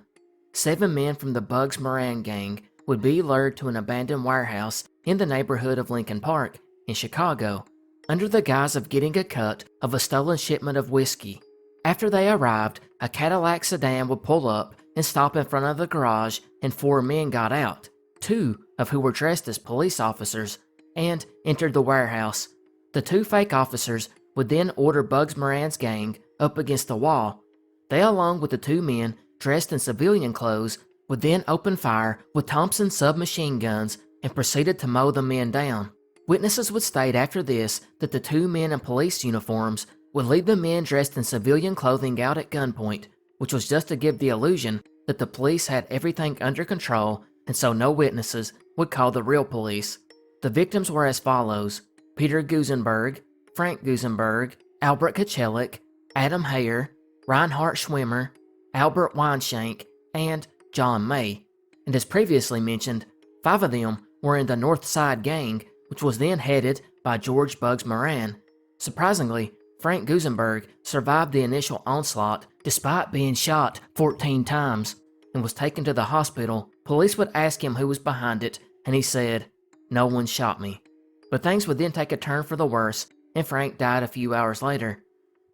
7 men from the Bugs Moran gang would be lured to an abandoned warehouse in the neighborhood of Lincoln Park in Chicago, under the guise of getting a cut of a stolen shipment of whiskey. After they arrived, a Cadillac sedan would pull up and stop in front of the garage, and 4 men got out, 2 of who were dressed as police officers, and entered the warehouse. The 2 fake officers would then order Bugs Moran's gang up against the wall. They, along with the 2 men dressed in civilian clothes, would then open fire with Thompson submachine guns and proceeded to mow the men down. Witnesses would state after this that the 2 men in police uniforms would lead the men dressed in civilian clothing out at gunpoint, which was just to give the illusion that the police had everything under control and so no witnesses would call the real police. The victims were as follows: Peter Gusenberg, Frank Gusenberg, Albert Kachelek, Adam Hayer, Reinhard Schwimmer, Albert Weinshank, and John May. And as previously mentioned, 5 of them were in the North Side Gang, which was then headed by George Bugs Moran. Surprisingly, Frank Gusenberg survived the initial onslaught despite being shot 14 times and was taken to the hospital. Police would ask him who was behind it, and he said, "No one shot me." But things would then take a turn for the worse, and Frank died a few hours later.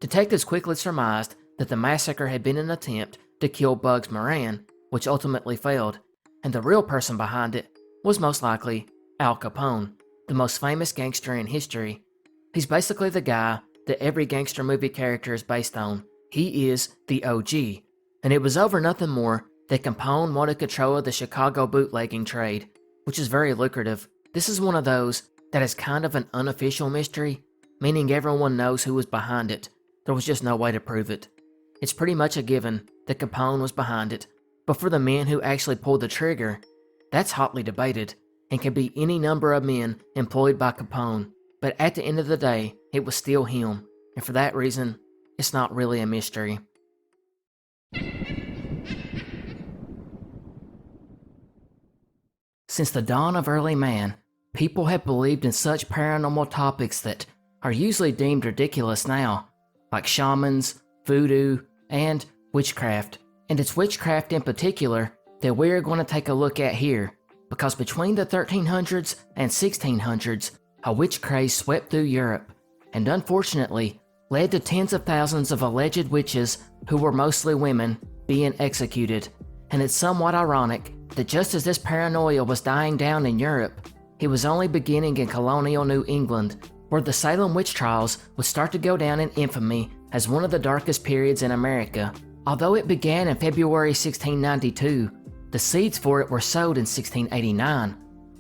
Detectives quickly surmised that the massacre had been an attempt to kill Bugs Moran, which ultimately failed, and the real person behind it was most likely Al Capone, the most famous gangster in history. He's basically the guy that every gangster movie character is based on. He is the OG, and it was over nothing more that Capone wanted control of the Chicago bootlegging trade, which is very lucrative. This is one of those that is kind of an unofficial mystery, meaning everyone knows who was behind it. There was just no way to prove it. It's pretty much a given that Capone was behind it, but for the men who actually pulled the trigger, that's hotly debated, and can be any number of men employed by Capone. But at the end of the day, it was still him, and for that reason, it's not really a mystery. Since the dawn of early man, people have believed in such paranormal topics that are usually deemed ridiculous now, like shamans, voodoo, and witchcraft. And it's witchcraft in particular that we're going to take a look at here, because between the 1300s and 1600s, a witch craze swept through Europe, and unfortunately led to tens of thousands of alleged witches, who were mostly women, being executed. And it's somewhat ironic that just as this paranoia was dying down in Europe, it was only beginning in colonial New England, where the Salem witch trials would start to go down in infamy as one of the darkest periods in America. Although it began in February 1692, the seeds for it were sowed in 1689,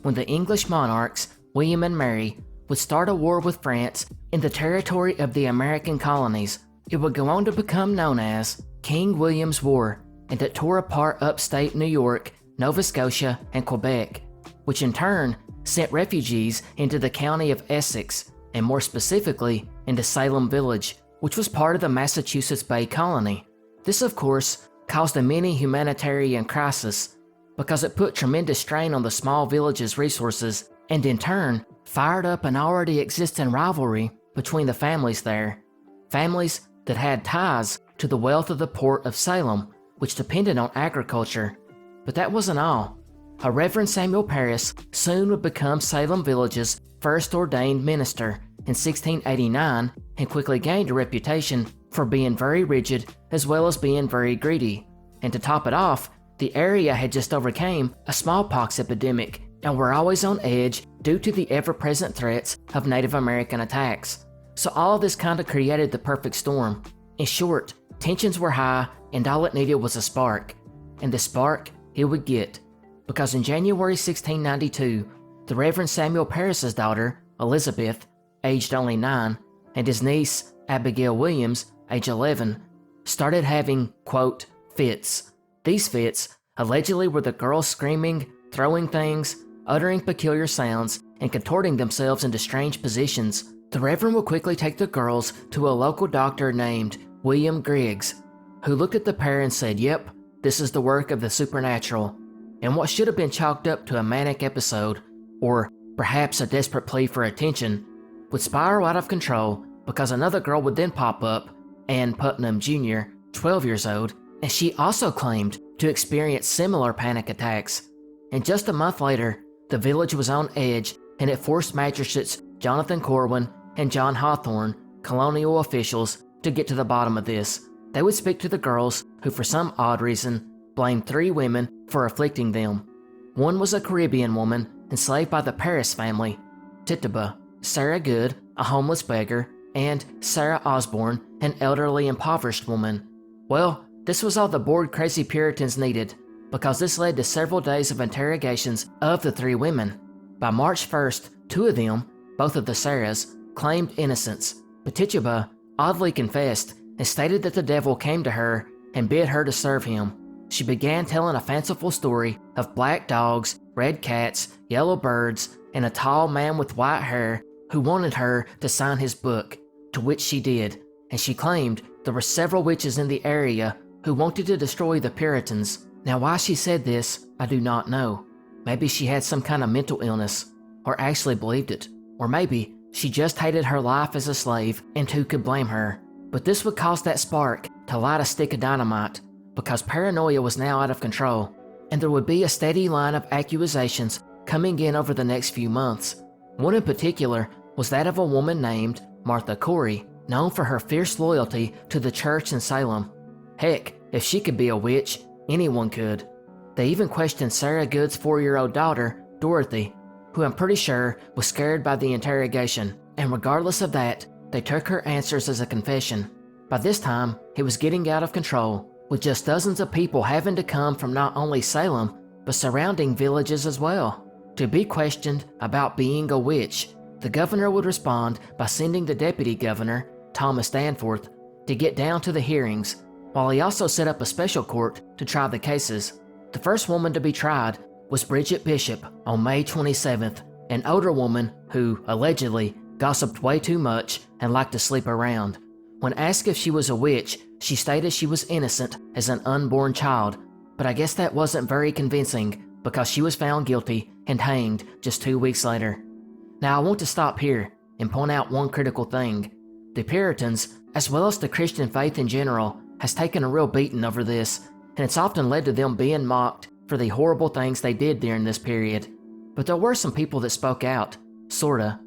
when the English monarchs, William and Mary, would start a war with France in the territory of the American colonies. It would go on to become known as King William's War, and it tore apart upstate New York, Nova Scotia, and Quebec, which in turn sent refugees into the county of Essex, and more specifically into Salem Village, which was part of the Massachusetts Bay Colony. This, of course, caused a mini humanitarian crisis because it put tremendous strain on the small village's resources and in turn fired up an already existing rivalry between the families there. Families that had ties to the wealth of the port of Salem, which depended on agriculture. But that wasn't all. A Reverend Samuel Parris soon would become Salem Village's first ordained minister in 1689 and quickly gained a reputation for being very rigid as well as being very greedy. And to top it off, the area had just overcame a smallpox epidemic and were always on edge due to the ever-present threats of Native American attacks. So all of this kind of created the perfect storm. In short, tensions were high and all it needed was a spark. And the spark it would get. Because in January 1692, the Reverend Samuel Parris's daughter, Elizabeth, aged only 9, and his niece, Abigail Williams, age 11, started having, quote, fits. These fits allegedly were the girls screaming, throwing things, uttering peculiar sounds, and contorting themselves into strange positions. The Reverend would quickly take the girls to a local doctor named William Griggs, who looked at the pair and said, yep, this is the work of the supernatural. And what should have been chalked up to a manic episode, or perhaps a desperate plea for attention, would spiral out of control because another girl would then pop up, Ann Putnam Jr., 12 years old, and she also claimed to experience similar panic attacks. And just a month later, the village was on edge and it forced magistrates Jonathan Corwin and John Hawthorne, colonial officials, to get to the bottom of this. They would speak to the girls who, for some odd reason, blamed 3 women for afflicting them. One was a Caribbean woman enslaved by the Parris family, Tituba, Sarah Good, a homeless beggar, and Sarah Osborne, an elderly impoverished woman. Well, this was all the bored crazy Puritans needed, because this led to several days of interrogations of the 3 women. By March 1st, 2 of them, both of the Sarahs, claimed innocence, but Tituba oddly confessed and stated that the devil came to her and bid her to serve him. She began telling a fanciful story of black dogs, red cats, yellow birds, and a tall man with white hair who wanted her to sign his book, to which she did, and she claimed there were several witches in the area who wanted to destroy the Puritans. Now why she said this, I do not know. Maybe she had some kind of mental illness, or actually believed it, or maybe she just hated her life as a slave and who could blame her. But this would cause that spark to light a stick of dynamite, because paranoia was now out of control, and there would be a steady line of accusations coming in over the next few months. One in particular was that of a woman named Martha Corey, known for her fierce loyalty to the church in Salem. Heck, if she could be a witch, anyone could. They even questioned Sarah Good's 4-year-old daughter, Dorothy, who I'm pretty sure was scared by the interrogation, and regardless of that, they took her answers as a confession. By this time, it was getting out of control, with just dozens of people having to come from not only Salem, but surrounding villages as well, to be questioned about being a witch. The governor would respond by sending the deputy governor, Thomas Danforth, to get down to the hearings, while he also set up a special court to try the cases. The first woman to be tried was Bridget Bishop on May 27th, an older woman who, allegedly, gossiped way too much and liked to sleep around. When asked if she was a witch, she stated she was innocent as an unborn child, but I guess that wasn't very convincing because she was found guilty and hanged just 2 weeks later. Now I want to stop here and point out one critical thing. The Puritans, as well as the Christian faith in general, has taken a real beating over this, and it's often led to them being mocked for the horrible things they did during this period. But there were some people that spoke out, sorta.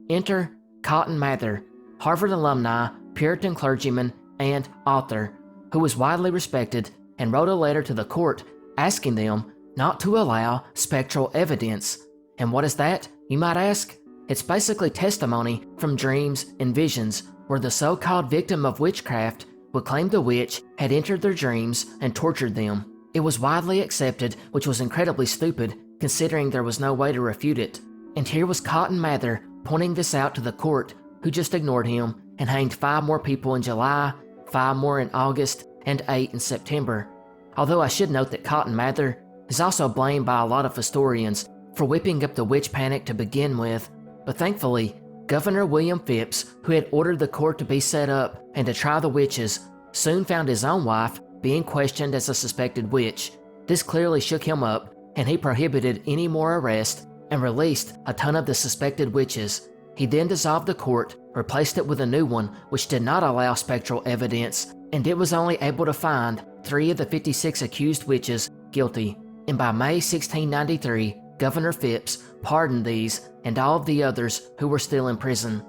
Enter Cotton Mather, Harvard alumni, Puritan clergyman, and author, who was widely respected and wrote a letter to the court asking them not to allow spectral evidence. And what is that, you might ask? It's basically testimony from dreams and visions where the so-called victim of witchcraft would claim the witch had entered their dreams and tortured them. It was widely accepted, which was incredibly stupid, considering there was no way to refute it. And here was Cotton Mather pointing this out to the court, who just ignored him and hanged 5 more people in July, 5 more in August, and 8 in September. Although I should note that Cotton Mather is also blamed by a lot of historians for whipping up the witch panic to begin with, but thankfully, Governor William Phipps, who had ordered the court to be set up and to try the witches, soon found his own wife being questioned as a suspected witch. This clearly shook him up, and he prohibited any more arrests and released a ton of the suspected witches. He then dissolved the court, replaced it with a new one which did not allow spectral evidence, and it was only able to find 3 of the 56 accused witches guilty. And by May 1693, Governor Phipps pardoned these and all of the others who were still in prison.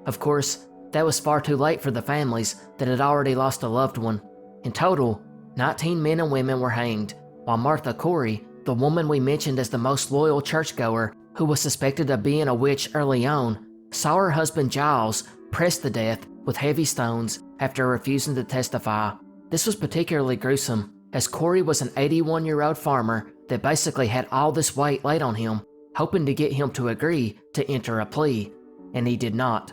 Of course, that was far too late for the families that had already lost a loved one. In total, 19 men and women were hanged, while Martha Corey, the woman we mentioned as the most loyal churchgoer who was suspected of being a witch early on, saw her husband Giles pressed to death with heavy stones after refusing to testify. This was particularly gruesome, as Corey was an 81-year-old farmer that basically had all this weight laid on him, hoping to get him to agree to enter a plea, and he did not.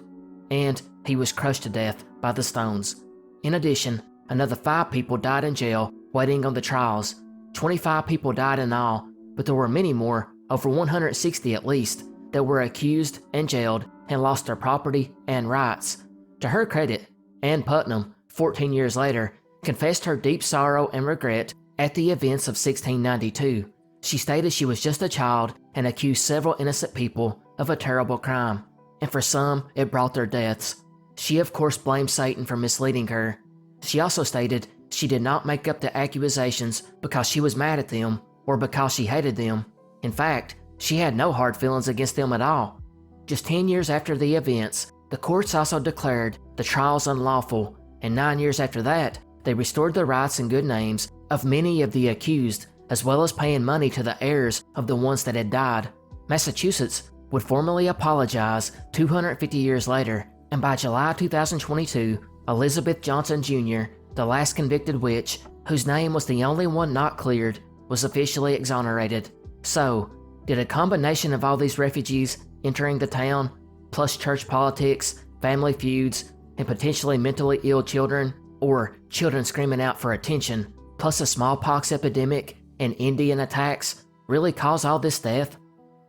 And he was crushed to death by the stones. In addition, another 5 people died in jail waiting on the trials. 25 people died in all, but there were many more, over 160 at least, that were accused and jailed and lost their property and rights. To her credit, Ann Putnam, 14 years later, confessed her deep sorrow and regret at the events of 1692. She stated she was just a child and accused several innocent people of a terrible crime, and for some, it brought their deaths. She of course blamed Satan for misleading her. She also stated she did not make up the accusations because she was mad at them or because she hated them. In fact, she had no hard feelings against them at all. Just 10 years after the events, the courts also declared the trials unlawful, and 9 years after that, they restored the rights and good names of many of the accused, as well as paying money to the heirs of the ones that had died. Massachusetts would formally apologize 250 years later, and by July 2022, Elizabeth Johnson Jr., the last convicted witch, whose name was the only one not cleared, was officially exonerated. So, did a combination of all these refugees entering the town, plus church politics, family feuds, and potentially mentally ill children, or children screaming out for attention, plus a smallpox epidemic and Indian attacks, really cause all this death?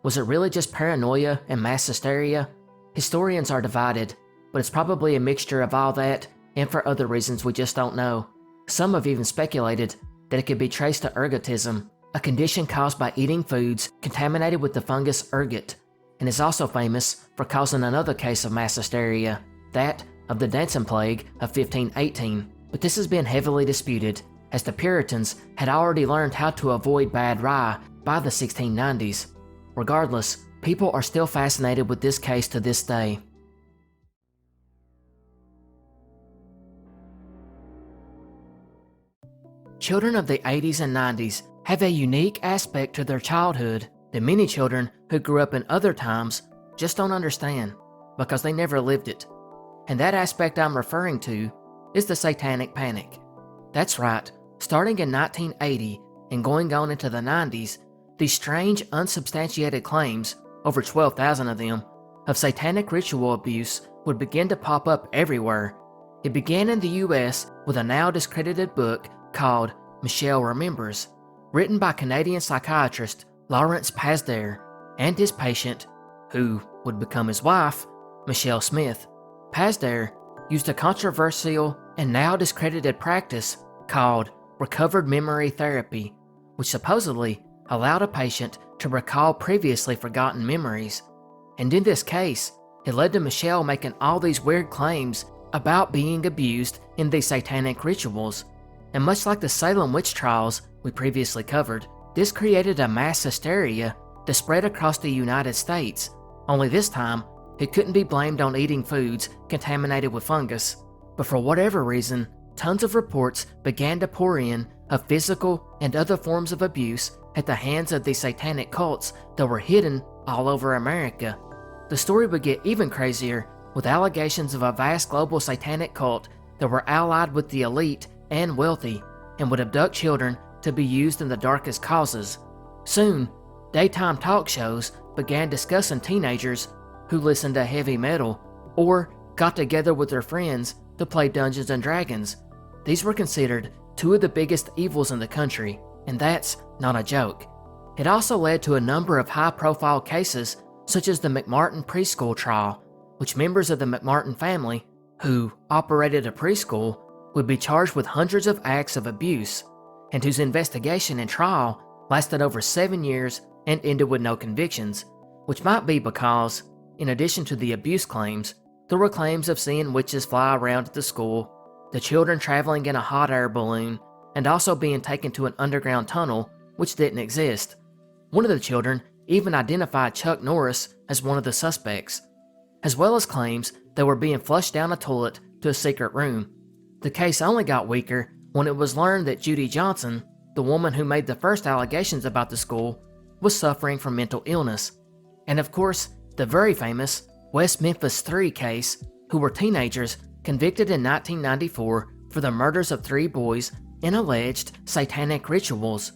Was it really just paranoia and mass hysteria? Historians are divided, but it's probably a mixture of all that and for other reasons we just don't know. Some have even speculated that it could be traced to ergotism, a condition caused by eating foods contaminated with the fungus ergot, and is also famous for causing another case of mass hysteria, that of the dancing plague of 1518. But this has been heavily disputed, as the Puritans had already learned how to avoid bad rye by the 1690s. Regardless, people are still fascinated with this case to this day. Children of the 80s and 90s have a unique aspect to their childhood that many children who grew up in other times just don't understand, because they never lived it. And that aspect I'm referring to is the Satanic Panic. That's right, starting in 1980 and going on into the 90s, these strange unsubstantiated claims, over 12,000 of them, of satanic ritual abuse would begin to pop up everywhere. It began in the US with a now discredited book called Michelle Remembers, written by Canadian psychiatrist Lawrence Pazder and his patient, who would become his wife, Michelle Smith. Pazder used a controversial and now discredited practice called recovered memory therapy, which supposedly allowed a patient to recall previously forgotten memories. And in this case, it led to Michelle making all these weird claims about being abused in these satanic rituals. And much like the Salem witch trials we previously covered, this created a mass hysteria that spread across the United States, only this time, it couldn't be blamed on eating foods contaminated with fungus. But for whatever reason, tons of reports began to pour in of physical and other forms of abuse at the hands of these satanic cults that were hidden all over America. The story would get even crazier with allegations of a vast global satanic cult that were allied with the elite and wealthy and would abduct children to be used in the darkest causes. Soon, daytime talk shows began discussing teenagers who listened to heavy metal or got together with their friends to play Dungeons and Dragons. These were considered two of the biggest evils in the country, and that's not a joke. It also led to a number of high-profile cases, such as the McMartin preschool trial, which members of the McMartin family, who operated a preschool, would be charged with hundreds of acts of abuse, and whose investigation and trial lasted over 7 years and ended with no convictions, which might be because, in addition to the abuse claims, there were claims of seeing witches fly around at the school, the children traveling in a hot air balloon, and also being taken to an underground tunnel which didn't exist. One of the children even identified Chuck Norris as one of the suspects, as well as claims they were being flushed down a toilet to a secret room. The case only got weaker when it was learned that Judy Johnson, the woman who made the first allegations about the school, was suffering from mental illness. And of course, the very famous West Memphis 3 case, who were teenagers convicted in 1994 for the murders of 3 boys in alleged satanic rituals,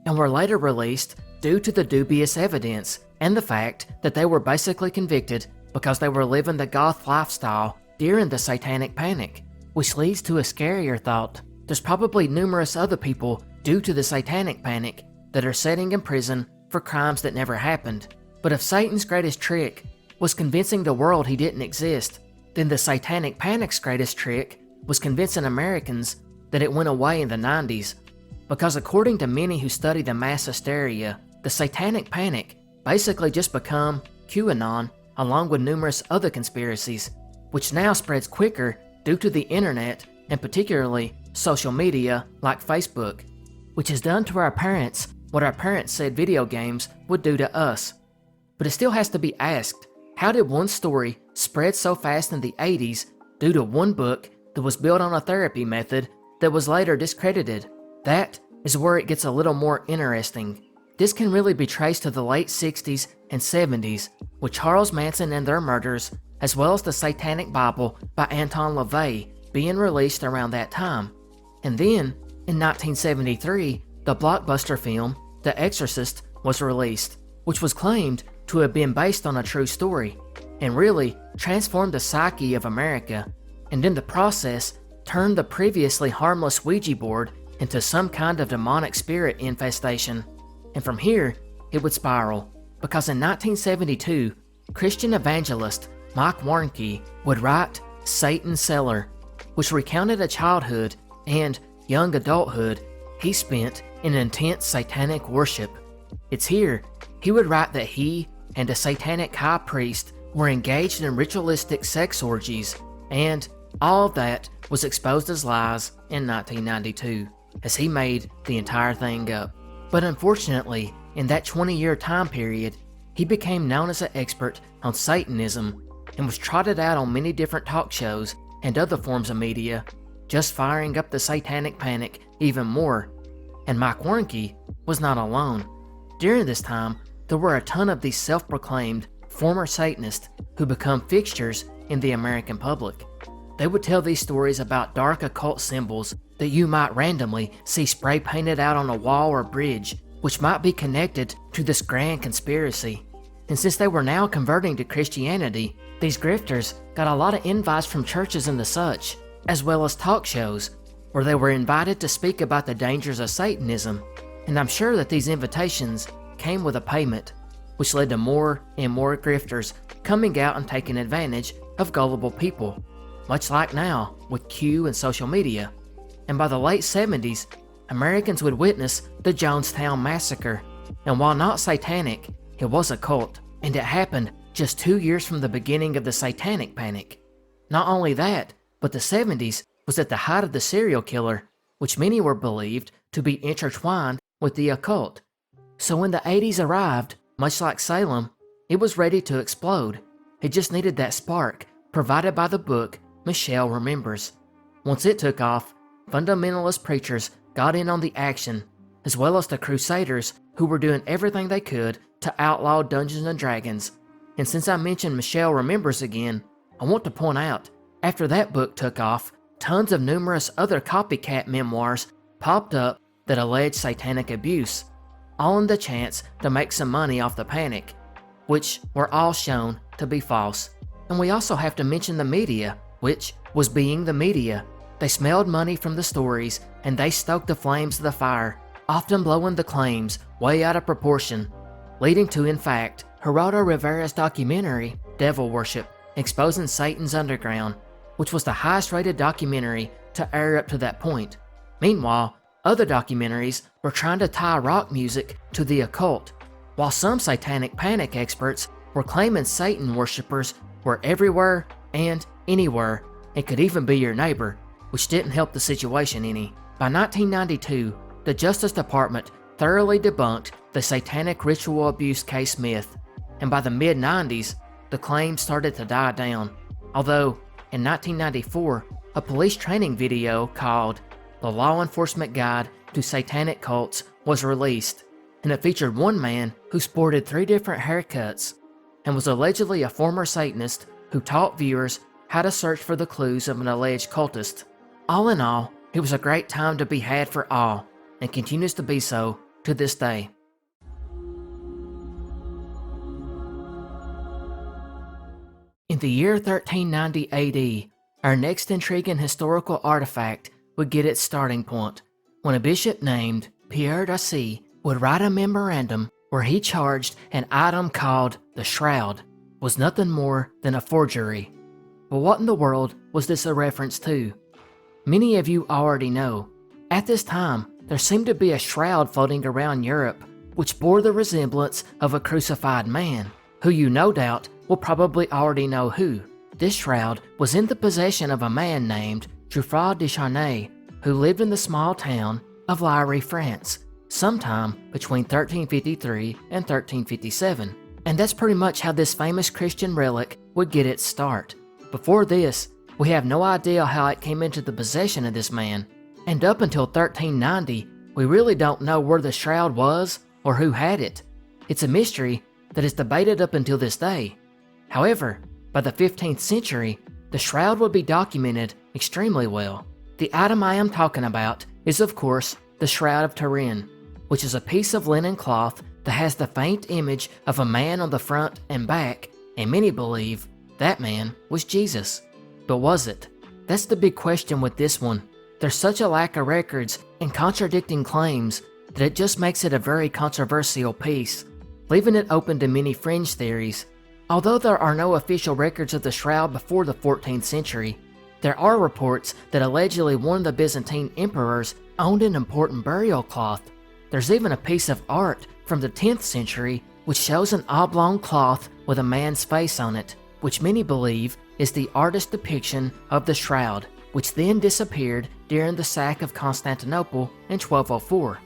and were later released due to the dubious evidence and the fact that they were basically convicted because they were living the goth lifestyle during the Satanic Panic, which leads to a scarier thought. There's probably numerous other people due to the Satanic Panic that are sitting in prison for crimes that never happened. But if Satan's greatest trick was convincing the world he didn't exist, then the Satanic Panic's greatest trick was convincing Americans that it went away in the 90s. Because according to many who study the mass hysteria, the Satanic Panic basically just become QAnon along with numerous other conspiracies, which now spreads quicker due to the internet and particularly social media like Facebook, which has done to our parents what our parents said video games would do to us. But it still has to be asked, how did one story spread so fast in the 80s due to one book that was built on a therapy method that was later discredited? That is where it gets a little more interesting. This can really be traced to the late 60s and 70s, with Charles Manson and their murders, as well as the Satanic Bible by Anton LaVey being released around that time. And then, in 1973, the blockbuster film The Exorcist was released, which was claimed to have been based on a true story, and really transformed the psyche of America, and in the process turned the previously harmless Ouija board into some kind of demonic spirit infestation. And from here, it would spiral, because in 1972, Christian evangelist Mike Warnke would write Satan's Cellar, which recounted a childhood and young adulthood he spent in intense satanic worship. It's here he would write that he and a satanic high priest were engaged in ritualistic sex orgies, and all of that was exposed as lies in 1992, as he made the entire thing up. But unfortunately, in that 20-year time period, he became known as an expert on Satanism and was trotted out on many different talk shows and other forms of media, just firing up the Satanic Panic even more. And Mike Warnke was not alone. During this time, there were a ton of these self-proclaimed former Satanists who become fixtures in the American public. They would tell these stories about dark occult symbols that you might randomly see spray painted out on a wall or bridge, which might be connected to this grand conspiracy. And since they were now converting to Christianity, these grifters got a lot of invites from churches and the such, as well as talk shows, where they were invited to speak about the dangers of Satanism. And I'm sure that these invitations came with a payment, which led to more and more grifters coming out and taking advantage of gullible people, much like now with Q and social media. And by the late 70s, Americans would witness the Jonestown Massacre. And while not satanic, it was a cult, and it happened just 2 years from the beginning of the Satanic Panic. Not only that, but the 70s was at the height of the serial killer, which many were believed to be intertwined with the occult. So when the 80s arrived, much like Salem, it was ready to explode. It just needed that spark provided by the book Michelle Remembers. Once it took off, fundamentalist preachers got in on the action, as well as the Crusaders who were doing everything they could to outlaw Dungeons and Dragons. And since I mentioned Michelle Remembers again, I want to point out, after that book took off, tons of numerous other copycat memoirs popped up that alleged satanic abuse. all in the chance to make some money off the panic, which were all shown to be false. And we also have to mention the media, which was being the media. They smelled money from the stories, and they stoked the flames of the fire, often blowing the claims way out of proportion, leading to, in fact, Geraldo Rivera's documentary, Devil Worship, exposing Satan's underground, which was the highest rated documentary to air up to that point. Meanwhile, other documentaries were trying to tie rock music to the occult, while some Satanic Panic experts were claiming Satan worshippers were everywhere and anywhere, and could even be your neighbor, which didn't help the situation any. By 1992, the Justice Department thoroughly debunked the satanic ritual abuse case myth, and by the mid-90s, the claims started to die down. Although, in 1994, a police training video called The Law Enforcement Guide to Satanic Cults was released, and it featured one man who sported 3 different haircuts and was allegedly a former Satanist who taught viewers how to search for the clues of an alleged cultist. All in all, it was a great time to be had for all, and continues to be so to this day. In the year 1390 AD, our next intriguing historical artifact would get its starting point, when a bishop named Pierre d'Assy would write a memorandum where he charged an item called the Shroud was nothing more than a forgery. But what in the world was this a reference to? Many of you already know. At this time, there seemed to be a shroud floating around Europe, which bore the resemblance of a crucified man, who you no doubt will probably already know who. This shroud was in the possession of a man named Geoffroy de Charnay, who lived in the small town of Liry, France, sometime between 1353 and 1357. And that's pretty much how this famous Christian relic would get its start. Before this, we have no idea how it came into the possession of this man, and up until 1390, we really don't know where the shroud was or who had it. It's a mystery that is debated up until this day. However, by the 15th century, the shroud would be documented extremely well. The item I am talking about is, of course, the Shroud of Turin, which is a piece of linen cloth that has the faint image of a man on the front and back, and many believe that man was Jesus. But was it? That's the big question with this one. There's such a lack of records and contradicting claims that it just makes it a very controversial piece, leaving it open to many fringe theories. Although there are no official records of the shroud before the 14th century, there are reports that allegedly one of the Byzantine emperors owned an important burial cloth. There's even a piece of art from the 10th century which shows an oblong cloth with a man's face on it, which many believe is the artist's depiction of the shroud, which then disappeared during the sack of Constantinople in 1204.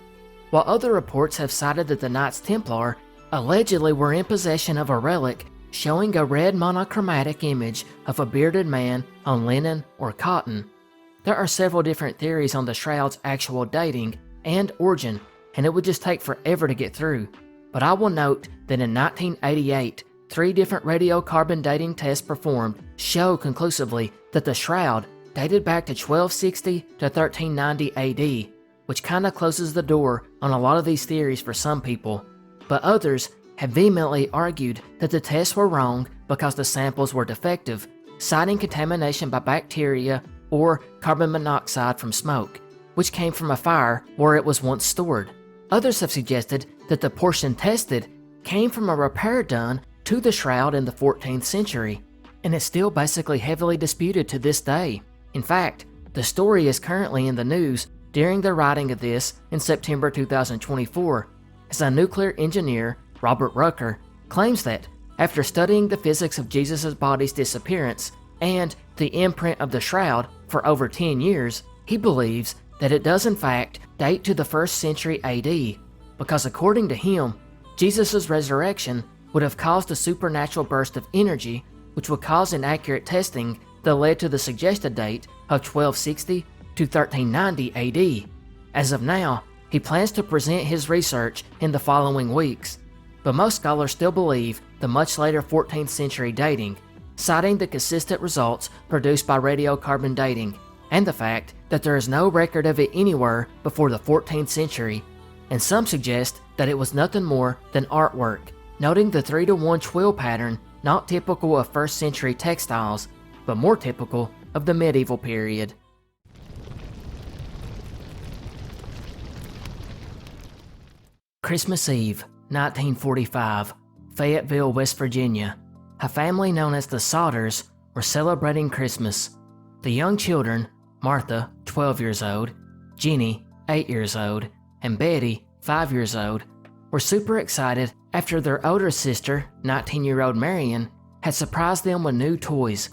While other reports have cited that the Knights Templar allegedly were in possession of a relic showing a red monochromatic image of a bearded man on linen or cotton. There are several different theories on the shroud's actual dating and origin, and it would just take forever to get through. But I will note that in 1988, 3 different radiocarbon dating tests performed show conclusively that the shroud dated back to 1260 to 1390 AD, which kinda closes the door on a lot of these theories for some people. But others have vehemently argued that the tests were wrong because the samples were defective, citing contamination by bacteria or carbon monoxide from smoke, which came from a fire where it was once stored. Others have suggested that the portion tested came from a repair done to the shroud in the 14th century, and it's still basically heavily disputed to this day. In fact, the story is currently in the news during the writing of this in September 2024, as a nuclear engineer, Robert Rucker, claims that, after studying the physics of Jesus' body's disappearance and the imprint of the shroud for over 10 years, he believes that it does in fact date to the 1st century AD, because according to him, Jesus' resurrection would have caused a supernatural burst of energy which would cause inaccurate testing that led to the suggested date of 1260 to 1390 AD. As of now, he plans to present his research in the following weeks, but most scholars still believe the much later 14th century dating, citing the consistent results produced by radiocarbon dating, and the fact that there is no record of it anywhere before the 14th century, and some suggest that it was nothing more than artwork, noting the 3-to-1 twill pattern not typical of 1st century textiles, but more typical of the medieval period. Christmas Eve, 1945, Fayetteville, West Virginia. A family known as the Sodders were celebrating Christmas. The young children, Martha, 12 years old, Jenny, 8 years old, and Betty, 5 years old, were super excited after their older sister, 19-year-old Marion, had surprised them with new toys.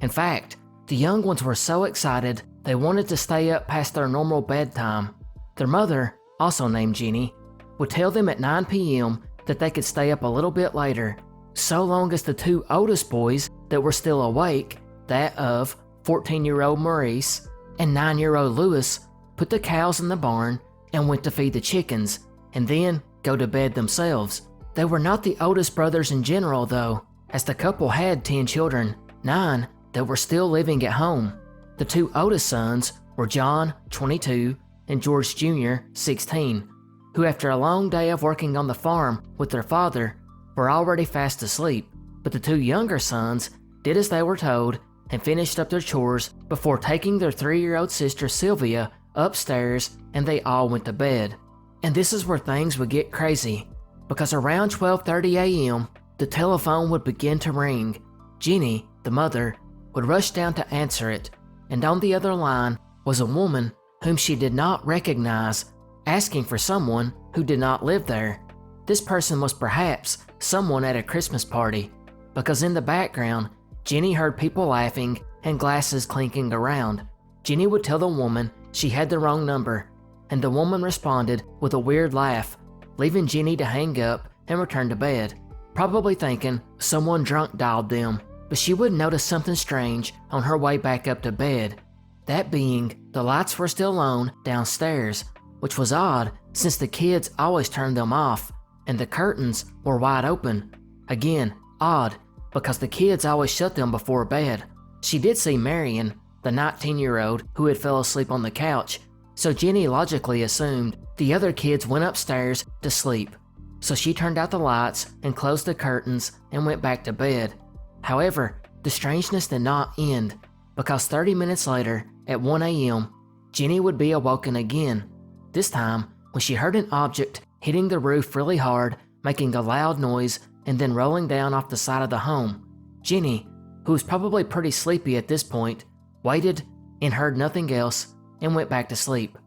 In fact, the young ones were so excited they wanted to stay up past their normal bedtime. Their mother, also named Jenny, would tell them at 9 p.m. that they could stay up a little bit later, so long as the 2 oldest boys that were still awake, that of 14-year-old Maurice and 9-year-old Louis, put the cows in the barn and went to feed the chickens, and then go to bed themselves. They were not the oldest brothers in general though, as the couple had 10 children, 9 that were still living at home. The 2 oldest sons were John, 22, and George Jr., 16, who after a long day of working on the farm with their father were already fast asleep, but the 2 younger sons did as they were told and finished up their chores before taking their 3-year-old sister Sylvia upstairs, and they all went to bed. And this is where things would get crazy, because around 12:30 a.m. the telephone would begin to ring. Jenny, the mother, would rush down to answer it, and on the other line was a woman whom she did not recognize, asking for someone who did not live there. This person was perhaps someone at a Christmas party, because in the background, Jenny heard people laughing and glasses clinking around. Jenny would tell the woman she had the wrong number, and the woman responded with a weird laugh, leaving Jenny to hang up and return to bed, probably thinking someone drunk dialed them. But she would notice something strange on her way back up to bed, that being the lights were still on downstairs, which was odd since the kids always turned them off, and the curtains were wide open. Again, odd, because the kids always shut them before bed. She did see Marion, the 19-year-old who had fell asleep on the couch, so Jenny logically assumed the other kids went upstairs to sleep. So she turned out the lights and closed the curtains and went back to bed. However, the strangeness did not end, because 30 minutes later, at 1 a.m., Jenny would be awoken again, this time when she heard an object hitting the roof really hard, making a loud noise, and then rolling down off the side of the home. Jenny, who was probably pretty sleepy at this point, waited and heard nothing else and went back to sleep.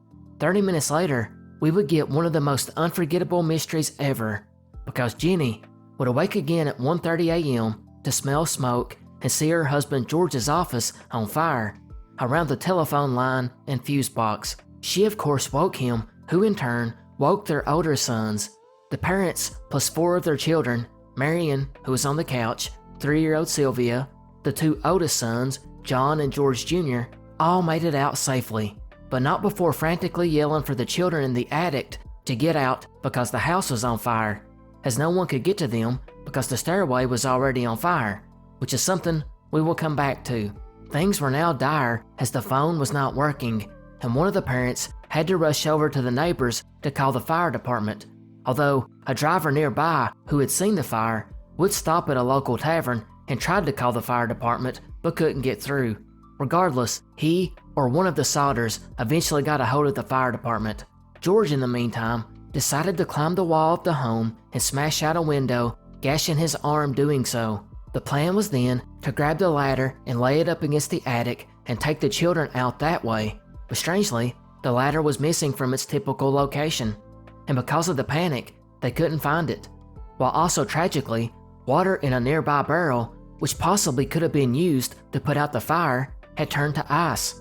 30 minutes later, we would get one of the most unforgettable mysteries ever, because Jenny would awake again at 1:30 a.m. to smell smoke and see her husband George's office on fire around the telephone line and fuse box. She of course woke him, who in turn woke their older sons. The parents plus 4 of their children, Marion, who was on the couch, 3-year-old Sylvia, the 2 oldest sons, John and George Jr., all made it out safely, but not before frantically yelling for the children in the attic to get out because the house was on fire, as no one could get to them because the stairway was already on fire, which is something we will come back to. Things were now dire as the phone was not working, and one of the parents had to rush over to the neighbors to call the fire department, although a driver nearby who had seen the fire would stop at a local tavern and tried to call the fire department but couldn't get through. Regardless, he or one of the Sodders eventually got a hold of the fire department. George, in the meantime, decided to climb the wall of the home and smash out a window, gashing his arm doing so. The plan was then to grab the ladder and lay it up against the attic and take the children out that way, but strangely, the ladder was missing from its typical location, and because of the panic, they couldn't find it, while also tragically, water in a nearby barrel, which possibly could have been used to put out the fire, had turned to ice.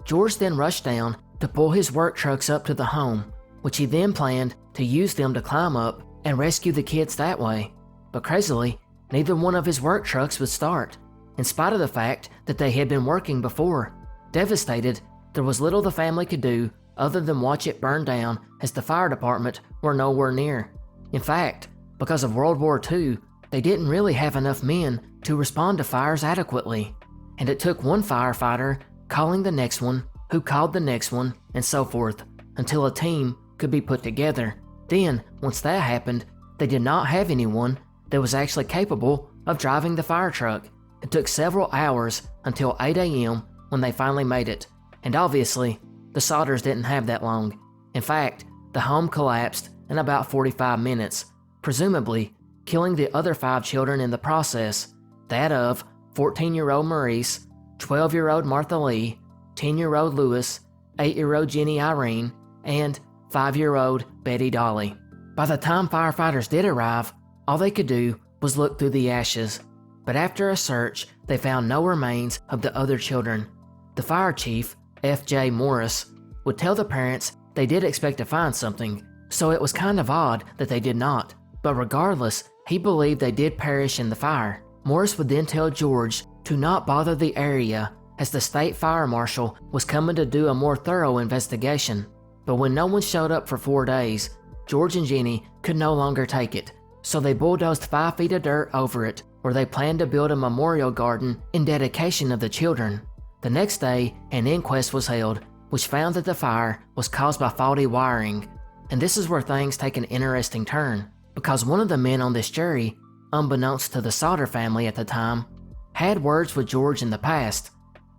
George then rushed down to pull his work trucks up to the home, which he then planned to use them to climb up and rescue the kids that way. But crazily, neither one of his work trucks would start, in spite of the fact that they had been working before. Devastated, there was little the family could do other than watch it burn down, as the fire department were nowhere near. In fact, because of World War II, they didn't really have enough men to respond to fires adequately, and it took one firefighter calling the next one, who called the next one, and so forth, until a team could be put together. Then, once that happened, they did not have anyone that was actually capable of driving the fire truck. It took several hours until 8 a.m. when they finally made it, and obviously, the Sodders didn't have that long. In fact, the home collapsed in about 45 minutes, presumably killing the other 5 children in the process, that of 14-year-old Maurice, 12-year-old Martha Lee, 10-year-old Louis, 8-year-old Jenny Irene, and 5-year-old Betty Dolly. By the time firefighters did arrive, all they could do was look through the ashes. But after a search, they found no remains of the other children. The fire chief, F.J. Morris, would tell the parents they did expect to find something, so it was kind of odd that they did not. But regardless, he believed they did perish in the fire. Morris would then tell George to not bother the area as the state fire marshal was coming to do a more thorough investigation. But when no one showed up for 4 days, George and Jenny could no longer take it, so they bulldozed 5 feet of dirt over it, where they planned to build a memorial garden in dedication of the children. The next day, an inquest was held, which found that the fire was caused by faulty wiring. And this is where things take an interesting turn, because one of the men on this jury, unbeknownst to the Sodder family at the time, had words with George in the past.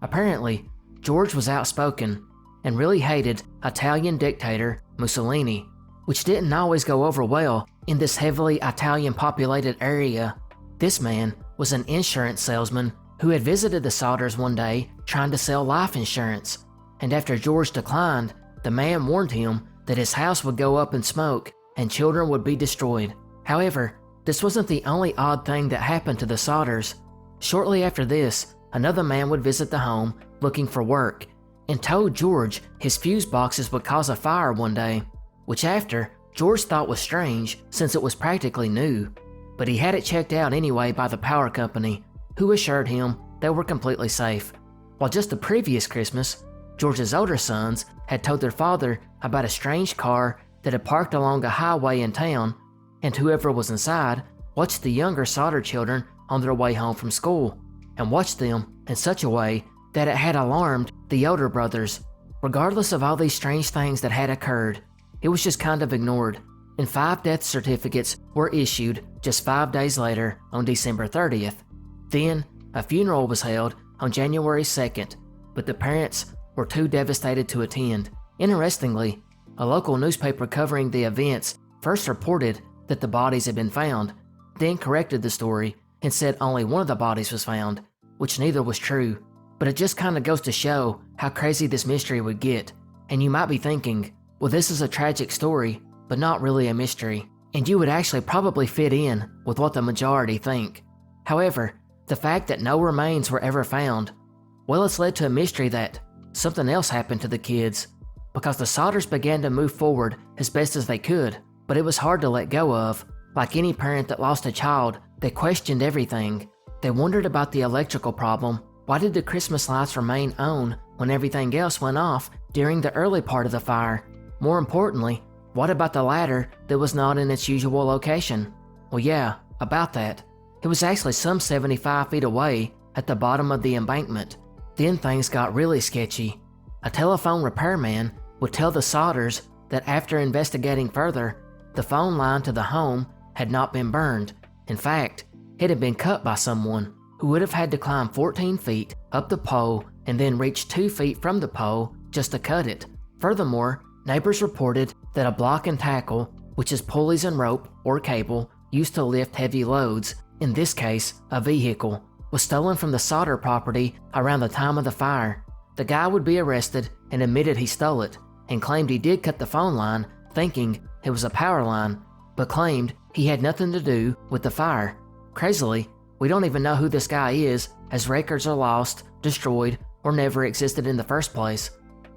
Apparently, George was outspoken and really hated Italian dictator Mussolini, which didn't always go over well in this heavily Italian-populated area. This man was an insurance salesman who had visited the Sodders one day trying to sell life insurance, and after George declined, the man warned him that his house would go up in smoke and children would be destroyed. However, this wasn't the only odd thing that happened to the Sodders. Shortly after this, another man would visit the home looking for work and told George his fuse boxes would cause a fire one day, which after George thought was strange since it was practically new. But he had it checked out anyway by the power company, who assured him they were completely safe. While just the previous Christmas, George's older sons had told their father about a strange car that had parked along a highway in town, and whoever was inside watched the younger Sodder children on their way home from school, and watched them in such a way that it had alarmed the older brothers. Regardless of all these strange things that had occurred, it was just kind of ignored, and 5 death certificates were issued just 5 days later on December 30th. Then, a funeral was held on January 2nd, but the parents were too devastated to attend. Interestingly, a local newspaper covering the events first reported that the bodies had been found, then corrected the story and said only one of the bodies was found, which neither was true. But it just kind of goes to show how crazy this mystery would get. And you might be thinking, well, this is a tragic story, but not really a mystery, and you would actually probably fit in with what the majority think. However, the fact that no remains were ever found, well, it's led to a mystery that something else happened to the kids, because the Sodders began to move forward as best as they could, but it was hard to let go of. Like any parent that lost a child, they questioned everything. They wondered about the electrical problem. Why did the Christmas lights remain on when everything else went off during the early part of the fire? More importantly, what about the ladder that was not in its usual location? Well, yeah, about that. It was actually some 75 feet away at the bottom of the embankment. Then things got really sketchy. A telephone repairman would tell the Sodders that after investigating further, the phone line to the home had not been burned. In fact, it had been cut by someone who would have had to climb 14 feet up the pole and then reach 2 feet from the pole just to cut it. Furthermore, neighbors reported that a block and tackle, which is pulleys and rope or cable used to lift heavy loads, in this case a vehicle, was stolen from the Sodder property around the time of the fire. The guy would be arrested and admitted he stole it, and claimed he did cut the phone line thinking it was a power line, but claimed he had nothing to do with the fire. Crazily, we don't even know who this guy is, as records are lost, destroyed, or never existed in the first place.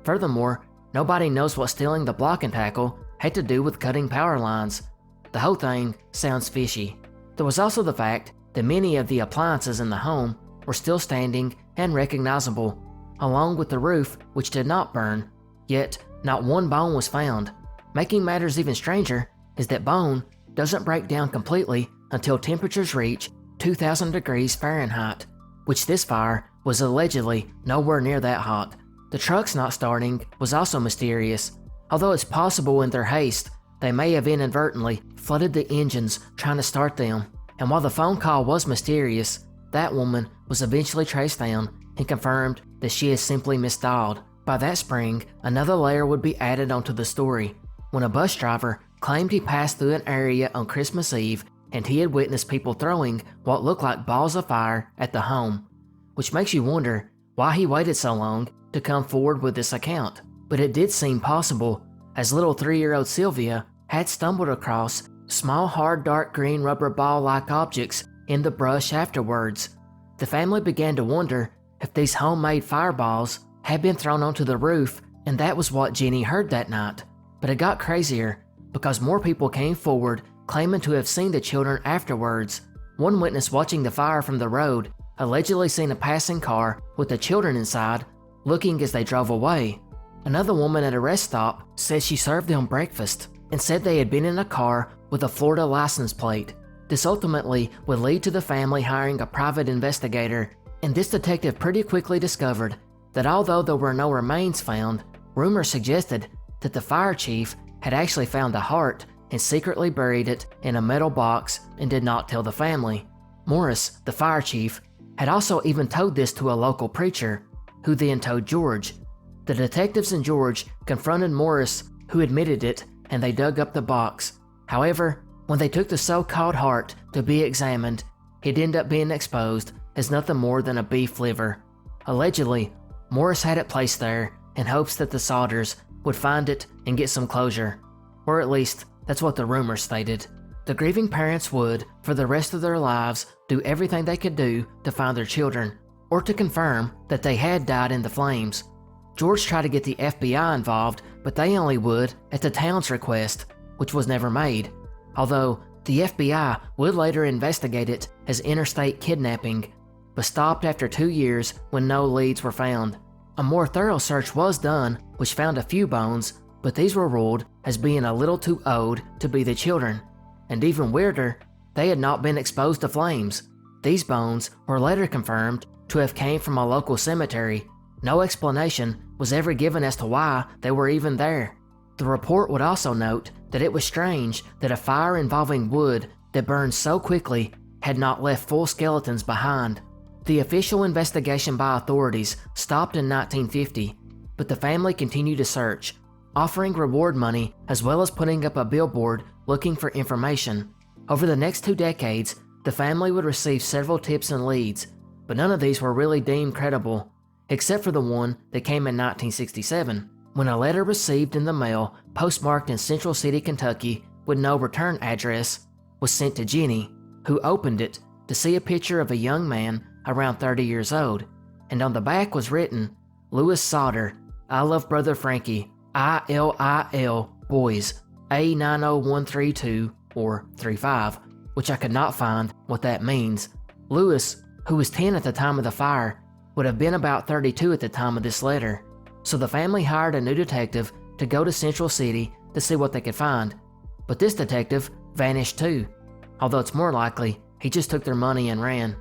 Furthermore, nobody knows what stealing the block and tackle had to do with cutting power lines. The whole thing sounds fishy. There was also the fact that many of the appliances in the home were still standing and recognizable, along with the roof, which did not burn. Yet, not one bone was found. Making matters even stranger is that bone doesn't break down completely until temperatures reach 2,000 degrees Fahrenheit, which this fire was allegedly nowhere near that hot. The trucks not starting was also mysterious. Although it's possible in their haste, they may have inadvertently flooded the engines trying to start them, and while the phone call was mysterious, that woman was eventually traced down and confirmed that she is simply misdialed. By that spring, another layer would be added onto the story, when a bus driver claimed he passed through an area on Christmas Eve and he had witnessed people throwing what looked like balls of fire at the home, which makes you wonder why he waited so long to come forward with this account. But it did seem possible, as little 3-year-old Sylvia had stumbled across small hard dark green rubber ball-like objects in the brush afterwards. The family began to wonder if these homemade fireballs had been thrown onto the roof, and that was what Jenny heard that night. But it got crazier because more people came forward claiming to have seen the children afterwards. One witness watching the fire from the road allegedly seen a passing car with the children inside looking as they drove away. Another woman at a rest stop said she served them breakfast and said they had been in a car with a Florida license plate. This ultimately would lead to the family hiring a private investigator, and this detective pretty quickly discovered that although there were no remains found, rumors suggested that the fire chief had actually found the heart and secretly buried it in a metal box and did not tell the family. Morris, the fire chief, had also even told this to a local preacher, who then told George. The detectives and George confronted Morris, who admitted it, and they dug up the box. However, when they took the so-called heart to be examined, it ended up being exposed as nothing more than a beef liver. Allegedly, Morris had it placed there in hopes that the Sodders would find it and get some closure, or at least that's what the rumor stated. The grieving parents would, for the rest of their lives, do everything they could do to find their children, or to confirm that they had died in the flames. George tried to get the FBI involved, but they only would at the town's request, which was never made, although the FBI would later investigate it as interstate kidnapping, but stopped after 2 years when no leads were found. A more thorough search was done, which found a few bones, but these were ruled as being a little too old to be the children. And even weirder, they had not been exposed to flames. These bones were later confirmed to have came from a local cemetery. No explanation was ever given as to why they were even there. The report would also note that it was strange that a fire involving wood that burned so quickly had not left full skeletons behind. The official investigation by authorities stopped in 1950, but the family continued to search, offering reward money as well as putting up a billboard looking for information. Over the next 2 decades, the family would receive several tips and leads, but none of these were really deemed credible, except for the one that came in 1967, when a letter received in the mail postmarked in Central City, Kentucky with no return address was sent to Jenny, who opened it to see a picture of a young man around 30 years old, and on the back was written, "Louis Sodder, I love brother Frankie, ILIL, boys, A90132 or 35, which I could not find what that means. Louis, who was 10 at the time of the fire, would have been about 32 at the time of this letter, so the family hired a new detective to go to Central City to see what they could find. But this detective vanished too, although it's more likely he just took their money and ran.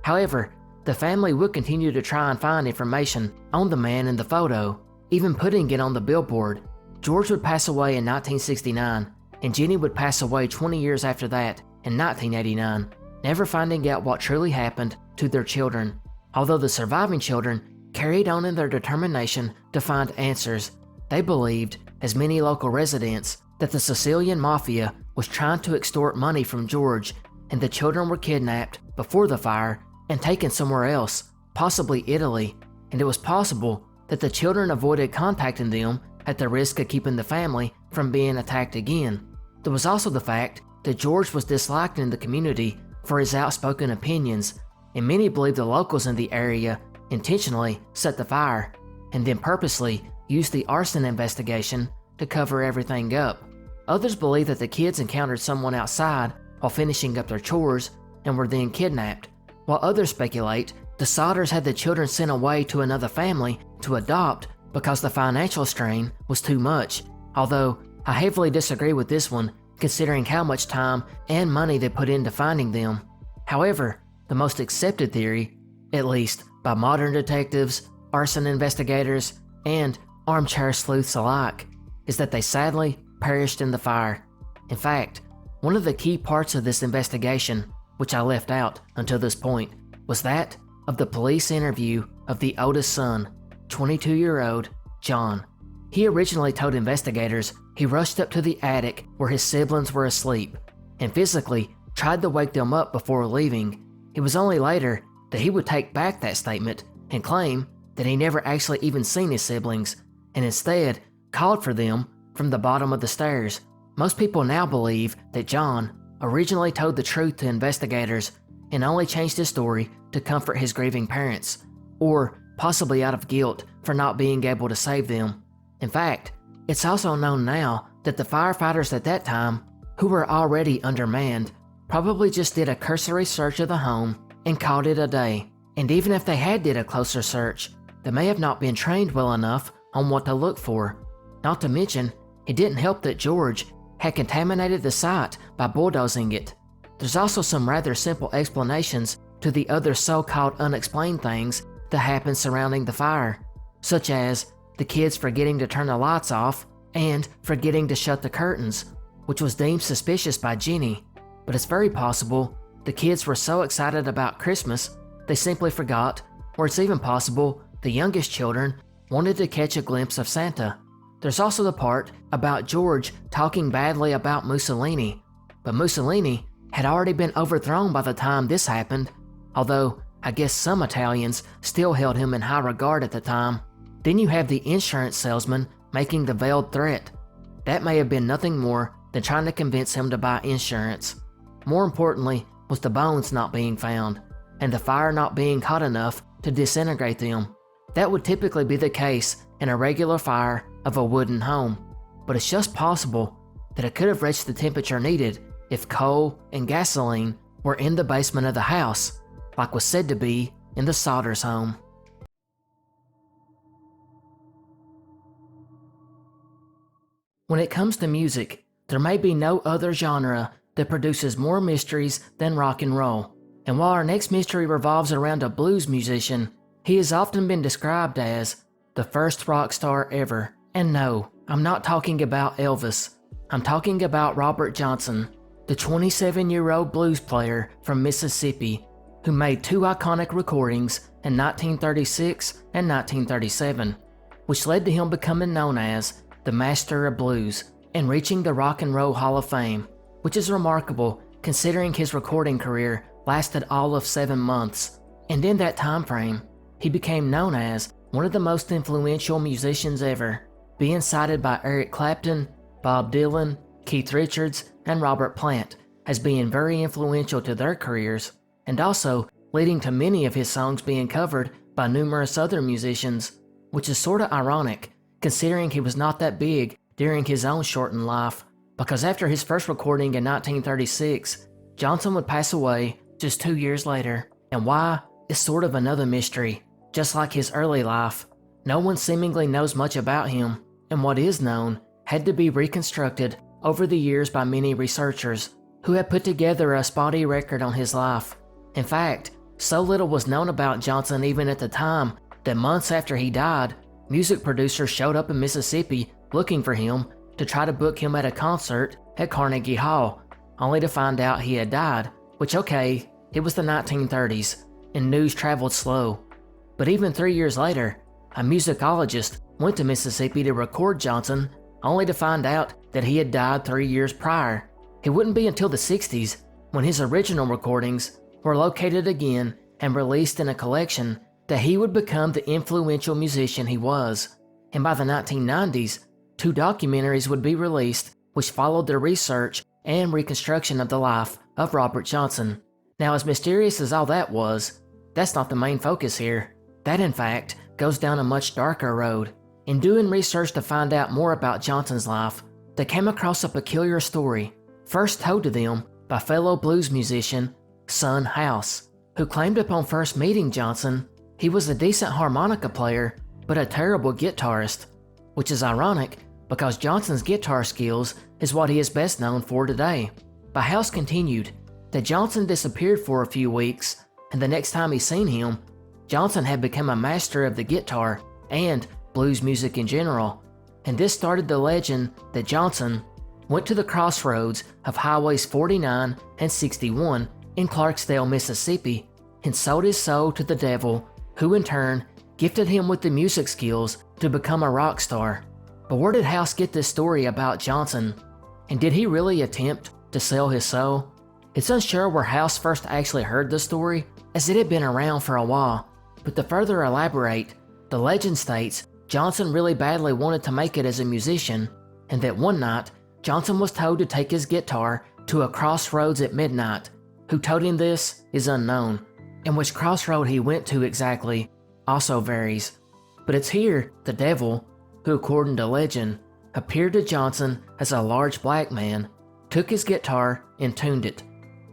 However, the family would continue to try and find information on the man in the photo, even putting it on the billboard. George would pass away in 1969, and Jenny would pass away 20 years after that, in 1989, never finding out what truly happened to their children, although the surviving children carried on in their determination to find answers. They believed, as many local residents, that the Sicilian Mafia was trying to extort money from George, and the children were kidnapped before the fire and taken somewhere else, possibly Italy, and it was possible that the children avoided contacting them at the risk of keeping the family from being attacked again. There was also the fact that George was disliked in the community for his outspoken opinions, and many believed the locals in the area intentionally set the fire, and then purposely used the arson investigation to cover everything up. Others believe that the kids encountered someone outside while finishing up their chores and were then kidnapped, while others speculate the Sodders had the children sent away to another family to adopt because the financial strain was too much, although I heavily disagree with this one considering how much time and money they put into finding them. However, the most accepted theory, at least by modern detectives, arson investigators, and armchair sleuths alike, is that they sadly perished in the fire. In fact, one of the key parts of this investigation, which I left out until this point, was that of the police interview of the oldest son, 22-year-old John. He originally told investigators he rushed up to the attic where his siblings were asleep and physically tried to wake them up before leaving. It was only later that he would take back that statement and claim that he never actually even seen his siblings and instead called for them from the bottom of the stairs. Most people now believe that John originally told the truth to investigators and only changed his story to comfort his grieving parents, or possibly out of guilt for not being able to save them. In fact, it's also known now that the firefighters at that time, who were already undermanned, probably just did a cursory search of the home and called it a day. And even if they had did a closer search, they may have not been trained well enough on what to look for. Not to mention, it didn't help that George had contaminated the site by bulldozing it. There's also some rather simple explanations to the other so-called unexplained things that happened surrounding the fire, such as the kids forgetting to turn the lights off and forgetting to shut the curtains, which was deemed suspicious by Jenny. But it's very possible the kids were so excited about Christmas they simply forgot, or it's even possible the youngest children wanted to catch a glimpse of Santa. There's also the part about George talking badly about Mussolini, but Mussolini had already been overthrown by the time this happened, although I guess some Italians still held him in high regard at the time. Then you have the insurance salesman making the veiled threat. That may have been nothing more than trying to convince him to buy insurance. More importantly was the bones not being found, and the fire not being hot enough to disintegrate them. That would typically be the case in a regular fire of a wooden home, but it's just possible that it could have reached the temperature needed if coal and gasoline were in the basement of the house, like was said to be in the Sodders' home. When it comes to music, there may be no other genre that produces more mysteries than rock and roll. And while our next mystery revolves around a blues musician, he has often been described as the first rock star ever. And no, I'm not talking about Elvis. I'm talking about Robert Johnson, the 27-year-old blues player from Mississippi who made two iconic recordings in 1936 and 1937, which led to him becoming known as the Master of Blues and reaching the Rock and Roll Hall of Fame, which is remarkable considering his recording career lasted all of 7 months. And in that time frame, he became known as one of the most influential musicians ever, being cited by Eric Clapton, Bob Dylan, Keith Richards, and Robert Plant as being very influential to their careers, and also leading to many of his songs being covered by numerous other musicians, which is sorta ironic considering he was not that big during his own shortened life, because after his first recording in 1936, Johnson would pass away just 2 years later. And why is sort of another mystery. Just like his early life, no one seemingly knows much about him, and what is known had to be reconstructed over the years by many researchers who have put together a spotty record on his life. In fact, so little was known about Johnson even at the time that months after he died, music producers showed up in Mississippi looking for him to try to book him at a concert at Carnegie Hall, only to find out he had died, which okay, it was the 1930s, and news traveled slow. But even 3 years later, a musicologist went to Mississippi to record Johnson, only to find out that he had died 3 years prior. It wouldn't be until the 60s when his original recordings were located again and released in a collection that he would become the influential musician he was. And by the 1990s, 2 documentaries would be released which followed the research and reconstruction of the life of Robert Johnson. Now, as mysterious as all that was, that's not the main focus here. That, in fact, goes down a much darker road. In doing research to find out more about Johnson's life, they came across a peculiar story, first told to them by fellow blues musician Son House, who claimed upon first meeting Johnson he was a decent harmonica player but a terrible guitarist, which is ironic because Johnson's guitar skills is what he is best known for today. But House continued that Johnson disappeared for a few weeks, and the next time he seen him, Johnson had become a master of the guitar and blues music in general, and this started the legend that Johnson went to the crossroads of Highways 49 and 61 in Clarksdale, Mississippi, and sold his soul to the devil, who in turn gifted him with the music skills to become a rock star. But where did House get this story about Johnson? And did he really attempt to sell his soul? It's unsure where House first actually heard the story, as it had been around for a while, but to further elaborate, the legend states Johnson really badly wanted to make it as a musician, and that one night, Johnson was told to take his guitar to a crossroads at midnight. Who told him this is unknown, and which crossroad he went to exactly also varies. But it's here the devil, who according to legend, appeared to Johnson as a large black man, took his guitar and tuned it.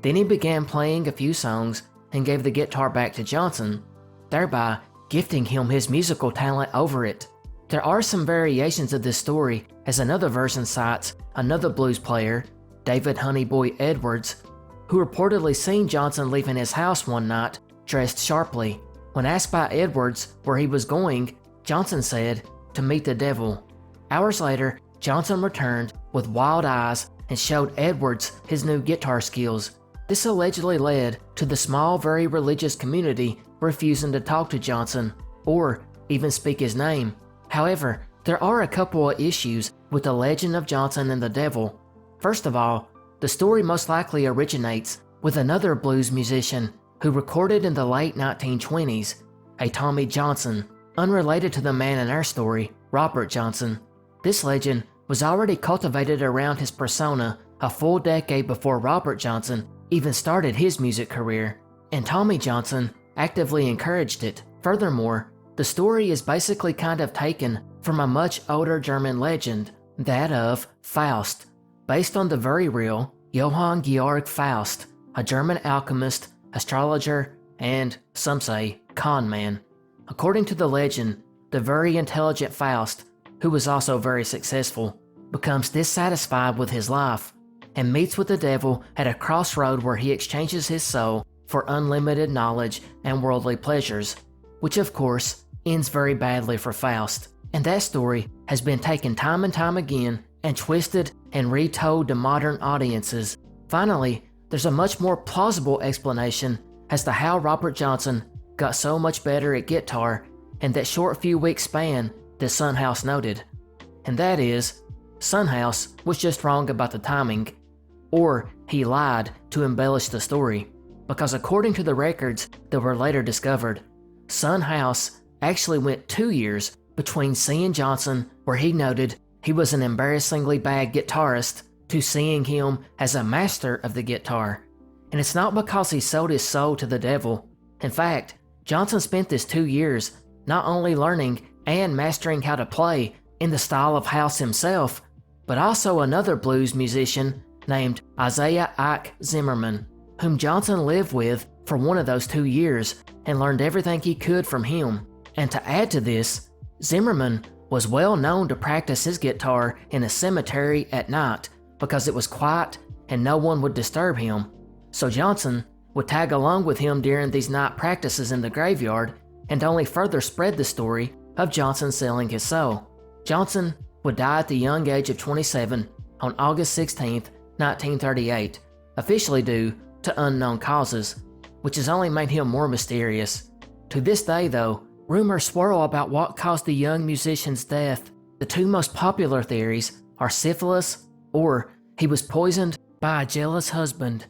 Then he began playing a few songs and gave the guitar back to Johnson, thereby gifting him his musical talent over it. There are some variations of this story, as another version cites another blues player, David Honeyboy Edwards, who reportedly seen Johnson leaving his house one night dressed sharply. When asked by Edwards where he was going, Johnson said, to meet the devil. Hours later, Johnson returned with wild eyes and showed Edwards his new guitar skills. This allegedly led to the small, very religious community refusing to talk to Johnson or even speak his name. However, there are a couple of issues with the legend of Johnson and the devil. First of all, the story most likely originates with another blues musician who recorded in the late 1920s, a Tommy Johnson, unrelated to the man in our story, Robert Johnson. This legend was already cultivated around his persona a full decade before Robert Johnson even started his music career, and Tommy Johnson actively encouraged it. Furthermore, the story is basically kind of taken from a much older German legend, that of Faust, based on the very real Johann Georg Faust, a German alchemist, astrologer, and, some say, con man. According to the legend, the very intelligent Faust, who was also very successful, becomes dissatisfied with his life and meets with the devil at a crossroad where he exchanges his soul for unlimited knowledge and worldly pleasures, which of course ends very badly for Faust. And that story has been taken time and time again and twisted and retold to modern audiences. Finally, there's a much more plausible explanation as to how Robert Johnson got so much better at guitar in that short few week span that Son House noted. And that is, Son House was just wrong about the timing, or he lied to embellish the story, because according to the records that were later discovered, Son House actually went 2 years between seeing Johnson, where he noted he was an embarrassingly bad guitarist, to seeing him as a master of the guitar. And it's not because he sold his soul to the devil. In fact, Johnson spent this 2 years not only learning and mastering how to play in the style of House himself, but also another blues musician named Isaiah Ike Zimmerman, whom Johnson lived with for one of those 2 years and learned everything he could from him. And to add to this, Zimmerman was well known to practice his guitar in a cemetery at night because it was quiet and no one would disturb him. So Johnson would tag along with him during these night practices in the graveyard and only further spread the story of Johnson selling his soul. Johnson would die at the young age of 27 on August 16, 1938, officially due to unknown causes, which has only made him more mysterious. To this day, though, rumors swirl about what caused the young musician's death. The two most popular theories are syphilis or he was poisoned by a jealous husband.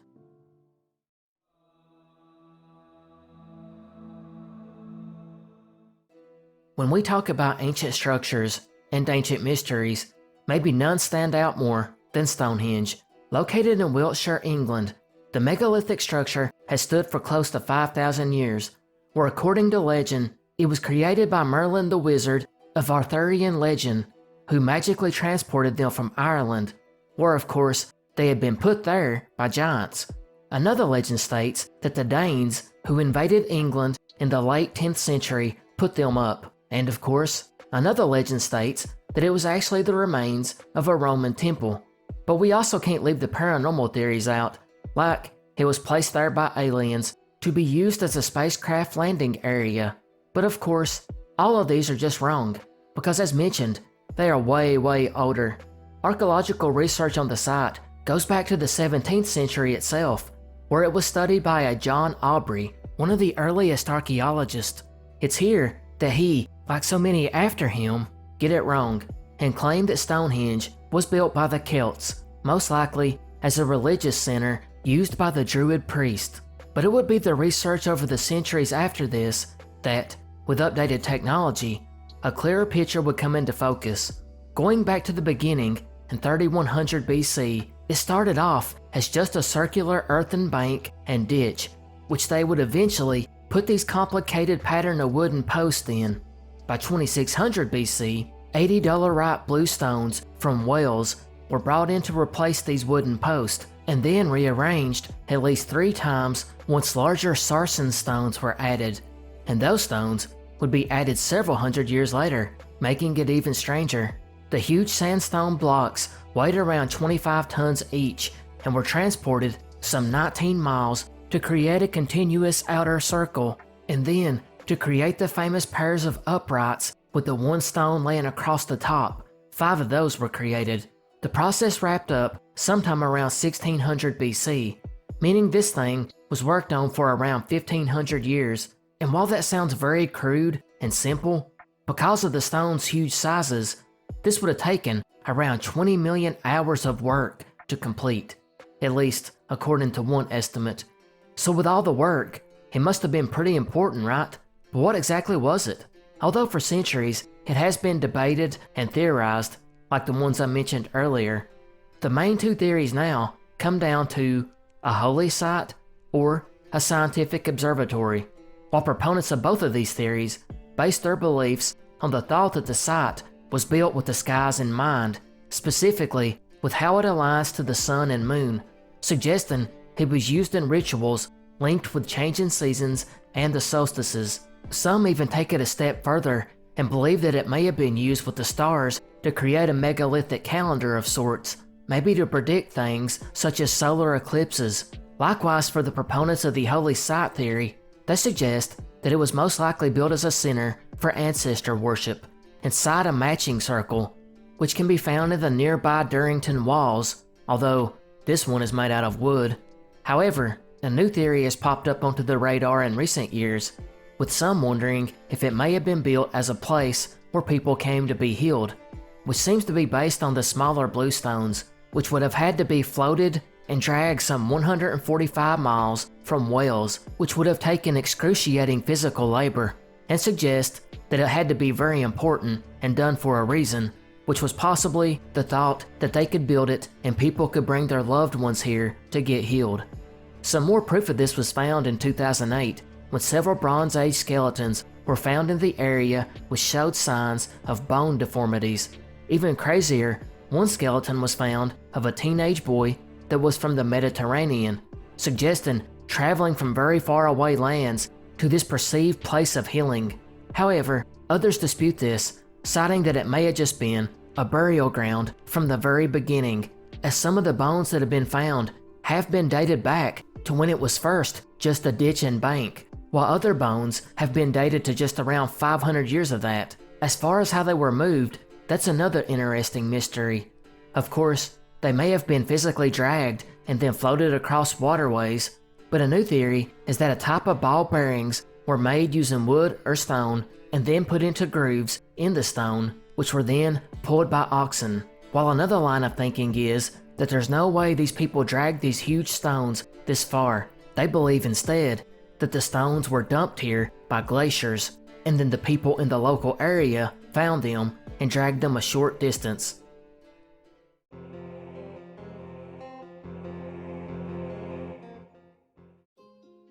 When we talk about ancient structures and ancient mysteries, maybe none stand out more than Stonehenge. Located in Wiltshire, England, the megalithic structure has stood for close to 5,000 years, where according to legend, it was created by Merlin the Wizard of Arthurian legend, who magically transported them from Ireland, where of course they had been put there by giants. Another legend states that the Danes, who invaded England in the late 10th century, put them up. And of course, another legend states that it was actually the remains of a Roman temple. But we also can't leave the paranormal theories out, like it was placed there by aliens to be used as a spacecraft landing area. But of course, all of these are just wrong, because as mentioned, they are way older. Archaeological research on the site goes back to the 17th century itself, where it was studied by a John Aubrey, one of the earliest archaeologists. It's here that he, like so many after him, get it wrong and claim that Stonehenge was built by the Celts, most likely as a religious center used by the Druid priest. But it would be the research over the centuries after this that, with updated technology, a clearer picture would come into focus. Going back to the beginning, in 3100 BC, it started off as just a circular earthen bank and ditch, which they would eventually put these complicated pattern of wooden posts in. By 2600 BC, 80 dolerite blue stones from Wales were brought in to replace these wooden posts, and then rearranged at least 3 times once larger sarsen stones were added, and those stones would be added several hundred years later, making it even stranger. The huge sandstone blocks weighed around 25 tons each and were transported some 19 miles to create a continuous outer circle, and then to create the famous pairs of uprights with the one stone laying across the top. 5 of those were created. The process wrapped up sometime around 1600 BC, meaning this thing was worked on for around 1500 years. And while that sounds very crude and simple, because of the stone's huge sizes, this would have taken around 20 million hours of work to complete, at least according to one estimate. So with all the work, it must have been pretty important, right? But what exactly was it? Although for centuries it has been debated and theorized, like the ones I mentioned earlier, the main 2 theories now come down to a holy site or a scientific observatory, while proponents of both of these theories base their beliefs on the thought that the site was built with the skies in mind, specifically with how it aligns to the sun and moon, suggesting it was used in rituals linked with changing seasons and the solstices. Some even take it a step further and believe that it may have been used with the stars to create a megalithic calendar of sorts, maybe to predict things such as solar eclipses. Likewise, for the proponents of the holy site theory, they suggest that it was most likely built as a center for ancestor worship inside a matching circle, which can be found in the nearby Durrington walls, although this one is made out of wood. However, a new theory has popped up onto the radar in recent years, with some wondering if it may have been built as a place where people came to be healed, which seems to be based on the smaller blue stones, which would have had to be floated and dragged some 145 miles from Wales, which would have taken excruciating physical labor, and suggest that it had to be very important and done for a reason, which was possibly the thought that they could build it and people could bring their loved ones here to get healed. Some more proof of this was found in 2008, when several Bronze Age skeletons were found in the area which showed signs of bone deformities. Even crazier, one skeleton was found of a teenage boy that was from the Mediterranean, suggesting traveling from very far away lands to this perceived place of healing. However, others dispute this, citing that it may have just been a burial ground from the very beginning, as some of the bones that have been found have been dated back to when it was first just a ditch and bank, while other bones have been dated to just around 500 years of that. As far as how they were moved, that's another interesting mystery. Of course, they may have been physically dragged and then floated across waterways, but a new theory is that a type of ball bearings were made using wood or stone and then put into grooves in the stone, which were then pulled by oxen. While another line of thinking is that there's no way these people dragged these huge stones this far. They believe instead that the stones were dumped here by glaciers, and then the people in the local area found them and dragged them a short distance.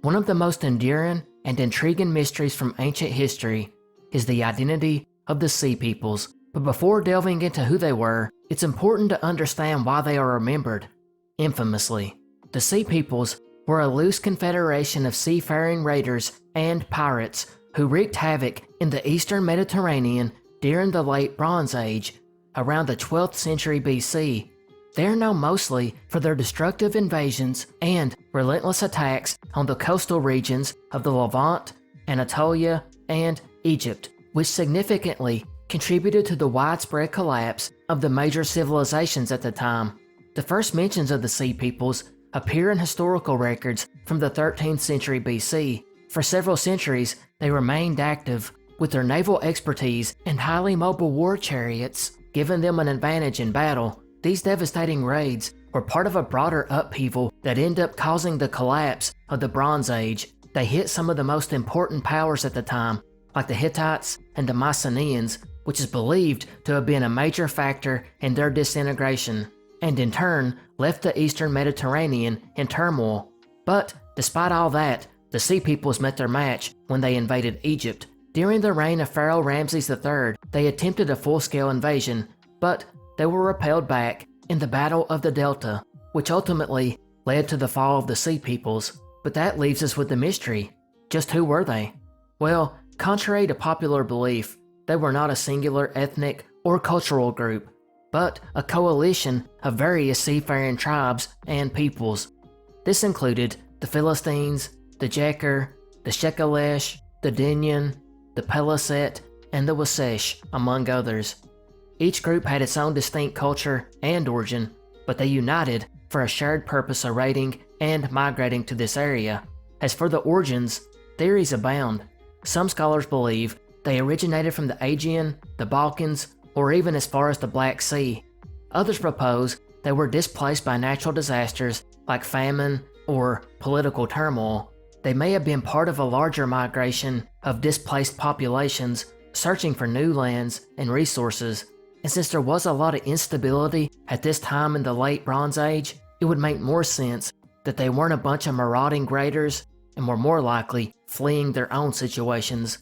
One of the most enduring and intriguing mysteries from ancient history is the identity of the Sea Peoples. But before delving into who they were, it's important to understand why they are remembered. Infamously, the Sea Peoples were a loose confederation of seafaring raiders and pirates who wreaked havoc in the eastern Mediterranean during the late Bronze Age, around the 12th century BC. They are known mostly for their destructive invasions and relentless attacks on the coastal regions of the Levant, Anatolia, and Egypt, which significantly contributed to the widespread collapse of the major civilizations at the time. The first mentions of the Sea Peoples appear in historical records from the 13th century BC. For several centuries, they remained active, with their naval expertise and highly mobile war chariots giving them an advantage in battle. These devastating raids were part of a broader upheaval that ended up causing the collapse of the Bronze Age. They hit some of the most important powers at the time, like the Hittites and the Mycenaeans, which is believed to have been a major factor in their disintegration, and in turn left the Eastern Mediterranean in turmoil. But despite all that, the Sea Peoples met their match when they invaded Egypt. During the reign of Pharaoh Ramses III, they attempted a full-scale invasion, but they were repelled back in the Battle of the Delta, which ultimately led to the fall of the Sea Peoples. But that leaves us with the mystery. Just who were they? Well, contrary to popular belief, they were not a singular ethnic or cultural group, but a coalition of various seafaring tribes and peoples. This included the Philistines, the Jeker, the Shekelesh, the Dinyan, the Peliset, and the Wasesh, among others. Each group had its own distinct culture and origin, but they united for a shared purpose of raiding and migrating to this area. As for the origins, theories abound. Some scholars believe they originated from the Aegean, the Balkans, or even as far as the Black Sea. Others propose they were displaced by natural disasters like famine or political turmoil. They may have been part of a larger migration of displaced populations searching for new lands and resources. And since there was a lot of instability at this time in the late Bronze Age, it would make more sense that they weren't a bunch of marauding raiders and were more likely fleeing their own situations.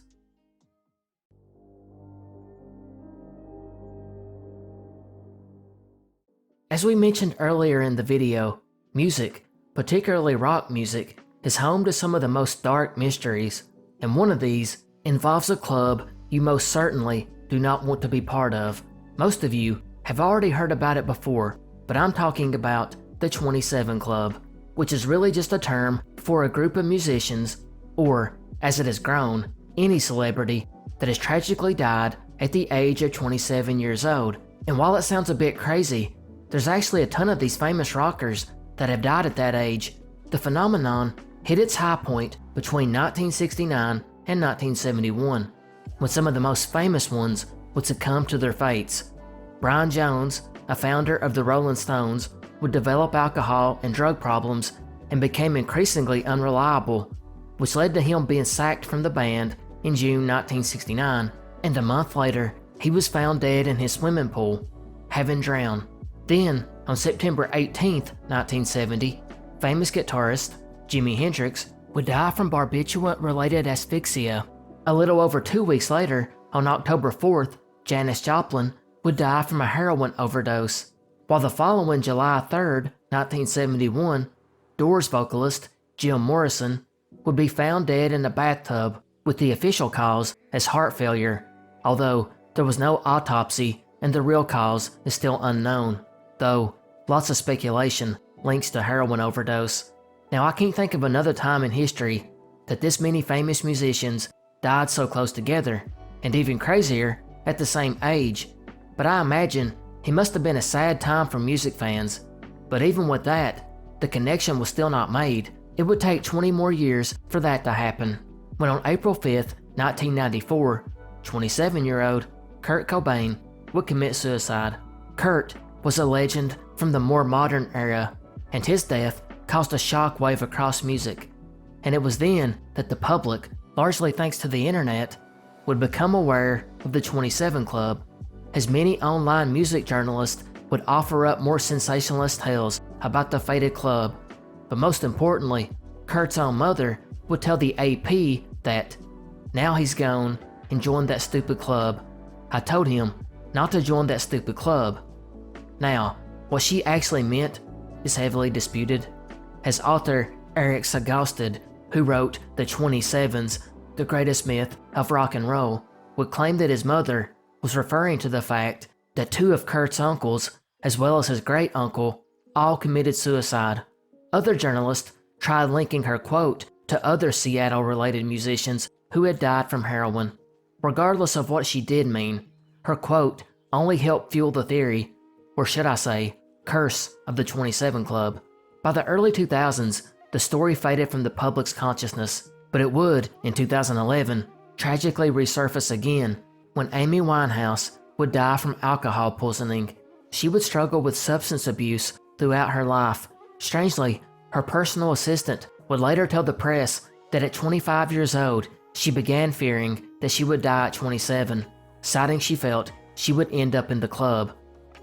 As we mentioned earlier in the video, music, particularly rock music, is home to some of the most dark mysteries, and one of these involves a club you most certainly do not want to be part of. Most of you have already heard about it before, but I'm talking about the 27 Club, which is really just a term for a group of musicians, or, as it has grown, any celebrity that has tragically died at the age of 27 years old. And while it sounds a bit crazy, there's actually a ton of these famous rockers that have died at that age. The phenomenon hit its high point between 1969 and 1971, when some of the most famous ones would succumb to their fates. Brian Jones, a founder of the Rolling Stones, would develop alcohol and drug problems and became increasingly unreliable, which led to him being sacked from the band in June 1969, and a month later, he was found dead in his swimming pool, having drowned. Then, on September 18, 1970, famous guitarist Jimi Hendrix would die from barbiturate-related asphyxia. A little over 2 weeks later, on October 4th, Janis Joplin would die from a heroin overdose, while the following July 3rd, 1971, Doors vocalist Jim Morrison would be found dead in a bathtub, with the official cause as heart failure, although there was no autopsy and the real cause is still unknown, though lots of speculation links to heroin overdose. Now, I can't think of another time in history that this many famous musicians died so close together, and even crazier, at the same age. But I imagine it must have been a sad time for music fans. But even with that, the connection was still not made. It would take 20 more years for that to happen, when on April 5th, 1994, 27-year-old Kurt Cobain would commit suicide. Kurt was a legend from the more modern era, and his death caused a shockwave across music. And it was then that the public, largely thanks to the internet, would become aware of the 27 Club, as many online music journalists would offer up more sensationalist tales about the fated club. But most importantly, Kurt's own mother would tell the AP that, now he's gone and joined that stupid club. I told him not to join that stupid club. Now, what she actually meant is heavily disputed, as author Eric Sagosted, who wrote The 27s, The Greatest Myth of Rock and Roll, would claim that his mother was referring to the fact that two of Kurt's uncles, as well as his great-uncle, all committed suicide. Other journalists tried linking her quote to other Seattle-related musicians who had died from heroin. Regardless of what she did mean, Her quote only helped fuel the theory, or should I say, curse of the 27 Club. By the early 2000s, the story faded from the public's consciousness, but it would, in 2011, tragically resurface again when Amy Winehouse would die from alcohol poisoning. She would struggle with substance abuse throughout her life. Strangely, her personal assistant would later tell the press that at 25 years old, she began fearing that she would die at 27, citing she felt she would end up in the club.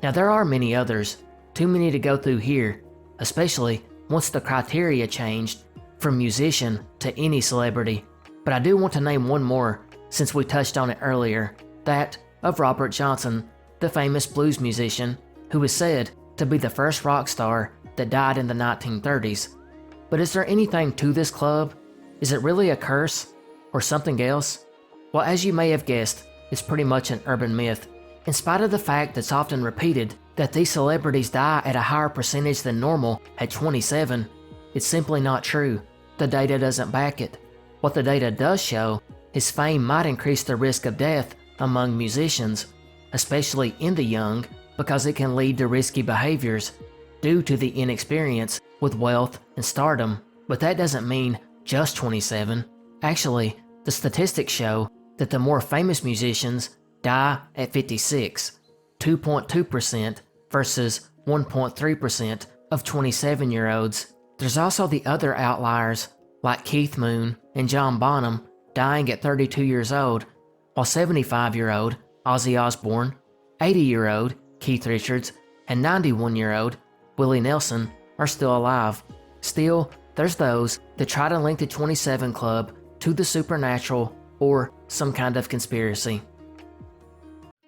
Now there are many others, too many to go through here, especially once the criteria changed from musician to any celebrity. But I do want to name one more, since we touched on it earlier, that of Robert Johnson, the famous blues musician, who is said to be the first rock star that died in the 1930s. But is there anything to this club? Is it really a curse? Or something else? Well, as you may have guessed, it's pretty much an urban myth. In spite of the fact that's often repeated that these celebrities die at a higher percentage than normal at 27, it's simply not true. The data doesn't back it. What the data does show is fame might increase the risk of death among musicians, especially in the young, because it can lead to risky behaviors due to the inexperience with wealth and stardom. But that doesn't mean just 27. Actually, the statistics show that the more famous musicians die at 56, 2.2% versus 1.3% of 27-year-olds. There's also the other outliers like Keith Moon and John Bonham dying at 32 years old, while 75-year-old Ozzy Osbourne, 80-year-old Keith Richards, and 91-year-old Willie Nelson are still alive. Still, there's those that try to link the 27 Club to the supernatural or some kind of conspiracy.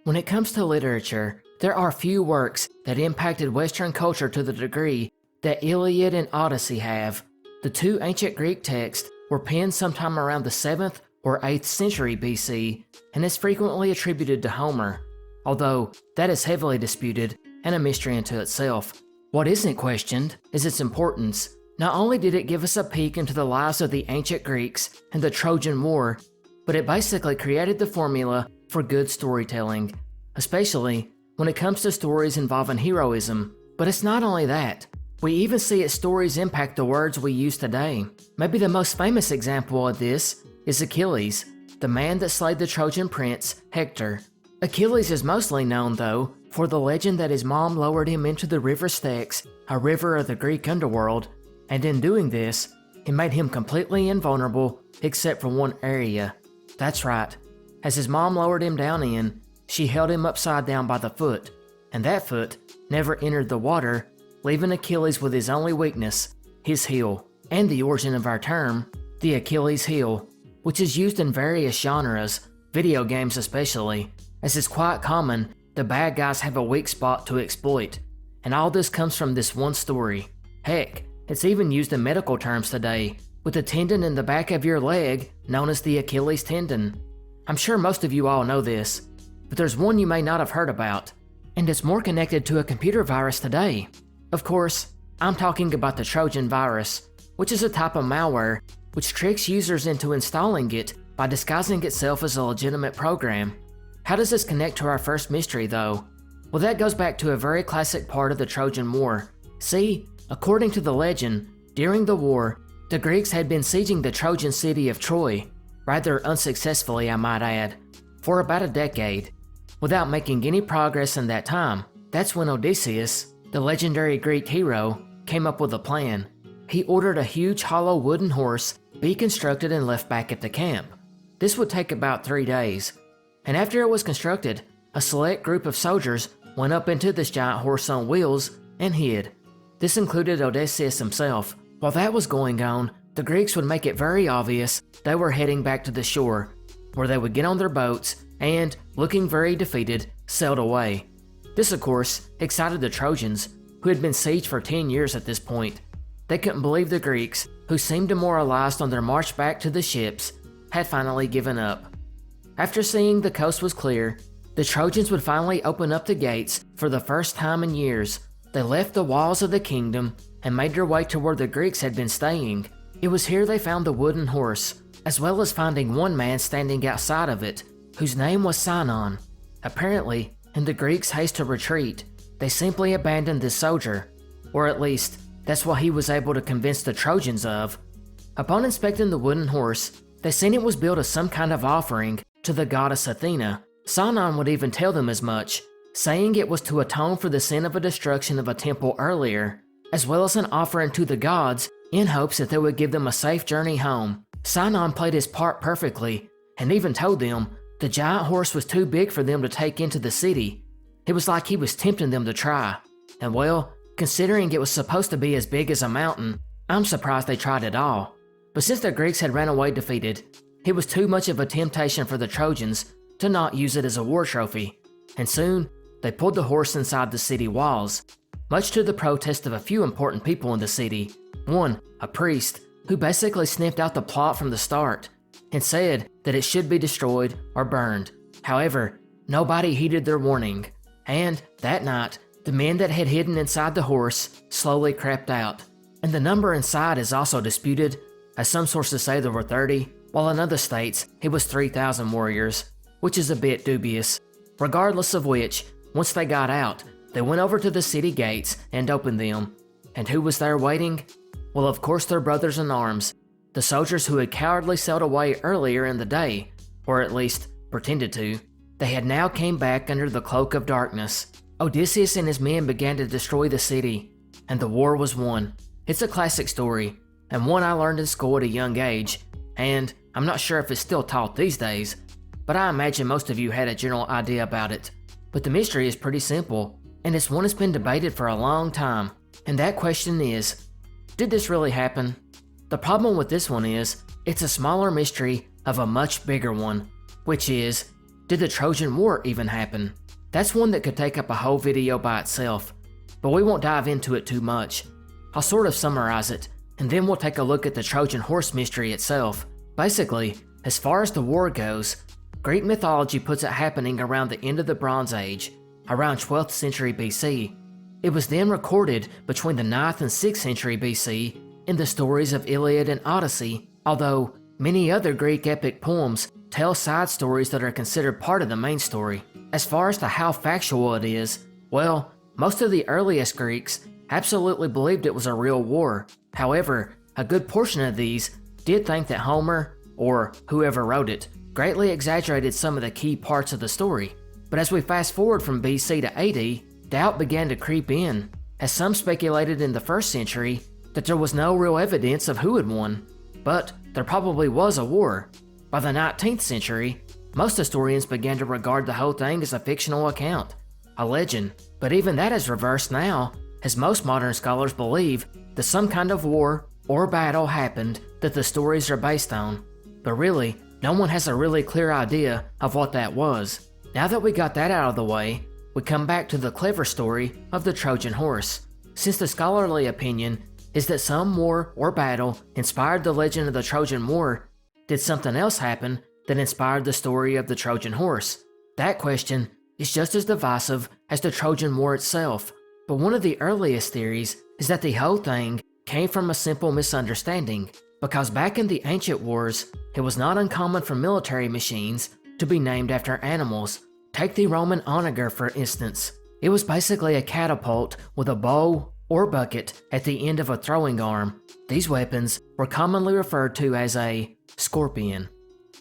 When it comes to literature, there are few works that impacted Western culture to the degree that Iliad and Odyssey have. The two ancient Greek texts were penned sometime around the 7th or 8th century BC and is frequently attributed to Homer, although that is heavily disputed and a mystery unto itself. What isn't questioned is its importance. Not only did it give us a peek into the lives of the ancient Greeks and the Trojan War, but it basically created the formula for good storytelling, especially when it comes to stories involving heroism. But it's not only that. We even see its stories impact the words we use today. Maybe the most famous example of this is Achilles, the man that slayed the Trojan prince, Hector. Achilles is mostly known, though, for the legend that his mom lowered him into the river Styx, a river of the Greek underworld, and in doing this, it made him completely invulnerable except for one area. That's right. As his mom lowered him down in, she held him upside down by the foot, and that foot never entered the water, leaving Achilles with his only weakness, his heel, and the origin of our term, the Achilles heel, which is used in various genres, video games especially, as it's quite common the bad guys have a weak spot to exploit, and all this comes from this one story. Heck, it's even used in medical terms today, with a tendon in the back of your leg known as the Achilles tendon. I'm sure most of you all know this, but there's one you may not have heard about, and it's more connected to a computer virus today. Of course, I'm talking about the Trojan virus, which is a type of malware which tricks users into installing it by disguising itself as a legitimate program. How does this connect to our first mystery, though? Well, that goes back to a very classic part of the Trojan War. See, according to the legend, during the war, the Greeks had been sieging the Trojan city of Troy, rather unsuccessfully I might add, for about a decade, without making any progress in that time. That's when Odysseus, the legendary Greek hero, came up with a plan. He ordered a huge hollow wooden horse be constructed and left back at the camp. This would take about 3 days, and after it was constructed, a select group of soldiers went up into this giant horse on wheels and hid. This included Odysseus himself. While that was going on, the Greeks would make it very obvious they were heading back to the shore, where they would get on their boats and, looking very defeated, sailed away. This, of course, excited the Trojans, who had been sieged for 10 years at this point. They couldn't believe the Greeks, who seemed demoralized on their march back to the ships, had finally given up. After seeing the coast was clear, the Trojans would finally open up the gates for the first time in years. They left the walls of the kingdom and made their way to where the Greeks had been staying. It was here they found the wooden horse, as well as finding one man standing outside of it, whose name was Sinon. Apparently, in the Greeks' haste to retreat, they simply abandoned this soldier, or at least, that's what he was able to convince the Trojans of. Upon inspecting the wooden horse, they seen it was built as some kind of offering to the goddess Athena. Sinon would even tell them as much, saying it was to atone for the sin of a destruction of a temple earlier, as well as an offering to the gods in hopes that they would give them a safe journey home. Sinon played his part perfectly, and even told them the giant horse was too big for them to take into the city. It was like he was tempting them to try. And well, considering it was supposed to be as big as a mountain, I'm surprised they tried at all. But since the Greeks had ran away defeated, it was too much of a temptation for the Trojans to not use it as a war trophy, and soon they pulled the horse inside the city walls, much to the protest of a few important people in the city. One, a priest, who basically sniffed out the plot from the start and said that it should be destroyed or burned. However, nobody heeded their warning, and that night, the men that had hidden inside the horse slowly crept out, and the number inside is also disputed, as some sources say there were 30, while in other states it was 3,000 warriors, which is a bit dubious. Regardless of which, once they got out, they went over to the city gates and opened them. And who was there waiting? Well, of course their brothers in arms, the soldiers who had cowardly sailed away earlier in the day, or at least pretended to. They had now came back under the cloak of darkness. Odysseus and his men began to destroy the city, and the war was won. It's a classic story, and one I learned in school at a young age, and I'm not sure if it's still taught these days, but I imagine most of you had a general idea about it. But the mystery is pretty simple, and it's one that's been debated for a long time, and that question is, did this really happen? The problem with this one is, it's a smaller mystery of a much bigger one, which is, did the Trojan War even happen? That's one that could take up a whole video by itself, but we won't dive into it too much. I'll sort of summarize it, and then we'll take a look at the Trojan Horse mystery itself. Basically, as far as the war goes, Greek mythology puts it happening around the end of the Bronze Age, around 12th century BC. It was then recorded between the 9th and 6th century BC in the stories of Iliad and Odyssey, although many other Greek epic poems tell side stories that are considered part of the main story. As far as to how factual it is, well, most of the earliest Greeks absolutely believed it was a real war. However, a good portion of these did think that Homer, or whoever wrote it, greatly exaggerated some of the key parts of the story. But as we fast forward from BC to AD, doubt began to creep in, as some speculated in the 1st century that there was no real evidence of who had won. But there probably was a war. By the 19th century, most historians began to regard the whole thing as a fictional account, a legend. But even that is reversed now, as most modern scholars believe that some kind of war or battle happened that the stories are based on. But really, no one has a really clear idea of what that was. Now that we got that out of the way, we come back to the clever story of the Trojan Horse. Since the scholarly opinion is that some war or battle inspired the legend of the Trojan War, did something else happen that inspired the story of the Trojan Horse? That question is just as divisive as the Trojan War itself, but one of the earliest theories is that the whole thing came from a simple misunderstanding, because back in the ancient wars, it was not uncommon for military machines to be named after animals. Take the Roman onager for instance. It was basically a catapult with a bow or bucket at the end of a throwing arm. These weapons were commonly referred to as a scorpion.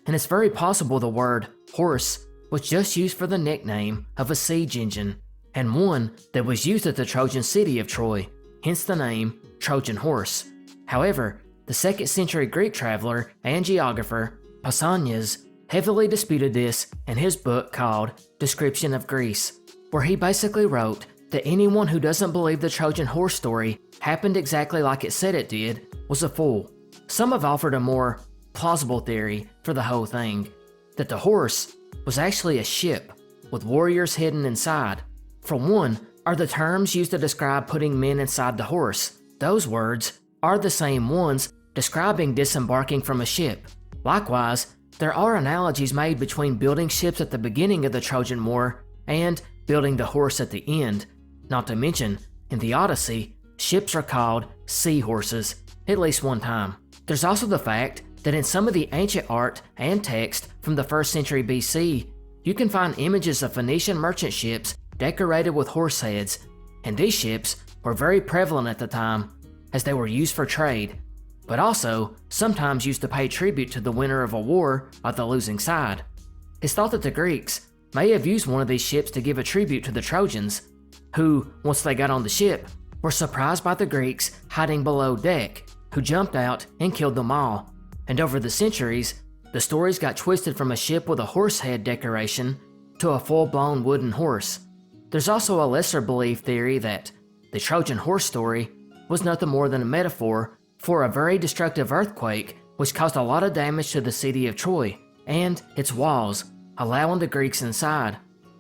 And it's very possible the word horse was just used for the nickname of a siege engine, and one that was used at the Trojan city of Troy, hence the name Trojan Horse. However, the 2nd century Greek traveler and geographer Pausanias heavily disputed this in his book called Description of Greece, where he basically wrote that anyone who doesn't believe the Trojan Horse story happened exactly like it said it did was a fool. Some have offered a more plausible theory for the whole thing, that the horse was actually a ship with warriors hidden inside. For one, are the terms used to describe putting men inside the horse. Those words are the same ones describing disembarking from a ship. Likewise, there are analogies made between building ships at the beginning of the Trojan War and building the horse at the end. Not to mention, in the Odyssey, ships are called sea horses, at least one time. There's also the fact that in some of the ancient art and text from the 1st century BC, you can find images of Phoenician merchant ships decorated with horse heads, and these ships were very prevalent at the time, as they were used for trade, but also sometimes used to pay tribute to the winner of a war by the losing side. It's thought that the Greeks may have used one of these ships to give a tribute to the Trojans, who, once they got on the ship, were surprised by the Greeks hiding below deck, who jumped out and killed them all. And over the centuries, the stories got twisted from a ship with a horse head decoration to a full-blown wooden horse. There's also a lesser believed theory that the Trojan Horse story was nothing more than a metaphor for a very destructive earthquake which caused a lot of damage to the city of Troy and its walls, allowing the Greeks inside.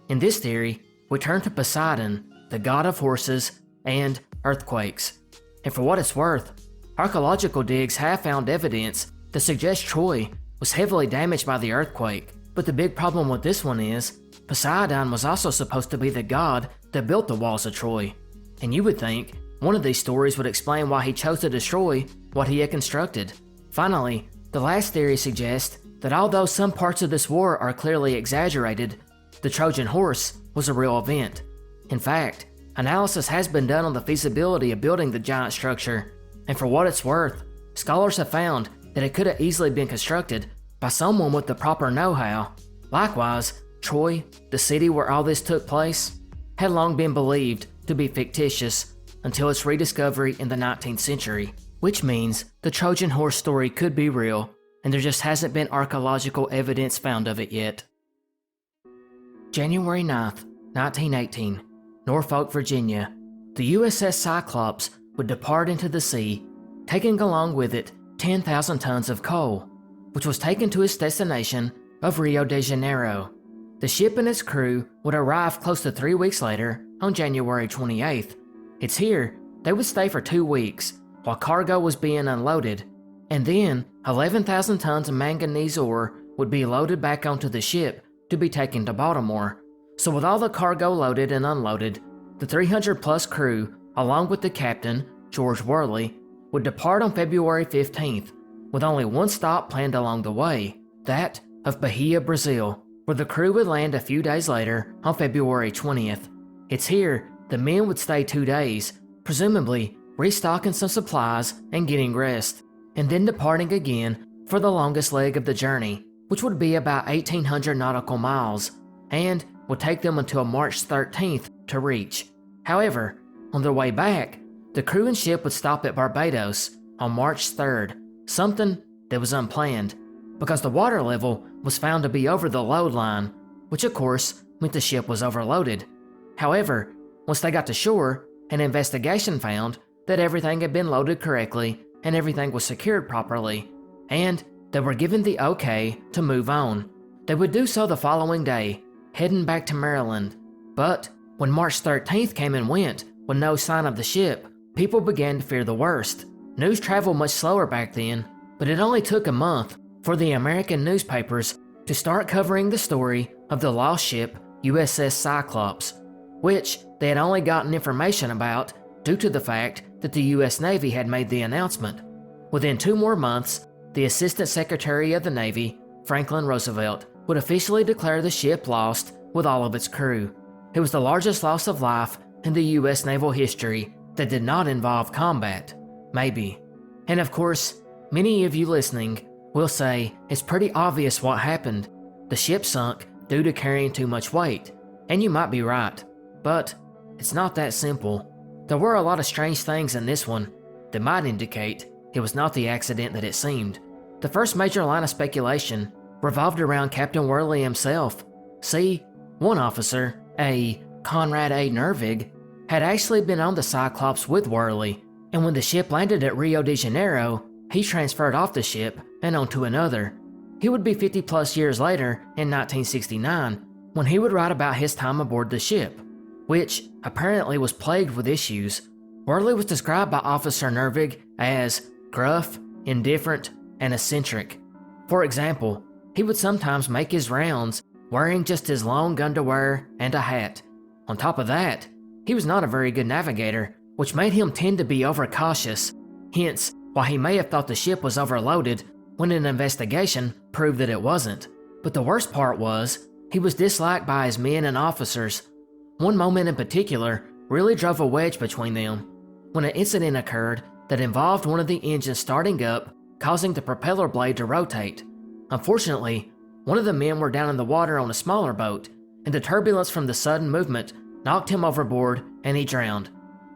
In this theory, we turn to Poseidon, the god of horses and earthquakes. And for what it's worth, archaeological digs have found evidence that suggests Troy was heavily damaged by the earthquake. But the big problem with this one is, Poseidon was also supposed to be the god that built the walls of Troy. And you would think one of these stories would explain why he chose to destroy what he had constructed. Finally, the last theory suggests that although some parts of this war are clearly exaggerated, the Trojan Horse was a real event. In fact, analysis has been done on the feasibility of building the giant structure, and for what it's worth, scholars have found that it could have easily been constructed by someone with the proper know-how. Likewise, Troy, the city where all this took place, had long been believed to be fictitious until its rediscovery in the 19th century, which means the Trojan Horse story could be real, and there just hasn't been archaeological evidence found of it yet. January 9th, 1918, Norfolk, Virginia. The USS Cyclops would depart into the sea, taking along with it 10,000 tons of coal, which was taken to its destination of Rio de Janeiro. The ship and its crew would arrive close to 3 weeks later on January 28th. It's here they would stay for 2 weeks while cargo was being unloaded, and then 11,000 tons of manganese ore would be loaded back onto the ship to be taken to Baltimore. So with all the cargo loaded and unloaded, the 300 plus crew, along with the captain, George Worley, would depart on February 15th, with only one stop planned along the way, that of Bahia, Brazil, where the crew would land a few days later on February 20th. It's here the men would stay 2 days, presumably restocking some supplies and getting rest, and then departing again for the longest leg of the journey, which would be about 1,800 nautical miles, and would take them until March 13th to reach. However, on their way back, the crew and ship would stop at Barbados on March 3rd, something that was unplanned, because the water level was found to be over the load line, which of course meant the ship was overloaded. However, once they got to shore, an investigation found that everything had been loaded correctly and everything was secured properly, and they were given the okay to move on. They would do so the following day, heading back to Maryland. But when March 13th came and went with no sign of the ship, people began to fear the worst. News traveled much slower back then, but it only took a month for the American newspapers to start covering the story of the lost ship USS Cyclops, which they had only gotten information about due to the fact that the US Navy had made the announcement. Within 2 more months, the Assistant Secretary of the Navy, Franklin Roosevelt, would officially declare the ship lost with all of its crew. It was the largest loss of life in the US naval history that did not involve combat. Maybe. And of course, many of you listening will say it's pretty obvious what happened. The ship sunk due to carrying too much weight. And you might be right, but it's not that simple. There were a lot of strange things in this one that might indicate it was not the accident that it seemed. The first major line of speculation revolved around Captain Worley himself. See, one officer, a Conrad A. Nervig, had actually been on the Cyclops with Worley, and when the ship landed at Rio de Janeiro, he transferred off the ship and onto another. He would be 50 plus years later in 1969 when he would write about his time aboard the ship, which apparently was plagued with issues. Worley was described by Officer Nervig as gruff, indifferent, and eccentric. For example, he would sometimes make his rounds wearing just his long underwear and a hat. On top of that, he was not a very good navigator, which made him tend to be overcautious, hence why he may have thought the ship was overloaded when an investigation proved that it wasn't. But the worst part was, he was disliked by his men and officers. One moment in particular really drove a wedge between them, when an incident occurred that involved one of the engines starting up, causing the propeller blade to rotate. Unfortunately, one of the men were down in the water on a smaller boat, and the turbulence from the sudden movement knocked him overboard and he drowned.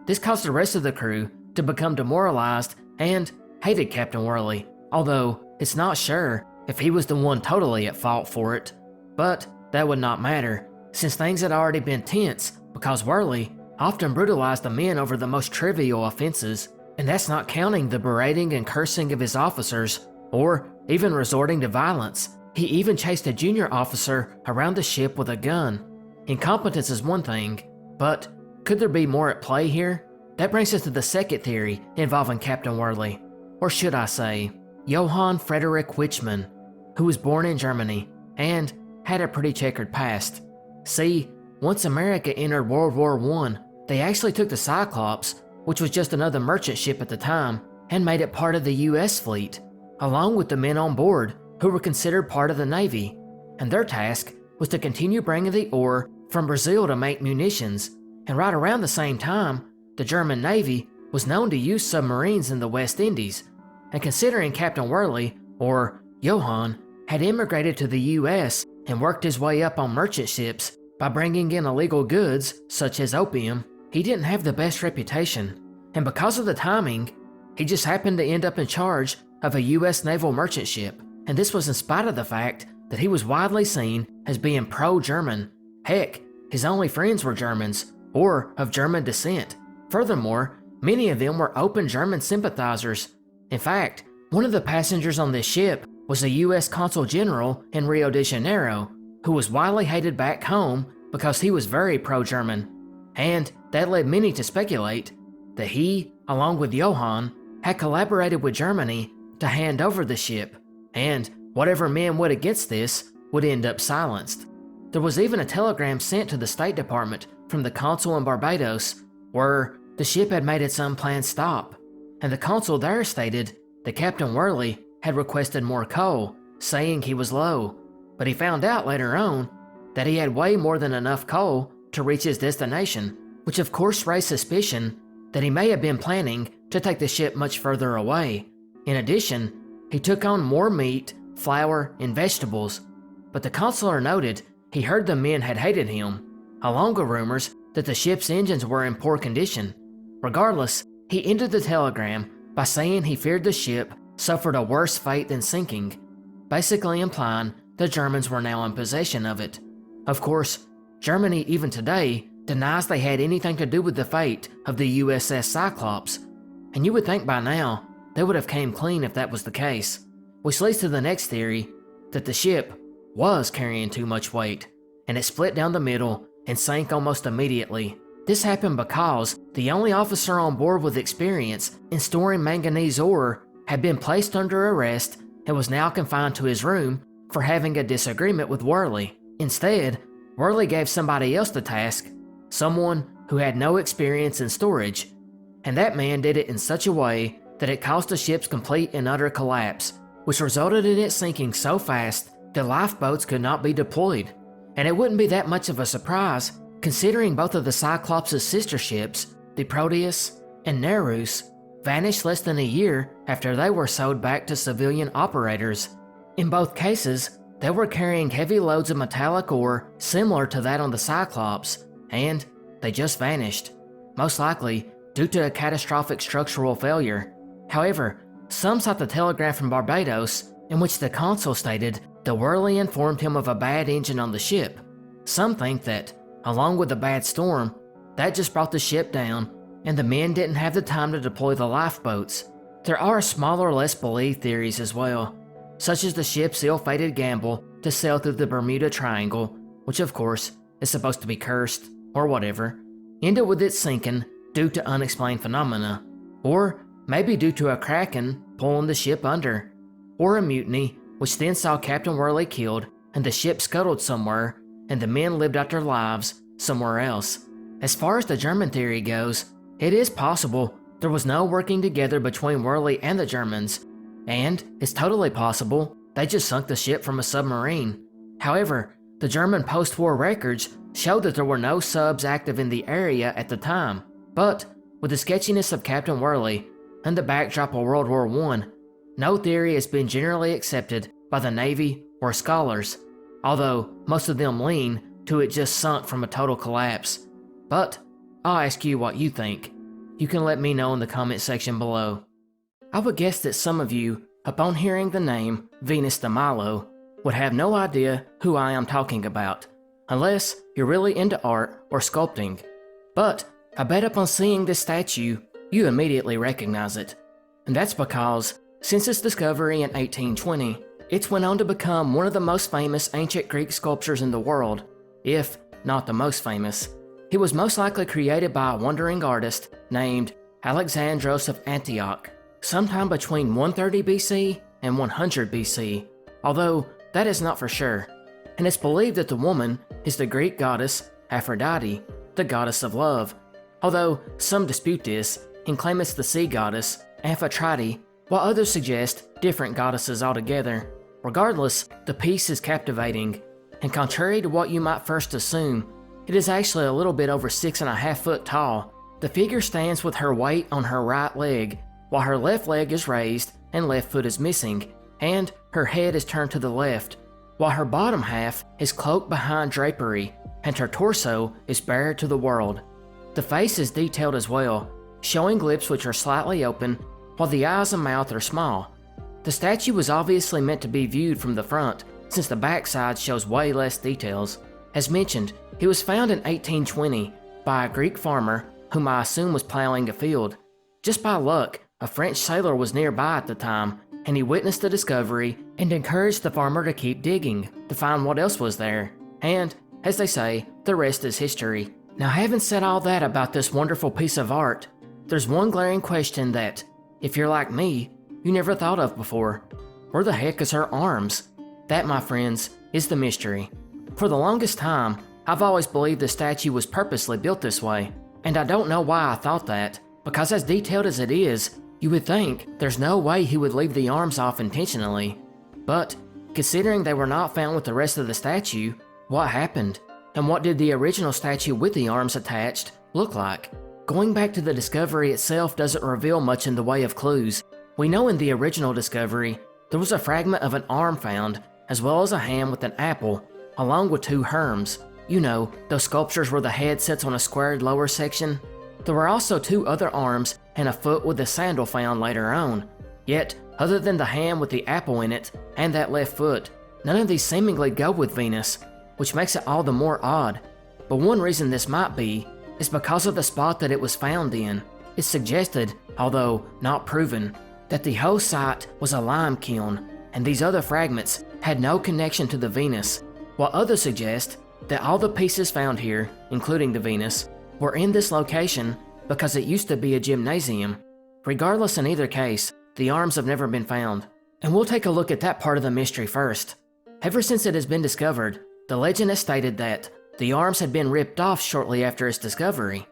This caused the rest of the crew to become demoralized and hated Captain Worley, although it's not sure if he was the one totally at fault for it. But that would not matter, since things had already been tense because Worley often brutalized the men over the most trivial offenses, and that's not counting the berating and cursing of his officers, or even resorting to violence. He even chased a junior officer around the ship with a gun. Incompetence is one thing, but could there be more at play here? That brings us to the second theory involving Captain Worley, or should I say, Johann Friedrich Wichmann, who was born in Germany and had a pretty checkered past. See, once America entered World War I, they actually took the Cyclops, which was just another merchant ship at the time, and made it part of the US fleet, along with the men on board who were considered part of the Navy, and their task was to continue bringing the ore from Brazil to make munitions. And right around the same time, the German Navy was known to use submarines in the West Indies, and considering Captain Worley, or Johann, had immigrated to the US and worked his way up on merchant ships by bringing in illegal goods such as opium, he didn't have the best reputation. And because of the timing, he just happened to end up in charge of a US naval merchant ship, and this was in spite of the fact that he was widely seen as being pro-German. Heck, his only friends were Germans, or of German descent. Furthermore, many of them were open German sympathizers. In fact, one of the passengers on this ship was a US Consul General in Rio de Janeiro, who was widely hated back home because he was very pro-German. And that led many to speculate that he, along with Johann, had collaborated with Germany to hand over the ship, and whatever men would against this would end up silenced. There was even a telegram sent to the State Department from the consul in Barbados where the ship had made its unplanned stop, and the consul there stated that Captain Worley had requested more coal, saying he was low, but he found out later on that he had way more than enough coal to reach his destination, which of course raised suspicion that he may have been planning to take the ship much further away. In addition, he took on more meat, flour, and vegetables, but the consular noted he heard the men had hated him, along with rumors that the ship's engines were in poor condition. Regardless, he ended the telegram by saying he feared the ship suffered a worse fate than sinking, basically implying the Germans were now in possession of it. Of course, Germany even today denies they had anything to do with the fate of the USS Cyclops, and you would think by now they would have came clean if that was the case, which leads to the next theory, that the ship was carrying too much weight, and it split down the middle and sank almost immediately. This happened because the only officer on board with experience in storing manganese ore had been placed under arrest and was now confined to his room for having a disagreement with Worley. Instead, Worley gave somebody else the task, someone who had no experience in storage, and that man did it in such a way that it caused the ship's complete and utter collapse, which resulted in it sinking so fast that lifeboats could not be deployed. And it wouldn't be that much of a surprise, considering both of the Cyclops' sister ships, the Proteus and Nereus, vanished less than a year after they were sold back to civilian operators. In both cases, they were carrying heavy loads of metallic ore similar to that on the Cyclops, and they just vanished, most likely due to a catastrophic structural failure. However, some cite the telegram from Barbados in which the consul stated that Worley informed him of a bad engine on the ship. Some think that, along with the bad storm, that just brought the ship down and the men didn't have the time to deploy the lifeboats. There are smaller, less believed theories as well, such as the ship's ill-fated gamble to sail through the Bermuda Triangle, which of course is supposed to be cursed, or whatever, ended with it sinking due to unexplained phenomena, or maybe due to a kraken pulling the ship under, or a mutiny which then saw Captain Worley killed and the ship scuttled somewhere and the men lived out their lives somewhere else. As far as the German theory goes, it is possible there was no working together between Worley and the Germans, and it's totally possible they just sunk the ship from a submarine. However, The German post-war records showed that there were no subs active in the area at the time, but with the sketchiness of Captain Worley and the backdrop of World War I, no theory has been generally accepted by the Navy or scholars, although most of them lean to it just sunk from a total collapse. But I'll ask you what you think. You can let me know in the comment section below. I would guess that some of you, upon hearing the name Venus de Milo, would have no idea who I am talking about, unless you're really into art or sculpting. But I bet upon seeing this statue, you immediately recognize it. And that's because, since its discovery in 1820, it's went on to become one of the most famous ancient Greek sculptures in the world, if not the most famous. It was most likely created by a wandering artist named Alexandros of Antioch, sometime between 130 BC and 100 BC, although that is not for sure. And it's believed that the woman is the Greek goddess Aphrodite, the goddess of love, although some dispute this and claim it's the sea goddess Amphitrite, while others suggest different goddesses altogether. Regardless, the piece is captivating, and contrary to what you might first assume, it is actually a little bit over 6.5 foot tall. The figure stands with her weight on her right leg, while her left leg is raised and left foot is missing, and her head is turned to the left, while her bottom half is cloaked behind drapery, and her torso is bared to the world. The face is detailed as well, showing lips which are slightly open, while the eyes and mouth are small. The statue was obviously meant to be viewed from the front, since the backside shows way less details. As mentioned, it was found in 1820 by a Greek farmer whom I assume was plowing a field. Just by luck, a French sailor was nearby at the time, and he witnessed the discovery and encouraged the farmer to keep digging to find what else was there. And, as they say, the rest is history. Now, having said all that about this wonderful piece of art, there's one glaring question that, if you're like me, you never thought of before. Where the heck is her arms? That, my friends, is the mystery. For the longest time, I've always believed the statue was purposely built this way, and I don't know why I thought that, because as detailed as it is, you would think there's no way he would leave the arms off intentionally. But, considering they were not found with the rest of the statue, what happened? And what did the original statue with the arms attached look like? Going back to the discovery itself doesn't reveal much in the way of clues. We know in the original discovery, there was a fragment of an arm found, as well as a hand with an apple, along with 2 herms. You know, those sculptures where the head sits on a squared lower section. There were also 2 other arms and a foot with a sandal found later on. Yet, other than the hand with the apple in it and that left foot, none of these seemingly go with Venus, which makes it all the more odd. But one reason this might be is because of the spot that it was found in. It's suggested, although not proven, that the whole site was a lime kiln, and these other fragments had no connection to the Venus, while others suggest that all the pieces found here, including the Venus, were in this location because it used to be a gymnasium. Regardless, in either case, the arms have never been found. And we'll take a look at that part of the mystery first. Ever since it has been discovered, the legend has stated that the arms had been ripped off shortly after its discovery,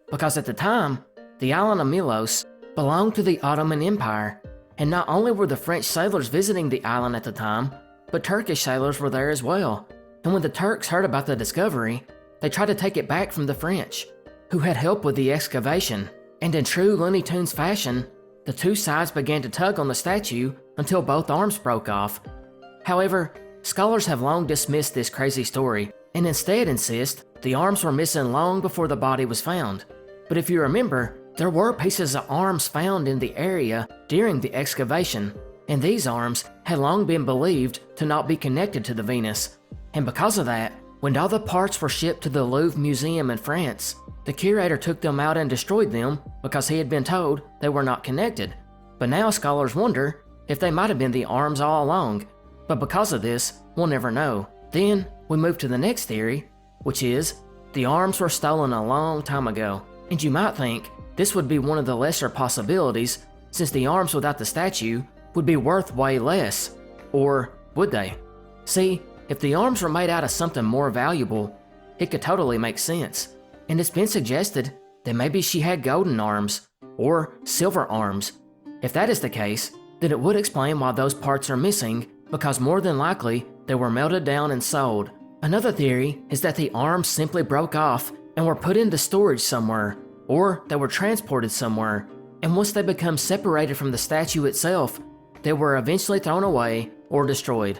because at the time, the island of Milos belonged to the Ottoman Empire, and not only were the French sailors visiting the island at the time, but Turkish sailors were there as well. And when the Turks heard about the discovery, they tried to take it back from the French, who had helped with the excavation, and in true Looney Tunes fashion, the 2 sides began to tug on the statue until both arms broke off. However, scholars have long dismissed this crazy story, and instead insist the arms were missing long before the body was found. But if you remember, there were pieces of arms found in the area during the excavation, and these arms had long been believed to not be connected to the Venus. And because of that, when all the parts were shipped to the Louvre Museum in France, the curator took them out and destroyed them because he had been told they were not connected. But now scholars wonder if they might have been the arms all along. But because of this, we'll never know. Then we move to the next theory, which is the arms were stolen a long time ago. And you might think this would be one of the lesser possibilities, since the arms without the statue would be worth way less. Or would they? See, if the arms were made out of something more valuable, it could totally make sense. And it's been suggested that maybe she had golden arms, or silver arms. If that is the case, then it would explain why those parts are missing, because more than likely they were melted down and sold, Another theory is that the arms simply broke off and were put into storage somewhere, or they were transported somewhere, and once they become separated from the statue itself, they were eventually thrown away or destroyed.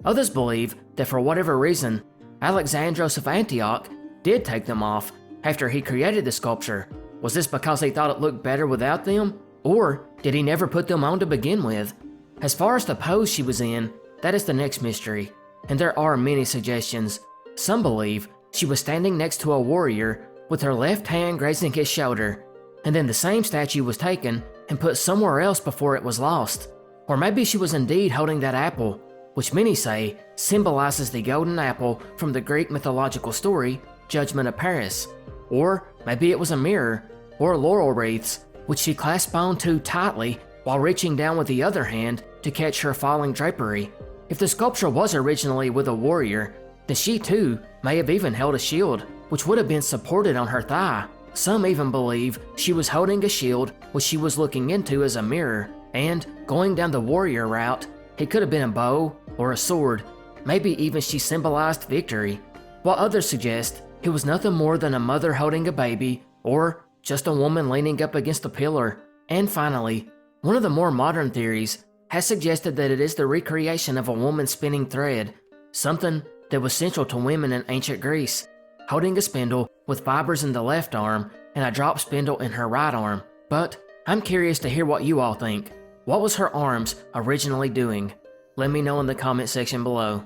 Others believe that for whatever reason, Alexandros of Antioch did take them off after he created the sculpture. Was this because he thought it looked better without them, or did he never put them on to begin with? As far as the pose she was in, that is the next mystery, and there are many suggestions. Some believe she was standing next to a warrior with her left hand grazing his shoulder, and then the same statue was taken and put somewhere else before it was lost. Or maybe she was indeed holding that apple, which many say symbolizes the golden apple from the Greek mythological story, Judgment of Paris. Or maybe it was a mirror, or laurel wreaths, which she clasped onto tightly while reaching down with the other hand to catch her falling drapery. If the sculpture was originally with a warrior, then she too may have even held a shield, which would have been supported on her thigh. Some even believe she was holding a shield which she was looking into as a mirror, and going down the warrior route, it could have been a bow or a sword. Maybe even she symbolized victory, while others suggest it was nothing more than a mother holding a baby, or just a woman leaning up against a pillar. And finally, one of the more modern theories has suggested that it is the recreation of a woman spinning thread, something that was central to women in ancient Greece, holding a spindle with fibers in the left arm and a drop spindle in her right arm. But I'm curious to hear what you all think. What was her arms originally doing? Let me know in the comment section below.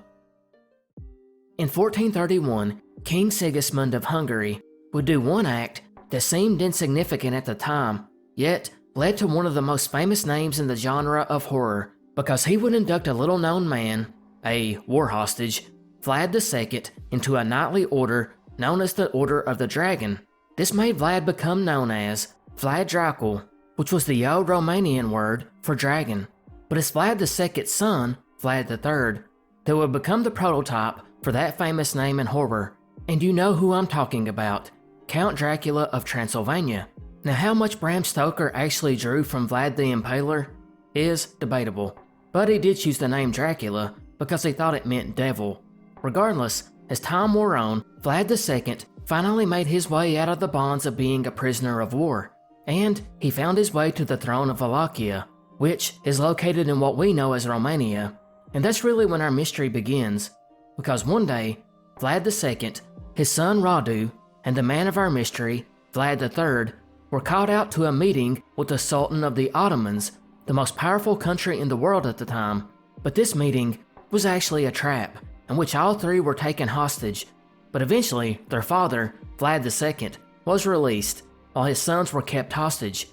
In 1431, King Sigismund of Hungary would do one act that seemed insignificant at the time, yet led to one of the most famous names in the genre of horror, because he would induct a little-known man, a war hostage, Vlad II, into a knightly order known as the Order of the Dragon. This made Vlad become known as Vlad Dracul, which was the old Romanian word for dragon. But it's Vlad II's son, Vlad III, that would become the prototype for that famous name in horror. And you know who I'm talking about, Count Dracula of Transylvania. Now, how much Bram Stoker actually drew from Vlad the Impaler is debatable, but he did choose the name Dracula because he thought it meant devil. Regardless, as time wore on, Vlad II finally made his way out of the bonds of being a prisoner of war, and he found his way to the throne of Wallachia, which is located in what we know as Romania. And that's really when our mystery begins, because one day, Vlad II, his son Radu, and the man of our mystery, Vlad III, were called out to a meeting with the Sultan of the Ottomans, the most powerful country in the world at the time. But this meeting was actually a trap, in which all three were taken hostage. But eventually, their father, Vlad II, was released, while his sons were kept hostage.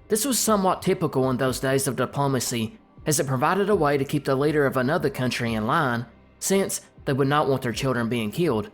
This was somewhat typical in those days of diplomacy, as it provided a way to keep the leader of another country in line, since they would not want their children being killed.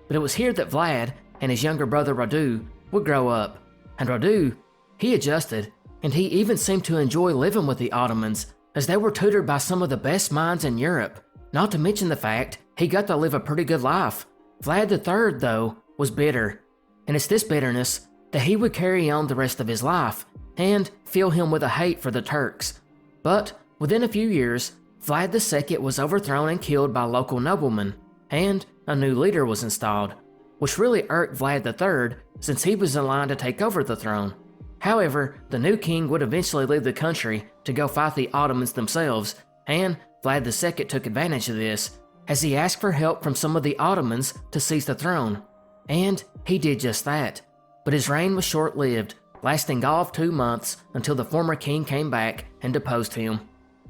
But it was here that Vlad and his younger brother Radu would grow up. And Radu, he adjusted, and he even seemed to enjoy living with the Ottomans, as they were tutored by some of the best minds in Europe, not to mention the fact he got to live a pretty good life. Vlad III, though, was bitter, and it's this bitterness that he would carry on the rest of his life, and fill him with a hate for the Turks. But within a few years, Vlad II was overthrown and killed by local noblemen, and a new leader was installed, which really irked Vlad III since he was in line to take over the throne. However, the new king would eventually leave the country to go fight the Ottomans themselves, and Vlad II took advantage of this, as he asked for help from some of the Ottomans to seize the throne. And he did just that. But his reign was short-lived, lasting all of 2 months until the former king came back and deposed him.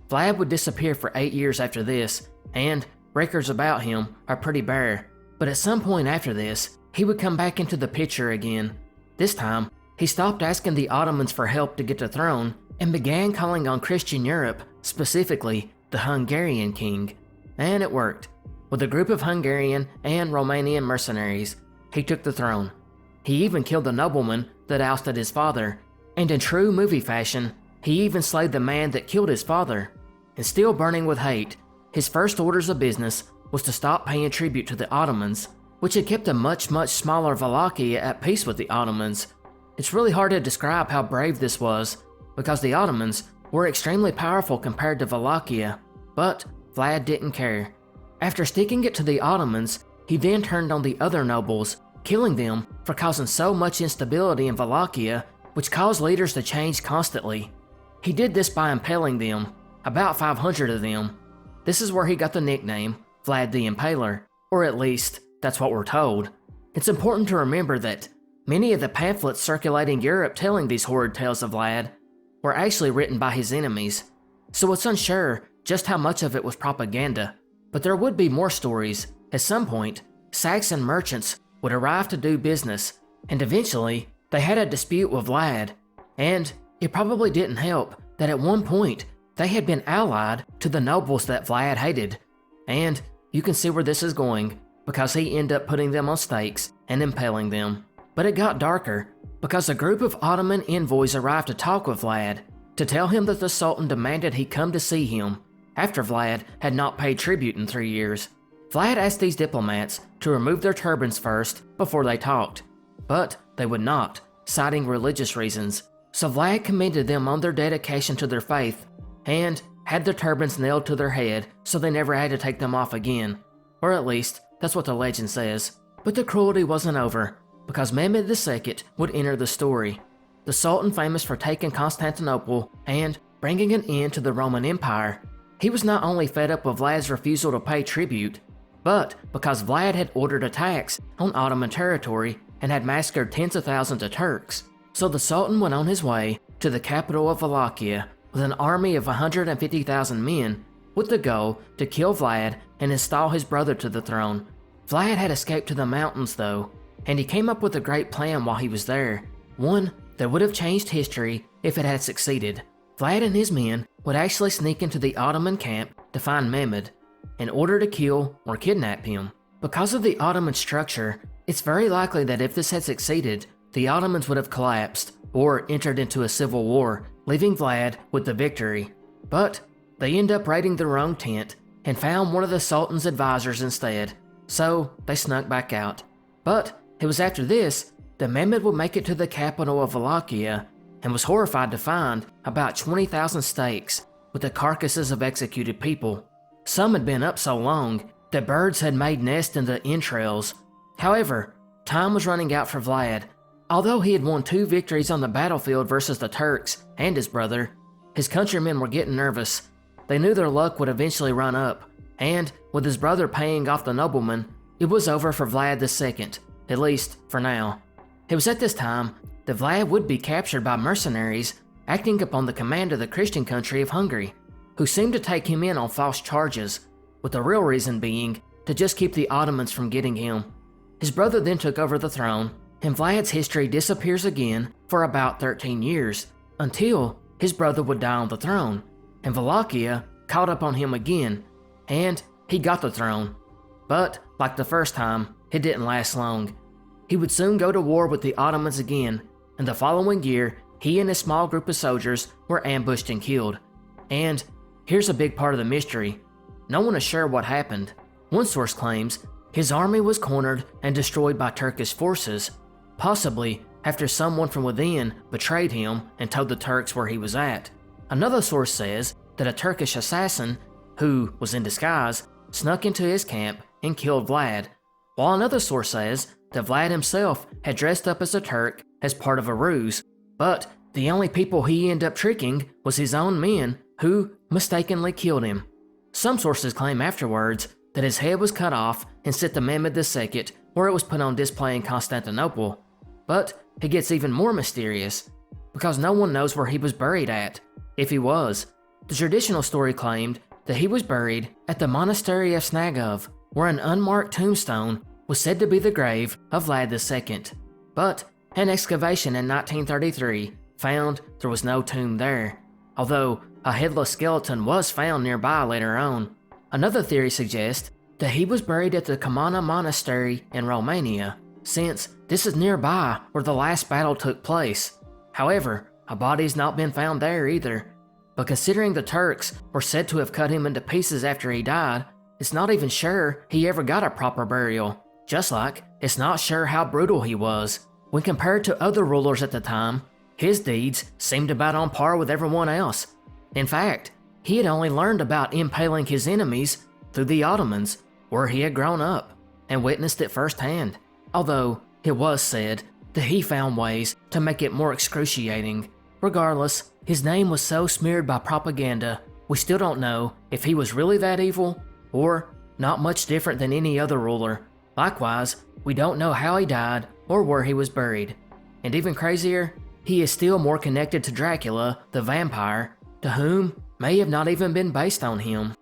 Vlad would disappear for 8 years after this, and records about him are pretty bare. But at some point after this, he would come back into the picture again. This time, he stopped asking the Ottomans for help to get the throne and began calling on Christian Europe, specifically the Hungarian king. And it worked. With a group of Hungarian and Romanian mercenaries, he took the throne. He even killed the nobleman that ousted his father, and in true movie fashion, he even slayed the man that killed his father. And still burning with hate, his first orders of business was to stop paying tribute to the Ottomans, which had kept a much smaller Wallachia at peace with the Ottomans. It's really hard to describe how brave this was, because the Ottomans were extremely powerful compared to Wallachia, but Vlad didn't care. After sticking it to the Ottomans, he then turned on the other nobles, killing them for causing so much instability in Wallachia, which caused leaders to change constantly. He did this by impaling them, about 500 of them. This is where he got the nickname Vlad the Impaler, or at least, that's what we're told. It's important to remember that many of the pamphlets circulating Europe telling these horrid tales of Vlad were actually written by his enemies, so it's unsure just how much of it was propaganda. But there would be more stories. At some point, Saxon merchants would arrive to do business, and eventually, they had a dispute with Vlad, and it probably didn't help that at one point, they had been allied to the nobles that Vlad hated. And you can see where this is going, because he ended up putting them on stakes and impaling them. But it got darker, because a group of Ottoman envoys arrived to talk with Vlad, to tell him that the Sultan demanded he come to see him, after Vlad had not paid tribute in 3 years. Vlad asked these diplomats to remove their turbans first before they talked, but they would not, citing religious reasons. So Vlad commended them on their dedication to their faith, and had their turbans nailed to their head so they never had to take them off again. Or at least, that's what the legend says. But the cruelty wasn't over, because Mehmed II would enter the story. The Sultan famous for taking Constantinople and bringing an end to the Roman Empire. He was not only fed up with Vlad's refusal to pay tribute, but because Vlad had ordered attacks on Ottoman territory and had massacred tens of thousands of Turks. So the Sultan went on his way to the capital of Wallachia with an army of 150,000 men, with the goal to kill Vlad and install his brother to the throne. Vlad had escaped to the mountains though, and he came up with a great plan while he was there, one that would have changed history if it had succeeded. Vlad and his men would actually sneak into the Ottoman camp to find Mehmed, in order to kill or kidnap him. Because of the Ottoman structure, it's very likely that if this had succeeded, the Ottomans would have collapsed or entered into a civil war, leaving Vlad with the victory. But they end up raiding the wrong tent and found one of the Sultan's advisors instead, so they snuck back out. But it was after this that Mehmed would make it to the capital of Wallachia and was horrified to find about 20,000 stakes with the carcasses of executed people. Some had been up so long that birds had made nests in the entrails. However, time was running out for Vlad. Although he had won 2 victories on the battlefield versus the Turks and his brother, his countrymen were getting nervous. They knew their luck would eventually run up, and with his brother paying off the nobleman, it was over for Vlad II, at least for now. It was at this time that Vlad would be captured by mercenaries acting upon the command of the Christian country of Hungary, who seemed to take him in on false charges, with the real reason being to just keep the Ottomans from getting him. His brother then took over the throne, and Vlad's history disappears again for about 13 years, until his brother would die on the throne, and Wallachia caught up on him again, and he got the throne. But, like the first time, it didn't last long. He would soon go to war with the Ottomans again, and the following year, he and his small group of soldiers were ambushed and killed. And here's a big part of the mystery. No one is sure what happened. One source claims his army was cornered and destroyed by Turkish forces, possibly after someone from within betrayed him and told the Turks where he was at. Another source says that a Turkish assassin, who was in disguise, snuck into his camp and killed Vlad, while another source says that Vlad himself had dressed up as a Turk as part of a ruse, but the only people he ended up tricking was his own men, who mistakenly killed him. Some sources claim afterwards that his head was cut off and sent to Mehmed II, where it was put on display in Constantinople. But it gets even more mysterious, because no one knows where he was buried at, if he was. The traditional story claimed that he was buried at the monastery of Snagov, where an unmarked tombstone was said to be the grave of Vlad II. But an excavation in 1933 found there was no tomb there, although a headless skeleton was found nearby later on. Another theory suggests that he was buried at the Camana Monastery in Romania, since this is nearby where the last battle took place. However, a body's not been found there either. But considering the Turks were said to have cut him into pieces after he died, it's not even sure he ever got a proper burial. Just like it's not sure how brutal he was. When compared to other rulers at the time, his deeds seemed about on par with everyone else. In fact, he had only learned about impaling his enemies through the Ottomans, where he had grown up. and witnessed it firsthand, although it was said that he found ways to make it more excruciating. Regardless, his name was so smeared by propaganda, we still don't know if he was really that evil or not much different than any other ruler. Likewise, we don't know how he died or where he was buried. And even crazier, he is still more connected to Dracula, the vampire, to whom may have not even been based on him.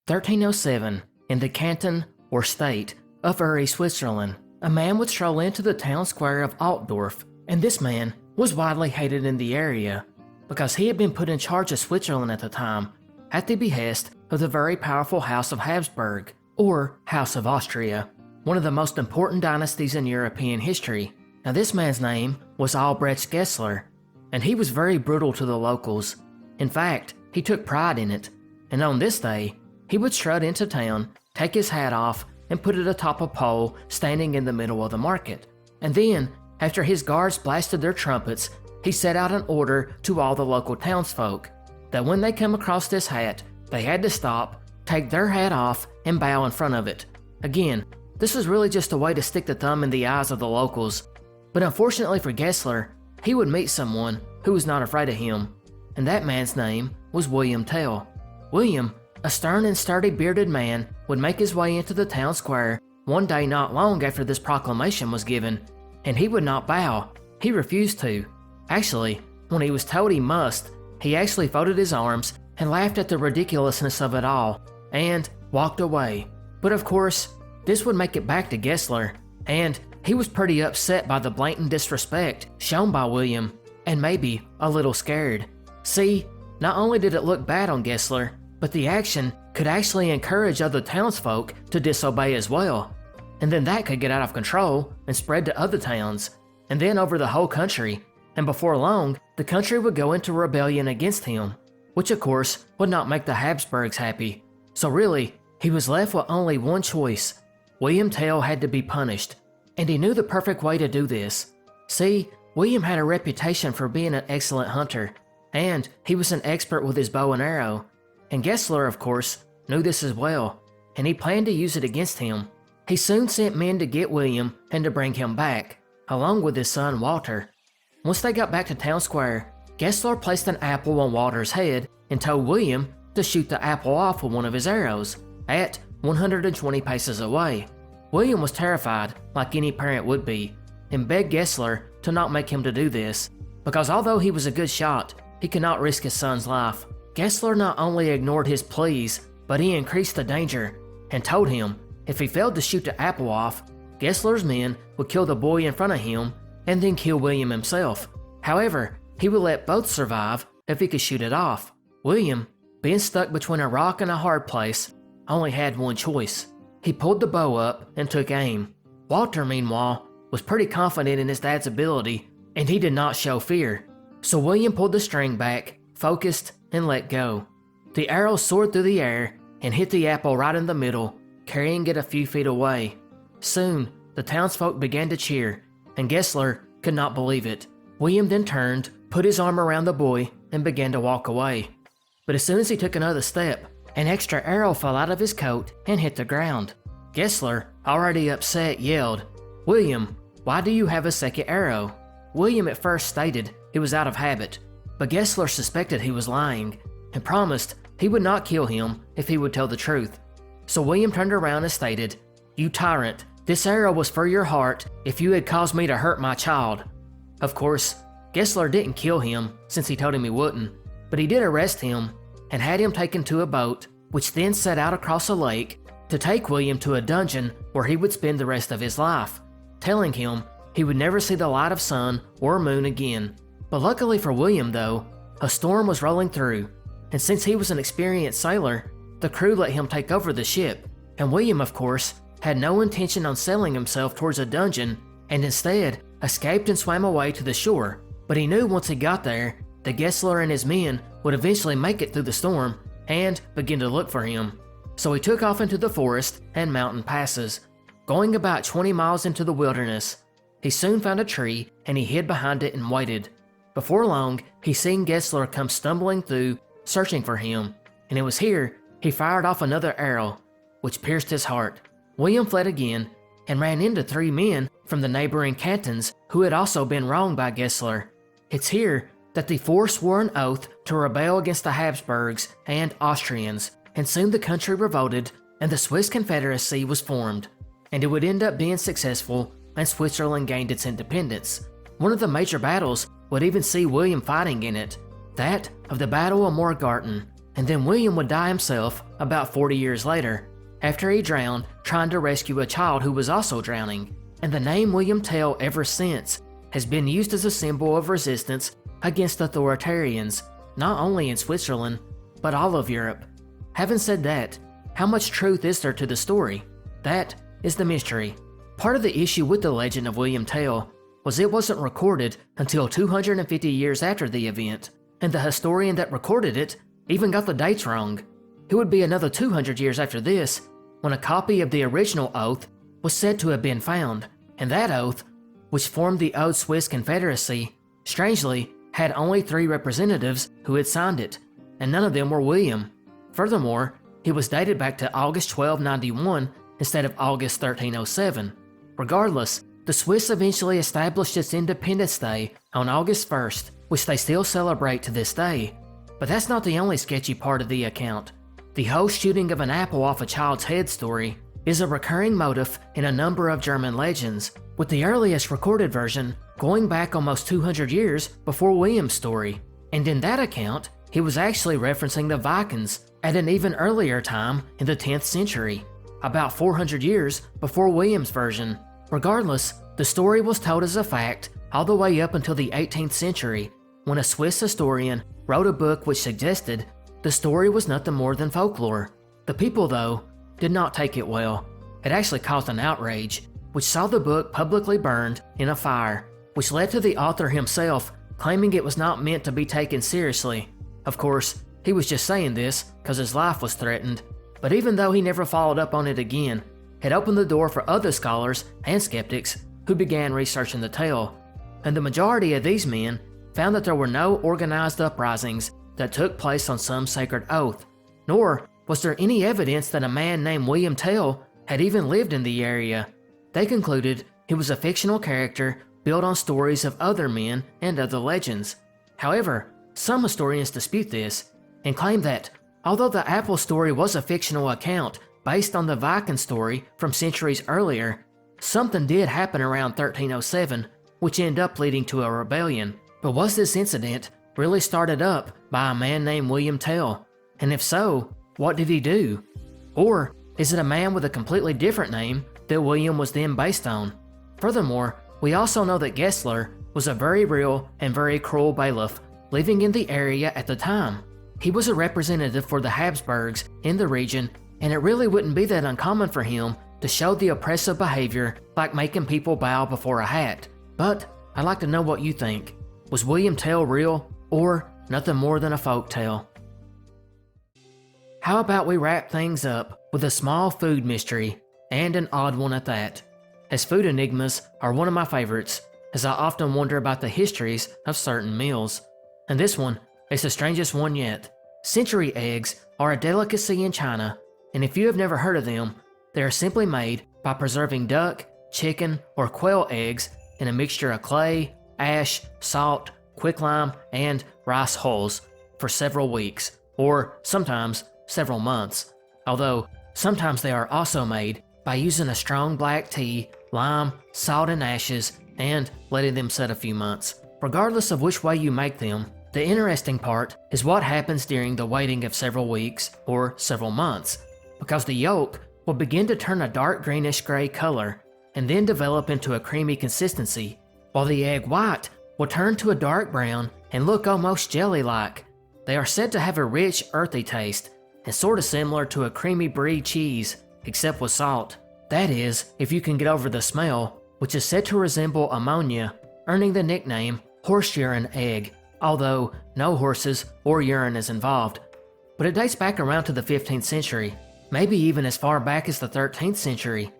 1307, in the canton or state of Uri, Switzerland, a man would stroll into the town square of Altdorf, and this man was widely hated in the area because he had been put in charge of Switzerland at the time at the behest of the very powerful House of Habsburg, or House of Austria, one of the most important dynasties in European history. Now this man's name was Albrecht Gessler, and he was very brutal to the locals. In fact, he took pride in it, and on this day, he would strut into town, take his hat off, and put it atop a pole standing in the middle of the market. And then, after his guards blasted their trumpets, he set out an order to all the local townsfolk that when they come across this hat, they had to stop, take their hat off, and bow in front of it. Again, this was really just a way to stick the thumb in the eyes of the locals. But unfortunately for Gessler, he would meet someone who was not afraid of him, and that man's name was William Tell. William, a stern and sturdy bearded man, would make his way into the town square one day not long after this proclamation was given, and he would not bow. He refused to. Actually, when he was told he must, he actually folded his arms and laughed at the ridiculousness of it all, and walked away. But of course, this would make it back to Gessler, and he was pretty upset by the blatant disrespect shown by William, and maybe a little scared. See, not only did it look bad on Gessler, but the action could actually encourage other townsfolk to disobey as well. And then that could get out of control and spread to other towns, and then over the whole country, and before long, the country would go into rebellion against him, which of course would not make the Habsburgs happy. So really, he was left with only one choice. William Tell had to be punished, and he knew the perfect way to do this. See, William had a reputation for being an excellent hunter, and he was an expert with his bow and arrow. And Gessler, of course, knew this as well, and he planned to use it against him. He soon sent men to get William and to bring him back, along with his son Walter. Once they got back to town square, Gessler placed an apple on Walter's head and told William to shoot the apple off with one of his arrows, at 120 paces away. William was terrified, like any parent would be, and begged Gessler to not make him to do this, because although he was a good shot, he could not risk his son's life. Gessler not only ignored his pleas, but he increased the danger, and told him if he failed to shoot the apple off, Gessler's men would kill the boy in front of him, and then kill William himself. However, he would let both survive if he could shoot it off. William, being stuck between a rock and a hard place, only had one choice. He pulled the bow up and took aim. Walter, meanwhile, was pretty confident in his dad's ability, and he did not show fear. So William pulled the string back, focused, and let go. The arrow soared through the air and hit the apple right in the middle, carrying it a few feet away. Soon, the townsfolk began to cheer, and Gessler could not believe it. William then turned, put his arm around the boy, and began to walk away. But as soon as he took another step, an extra arrow fell out of his coat and hit the ground. Gessler, already upset, yelled, "William, why do you have a second arrow?" William at first stated it was out of habit, but Gessler suspected he was lying, and promised he would not kill him if he would tell the truth. So William turned around and stated, "You tyrant, this arrow was for your heart if you had caused me to hurt my child." Of course, Gessler didn't kill him since he told him he wouldn't, but he did arrest him and had him taken to a boat, which then set out across a lake to take William to a dungeon where he would spend the rest of his life, telling him he would never see the light of sun or moon again. But luckily for William though, a storm was rolling through, and since he was an experienced sailor, the crew let him take over the ship, and William of course had no intention on selling himself towards a dungeon, and instead escaped and swam away to the shore. But he knew once he got there that Gessler and his men would eventually make it through the storm and begin to look for him. So he took off into the forest and mountain passes, going about 20 miles into the wilderness. He soon found a tree and he hid behind it and waited. Before long, he seen Gessler come stumbling through, searching for him, and it was here he fired off another arrow, which pierced his heart. William fled again and ran into 3 men from the neighboring cantons who had also been wronged by Gessler. It's here that the 4 swore an oath to rebel against the Habsburgs and Austrians, and soon the country revolted and the Swiss Confederacy was formed. And it would end up being successful, and Switzerland gained its independence. One of the major battles would even see William fighting in it, that of the Battle of Morgarten, and then William would die himself about 40 years later, after he drowned trying to rescue a child who was also drowning. And the name William Tell ever since has been used as a symbol of resistance against authoritarians, not only in Switzerland, but all of Europe. Having said that, how much truth is there to the story? That is the mystery. Part of the issue with the legend of William Tell was it wasn't recorded until 250 years after the event, and the historian that recorded it even got the dates wrong. It would be another 200 years after this when a copy of the original oath was said to have been found, and that oath, which formed the old Swiss Confederacy, strangely had only 3 representatives who had signed it, and none of them were William. Furthermore, it was dated back to August 1291 instead of August 1307. Regardless, the Swiss eventually established its Independence Day on August 1st, which they still celebrate to this day. But that's not the only sketchy part of the account. The whole shooting of an apple off a child's head story is a recurring motif in a number of German legends, with the earliest recorded version going back almost 200 years before William's story. And in that account, he was actually referencing the Vikings at an even earlier time in the 10th century, about 400 years before William's version. Regardless, the story was told as a fact all the way up until the 18th century, when a Swiss historian wrote a book which suggested the story was nothing more than folklore. The people, though, did not take it well. It actually caused an outrage, which saw the book publicly burned in a fire, which led to the author himself claiming it was not meant to be taken seriously. Of course, he was just saying this because his life was threatened, but even though he never followed up on it again, it opened the door for other scholars and skeptics who began researching the tale, and the majority of these men found that there were no organized uprisings that took place on some sacred oath, nor was there any evidence that a man named William Tell had even lived in the area. They concluded he was a fictional character built on stories of other men and other legends. However, some historians dispute this and claim that, although the apple story was a fictional account based on the Viking story from centuries earlier, something did happen around 1307, which ended up leading to a rebellion. But was this incident really started up by a man named William Tell? And if so, what did he do? Or is it a man with a completely different name that William was then based on? Furthermore, we also know that Gessler was a very real and very cruel bailiff living in the area at the time. He was a representative for the Habsburgs in the region, and it really wouldn't be that uncommon for him to show the oppressive behavior like making people bow before a hat. But I'd like to know what you think. Was William Tell real, or nothing more than a folk tale? How about we wrap things up with a small food mystery, and an odd one at that, as food enigmas are one of my favorites, as I often wonder about the histories of certain meals. And this one is the strangest one yet. Century eggs are a delicacy in China, and if you have never heard of them, they are simply made by preserving duck, chicken, or quail eggs in a mixture of clay, ash, salt, quicklime, and rice hulls for several weeks, or sometimes several months. Although, sometimes they are also made by using a strong black tea, lime, salt, and ashes, and letting them set a few months. Regardless of which way you make them, the interesting part is what happens during the waiting of several weeks or several months, because the yolk will begin to turn a dark greenish gray color and then develop into a creamy consistency, while the egg white will turn to a dark brown and look almost jelly-like. They are said to have a rich, earthy taste and sort of similar to a creamy brie cheese, except with salt. That is, if you can get over the smell, which is said to resemble ammonia, earning the nickname horse urine egg, although no horses or urine is involved. But it dates back around to the 15th century, maybe even as far back as the 13th century.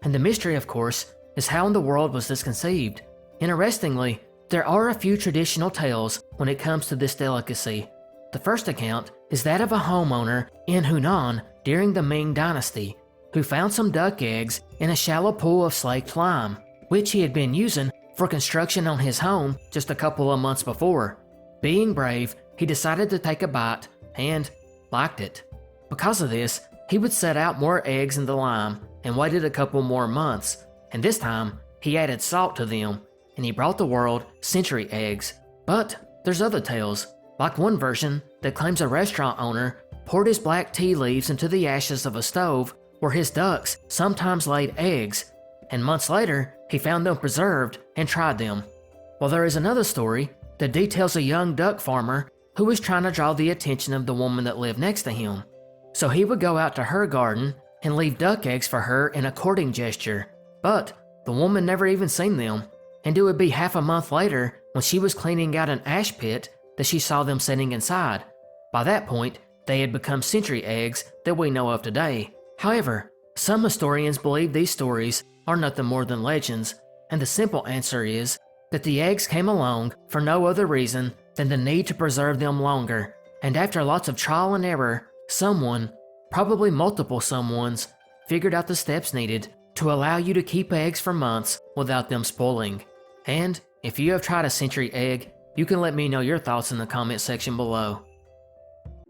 And the mystery, of course, is how in the world was this conceived? Interestingly, there are a few traditional tales when it comes to this delicacy. The first account is that of a homeowner in Hunan during the Ming Dynasty, who found some duck eggs in a shallow pool of slaked lime, which he had been using for construction on his home just a couple of months before. Being brave, he decided to take a bite and liked it. Because of this, he would set out more eggs in the lime and waited a couple more months, and this time he added salt to them, and he brought the world century eggs. But there's other tales, like one version that claims a restaurant owner poured his black tea leaves into the ashes of a stove where his ducks sometimes laid eggs, and months later he found them preserved and tried them. Well, there is another story that details a young duck farmer who was trying to draw the attention of the woman that lived next to him. So he would go out to her garden and leave duck eggs for her in a courting gesture, but the woman never even seen them, and it would be half a month later when she was cleaning out an ash pit that she saw them sitting inside. By that point, they had become century eggs that we know of today. However, some historians believe these stories are nothing more than legends, and the simple answer is that the eggs came along for no other reason than the need to preserve them longer, and after lots of trial and error, someone, probably multiple someones, figured out the steps needed to allow you to keep eggs for months without them spoiling. And if you have tried a century egg, you can let me know your thoughts in the comment section below.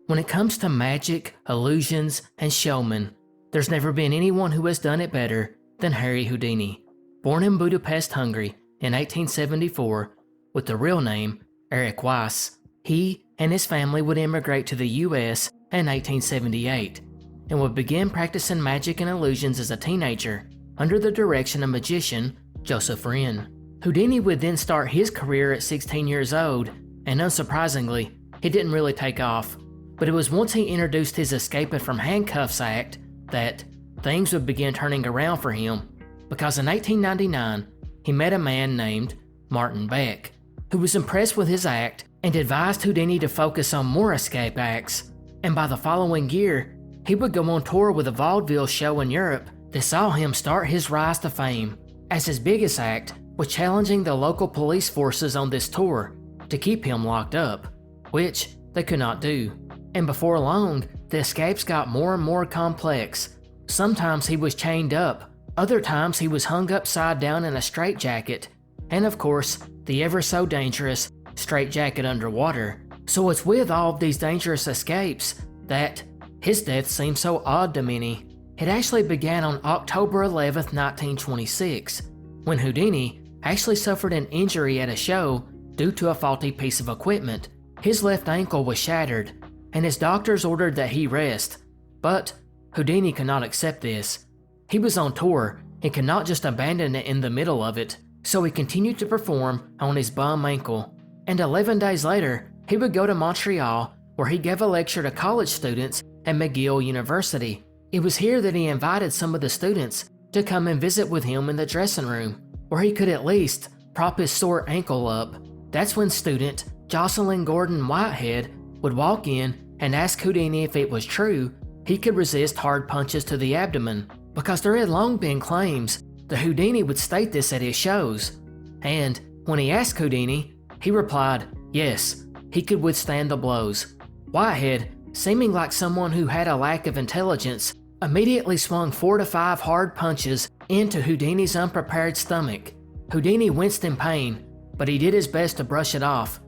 When it comes to magic, illusions, and showmen, there's never been anyone who has done it better than Harry Houdini. Born in Budapest, Hungary in 1874, with the real name Eric Weiss, he and his family would immigrate to the US in 1878 and would begin practicing magic and illusions as a teenager under the direction of magician Joseph Wren. Houdini would then start his career at 16 years old, and unsurprisingly, he didn't really take off. But it was once he introduced his escaping from handcuffs act that things would begin turning around for him, because in 1899, he met a man named Martin Beck, who was impressed with his act and advised Houdini to focus on more escape acts. And by the following year, he would go on tour with a vaudeville show in Europe that saw him start his rise to fame, as his biggest act was challenging the local police forces on this tour to keep him locked up, which they could not do. And before long, the escapes got more and more complex. Sometimes he was chained up, other times he was hung upside down in a straitjacket, and of course, the ever so dangerous straitjacket underwater. So it's with all of these dangerous escapes that his death seems so odd to many. It actually began on October 11th, 1926, when Houdini actually suffered an injury at a show due to a faulty piece of equipment. His left ankle was shattered, and his doctors ordered that he rest. But Houdini could not accept this. He was on tour and could not just abandon it in the middle of it, so he continued to perform on his bum ankle. And 11 days later, he would go to Montreal, where he gave a lecture to college students at McGill University. It was here that he invited some of the students to come and visit with him in the dressing room, where he could at least prop his sore ankle up. That's when student Jocelyn Gordon Whitehead would walk in and ask Houdini if it was true he could resist hard punches to the abdomen, because there had long been claims that Houdini would state this at his shows. And when he asked Houdini, he replied, yes, he could withstand the blows. Whitehead, seeming like someone who had a lack of intelligence, immediately swung 4 to 5 hard punches into Houdini's unprepared stomach. Houdini winced in pain, but he did his best to brush it off.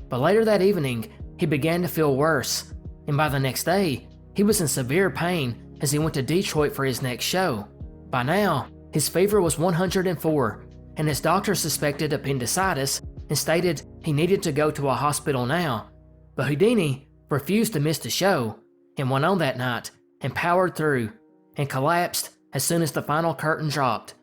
But later that evening, he began to feel worse, and by the next day, he was in severe pain as he went to Detroit for his next show. By now, his fever was 104, and his doctor suspected appendicitis and stated he needed to go to a hospital now. But Houdini refused to miss the show, and went on that night and powered through, and collapsed as soon as the final curtain dropped.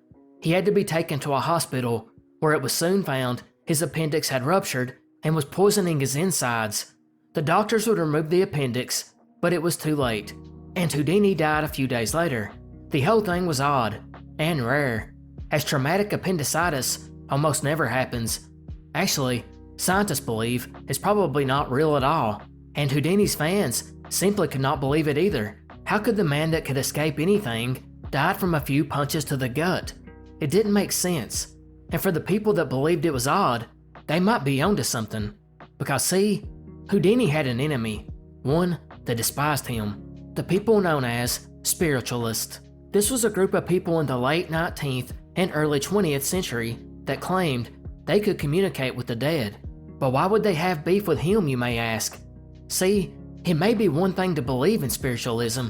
He had to be taken to a hospital, where it was soon found his appendix had ruptured and was poisoning his insides. The doctors would remove the appendix, but it was too late, and Houdini died a few days later. The whole thing was odd and rare, as traumatic appendicitis almost never happens. Actually, scientists believe it's probably not real at all, and Houdini's fans simply could not believe it either. How could the man that could escape anything died from a few punches to the gut? It didn't make sense, and for the people that believed it was odd, they might be onto something. Because see, Houdini had an enemy, one that despised him, the people known as spiritualists. This was a group of people in the late 19th and early 20th century that claimed they could communicate with the dead. But why would they have beef with him, you may ask? See, it may be one thing to believe in spiritualism,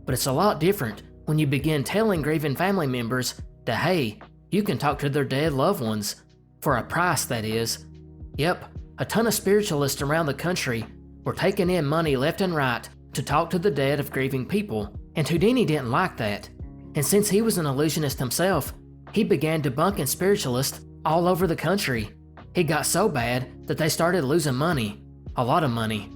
but it's a lot different when you begin telling grieving family members that, hey, you can talk to their dead loved ones. For a price, that is. Yep, a ton of spiritualists around the country were taking in money left and right to talk to the dead of grieving people, and Houdini didn't like that. And since he was an illusionist himself, he began debunking spiritualists all over the country. It got so bad that they started losing money, a lot of money,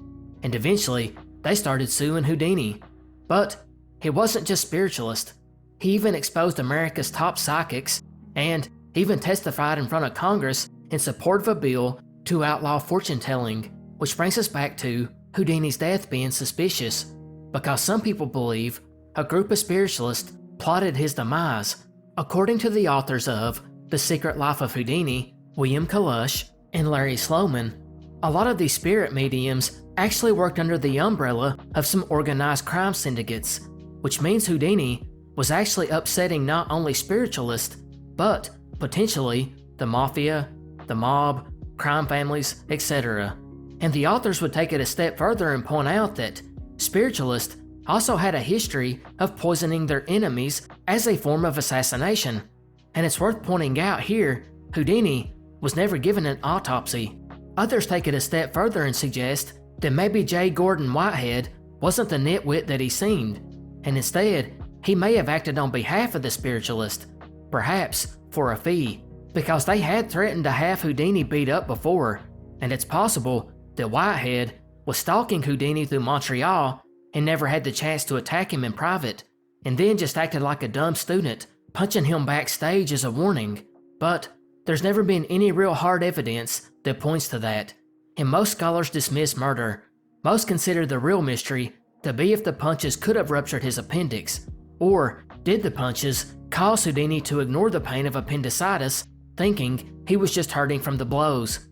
and eventually they started suing Houdini. But he wasn't just spiritualist. He even exposed America's top psychics and even testified in front of Congress in support of a bill to outlaw fortune-telling, which brings us back to Houdini's death being suspicious, because some people believe a group of spiritualists plotted his demise. According to the authors of The Secret Life of Houdini, William Kalush and Larry Sloman, a lot of these spirit mediums actually worked under the umbrella of some organized crime syndicates, which means Houdini was actually upsetting not only spiritualists, but potentially the mafia, the mob, crime families, etc. And the authors would take it a step further and point out that spiritualists also had a history of poisoning their enemies as a form of assassination. And it's worth pointing out here, Houdini was never given an autopsy. Others take it a step further and suggest that maybe J. Gordon Whitehead wasn't the nitwit that he seemed, and instead, he may have acted on behalf of the spiritualist, perhaps for a fee, because they had threatened to have Houdini beat up before, and it's possible that Whitehead was stalking Houdini through Montreal and never had the chance to attack him in private, and then just acted like a dumb student, punching him backstage as a warning. But there's never been any real hard evidence that points to that, and most scholars dismiss murder. Most consider the real mystery to be if the punches could have ruptured his appendix, or did the punches cause Houdini to ignore the pain of appendicitis, thinking he was just hurting from the blows.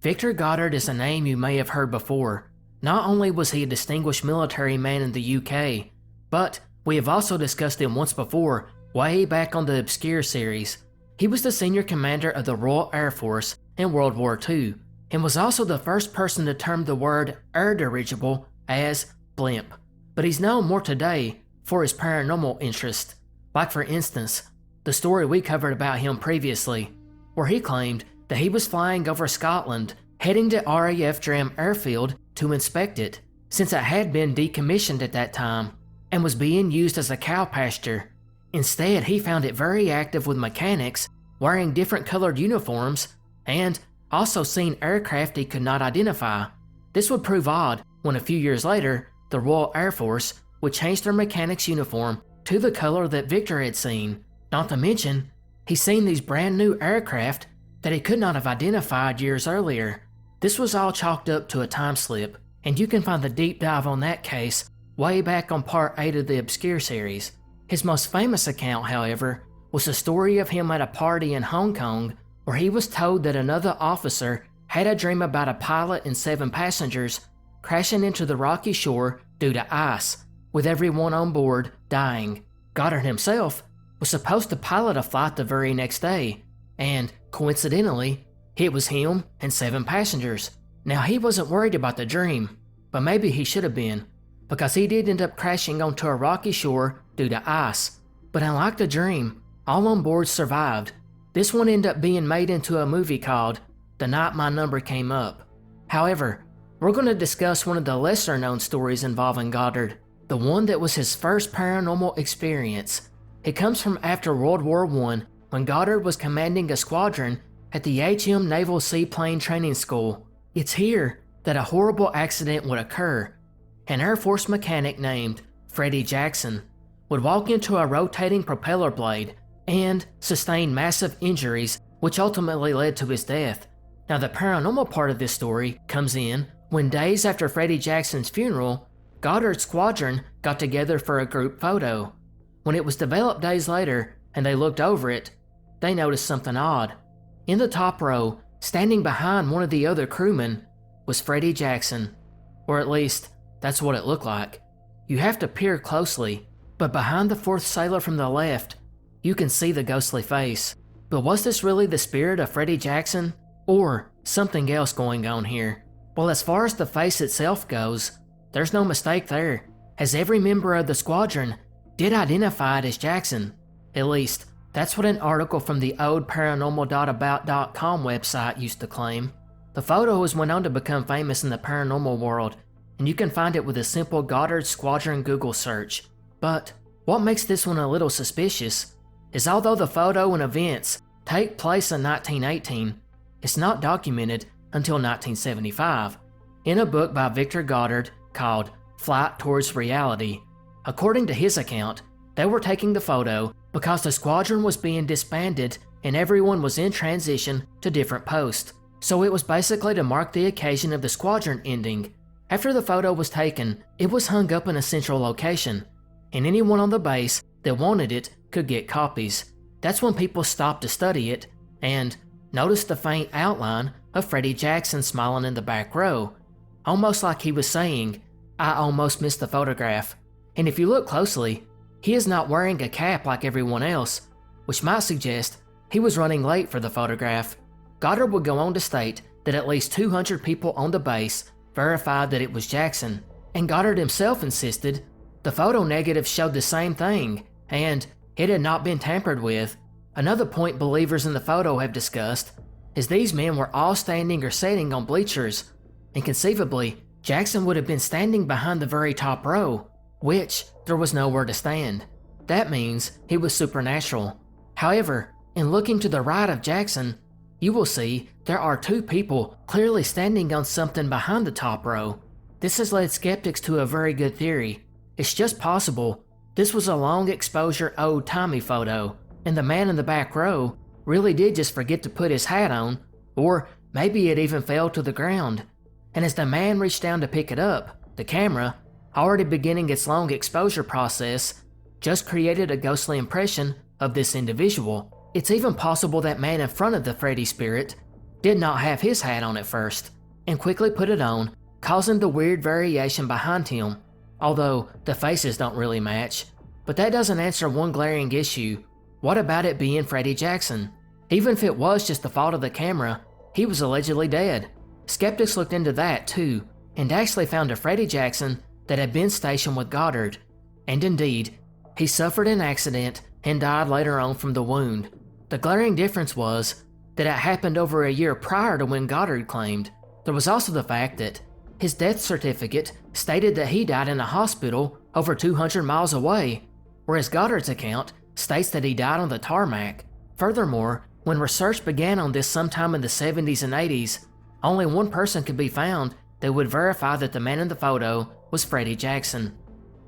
Victor Goddard is a name you may have heard before. Not only was he a distinguished military man in the UK, but we have also discussed him once before, way back on the Obscure series. He was the senior commander of the Royal Air Force in World War II, and was also the first person to term the word air dirigible as blimp. But he's known more today for his paranormal interest, like for instance, the story we covered about him previously, where he claimed that he was flying over Scotland, heading to RAF Dram Airfield to inspect it, since it had been decommissioned at that time and was being used as a cow pasture. Instead, he found it very active with mechanics wearing different colored uniforms and also seen aircraft he could not identify. This would prove odd when a few years later, the Royal Air Force would change their mechanics uniform to the color that Victor had seen. Not to mention, he's seen these brand new aircraft that he could not have identified years earlier. This was all chalked up to a time slip, and you can find the deep dive on that case way back on part 8 of the Obscure series. His most famous account, however, was the story of him at a party in Hong Kong where he was told that another officer had a dream about a pilot and 7 passengers crashing into the rocky shore due to ice, with everyone on board dying. Goddard himself was supposed to pilot a flight the very next day, and coincidentally, it was him and 7 passengers. Now, he wasn't worried about the dream, but maybe he should have been, because he did end up crashing onto a rocky shore due to ice. But unlike the dream, all on board survived. This one ended up being made into a movie called The Night My Number Came Up. However, we're going to discuss one of the lesser known stories involving Goddard, the one that was his first paranormal experience. It comes from after World War I, when Goddard was commanding a squadron at the HM Naval Seaplane Training School. It's here that a horrible accident would occur. An Air Force mechanic named Freddie Jackson would walk into a rotating propeller blade and sustain massive injuries, which ultimately led to his death. Now, the paranormal part of this story comes in when days after Freddie Jackson's funeral, Goddard's squadron got together for a group photo. When it was developed days later and they looked over it, they noticed something odd. In the top row, standing behind one of the other crewmen, was Freddie Jackson, or at least that's what it looked like. You have to peer closely But behind the fourth sailor from the left, you can see the ghostly face. But was this really the spirit of Freddie Jackson? Or something else going on here? Well, as far as the face itself goes, there's no mistake there, as every member of the squadron did identify it as Jackson. At least, that's what an article from the old paranormal.about.com website used to claim. The photos went on to become famous in the paranormal world, and you can find it with a simple Goddard Squadron Google search. But what makes this one a little suspicious is although the photo and events take place in 1918, it's not documented until 1975, in a book by Victor Goddard called Flight Towards Reality. According to his account, they were taking the photo because the squadron was being disbanded and everyone was in transition to different posts. So it was basically to mark the occasion of the squadron ending. After the photo was taken, it was hung up in a central location, and anyone on the base that wanted it could get copies. That's when people stopped to study it and noticed the faint outline of Freddie Jackson smiling in the back row, almost like he was saying, "I almost missed the photograph." And if you look closely, he is not wearing a cap like everyone else, which might suggest he was running late for the photograph. Goddard would go on to state that at least 200 people on the base verified that it was Jackson, and Goddard himself insisted the photo negatives showed the same thing, and it had not been tampered with. Another point believers in the photo have discussed is these men were all standing or sitting on bleachers, and conceivably, Jackson would have been standing behind the very top row, which there was nowhere to stand. That means he was supernatural. However, in looking to the right of Jackson, you will see there are two people clearly standing on something behind the top row. This has led skeptics to a very good theory. It's just possible this was a long exposure old-timey photo, and the man in the back row really did just forget to put his hat on, or maybe it even fell to the ground. And as the man reached down to pick it up, the camera, already beginning its long exposure process, just created a ghostly impression of this individual. It's even possible that man in front of the Freddy spirit did not have his hat on at first, and quickly put it on, causing the weird variation behind him, although the faces don't really match. But that doesn't answer one glaring issue. What about it being Freddie Jackson? Even if it was just the fault of the camera, he was allegedly dead. Skeptics looked into that too, and actually found a Freddie Jackson that had been stationed with Goddard. And indeed, he suffered an accident and died later on from the wound. The glaring difference was that it happened over a year prior to when Goddard claimed. There was also the fact that his death certificate stated that he died in a hospital over 200 miles away, whereas Goddard's account states that he died on the tarmac. Furthermore, when research began on this sometime in the 70s and 80s, only one person could be found that would verify that the man in the photo was Freddie Jackson,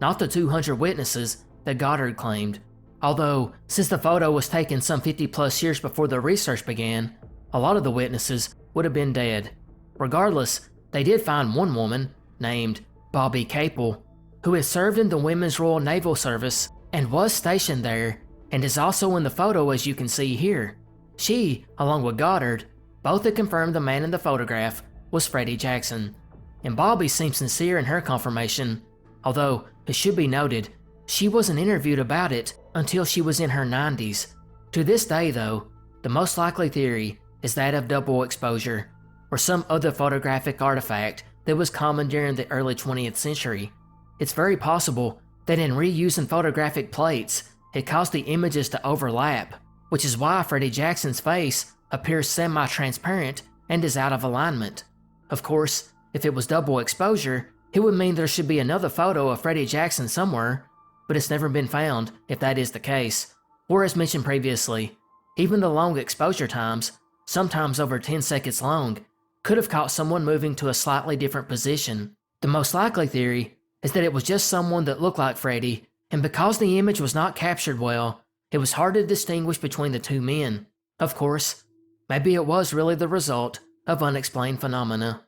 not the 200 witnesses that Goddard claimed. Although, since the photo was taken some 50 plus years before the research began, a lot of the witnesses would have been dead. Regardless, they did find one woman, named Bobby Capel, who had served in the Women's Royal Naval Service and was stationed there, and is also in the photo as you can see here. She, along with Goddard, both had confirmed the man in the photograph was Freddie Jackson, and Bobby seemed sincere in her confirmation, although it should be noted, she wasn't interviewed about it until she was in her 90s. To this day though, the most likely theory is that of double exposure, or some other photographic artifact that was common during the early 20th century. It's very possible that in reusing photographic plates, it caused the images to overlap, which is why Freddie Jackson's face appears semi-transparent and is out of alignment. Of course, if it was double exposure, it would mean there should be another photo of Freddie Jackson somewhere, but it's never been found if that is the case. Or as mentioned previously, even the long exposure times, sometimes over 10 seconds long, could have caught someone moving to a slightly different position. The most likely theory is that it was just someone that looked like Freddie, and because the image was not captured well, it was hard to distinguish between the two men. Of course, maybe it was really the result of unexplained phenomena.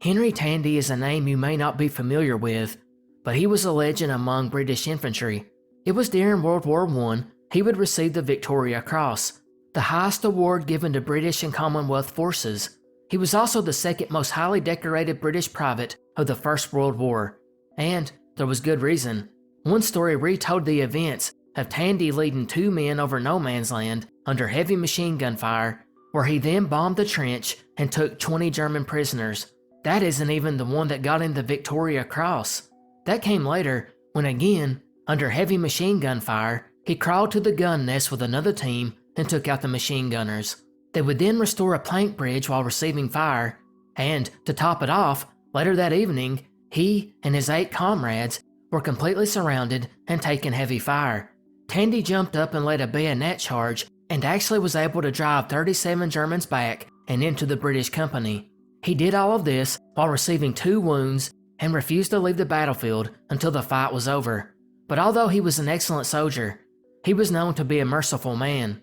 Henry Tandy is a name you may not be familiar with, but he was a legend among British infantry. It was during World War I he would receive the Victoria Cross, the highest award given to British and Commonwealth forces. He was also the second most highly decorated British private of the First World War, and there was good reason. One story retold the events of Tandy leading 2 men over no man's land under heavy machine gun fire, where he then bombed the trench and took 20 German prisoners. That isn't even the one that got him the Victoria Cross. That came later when, again, under heavy machine gun fire, he crawled to the gun nest with another team and took out the machine gunners. They would then restore a plank bridge while receiving fire, and, to top it off, later that evening, he and his 8 comrades were completely surrounded and taking heavy fire. Tandy jumped up and led a bayonet charge and actually was able to drive 37 Germans back and into the British company. He did all of this while receiving 2 wounds and refused to leave the battlefield until the fight was over. But although he was an excellent soldier, he was known to be a merciful man,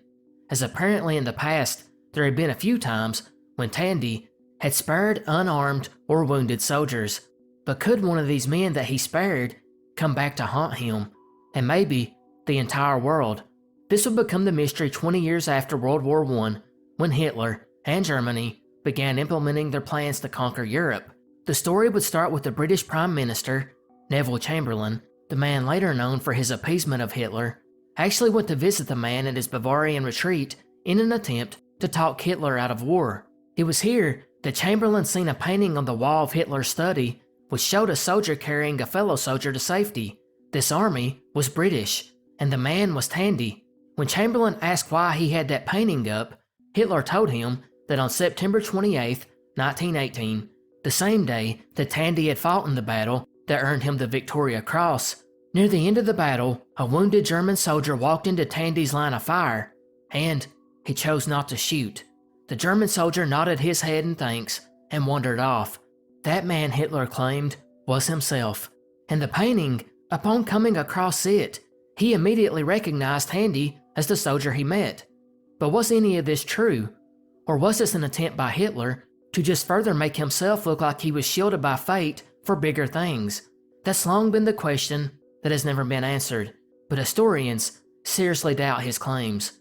as apparently in the past there had been a few times when Tandy had spared unarmed or wounded soldiers. But could one of these men that he spared come back to haunt him, and maybe the entire world? This would become the mystery 20 years after World War I, when Hitler and Germany began implementing their plans to conquer Europe. The story would start with the British Prime Minister, Neville Chamberlain, the man later known for his appeasement of Hitler, actually went to visit the man at his Bavarian retreat in an attempt to talk Hitler out of war. It was here that Chamberlain seen a painting on the wall of Hitler's study which showed a soldier carrying a fellow soldier to safety. This army was British, and the man was Tandy. When Chamberlain asked why he had that painting up, Hitler told him that on September 28, 1918, the same day that Tandy had fought in the battle that earned him the Victoria Cross, near the end of the battle, a wounded German soldier walked into Tandy's line of fire, and he chose not to shoot. The German soldier nodded his head in thanks and wandered off. That man, Hitler claimed, was himself, and the painting, upon coming across it, he immediately recognized Tandy as the soldier he met. But was any of this true? Or was this an attempt by Hitler to just further make himself look like he was shielded by fate for bigger things? That's long been the question that has never been answered, but historians seriously doubt his claims.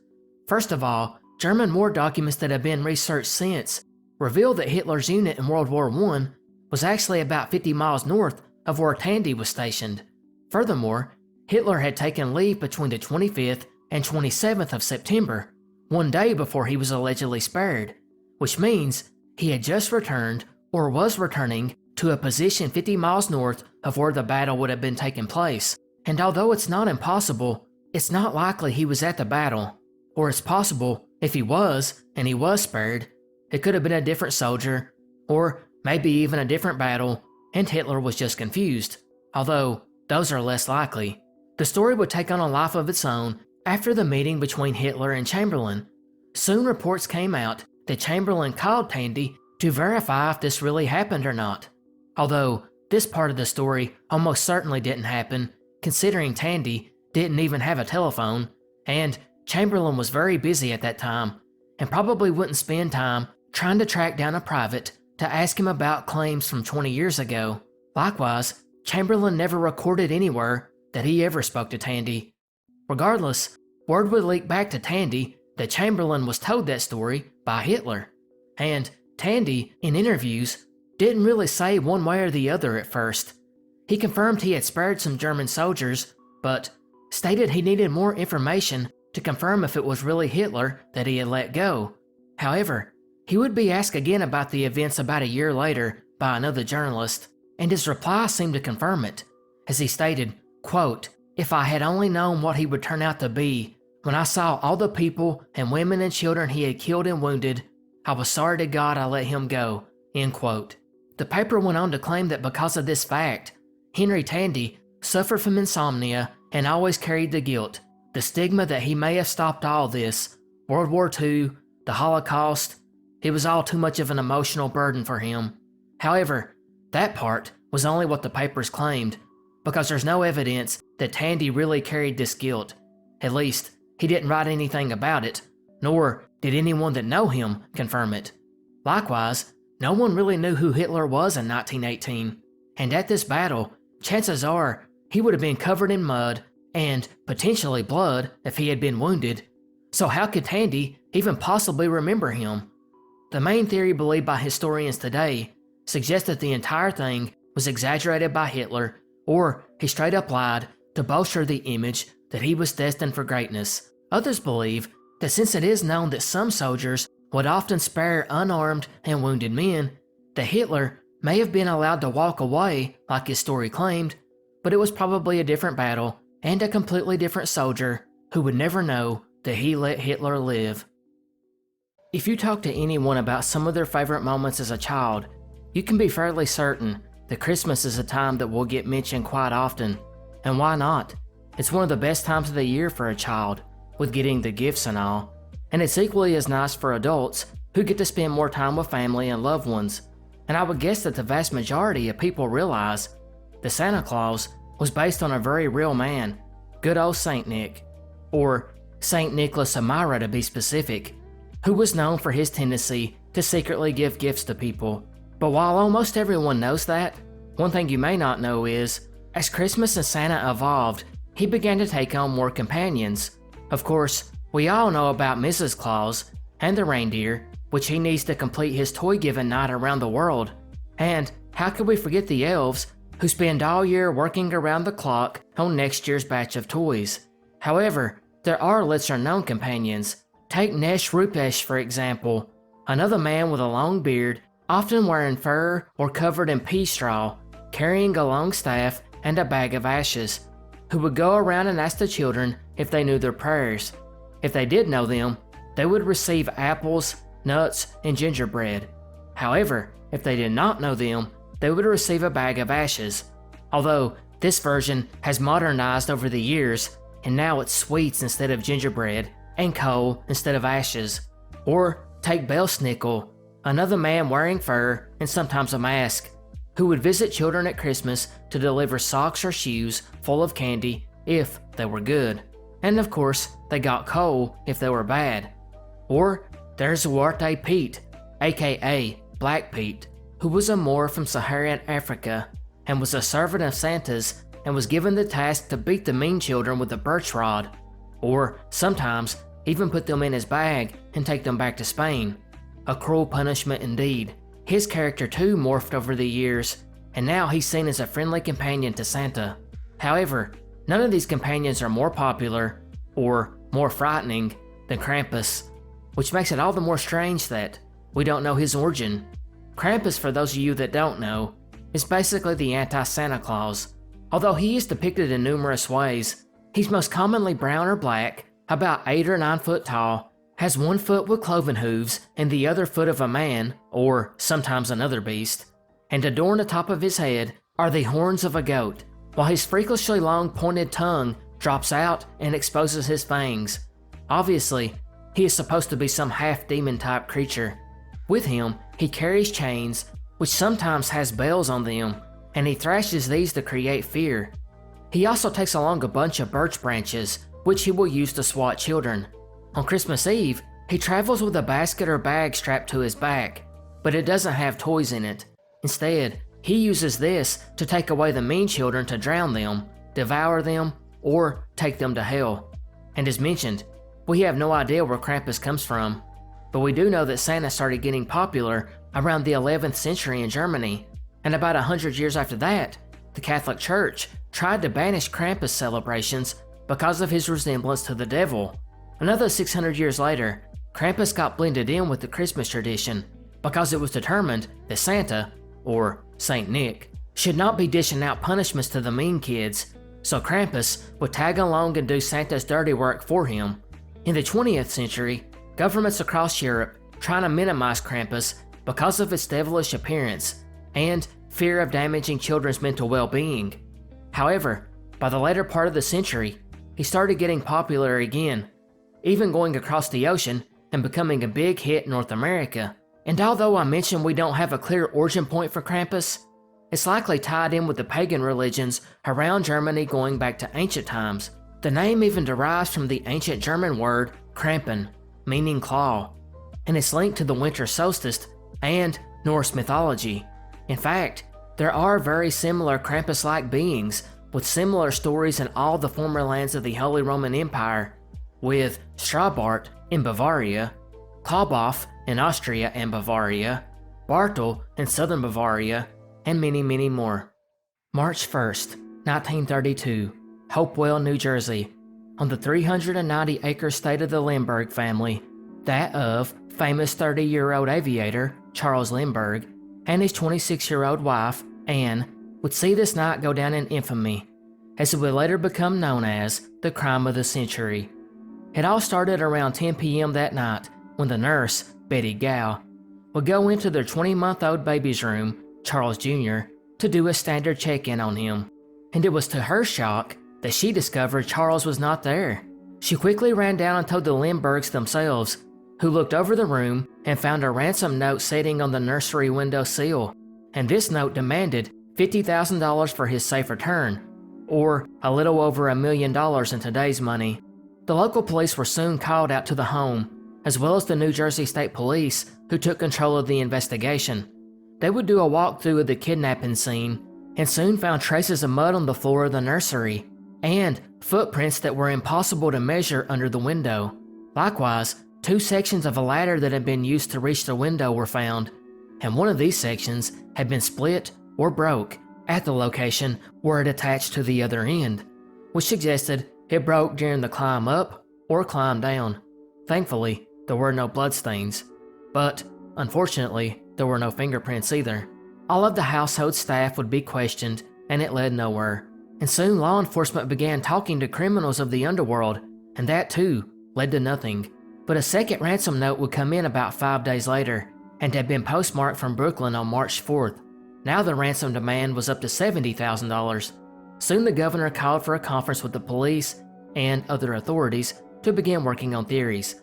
First of all, German war documents that have been researched since reveal that Hitler's unit in World War I was actually about 50 miles north of where Tandy was stationed. Furthermore, Hitler had taken leave between the 25th and 27th of September, one day before he was allegedly spared, which means he had just returned or was returning to a position 50 miles north of where the battle would have been taking place. And although it's not impossible, it's not likely he was at the battle. Or it's possible, if he was, and he was spared, it could have been a different soldier, or maybe even a different battle, and Hitler was just confused, although those are less likely. The story would take on a life of its own after the meeting between Hitler and Chamberlain. Soon reports came out that Chamberlain called Tandy to verify if this really happened or not, although this part of the story almost certainly didn't happen, considering Tandy didn't even have a telephone, and Chamberlain was very busy at that time, and probably wouldn't spend time trying to track down a private to ask him about claims from 20 years ago. Likewise, Chamberlain never recorded anywhere that he ever spoke to Tandy. Regardless, word would leak back to Tandy that Chamberlain was told that story by Hitler, and Tandy, in interviews, didn't really say one way or the other at first. He confirmed he had spared some German soldiers, but stated he needed more information to confirm if it was really Hitler that he had let go. However, he would be asked again about the events about a year later by another journalist, and his reply seemed to confirm it, as he stated, quote, "If I had only known what he would turn out to be, when I saw all the people and women and children he had killed and wounded, I was sorry to God I let him go," end quote. The paper went on to claim that because of this fact, Henry Tandy suffered from insomnia and always carried the guilt, the stigma that he may have stopped all this, World War II, the Holocaust. It was all too much of an emotional burden for him. However, that part was only what the papers claimed, because there's no evidence that Tandy really carried this guilt. At least, he didn't write anything about it, nor did anyone that know him confirm it. Likewise, no one really knew who Hitler was in 1918, and at this battle, chances are he would have been covered in mud and potentially blood if he had been wounded. So how could Tandy even possibly remember him? The main theory believed by historians today suggests that the entire thing was exaggerated by Hitler, or he straight up lied to bolster the image that he was destined for greatness. Others believe that since it is known that some soldiers would often spare unarmed and wounded men, that Hitler may have been allowed to walk away like his story claimed, but it was probably a different battle and a completely different soldier who would never know that he let Hitler live. If you talk to anyone about some of their favorite moments as a child, you can be fairly certain that Christmas is a time that will get mentioned quite often. And why not? It's one of the best times of the year for a child, with getting the gifts and all. And it's equally as nice for adults who get to spend more time with family and loved ones. And I would guess that the vast majority of people realize that Santa Claus was based on a very real man, good old Saint Nick, or Saint Nicholas of Myra to be specific, who was known for his tendency to secretly give gifts to people. But while almost everyone knows that, one thing you may not know is, as Christmas and Santa evolved, he began to take on more companions. Of course, we all know about Mrs. Claus and the reindeer, which he needs to complete his toy-giving night around the world. And how could we forget the elves, who spend all year working around the clock on next year's batch of toys. However, there are lesser-known companions. Take Nesh Rupesh, for example, another man with a long beard, often wearing fur or covered in pea straw, carrying a long staff and a bag of ashes, who would go around and ask the children if they knew their prayers. If they did know them, they would receive apples, nuts, and gingerbread. However, if they did not know them, they would receive a bag of ashes. Although, this version has modernized over the years, and now it's sweets instead of gingerbread, and coal instead of ashes. Or take Belsnickel, another man wearing fur and sometimes a mask, who would visit children at Christmas to deliver socks or shoes full of candy if they were good. And of course, they got coal if they were bad. Or there's Zwarte Piet, aka Black Pete, who was a Moor from Saharan Africa and was a servant of Santa's and was given the task to beat the mean children with a birch rod, or sometimes even put them in his bag and take them back to Spain. A cruel punishment indeed. His character too morphed over the years, and now he's seen as a friendly companion to Santa. However, none of these companions are more popular, or more frightening, than Krampus, which makes it all the more strange that we don't know his origin. Krampus, for those of you that don't know, is basically the anti-Santa Claus. Although he is depicted in numerous ways, he's most commonly brown or black, about 8 or 9 foot tall, has one foot with cloven hooves and the other foot of a man, or sometimes another beast, and adorned atop of his head are the horns of a goat, while his freakishly long pointed tongue drops out and exposes his fangs. Obviously, he is supposed to be some half-demon type creature. With him, he carries chains, which sometimes has bells on them, and he thrashes these to create fear. He also takes along a bunch of birch branches, which he will use to swat children. On Christmas Eve, he travels with a basket or bag strapped to his back, but it doesn't have toys in it. Instead, he uses this to take away the mean children to drown them, devour them, or take them to hell. And as mentioned, we have no idea where Krampus comes from, but we do know that Santa started getting popular around the 11th century in Germany, and about 100 years after that, the Catholic Church tried to banish Krampus celebrations because of his resemblance to the devil. Another 600 years later, Krampus got blended in with the Christmas tradition because it was determined that Santa, or Saint Nick, should not be dishing out punishments to the mean kids, so Krampus would tag along and do Santa's dirty work for him. In the 20th century, governments across Europe trying to minimize Krampus because of its devilish appearance and fear of damaging children's mental well-being. However, by the later part of the century, he started getting popular again, even going across the ocean and becoming a big hit in North America. And although I mentioned we don't have a clear origin point for Krampus, it's likely tied in with the pagan religions around Germany going back to ancient times. The name even derives from the ancient German word Krampen, meaning claw, and it's linked to the winter solstice and Norse mythology. In fact, there are very similar Krampus-like beings with similar stories in all the former lands of the Holy Roman Empire, with Strabart in Bavaria, Kalbach in Austria and Bavaria, Bartel in southern Bavaria, and many, many more. March 1st, 1932. Hopewell, New Jersey, on the 390-acre estate of the Lindbergh family, that of famous 30-year-old aviator Charles Lindbergh and his 26-year-old wife, Anne, would see this night go down in infamy, as it would later become known as the crime of the century. It all started around 10 p.m. that night when the nurse, Betty Gow, would go into their 20-month-old baby's room, Charles Jr., to do a standard check-in on him. And it was to her shock that she discovered Charles was not there. She quickly ran down and told the Lindberghs themselves, who looked over the room and found a ransom note sitting on the nursery window sill, and this note demanded $50,000 for his safe return, or a little over $1 million in today's money. The local police were soon called out to the home, as well as the New Jersey State Police, who took control of the investigation. They would do a walkthrough of the kidnapping scene, and soon found traces of mud on the floor of the nursery, and footprints that were impossible to measure under the window. Likewise, 2 sections of a ladder that had been used to reach the window were found, and one of these sections had been split or broke at the location where it attached to the other end, which suggested it broke during the climb up or climb down. Thankfully, there were no bloodstains, but unfortunately, there were no fingerprints either. All of the household staff would be questioned, and it led nowhere. And soon law enforcement began talking to criminals of the underworld, and that too led to nothing. But a second ransom note would come in about 5 days later, and had been postmarked from Brooklyn on March 4th. Now the ransom demand was up to $70,000. Soon the governor called for a conference with the police and other authorities to begin working on theories,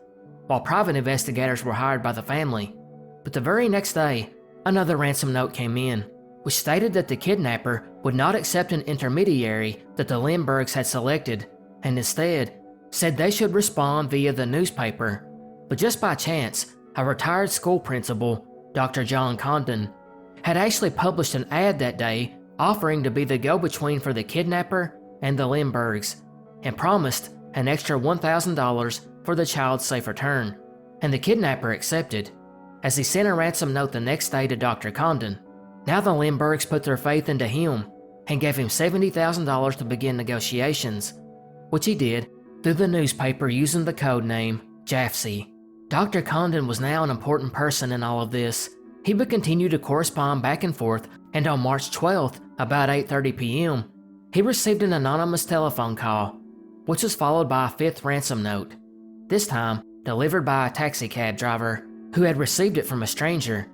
while private investigators were hired by the family. But the very next day, another ransom note came in, which stated that the kidnapper would not accept an intermediary that the Lindberghs had selected, and instead said they should respond via the newspaper. But just by chance, a retired school principal, Dr. John Condon, had actually published an ad that day offering to be the go-between for the kidnapper and the Lindberghs, and promised an extra $1,000 for the child's safe return. And the kidnapper accepted, as he sent a ransom note the next day to Dr. Condon. Now the Lindberghs put their faith into him and gave him $70,000 to begin negotiations, which he did through the newspaper using the code name Jafsey. Dr. Condon was now an important person in all of this. He would continue to correspond back and forth, and on March 12th, about 8:30 p.m., he received an anonymous telephone call, which was followed by a 5th ransom note, this time delivered by a taxicab driver who had received it from a stranger.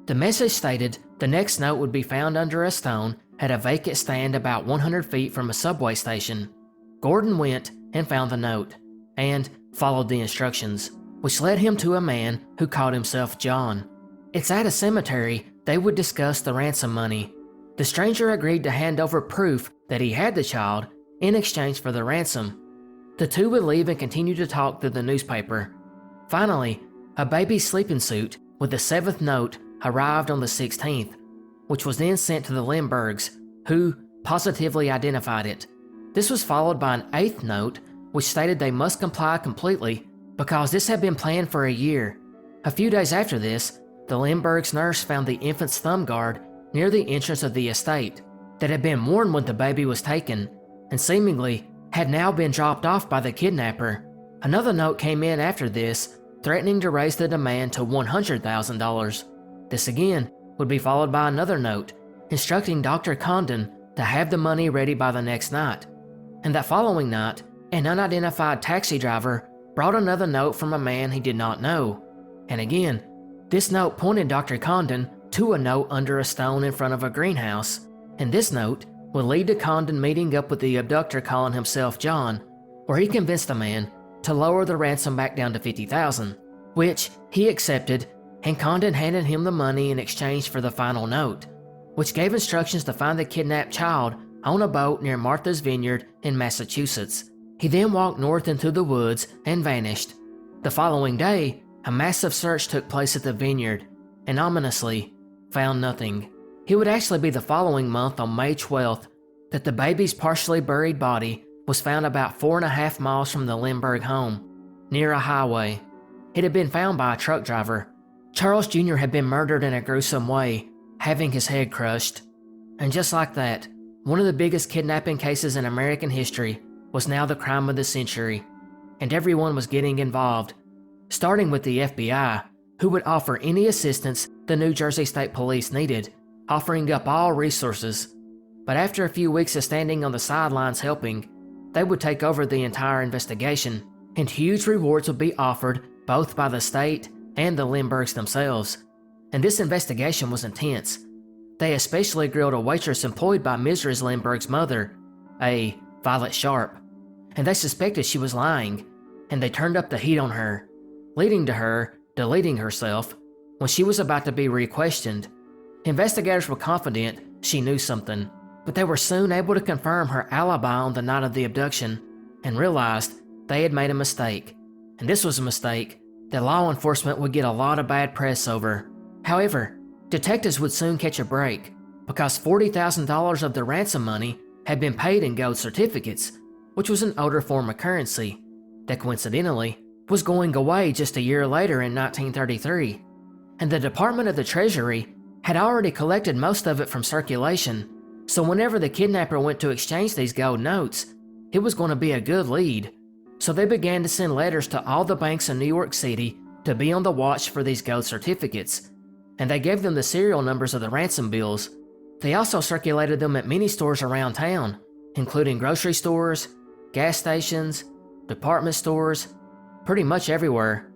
The message stated the next note would be found under a stone at a vacant stand about 100 feet from a subway station. Gordon went and found the note, and followed the instructions, which led him to a man who called himself John. It's at a cemetery they would discuss the ransom money. The stranger agreed to hand over proof that he had the child in exchange for the ransom. The two would leave and continue to talk through the newspaper. Finally, a baby sleeping suit with the 7th note arrived on the 16th, which was then sent to the Lindberghs, who positively identified it. This was followed by an 8th note, which stated they must comply completely because this had been planned for a year. A few days after this, the Lindberghs' nurse found the infant's thumb guard near the entrance of the estate that had been worn when the baby was taken, and seemingly had now been dropped off by the kidnapper. Another note came in after this, threatening to raise the demand to $100,000. This again would be followed by another note, instructing Dr. Condon to have the money ready by the next night. And that following night, an unidentified taxi driver brought another note from a man he did not know. And again, this note pointed Dr. Condon to a note under a stone in front of a greenhouse, and this note would lead to Condon meeting up with the abductor calling himself John, where he convinced the man to lower the ransom back down to $50,000, which he accepted, and Condon handed him the money in exchange for the final note, which gave instructions to find the kidnapped child on a boat near Martha's Vineyard in Massachusetts. He then walked north into the woods and vanished. The following day, a massive search took place at the vineyard, and ominously, found nothing. It would actually be the following month on May 12th that the baby's partially buried body was found about 4.5 miles from the Lindbergh home, near a highway. It had been found by a truck driver. Charles Jr. had been murdered in a gruesome way, having his head crushed. And just like that, One of the biggest kidnapping cases in American history was now the crime of the century, and everyone was getting involved, starting with the FBI, who would offer any assistance the New Jersey State Police needed, offering up all resources. But after a few weeks of standing on the sidelines helping, they would take over the entire investigation, and huge rewards would be offered both by the state and the Lindberghs themselves. And this investigation was intense. They especially grilled a waitress employed by Mrs. Lindbergh's mother, a Violet Sharp, and they suspected she was lying, and they turned up the heat on her, leading to her deleting herself when she was about to be re-questioned. Investigators were confident she knew something, but they were soon able to confirm her alibi on the night of the abduction and realized they had made a mistake. And this was a mistake that law enforcement would get a lot of bad press over. However, detectives would soon catch a break because $40,000 of the ransom money had been paid in gold certificates, which was an older form of currency that coincidentally was going away just a year later in 1933. And the Department of the Treasury had already collected most of it from circulation, so whenever the kidnapper went to exchange these gold notes, it was going to be a good lead. So they began to send letters to all the banks in New York City to be on the watch for these gold certificates, and they gave them the serial numbers of the ransom bills. They also circulated them at many stores around town, including grocery stores, gas stations, department stores, pretty much everywhere.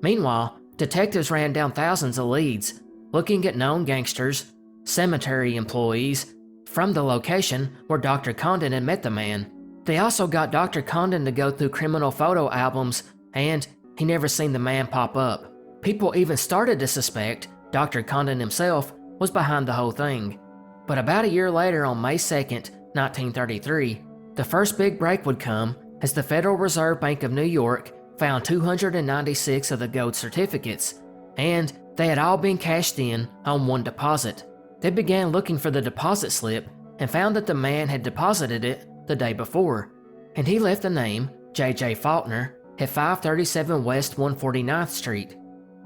Meanwhile, detectives ran down thousands of leads, looking at known gangsters, cemetery employees, from the location where Dr. Condon had met the man. They also got Dr. Condon to go through criminal photo albums, and he never seen the man pop up. People even started to suspect Dr. Condon himself was behind the whole thing. But about a year later, on May 2nd, 1933, the first big break would come as the Federal Reserve Bank of New York found 296 of the gold certificates, and they had all been cashed in on one deposit. They began looking for the deposit slip and found that the man had deposited it the day before, and he left the name J.J. Faulkner at 537 West 149th Street.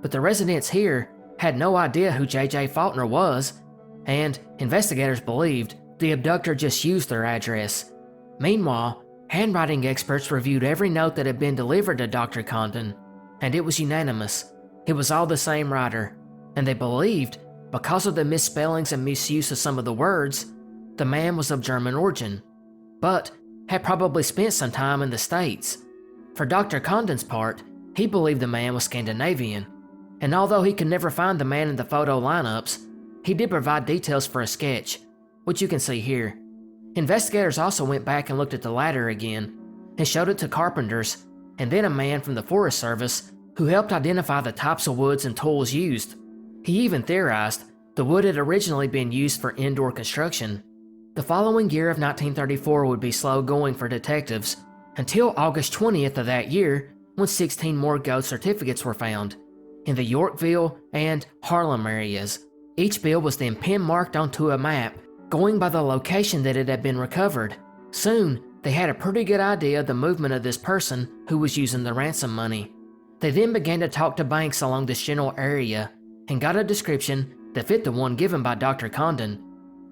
But the residents here had no idea who J.J. Faulkner was, and investigators believed the abductor just used their address. Meanwhile, handwriting experts reviewed every note that had been delivered to Dr. Condon, and it was unanimous. It was all the same writer, and they believed, because of the misspellings and misuse of some of the words, the man was of German origin, but had probably spent some time in the States. For Dr. Condon's part, he believed the man was Scandinavian, and although he could never find the man in the photo lineups, he did provide details for a sketch, which you can see here. Investigators also went back and looked at the ladder again, and showed it to carpenters, and then a man from the Forest Service who helped identify the types of woods and tools used. He even theorized the wood had originally been used for indoor construction. The following year of 1934 would be slow going for detectives, until August 20th of that year, when 16 more gold certificates were found, in the Yorkville and Harlem areas. Each bill was then pin-marked onto a map, going by the location that it had been recovered. Soon, they had a pretty good idea of the movement of this person who was using the ransom money. They then began to talk to banks along this general area, and got a description that fit the one given by Dr. Condon.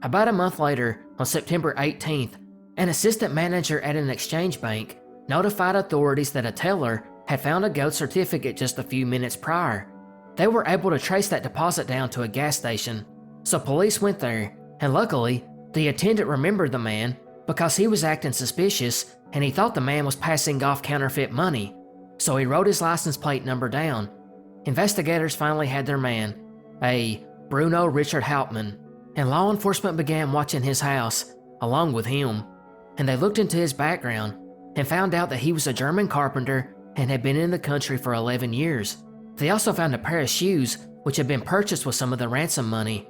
About a month later, on September 18th, an assistant manager at an exchange bank notified authorities that a teller had found a gold certificate just a few minutes prior. They were able to trace that deposit down to a gas station, so police went there, and luckily, the attendant remembered the man because he was acting suspicious and he thought the man was passing off counterfeit money, so he wrote his license plate number down. Investigators finally had their man, a Bruno Richard Hauptmann, and law enforcement began watching his house, along with him, and they looked into his background and found out that he was a German carpenter and had been in the country for 11 years. They also found a pair of shoes which had been purchased with some of the ransom money.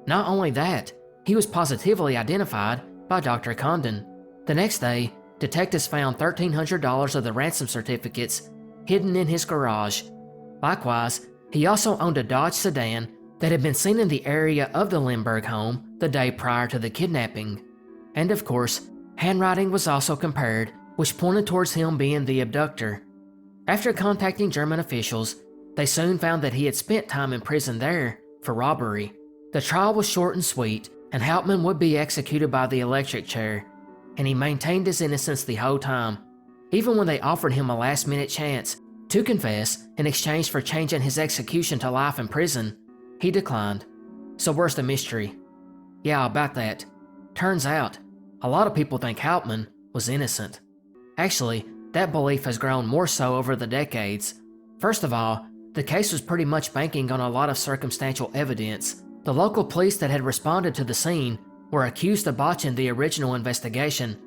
Not only that, he was positively identified by Dr. Condon. The next day, detectives found $1,300 of the ransom certificates hidden in his garage. Likewise, he also owned a Dodge sedan that had been seen in the area of the Lindbergh home the day prior to the kidnapping. And of course, handwriting was also compared, which pointed towards him being the abductor. After contacting German officials, they soon found that he had spent time in prison there for robbery. The trial was short and sweet, and Hauptmann would be executed by the electric chair, and he maintained his innocence the whole time. Even when they offered him a last-minute chance to confess in exchange for changing his execution to life in prison, he declined. So where's the mystery? Yeah, about that. Turns out, a lot of people think Hauptmann was innocent. Actually, that belief has grown more so over the decades. First of all, the case was pretty much banking on a lot of circumstantial evidence. The local police that had responded to the scene were accused of botching the original investigation,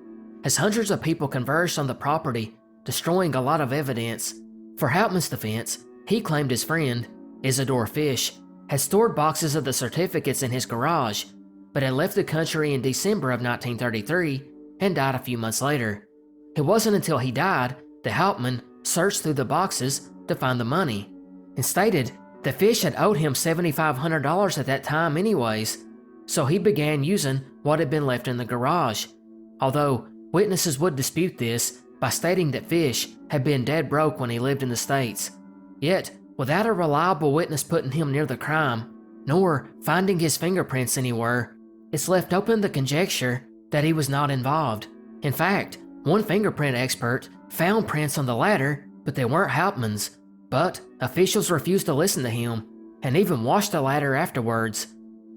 as hundreds of people converged on the property, destroying a lot of evidence. For Hauptmann's defense, he claimed his friend, Isidore Fish, had stored boxes of the certificates in his garage, but had left the country in December of 1933 and died a few months later. It wasn't until he died that Hauptmann searched through the boxes to find the money, and stated that Fish had owed him $7,500 at that time anyways, so he began using what had been left in the garage, although witnesses would dispute this by stating that Fish had been dead broke when he lived in the States. Yet, without a reliable witness putting him near the crime, nor finding his fingerprints anywhere, it's left open the conjecture that he was not involved. In fact, one fingerprint expert found prints on the ladder, but they weren't Hauptmann's. But officials refused to listen to him, and even washed the ladder afterwards.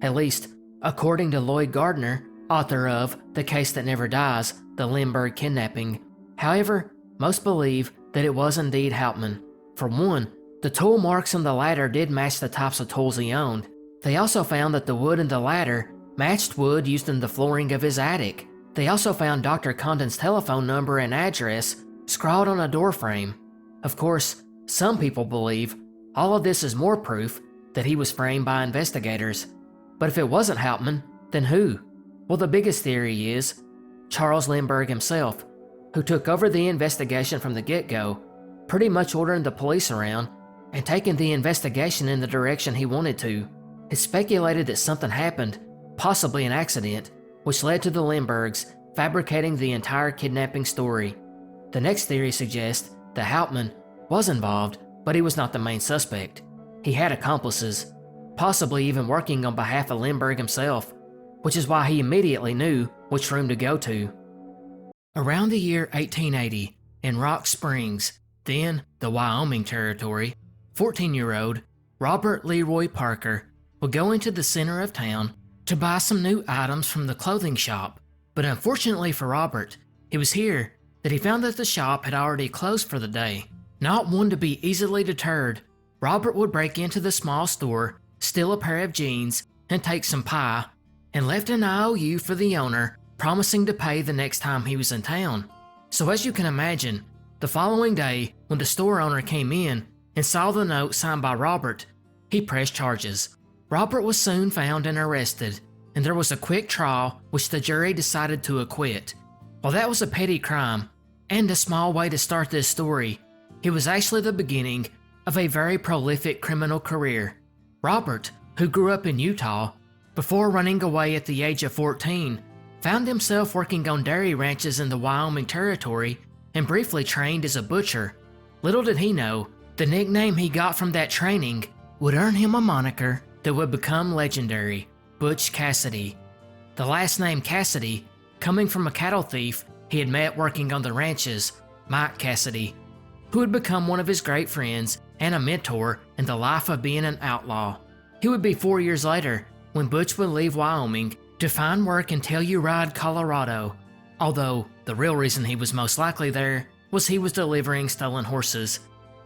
At least, according to Lloyd Gardner, author of The Case That Never Dies, The Lindbergh Kidnapping. However, most believe that it was indeed Hauptmann. For one, the tool marks on the ladder did match the types of tools he owned. They also found that the wood in the ladder matched wood used in the flooring of his attic. They also found Dr. Condon's telephone number and address scrawled on a door frame. Of course, some people believe all of this is more proof that he was framed by investigators. But if it wasn't Hauptmann, then who? Well, the biggest theory is Charles Lindbergh himself, who took over the investigation from the get-go, pretty much ordering the police around and taking the investigation in the direction he wanted to. It's speculated that something happened, possibly an accident, which led to the Lindberghs fabricating the entire kidnapping story. The next theory suggests that Hauptmann was involved, but he was not the main suspect. He had accomplices, possibly even working on behalf of Lindbergh himself, which is why he immediately knew which room to go to. Around the year 1880, in Rock Springs, then the Wyoming Territory, 14-year-old Robert Leroy Parker would go into the center of town to buy some new items from the clothing shop. But unfortunately for Robert, it was here that he found that the shop had already closed for the day. Not one to be easily deterred, Robert would break into the small store, steal a pair of jeans, and take some pie, and left an IOU for the owner, promising to pay the next time he was in town. So as you can imagine, the following day, when the store owner came in and saw the note signed by Robert, he pressed charges. Robert was soon found and arrested, and there was a quick trial which the jury decided to acquit. While that was a petty crime, and a small way to start this story, it was actually the beginning of a very prolific criminal career. Robert, who grew up in Utah, before running away at the age of 14, found himself working on dairy ranches in the Wyoming Territory and briefly trained as a butcher. Little did he know, the nickname he got from that training would earn him a moniker that would become legendary, Butch Cassidy. The last name Cassidy coming from a cattle thief he had met working on the ranches, Mike Cassidy, who had become one of his great friends and a mentor in the life of being an outlaw. It would be 4 years later when Butch would leave Wyoming to find work in Telluride, Colorado, although the real reason he was most likely there was he was delivering stolen horses.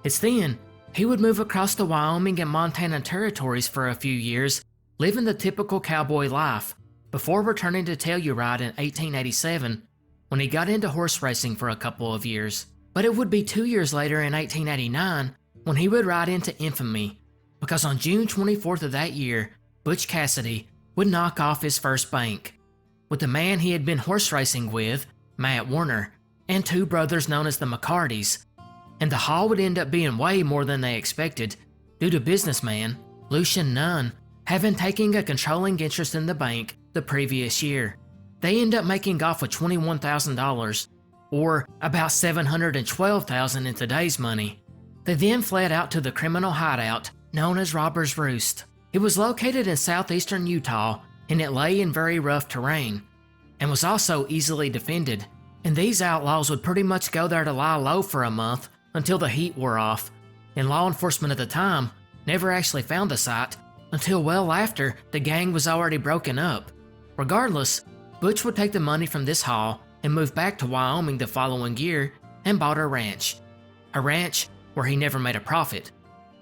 It's then he would move across the Wyoming and Montana territories for a few years, living the typical cowboy life, before returning to Telluride in 1887 when he got into horse racing for a couple of years. But it would be 2 years later in 1889 when he would ride into infamy, because on June 24th of that year, Butch Cassidy would knock off his first bank with the man he had been horse racing with, Matt Warner, and two brothers known as the McCartys. And the haul would end up being way more than they expected, due to businessman Lucian Nunn having taken a controlling interest in the bank the previous year. They end up making off with $21,000, or about $712,000 in today's money. They then fled out to the criminal hideout known as Robber's Roost. It was located in southeastern Utah and it lay in very rough terrain, and was also easily defended, and these outlaws would pretty much go there to lie low for a month until the heat wore off, and law enforcement at the time never actually found the site until well after the gang was already broken up. Regardless, Butch would take the money from this haul and move back to Wyoming the following year and bought a ranch where he never made a profit.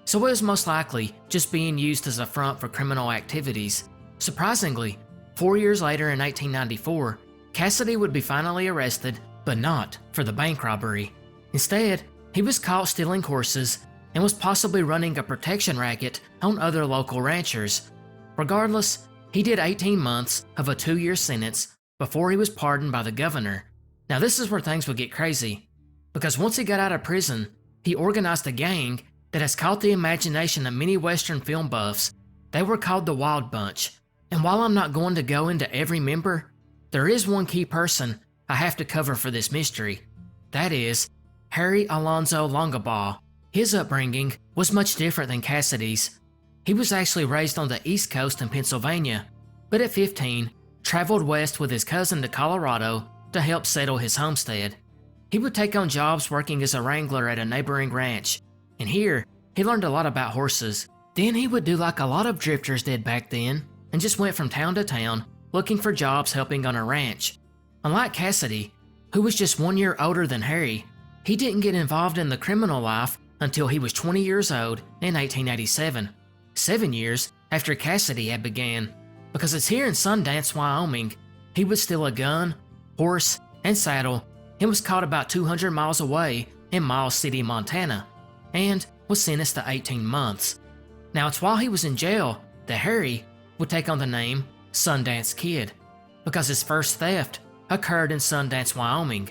So it was most likely just being used as a front for criminal activities. Surprisingly, 4 years later in 1894, Cassidy would be finally arrested, but not for the bank robbery. Instead, he was caught stealing horses and was possibly running a protection racket on other local ranchers. Regardless, he did 18 months of a 2-year sentence before he was pardoned by the governor. Now this is where things would get crazy, because once he got out of prison, he organized a gang that has caught the imagination of many Western film buffs. They were called the Wild Bunch, and while I'm not going to go into every member, there is one key person I have to cover for this mystery. That is Harry Alonzo Longabaugh. His upbringing was much different than Cassidy's. He was actually raised on the East Coast in Pennsylvania, but at 15, traveled west with his cousin to Colorado to help settle his homestead. He would take on jobs working as a wrangler at a neighboring ranch, and here, he learned a lot about horses. Then he would do like a lot of drifters did back then, and just went from town to town looking for jobs helping on a ranch. Unlike Cassidy, who was just 1 year older than Harry, he didn't get involved in the criminal life until he was 20 years old in 1887, 7 years after Cassidy had began, because it's here in Sundance, Wyoming, he would steal a gun, horse, and saddle and was caught about 200 miles away in Miles City, Montana, and was sentenced to 18 months. Now it's while he was in jail that Harry would take on the name Sundance Kid, because his first theft occurred in Sundance, Wyoming,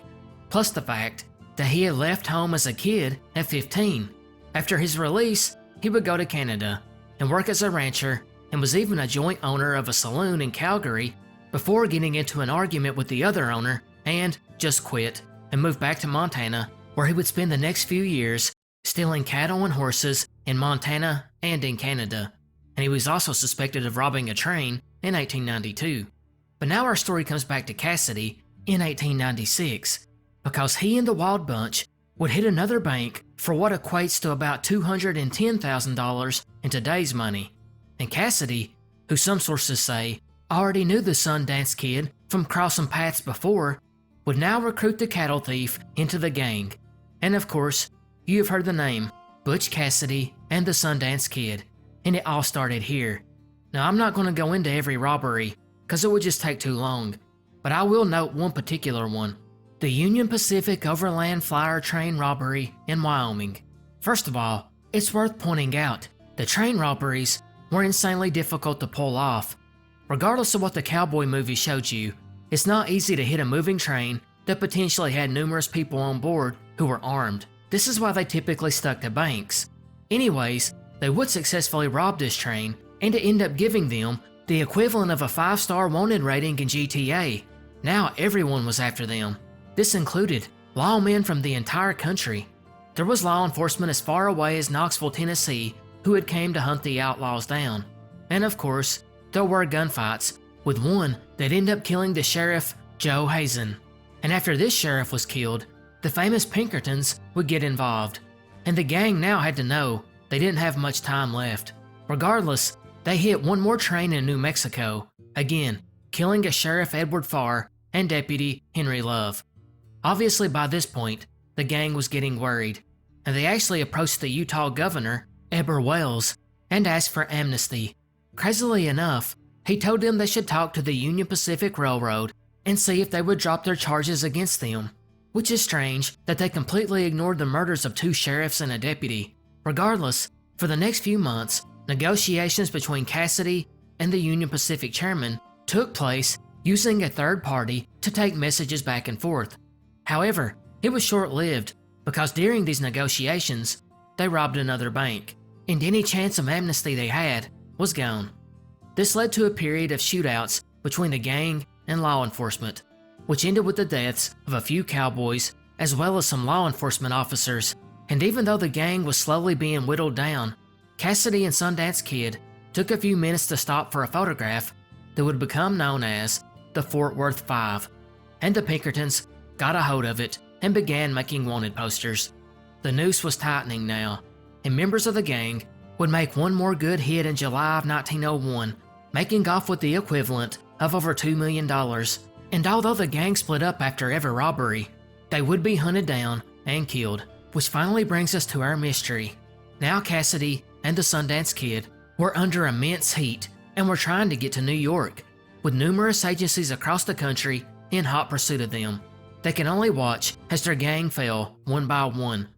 plus the fact that he had left home as a kid at 15. After his release, he would go to Canada and work as a rancher, and was even a joint owner of a saloon in Calgary before getting into an argument with the other owner and just quit and moved back to Montana, where he would spend the next few years stealing cattle and horses in Montana and in Canada. And he was also suspected of robbing a train in 1892. But now our story comes back to Cassidy in 1896, because he and the Wild Bunch would hit another bank for what equates to about $210,000 in today's money. And Cassidy, who some sources say already knew the Sundance Kid from crossing paths before, would now recruit the cattle thief into the gang. And of course, you have heard the name Butch Cassidy and the Sundance Kid, and it all started here. Now I'm not going to go into every robbery, because it would just take too long, but I will note one particular one: the Union Pacific Overland Flyer train robbery in Wyoming. First of all, it's worth pointing out that train robberies were insanely difficult to pull off. Regardless of what the cowboy movie showed you, it's not easy to hit a moving train that potentially had numerous people on board who were armed. This is why they typically stuck to banks. Anyways, they would successfully rob this train, and to end up giving them the equivalent of a 5-star wanted rating in GTA. Now everyone was after them. This included lawmen from the entire country. There was law enforcement as far away as Knoxville, Tennessee, who had came to hunt the outlaws down. And of course, there were gunfights, with one that ended up killing the sheriff, Joe Hazen. And after this sheriff was killed, the famous Pinkertons would get involved. And the gang now had to know they didn't have much time left. Regardless, they hit one more train in New Mexico, again, killing a Sheriff Edward Farr and Deputy Henry Love. Obviously by this point, the gang was getting worried, and they actually approached the Utah governor, Eber Wells, and asked for amnesty. Crazily enough, he told them they should talk to the Union Pacific Railroad and see if they would drop their charges against them, which is strange that they completely ignored the murders of 2 sheriffs and a deputy. Regardless, for the next few months, negotiations between Cassidy and the Union Pacific chairman took place using a third party to take messages back and forth. However, it was short-lived, because during these negotiations, they robbed another bank, and any chance of amnesty they had was gone. This led to a period of shootouts between the gang and law enforcement, which ended with the deaths of a few cowboys as well as some law enforcement officers. And even though the gang was slowly being whittled down, Cassidy and Sundance Kid took a few minutes to stop for a photograph. that would become known as the Fort Worth Five, and the Pinkertons got a hold of it and began making wanted posters. The noose was tightening now, and members of the gang would make one more good hit in July of 1901, making off with the equivalent of over $2 million. And although the gang split up after every robbery, they would be hunted down and killed, which finally brings us to our mystery. Now Cassidy and the Sundance Kid were under immense heat and were trying to get to New York, with numerous agencies across the country in hot pursuit of them. They could only watch as their gang fell one by one.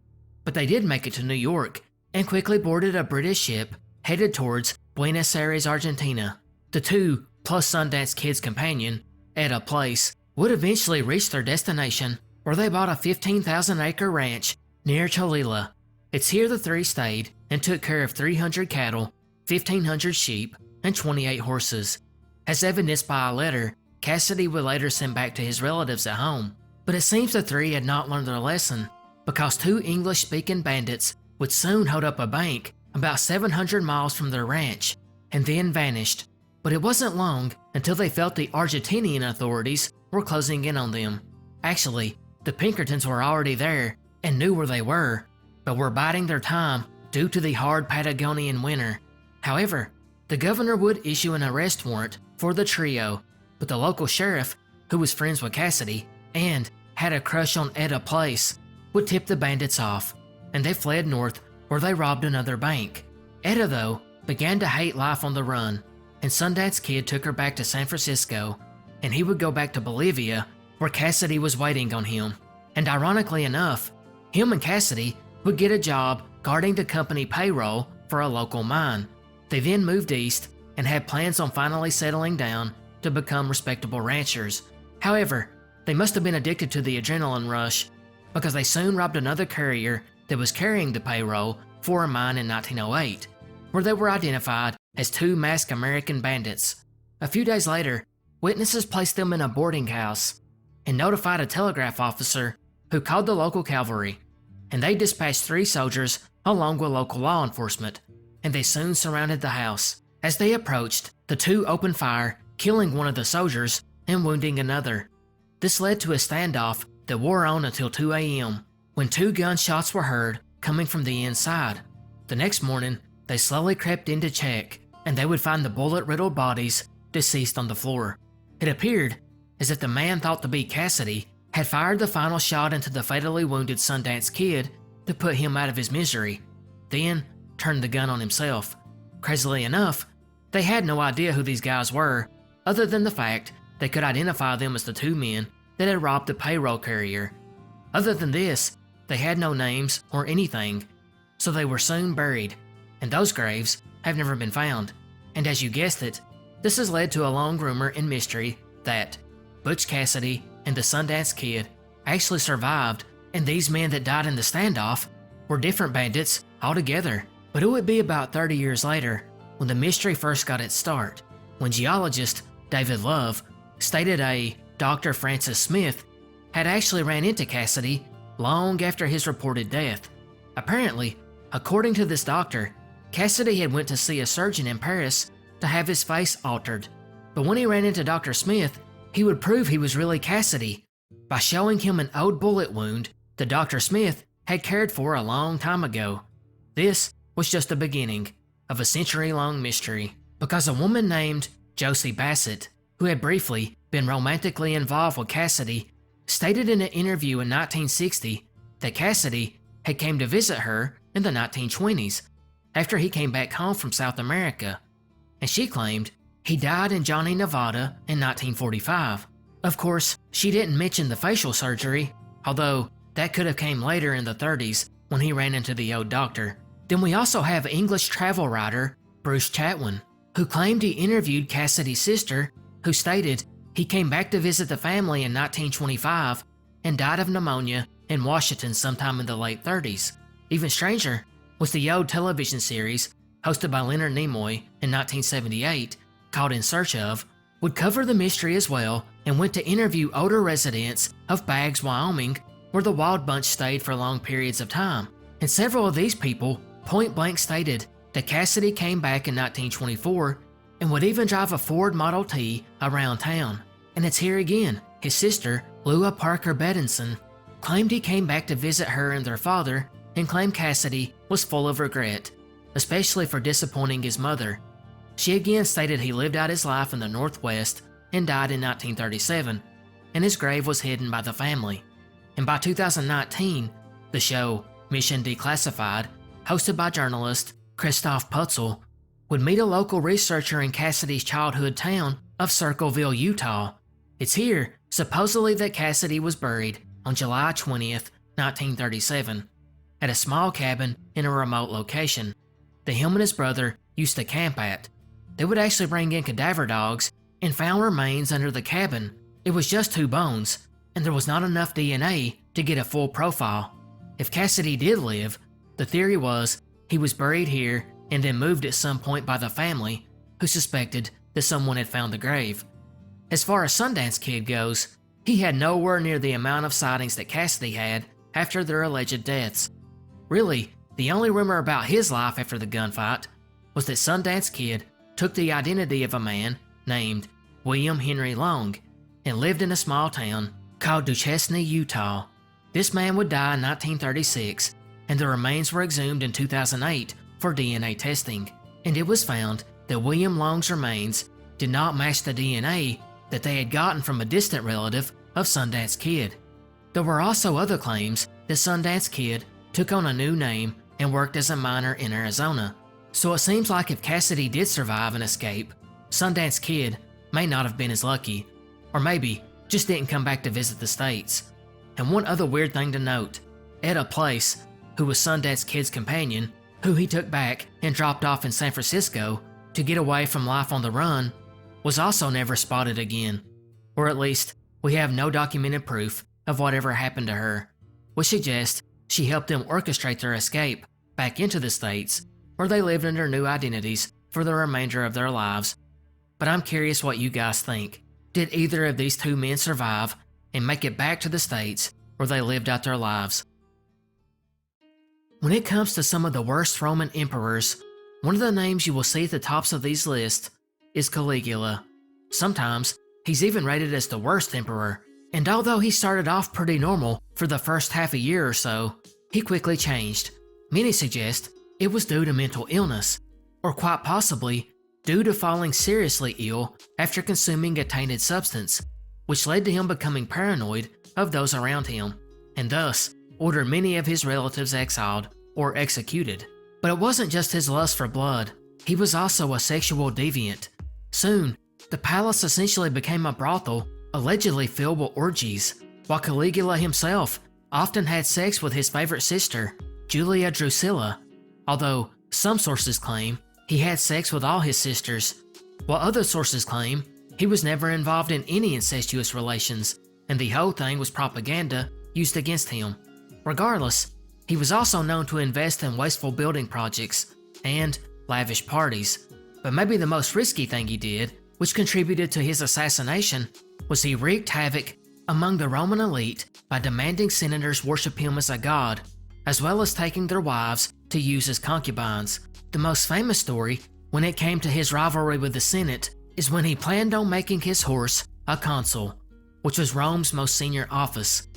But they did make it to New York and quickly boarded a British ship headed towards Buenos Aires, Argentina. The two, plus Sundance Kid's companion, Etta Place, would eventually reach their destination, where they bought a 15,000-acre ranch near Cholula. It's here the three stayed and took care of 300 cattle, 1,500 sheep, and 28 horses, as evidenced by a letter Cassidy would later send back to his relatives at home. But it seems the three had not learned their lesson, because two English-speaking bandits would soon hold up a bank about 700 miles from their ranch, and then vanished. But it wasn't long until they felt the Argentinian authorities were closing in on them. Actually, the Pinkertons were already there and knew where they were, but were biding their time due to the hard Patagonian winter. However, the governor would issue an arrest warrant for the trio, but the local sheriff, who was friends with Cassidy and had a crush on Etta Place, would tip the bandits off, and they fled north where they robbed another bank. Etta, though, began to hate life on the run, and Sundance Kid took her back to San Francisco, and he would go back to Bolivia where Cassidy was waiting on him. And ironically enough, him and Cassidy would get a job guarding the company payroll for a local mine. They then moved east and had plans on finally settling down to become respectable ranchers. However, they must have been addicted to the adrenaline rush, because they soon robbed another courier that was carrying the payroll for a mine in 1908, where they were identified as two masked American bandits. A few days later, witnesses placed them in a boarding house and notified a telegraph officer who called the local cavalry, and they dispatched 3 soldiers along with local law enforcement, and they soon surrounded the house. As they approached, the two opened fire, killing one of the soldiers and wounding another. This led to a standoff that wore on until 2 a.m., when 2 gunshots were heard coming from the inside. The next morning, they slowly crept in to check, and they would find the bullet-riddled bodies deceased on the floor. It appeared as if the man thought to be Cassidy had fired the final shot into the fatally wounded Sundance Kid to put him out of his misery, then turned the gun on himself. Crazily enough, they had no idea who these guys were, other than the fact they could identify them as the 2 men that had robbed the payroll carrier. Other than this, they had no names or anything, so they were soon buried, and those graves have never been found. And as you guessed it, this has led to a long rumor and mystery that Butch Cassidy and the Sundance Kid actually survived, and these men that died in the standoff were different bandits altogether. But it would be about 30 years later when the mystery first got its start, when geologist David Love stated a Dr. Francis Smith had actually ran into Cassidy long after his reported death. Apparently, according to this doctor, Cassidy had went to see a surgeon in Paris to have his face altered, but when he ran into Dr. Smith, he would prove he was really Cassidy by showing him an old bullet wound that Dr. Smith had cared for a long time ago. This was just the beginning of a century-long mystery, because a woman named Josie Bassett, who had briefly been romantically involved with Cassidy, stated in an interview in 1960 that Cassidy had came to visit her in the 1920s after he came back home from South America, and she claimed he died in Johnny, Nevada in 1945. Of course, she didn't mention the facial surgery, although that could have came later in the 30s when he ran into the old doctor. Then we also have English travel writer Bruce Chatwin, who claimed he interviewed Cassidy's sister, who stated he came back to visit the family in 1925 and died of pneumonia in Washington sometime in the late 30s. Even stranger was the old television series hosted by Leonard Nimoy in 1978 called In Search Of, would cover the mystery as well and went to interview older residents of Baggs, Wyoming, where the Wild Bunch stayed for long periods of time. And several of these people point blank stated that Cassidy came back in 1924 and would even drive a Ford Model T around town. And it's here again. His sister, Lua Parker Bedinson, claimed he came back to visit her and their father, and claimed Cassidy was full of regret, especially for disappointing his mother. She again stated he lived out his life in the Northwest and died in 1937, and his grave was hidden by the family. And by 2019, the show Mission Declassified, hosted by journalist Christoph Putzel, would meet a local researcher in Cassidy's childhood town of Circleville, Utah. It's here, supposedly, that Cassidy was buried on July 20th, 1937, at a small cabin in a remote location that him and his brother used to camp at. They would actually bring in cadaver dogs and found remains under the cabin. It was just 2 bones, and there was not enough DNA to get a full profile. If Cassidy did live, the theory was he was buried here and then moved at some point by the family, who suspected that someone had found the grave. As far as Sundance Kid goes, he had nowhere near the amount of sightings that Cassidy had after their alleged deaths. Really, the only rumor about his life after the gunfight was that Sundance Kid took the identity of a man named William Henry Long and lived in a small town called Duchesne, Utah. This man would die in 1936, and the remains were exhumed in 2008 for DNA testing, and it was found that William Long's remains did not match the DNA that they had gotten from a distant relative of Sundance Kid. There were also other claims that Sundance Kid took on a new name and worked as a miner in Arizona. So it seems like if Cassidy did survive and escape, Sundance Kid may not have been as lucky, or maybe just didn't come back to visit the States. And one other weird thing to note, Etta Place, who was Sundance Kid's companion, who he took back and dropped off in San Francisco to get away from life on the run, was also never spotted again, or at least we have no documented proof of whatever happened to her, which suggests she helped them orchestrate their escape back into the States, where they lived under new identities for the remainder of their lives. But I'm curious what you guys think. Did either of these 2 men survive and make it back to the States where they lived out their lives? When it comes to some of the worst Roman emperors, one of the names you will see at the tops of these lists is Caligula. Sometimes he's even rated as the worst emperor, and although he started off pretty normal for the first half a year or so, he quickly changed. Many suggest it was due to mental illness, or quite possibly due to falling seriously ill after consuming a tainted substance, which led to him becoming paranoid of those around him, and thus ordered many of his relatives exiled or executed. But it wasn't just his lust for blood, he was also a sexual deviant. Soon, the palace essentially became a brothel, allegedly filled with orgies, while Caligula himself often had sex with his favorite sister, Julia Drusilla, although some sources claim he had sex with all his sisters, while other sources claim he was never involved in any incestuous relations, and the whole thing was propaganda used against him. Regardless, he was also known to invest in wasteful building projects and lavish parties. But maybe the most risky thing he did, which contributed to his assassination, was he wreaked havoc among the Roman elite by demanding senators worship him as a god, as well as taking their wives to use as concubines. The most famous story, when it came to his rivalry with the Senate, is when he planned on making his horse a consul, which was Rome's most senior office.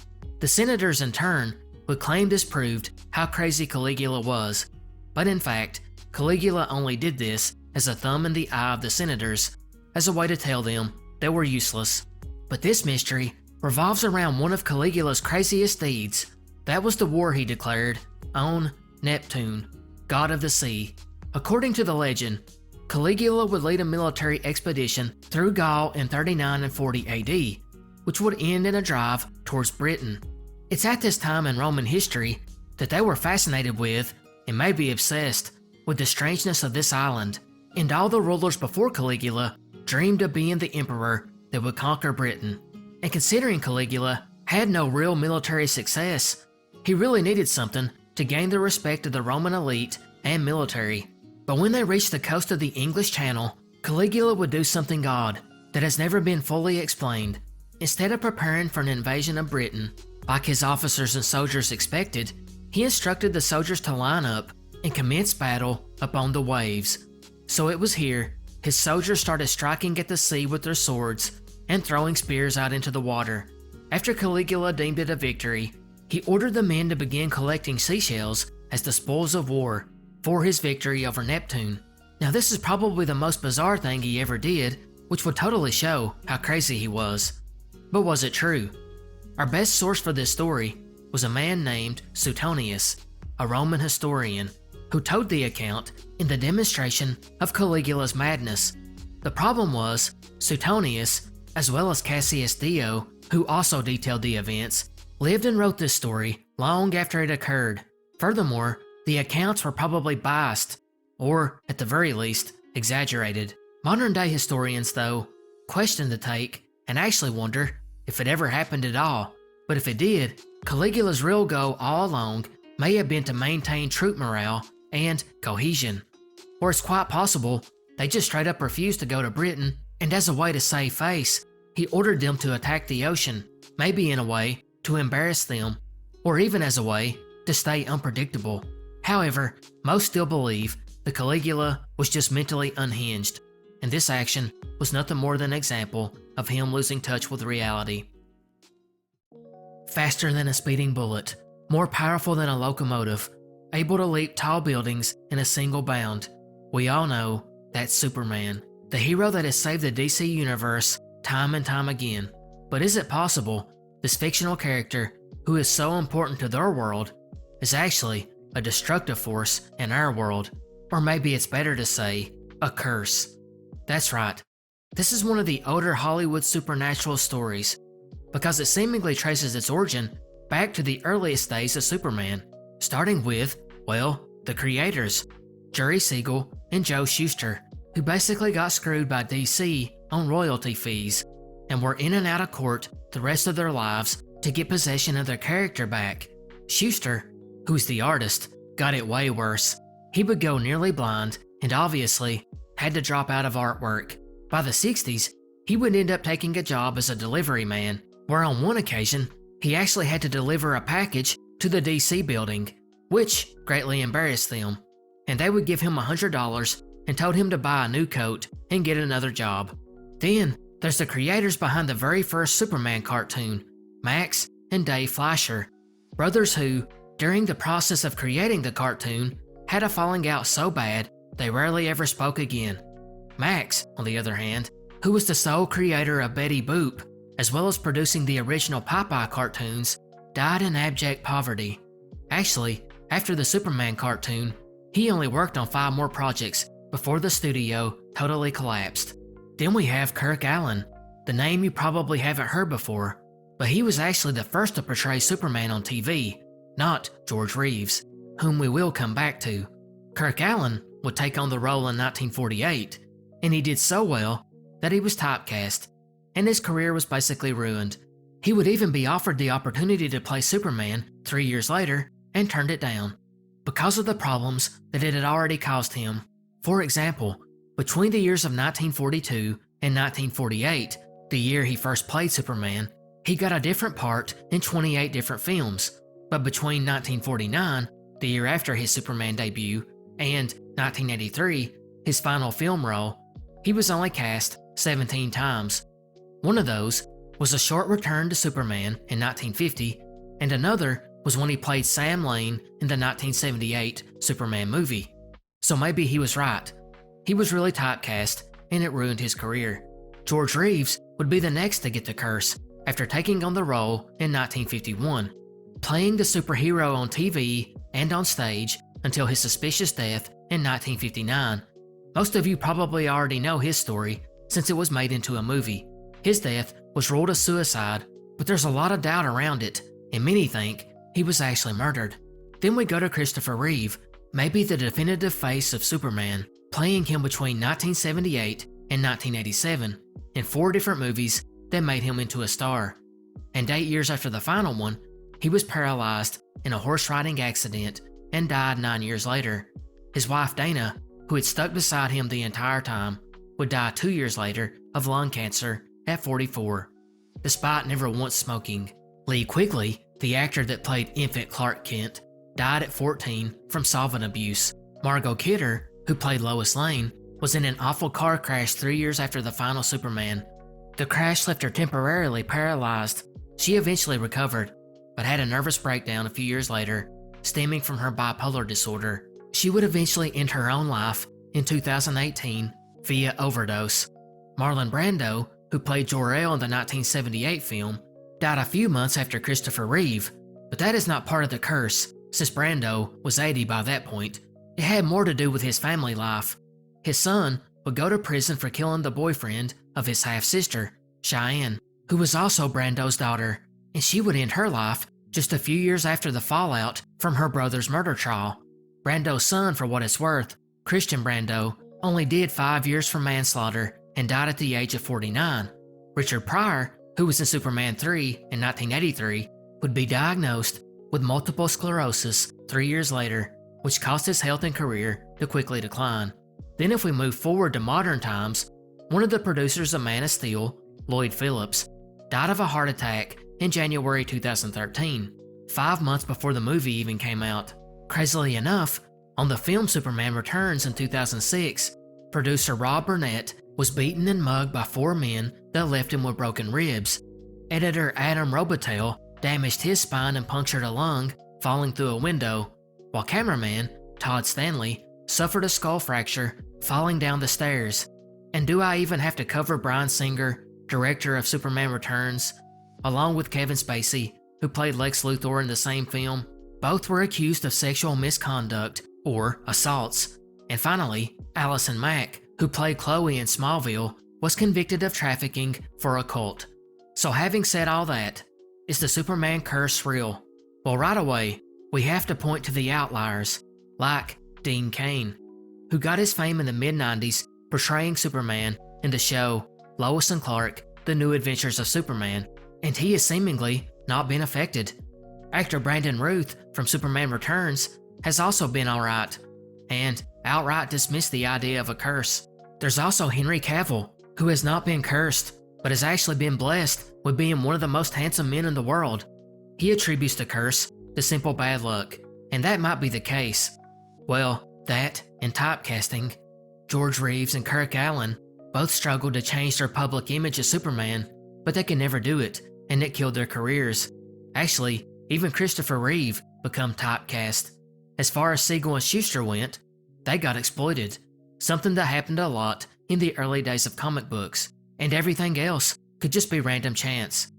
The senators, in turn, would claim this proved how crazy Caligula was, but in fact, Caligula only did this as a thumb in the eye of the senators, as a way to tell them they were useless. But this mystery revolves around one of Caligula's craziest deeds. That was the war he declared on Neptune, god of the sea. According to the legend, Caligula would lead a military expedition through Gaul in 39 and 40 AD, which would end in a drive towards Britain. It's at this time in Roman history that they were fascinated with, and maybe obsessed, with the strangeness of this island, and all the rulers before Caligula dreamed of being the emperor that would conquer Britain. And considering Caligula had no real military success, he really needed something to gain the respect of the Roman elite and military. But when they reached the coast of the English Channel, Caligula would do something odd that has never been fully explained. Instead of preparing for an invasion of Britain, like his officers and soldiers expected, he instructed the soldiers to line up and commence battle upon the waves. So it was here his soldiers started striking at the sea with their swords and throwing spears out into the water. After Caligula deemed it a victory, he ordered the men to begin collecting seashells as the spoils of war for his victory over Neptune. Now this is probably the most bizarre thing he ever did, which would totally show how crazy he was. But was it true? Our best source for this story was a man named Suetonius, a Roman historian, who told the account in the demonstration of Caligula's madness. The problem was, Suetonius, as well as Cassius Dio, who also detailed the events, lived and wrote this story long after it occurred. Furthermore, the accounts were probably biased, or, at the very least, exaggerated. Modern-day historians, though, question the take and actually wonder if it ever happened at all. But if it did, Caligula's real goal all along may have been to maintain troop morale and cohesion. Or it's quite possible they just straight up refused to go to Britain, and as a way to save face, he ordered them to attack the ocean, maybe in a way to embarrass them, or even as a way to stay unpredictable. However, most still believe that Caligula was just mentally unhinged, and this action was nothing more than an example of him losing touch with reality. Faster than a speeding bullet, more powerful than a locomotive, able to leap tall buildings in a single bound. We all know that's Superman, the hero that has saved the DC universe time and time again. But is it possible this fictional character, who is so important to their world, is actually a destructive force in our world? Or maybe it's better to say, a curse. That's right, this is one of the older Hollywood supernatural stories, because it seemingly traces its origin back to the earliest days of Superman, starting with, well, the creators, Jerry Siegel and Joe Shuster, who basically got screwed by DC on royalty fees, and were in and out of court the rest of their lives to get possession of their character back. Shuster, who's the artist, got it way worse. He would go nearly blind and obviously had to drop out of artwork. By the 60s, he would end up taking a job as a delivery man, where on one occasion, he actually had to deliver a package to the DC building, which greatly embarrassed them, and they would give him $100 and told him to buy a new coat and get another job. Then, there's the creators behind the very first Superman cartoon, Max and Dave Fleischer, brothers who, during the process of creating the cartoon, had a falling out so bad they rarely ever spoke again. Max, on the other hand, who was the sole creator of Betty Boop, as well as producing the original Popeye cartoons, died in abject poverty. Actually, after the Superman cartoon, he only worked on 5 more projects before the studio totally collapsed. Then we have Kirk Alyn, the name you probably haven't heard before, but he was actually the first to portray Superman on TV, not George Reeves, whom we will come back to. Kirk Alyn would take on the role in 1948, and he did so well that he was typecast, and his career was basically ruined. He would even be offered the opportunity to play Superman 3 years later and turned it down, because of the problems that it had already caused him. For example, between the years of 1942 and 1948, the year he first played Superman, he got a different part in 28 different films. But between 1949, the year after his Superman debut, and 1983, his final film role, he was only cast 17 times. One of those was a short return to Superman in 1950, and another was when he played Sam Lane in the 1978 Superman movie. So maybe he was right. He was really typecast, and it ruined his career. George Reeves would be the next to get the curse after taking on the role in 1951, playing the superhero on TV and on stage until his suspicious death in 1959. Most of you probably already know his story since it was made into a movie. His death was ruled a suicide, but there's a lot of doubt around it, and many think he was actually murdered. Then we go to Christopher Reeve, maybe the definitive face of Superman, playing him between 1978 and 1987 in 4 different movies that made him into a star. And 8 years after the final one, he was paralyzed in a horse riding accident and died 9 years later. His wife Dana, who had stuck beside him the entire time, would die 2 years later of lung cancer at 44, despite never once smoking. Lee Quigley, the actor that played infant Clark Kent, died at 14 from solvent abuse. Margot Kidder, who played Lois Lane, was in an awful car crash 3 years after the final Superman. The crash left her temporarily paralyzed. She eventually recovered, but had a nervous breakdown a few years later, stemming from her bipolar disorder. She would eventually end her own life in 2018 via overdose. Marlon Brando, who played Jor-El in the 1978 film, died a few months after Christopher Reeve, but that is not part of the curse, since Brando was 80 by that point. It had more to do with his family life. His son would go to prison for killing the boyfriend of his half-sister, Cheyenne, who was also Brando's daughter, and she would end her life just a few years after the fallout from her brother's murder trial. Brando's son, for what it's worth, Christian Brando, only did 5 years for manslaughter and died at the age of 49. Richard Pryor, who was in Superman 3 in 1983, would be diagnosed with multiple sclerosis 3 years later, which caused his health and career to quickly decline. Then if we move forward to modern times, one of the producers of Man of Steel, Lloyd Phillips, died of a heart attack in January 2013, 5 months before the movie even came out. Crazily enough, on the film Superman Returns in 2006, producer Rob Burnett was beaten and mugged by 4 men that left him with broken ribs. Editor Adam Robitel damaged his spine and punctured a lung, falling through a window, while cameraman Todd Stanley suffered a skull fracture falling down the stairs. And do I even have to cover Bryan Singer, director of Superman Returns, along with Kevin Spacey, who played Lex Luthor in the same film? Both were accused of sexual misconduct or assaults. And finally, Allison Mack, who played Chloe in Smallville, was convicted of trafficking for a cult. So having said all that, is the Superman curse real? Well, right away, we have to point to the outliers, like Dean Cain, who got his fame in the mid-90s portraying Superman in the show Lois and Clark, The New Adventures of Superman, and he has seemingly not been affected. Actor Brandon Routh from Superman Returns has also been alright, and outright dismissed the idea of a curse. There's also Henry Cavill, who has not been cursed, but has actually been blessed with being one of the most handsome men in the world. He attributes the curse to simple bad luck, and that might be the case. Well, that and typecasting. George Reeves and Kirk Allen both struggled to change their public image of Superman, but they could never do it, and it killed their careers. Actually, even Christopher Reeve became typecast. As far as Siegel and Schuster went, they got exploited, something that happened a lot in the early days of comic books, and everything else could just be random chance.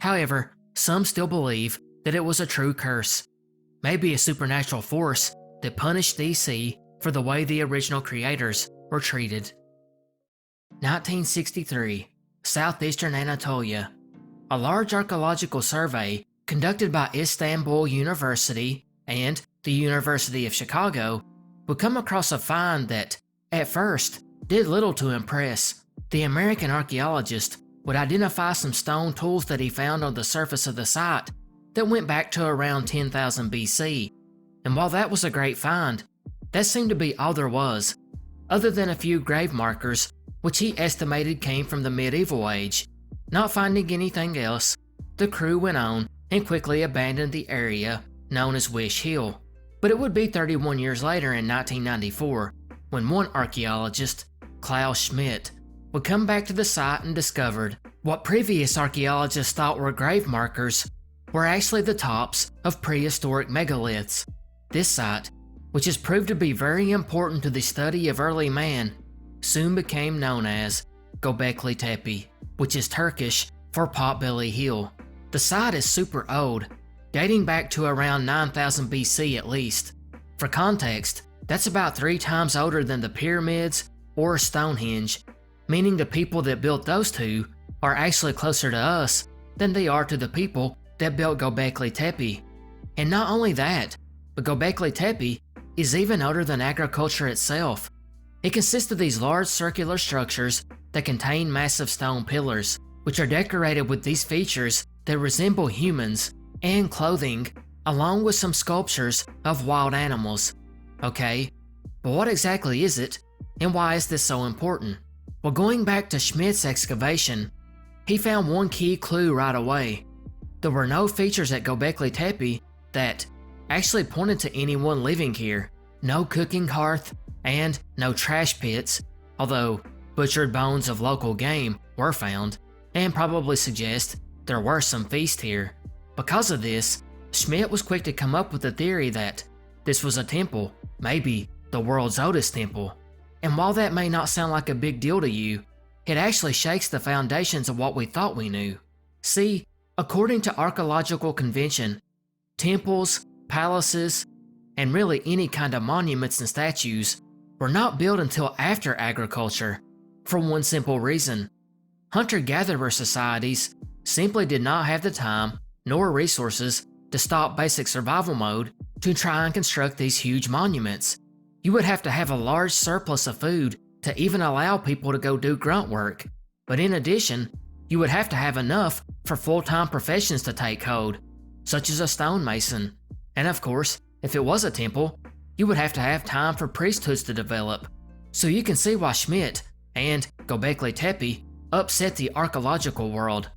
However, some still believe that it was a true curse, maybe a supernatural force that punished DC for the way the original creators were treated. 1963, Southeastern Anatolia. A large archaeological survey conducted by Istanbul University and the University of Chicago would come across a find that, at first, did little to impress. The American archaeologist would identify some stone tools that he found on the surface of the site that went back to around 10,000 BC. And while that was a great find, that seemed to be all there was, other than a few grave markers which he estimated came from the medieval age. Not finding anything else, the crew went on and quickly abandoned the area known as Wish Hill. But it would be 31 years later in 1994 when one archaeologist, Klaus Schmidt, would come back to the site and discovered what previous archaeologists thought were grave markers were actually the tops of prehistoric megaliths. This site, which has proved to be very important to the study of early man, soon became known as Göbekli Tepe, which is Turkish for Potbelly Hill. The site is super old, dating back to around 9000 BC at least. For context, that's about 3 times older than the pyramids or Stonehenge, meaning the people that built those two are actually closer to us than they are to the people that built Göbekli Tepe. And not only that, but Göbekli Tepe is even older than agriculture itself. It consists of these large circular structures that contain massive stone pillars, which are decorated with these features that resemble humans, and clothing, along with some sculptures of wild animals. Okay, but what exactly is it, and why is this so important? Well, going back to Schmidt's excavation, he found one key clue right away. There were no features at Göbekli Tepe that actually pointed to anyone living here. No cooking hearth, and no trash pits, although butchered bones of local game were found, and probably suggest there were some feast here. Because of this, Schmidt was quick to come up with the theory that this was a temple, maybe the world's oldest temple. And while that may not sound like a big deal to you, it actually shakes the foundations of what we thought we knew. See, according to archaeological convention, temples, palaces, and really any kind of monuments and statues were not built until after agriculture, for one simple reason. Hunter-gatherer societies simply did not have the time nor resources to stop basic survival mode to try and construct these huge monuments. You would have to have a large surplus of food to even allow people to go do grunt work, but in addition, you would have to have enough for full-time professions to take hold, such as a stonemason. And of course, if it was a temple, you would have to have time for priesthoods to develop. So you can see why Schmidt and Göbekli Tepe upset the archaeological world.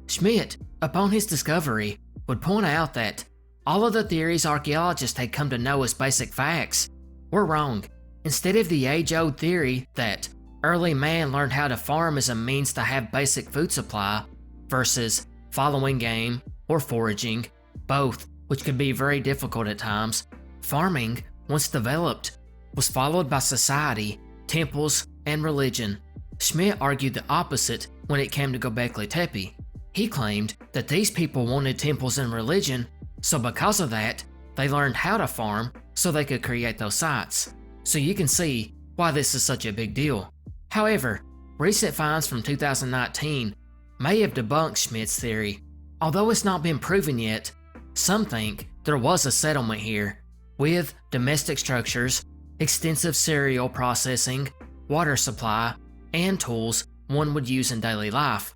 Schmidt, upon his discovery, would point out that all of the theories archaeologists had come to know as basic facts were wrong. Instead of the age-old theory that early man learned how to farm as a means to have basic food supply versus following game or foraging, both which could be very difficult at times, farming, once developed, was followed by society, temples, and religion. Schmidt argued the opposite when it came to Göbekli Tepe. He claimed that these people wanted temples and religion, so because of that, they learned how to farm so they could create those sites. So you can see why this is such a big deal. However, recent finds from 2019 may have debunked Schmidt's theory. Although it's not been proven yet, some think there was a settlement here, with domestic structures, extensive cereal processing, water supply, and tools one would use in daily life.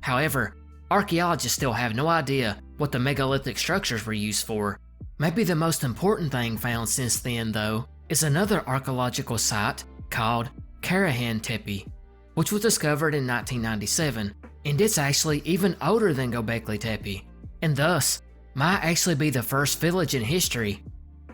However, archaeologists still have no idea what the megalithic structures were used for. Maybe the most important thing found since then, though, is another archaeological site called Karahan Tepe, which was discovered in 1997, and it's actually even older than Göbekli Tepe, and thus might actually be the first village in history.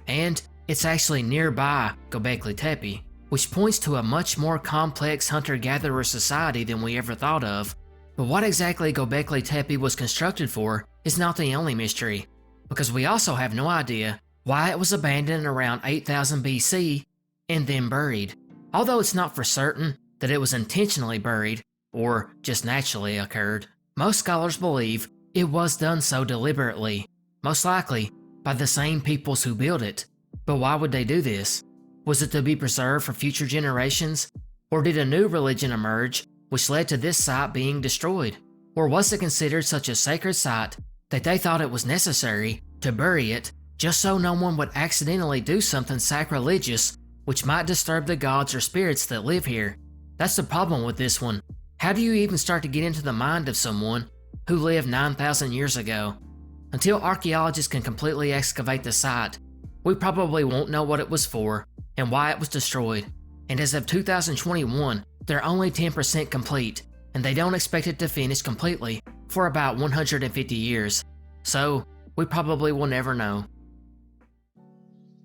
And it's actually nearby Göbekli Tepe, which points to a much more complex hunter-gatherer society than we ever thought of. But what exactly Göbekli Tepe was constructed for is not the only mystery, because we also have no idea why it was abandoned around 8000 BC and then buried. Although it's not for certain that it was intentionally buried or just naturally occurred, most scholars believe it was done so deliberately, most likely by the same peoples who built it. But why would they do this? Was it to be preserved for future generations? Or did a new religion emerge which led to this site being destroyed? Or was it considered such a sacred site that they thought it was necessary to bury it just so no one would accidentally do something sacrilegious which might disturb the gods or spirits that live here? That's the problem with this one. How do you even start to get into the mind of someone who lived 9,000 years ago? Until archaeologists can completely excavate the site, we probably won't know what it was for and why it was destroyed. And as of 2021, they're only 10% complete, and they don't expect it to finish completely for about 150 years. So, we probably will never know.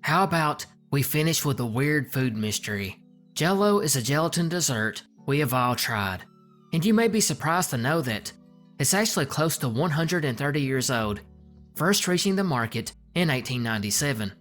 How about we finish with a weird food mystery? Jello is a gelatin dessert we have all tried, and you may be surprised to know that it's actually close to 130 years old, first reaching the market in 1897,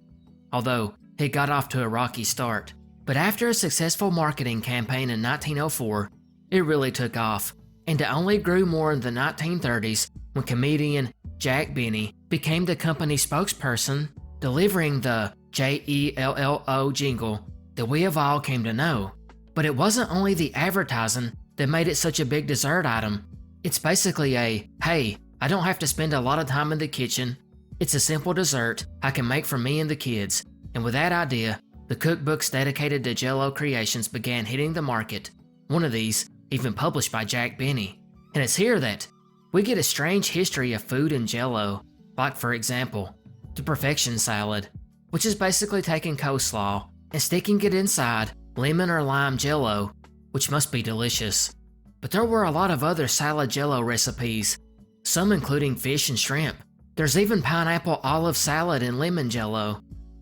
although it got off to a rocky start. But after a successful marketing campaign in 1904, it really took off, and it only grew more in the 1930s when comedian Jack Benny became the company's spokesperson, delivering the Jello jingle that we have all came to know. But it wasn't only the advertising that made it such a big dessert item. It's basically a, hey, I don't have to spend a lot of time in the kitchen. It's a simple dessert I can make for me and the kids. And with that idea, the cookbooks dedicated to Jello creations began hitting the market, one of these even published by Jack Benny. And it's here that we get a strange history of food and Jello, like for example, the perfection salad, which is basically taking coleslaw and sticking it inside lemon or lime Jello, which must be delicious. But there were a lot of other salad Jello recipes, some including fish and shrimp. There's even pineapple olive salad and lemon Jello.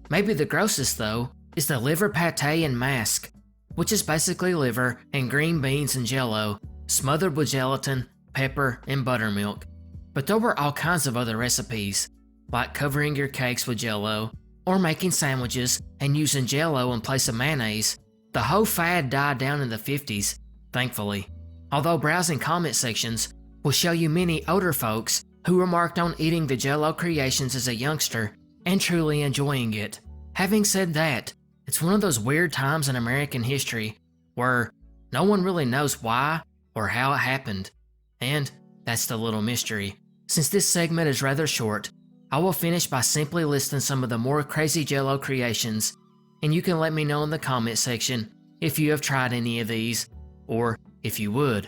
Maybe the grossest though is the liver pate and mask, which is basically liver and green beans and jello, smothered with gelatin, pepper, and buttermilk. But there were all kinds of other recipes, like covering your cakes with jello, or making sandwiches and using jello in place of mayonnaise. The whole fad died down in the 50s, thankfully, although browsing comment sections will show you many older folks who remarked on eating the jello creations as a youngster and truly enjoying it. Having said that, it's one of those weird times in American history where no one really knows why or how it happened, and that's the little mystery. Since this segment is rather short, I will finish by simply listing some of the more crazy jello creations, and you can let me know in the comment section if you have tried any of these, or if you would.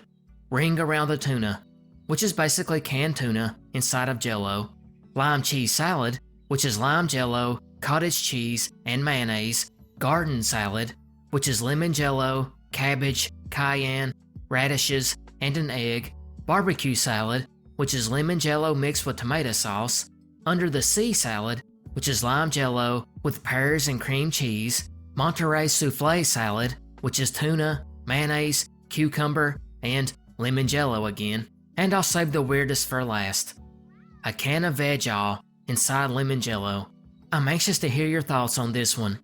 Ring around the tuna, which is basically canned tuna inside of jello. Lime cheese salad, which is lime jello, cottage cheese, and mayonnaise. Garden salad, which is lemon jello, cabbage, cayenne, radishes, and an egg. Barbecue salad, which is lemon jello mixed with tomato sauce. Under the Sea salad, which is lime jello with pears and cream cheese. Monterey souffle salad, which is tuna, mayonnaise, cucumber, and lemon jello again. And I'll save the weirdest for last. A can of veg all inside lemon jello. I'm anxious to hear your thoughts on this one.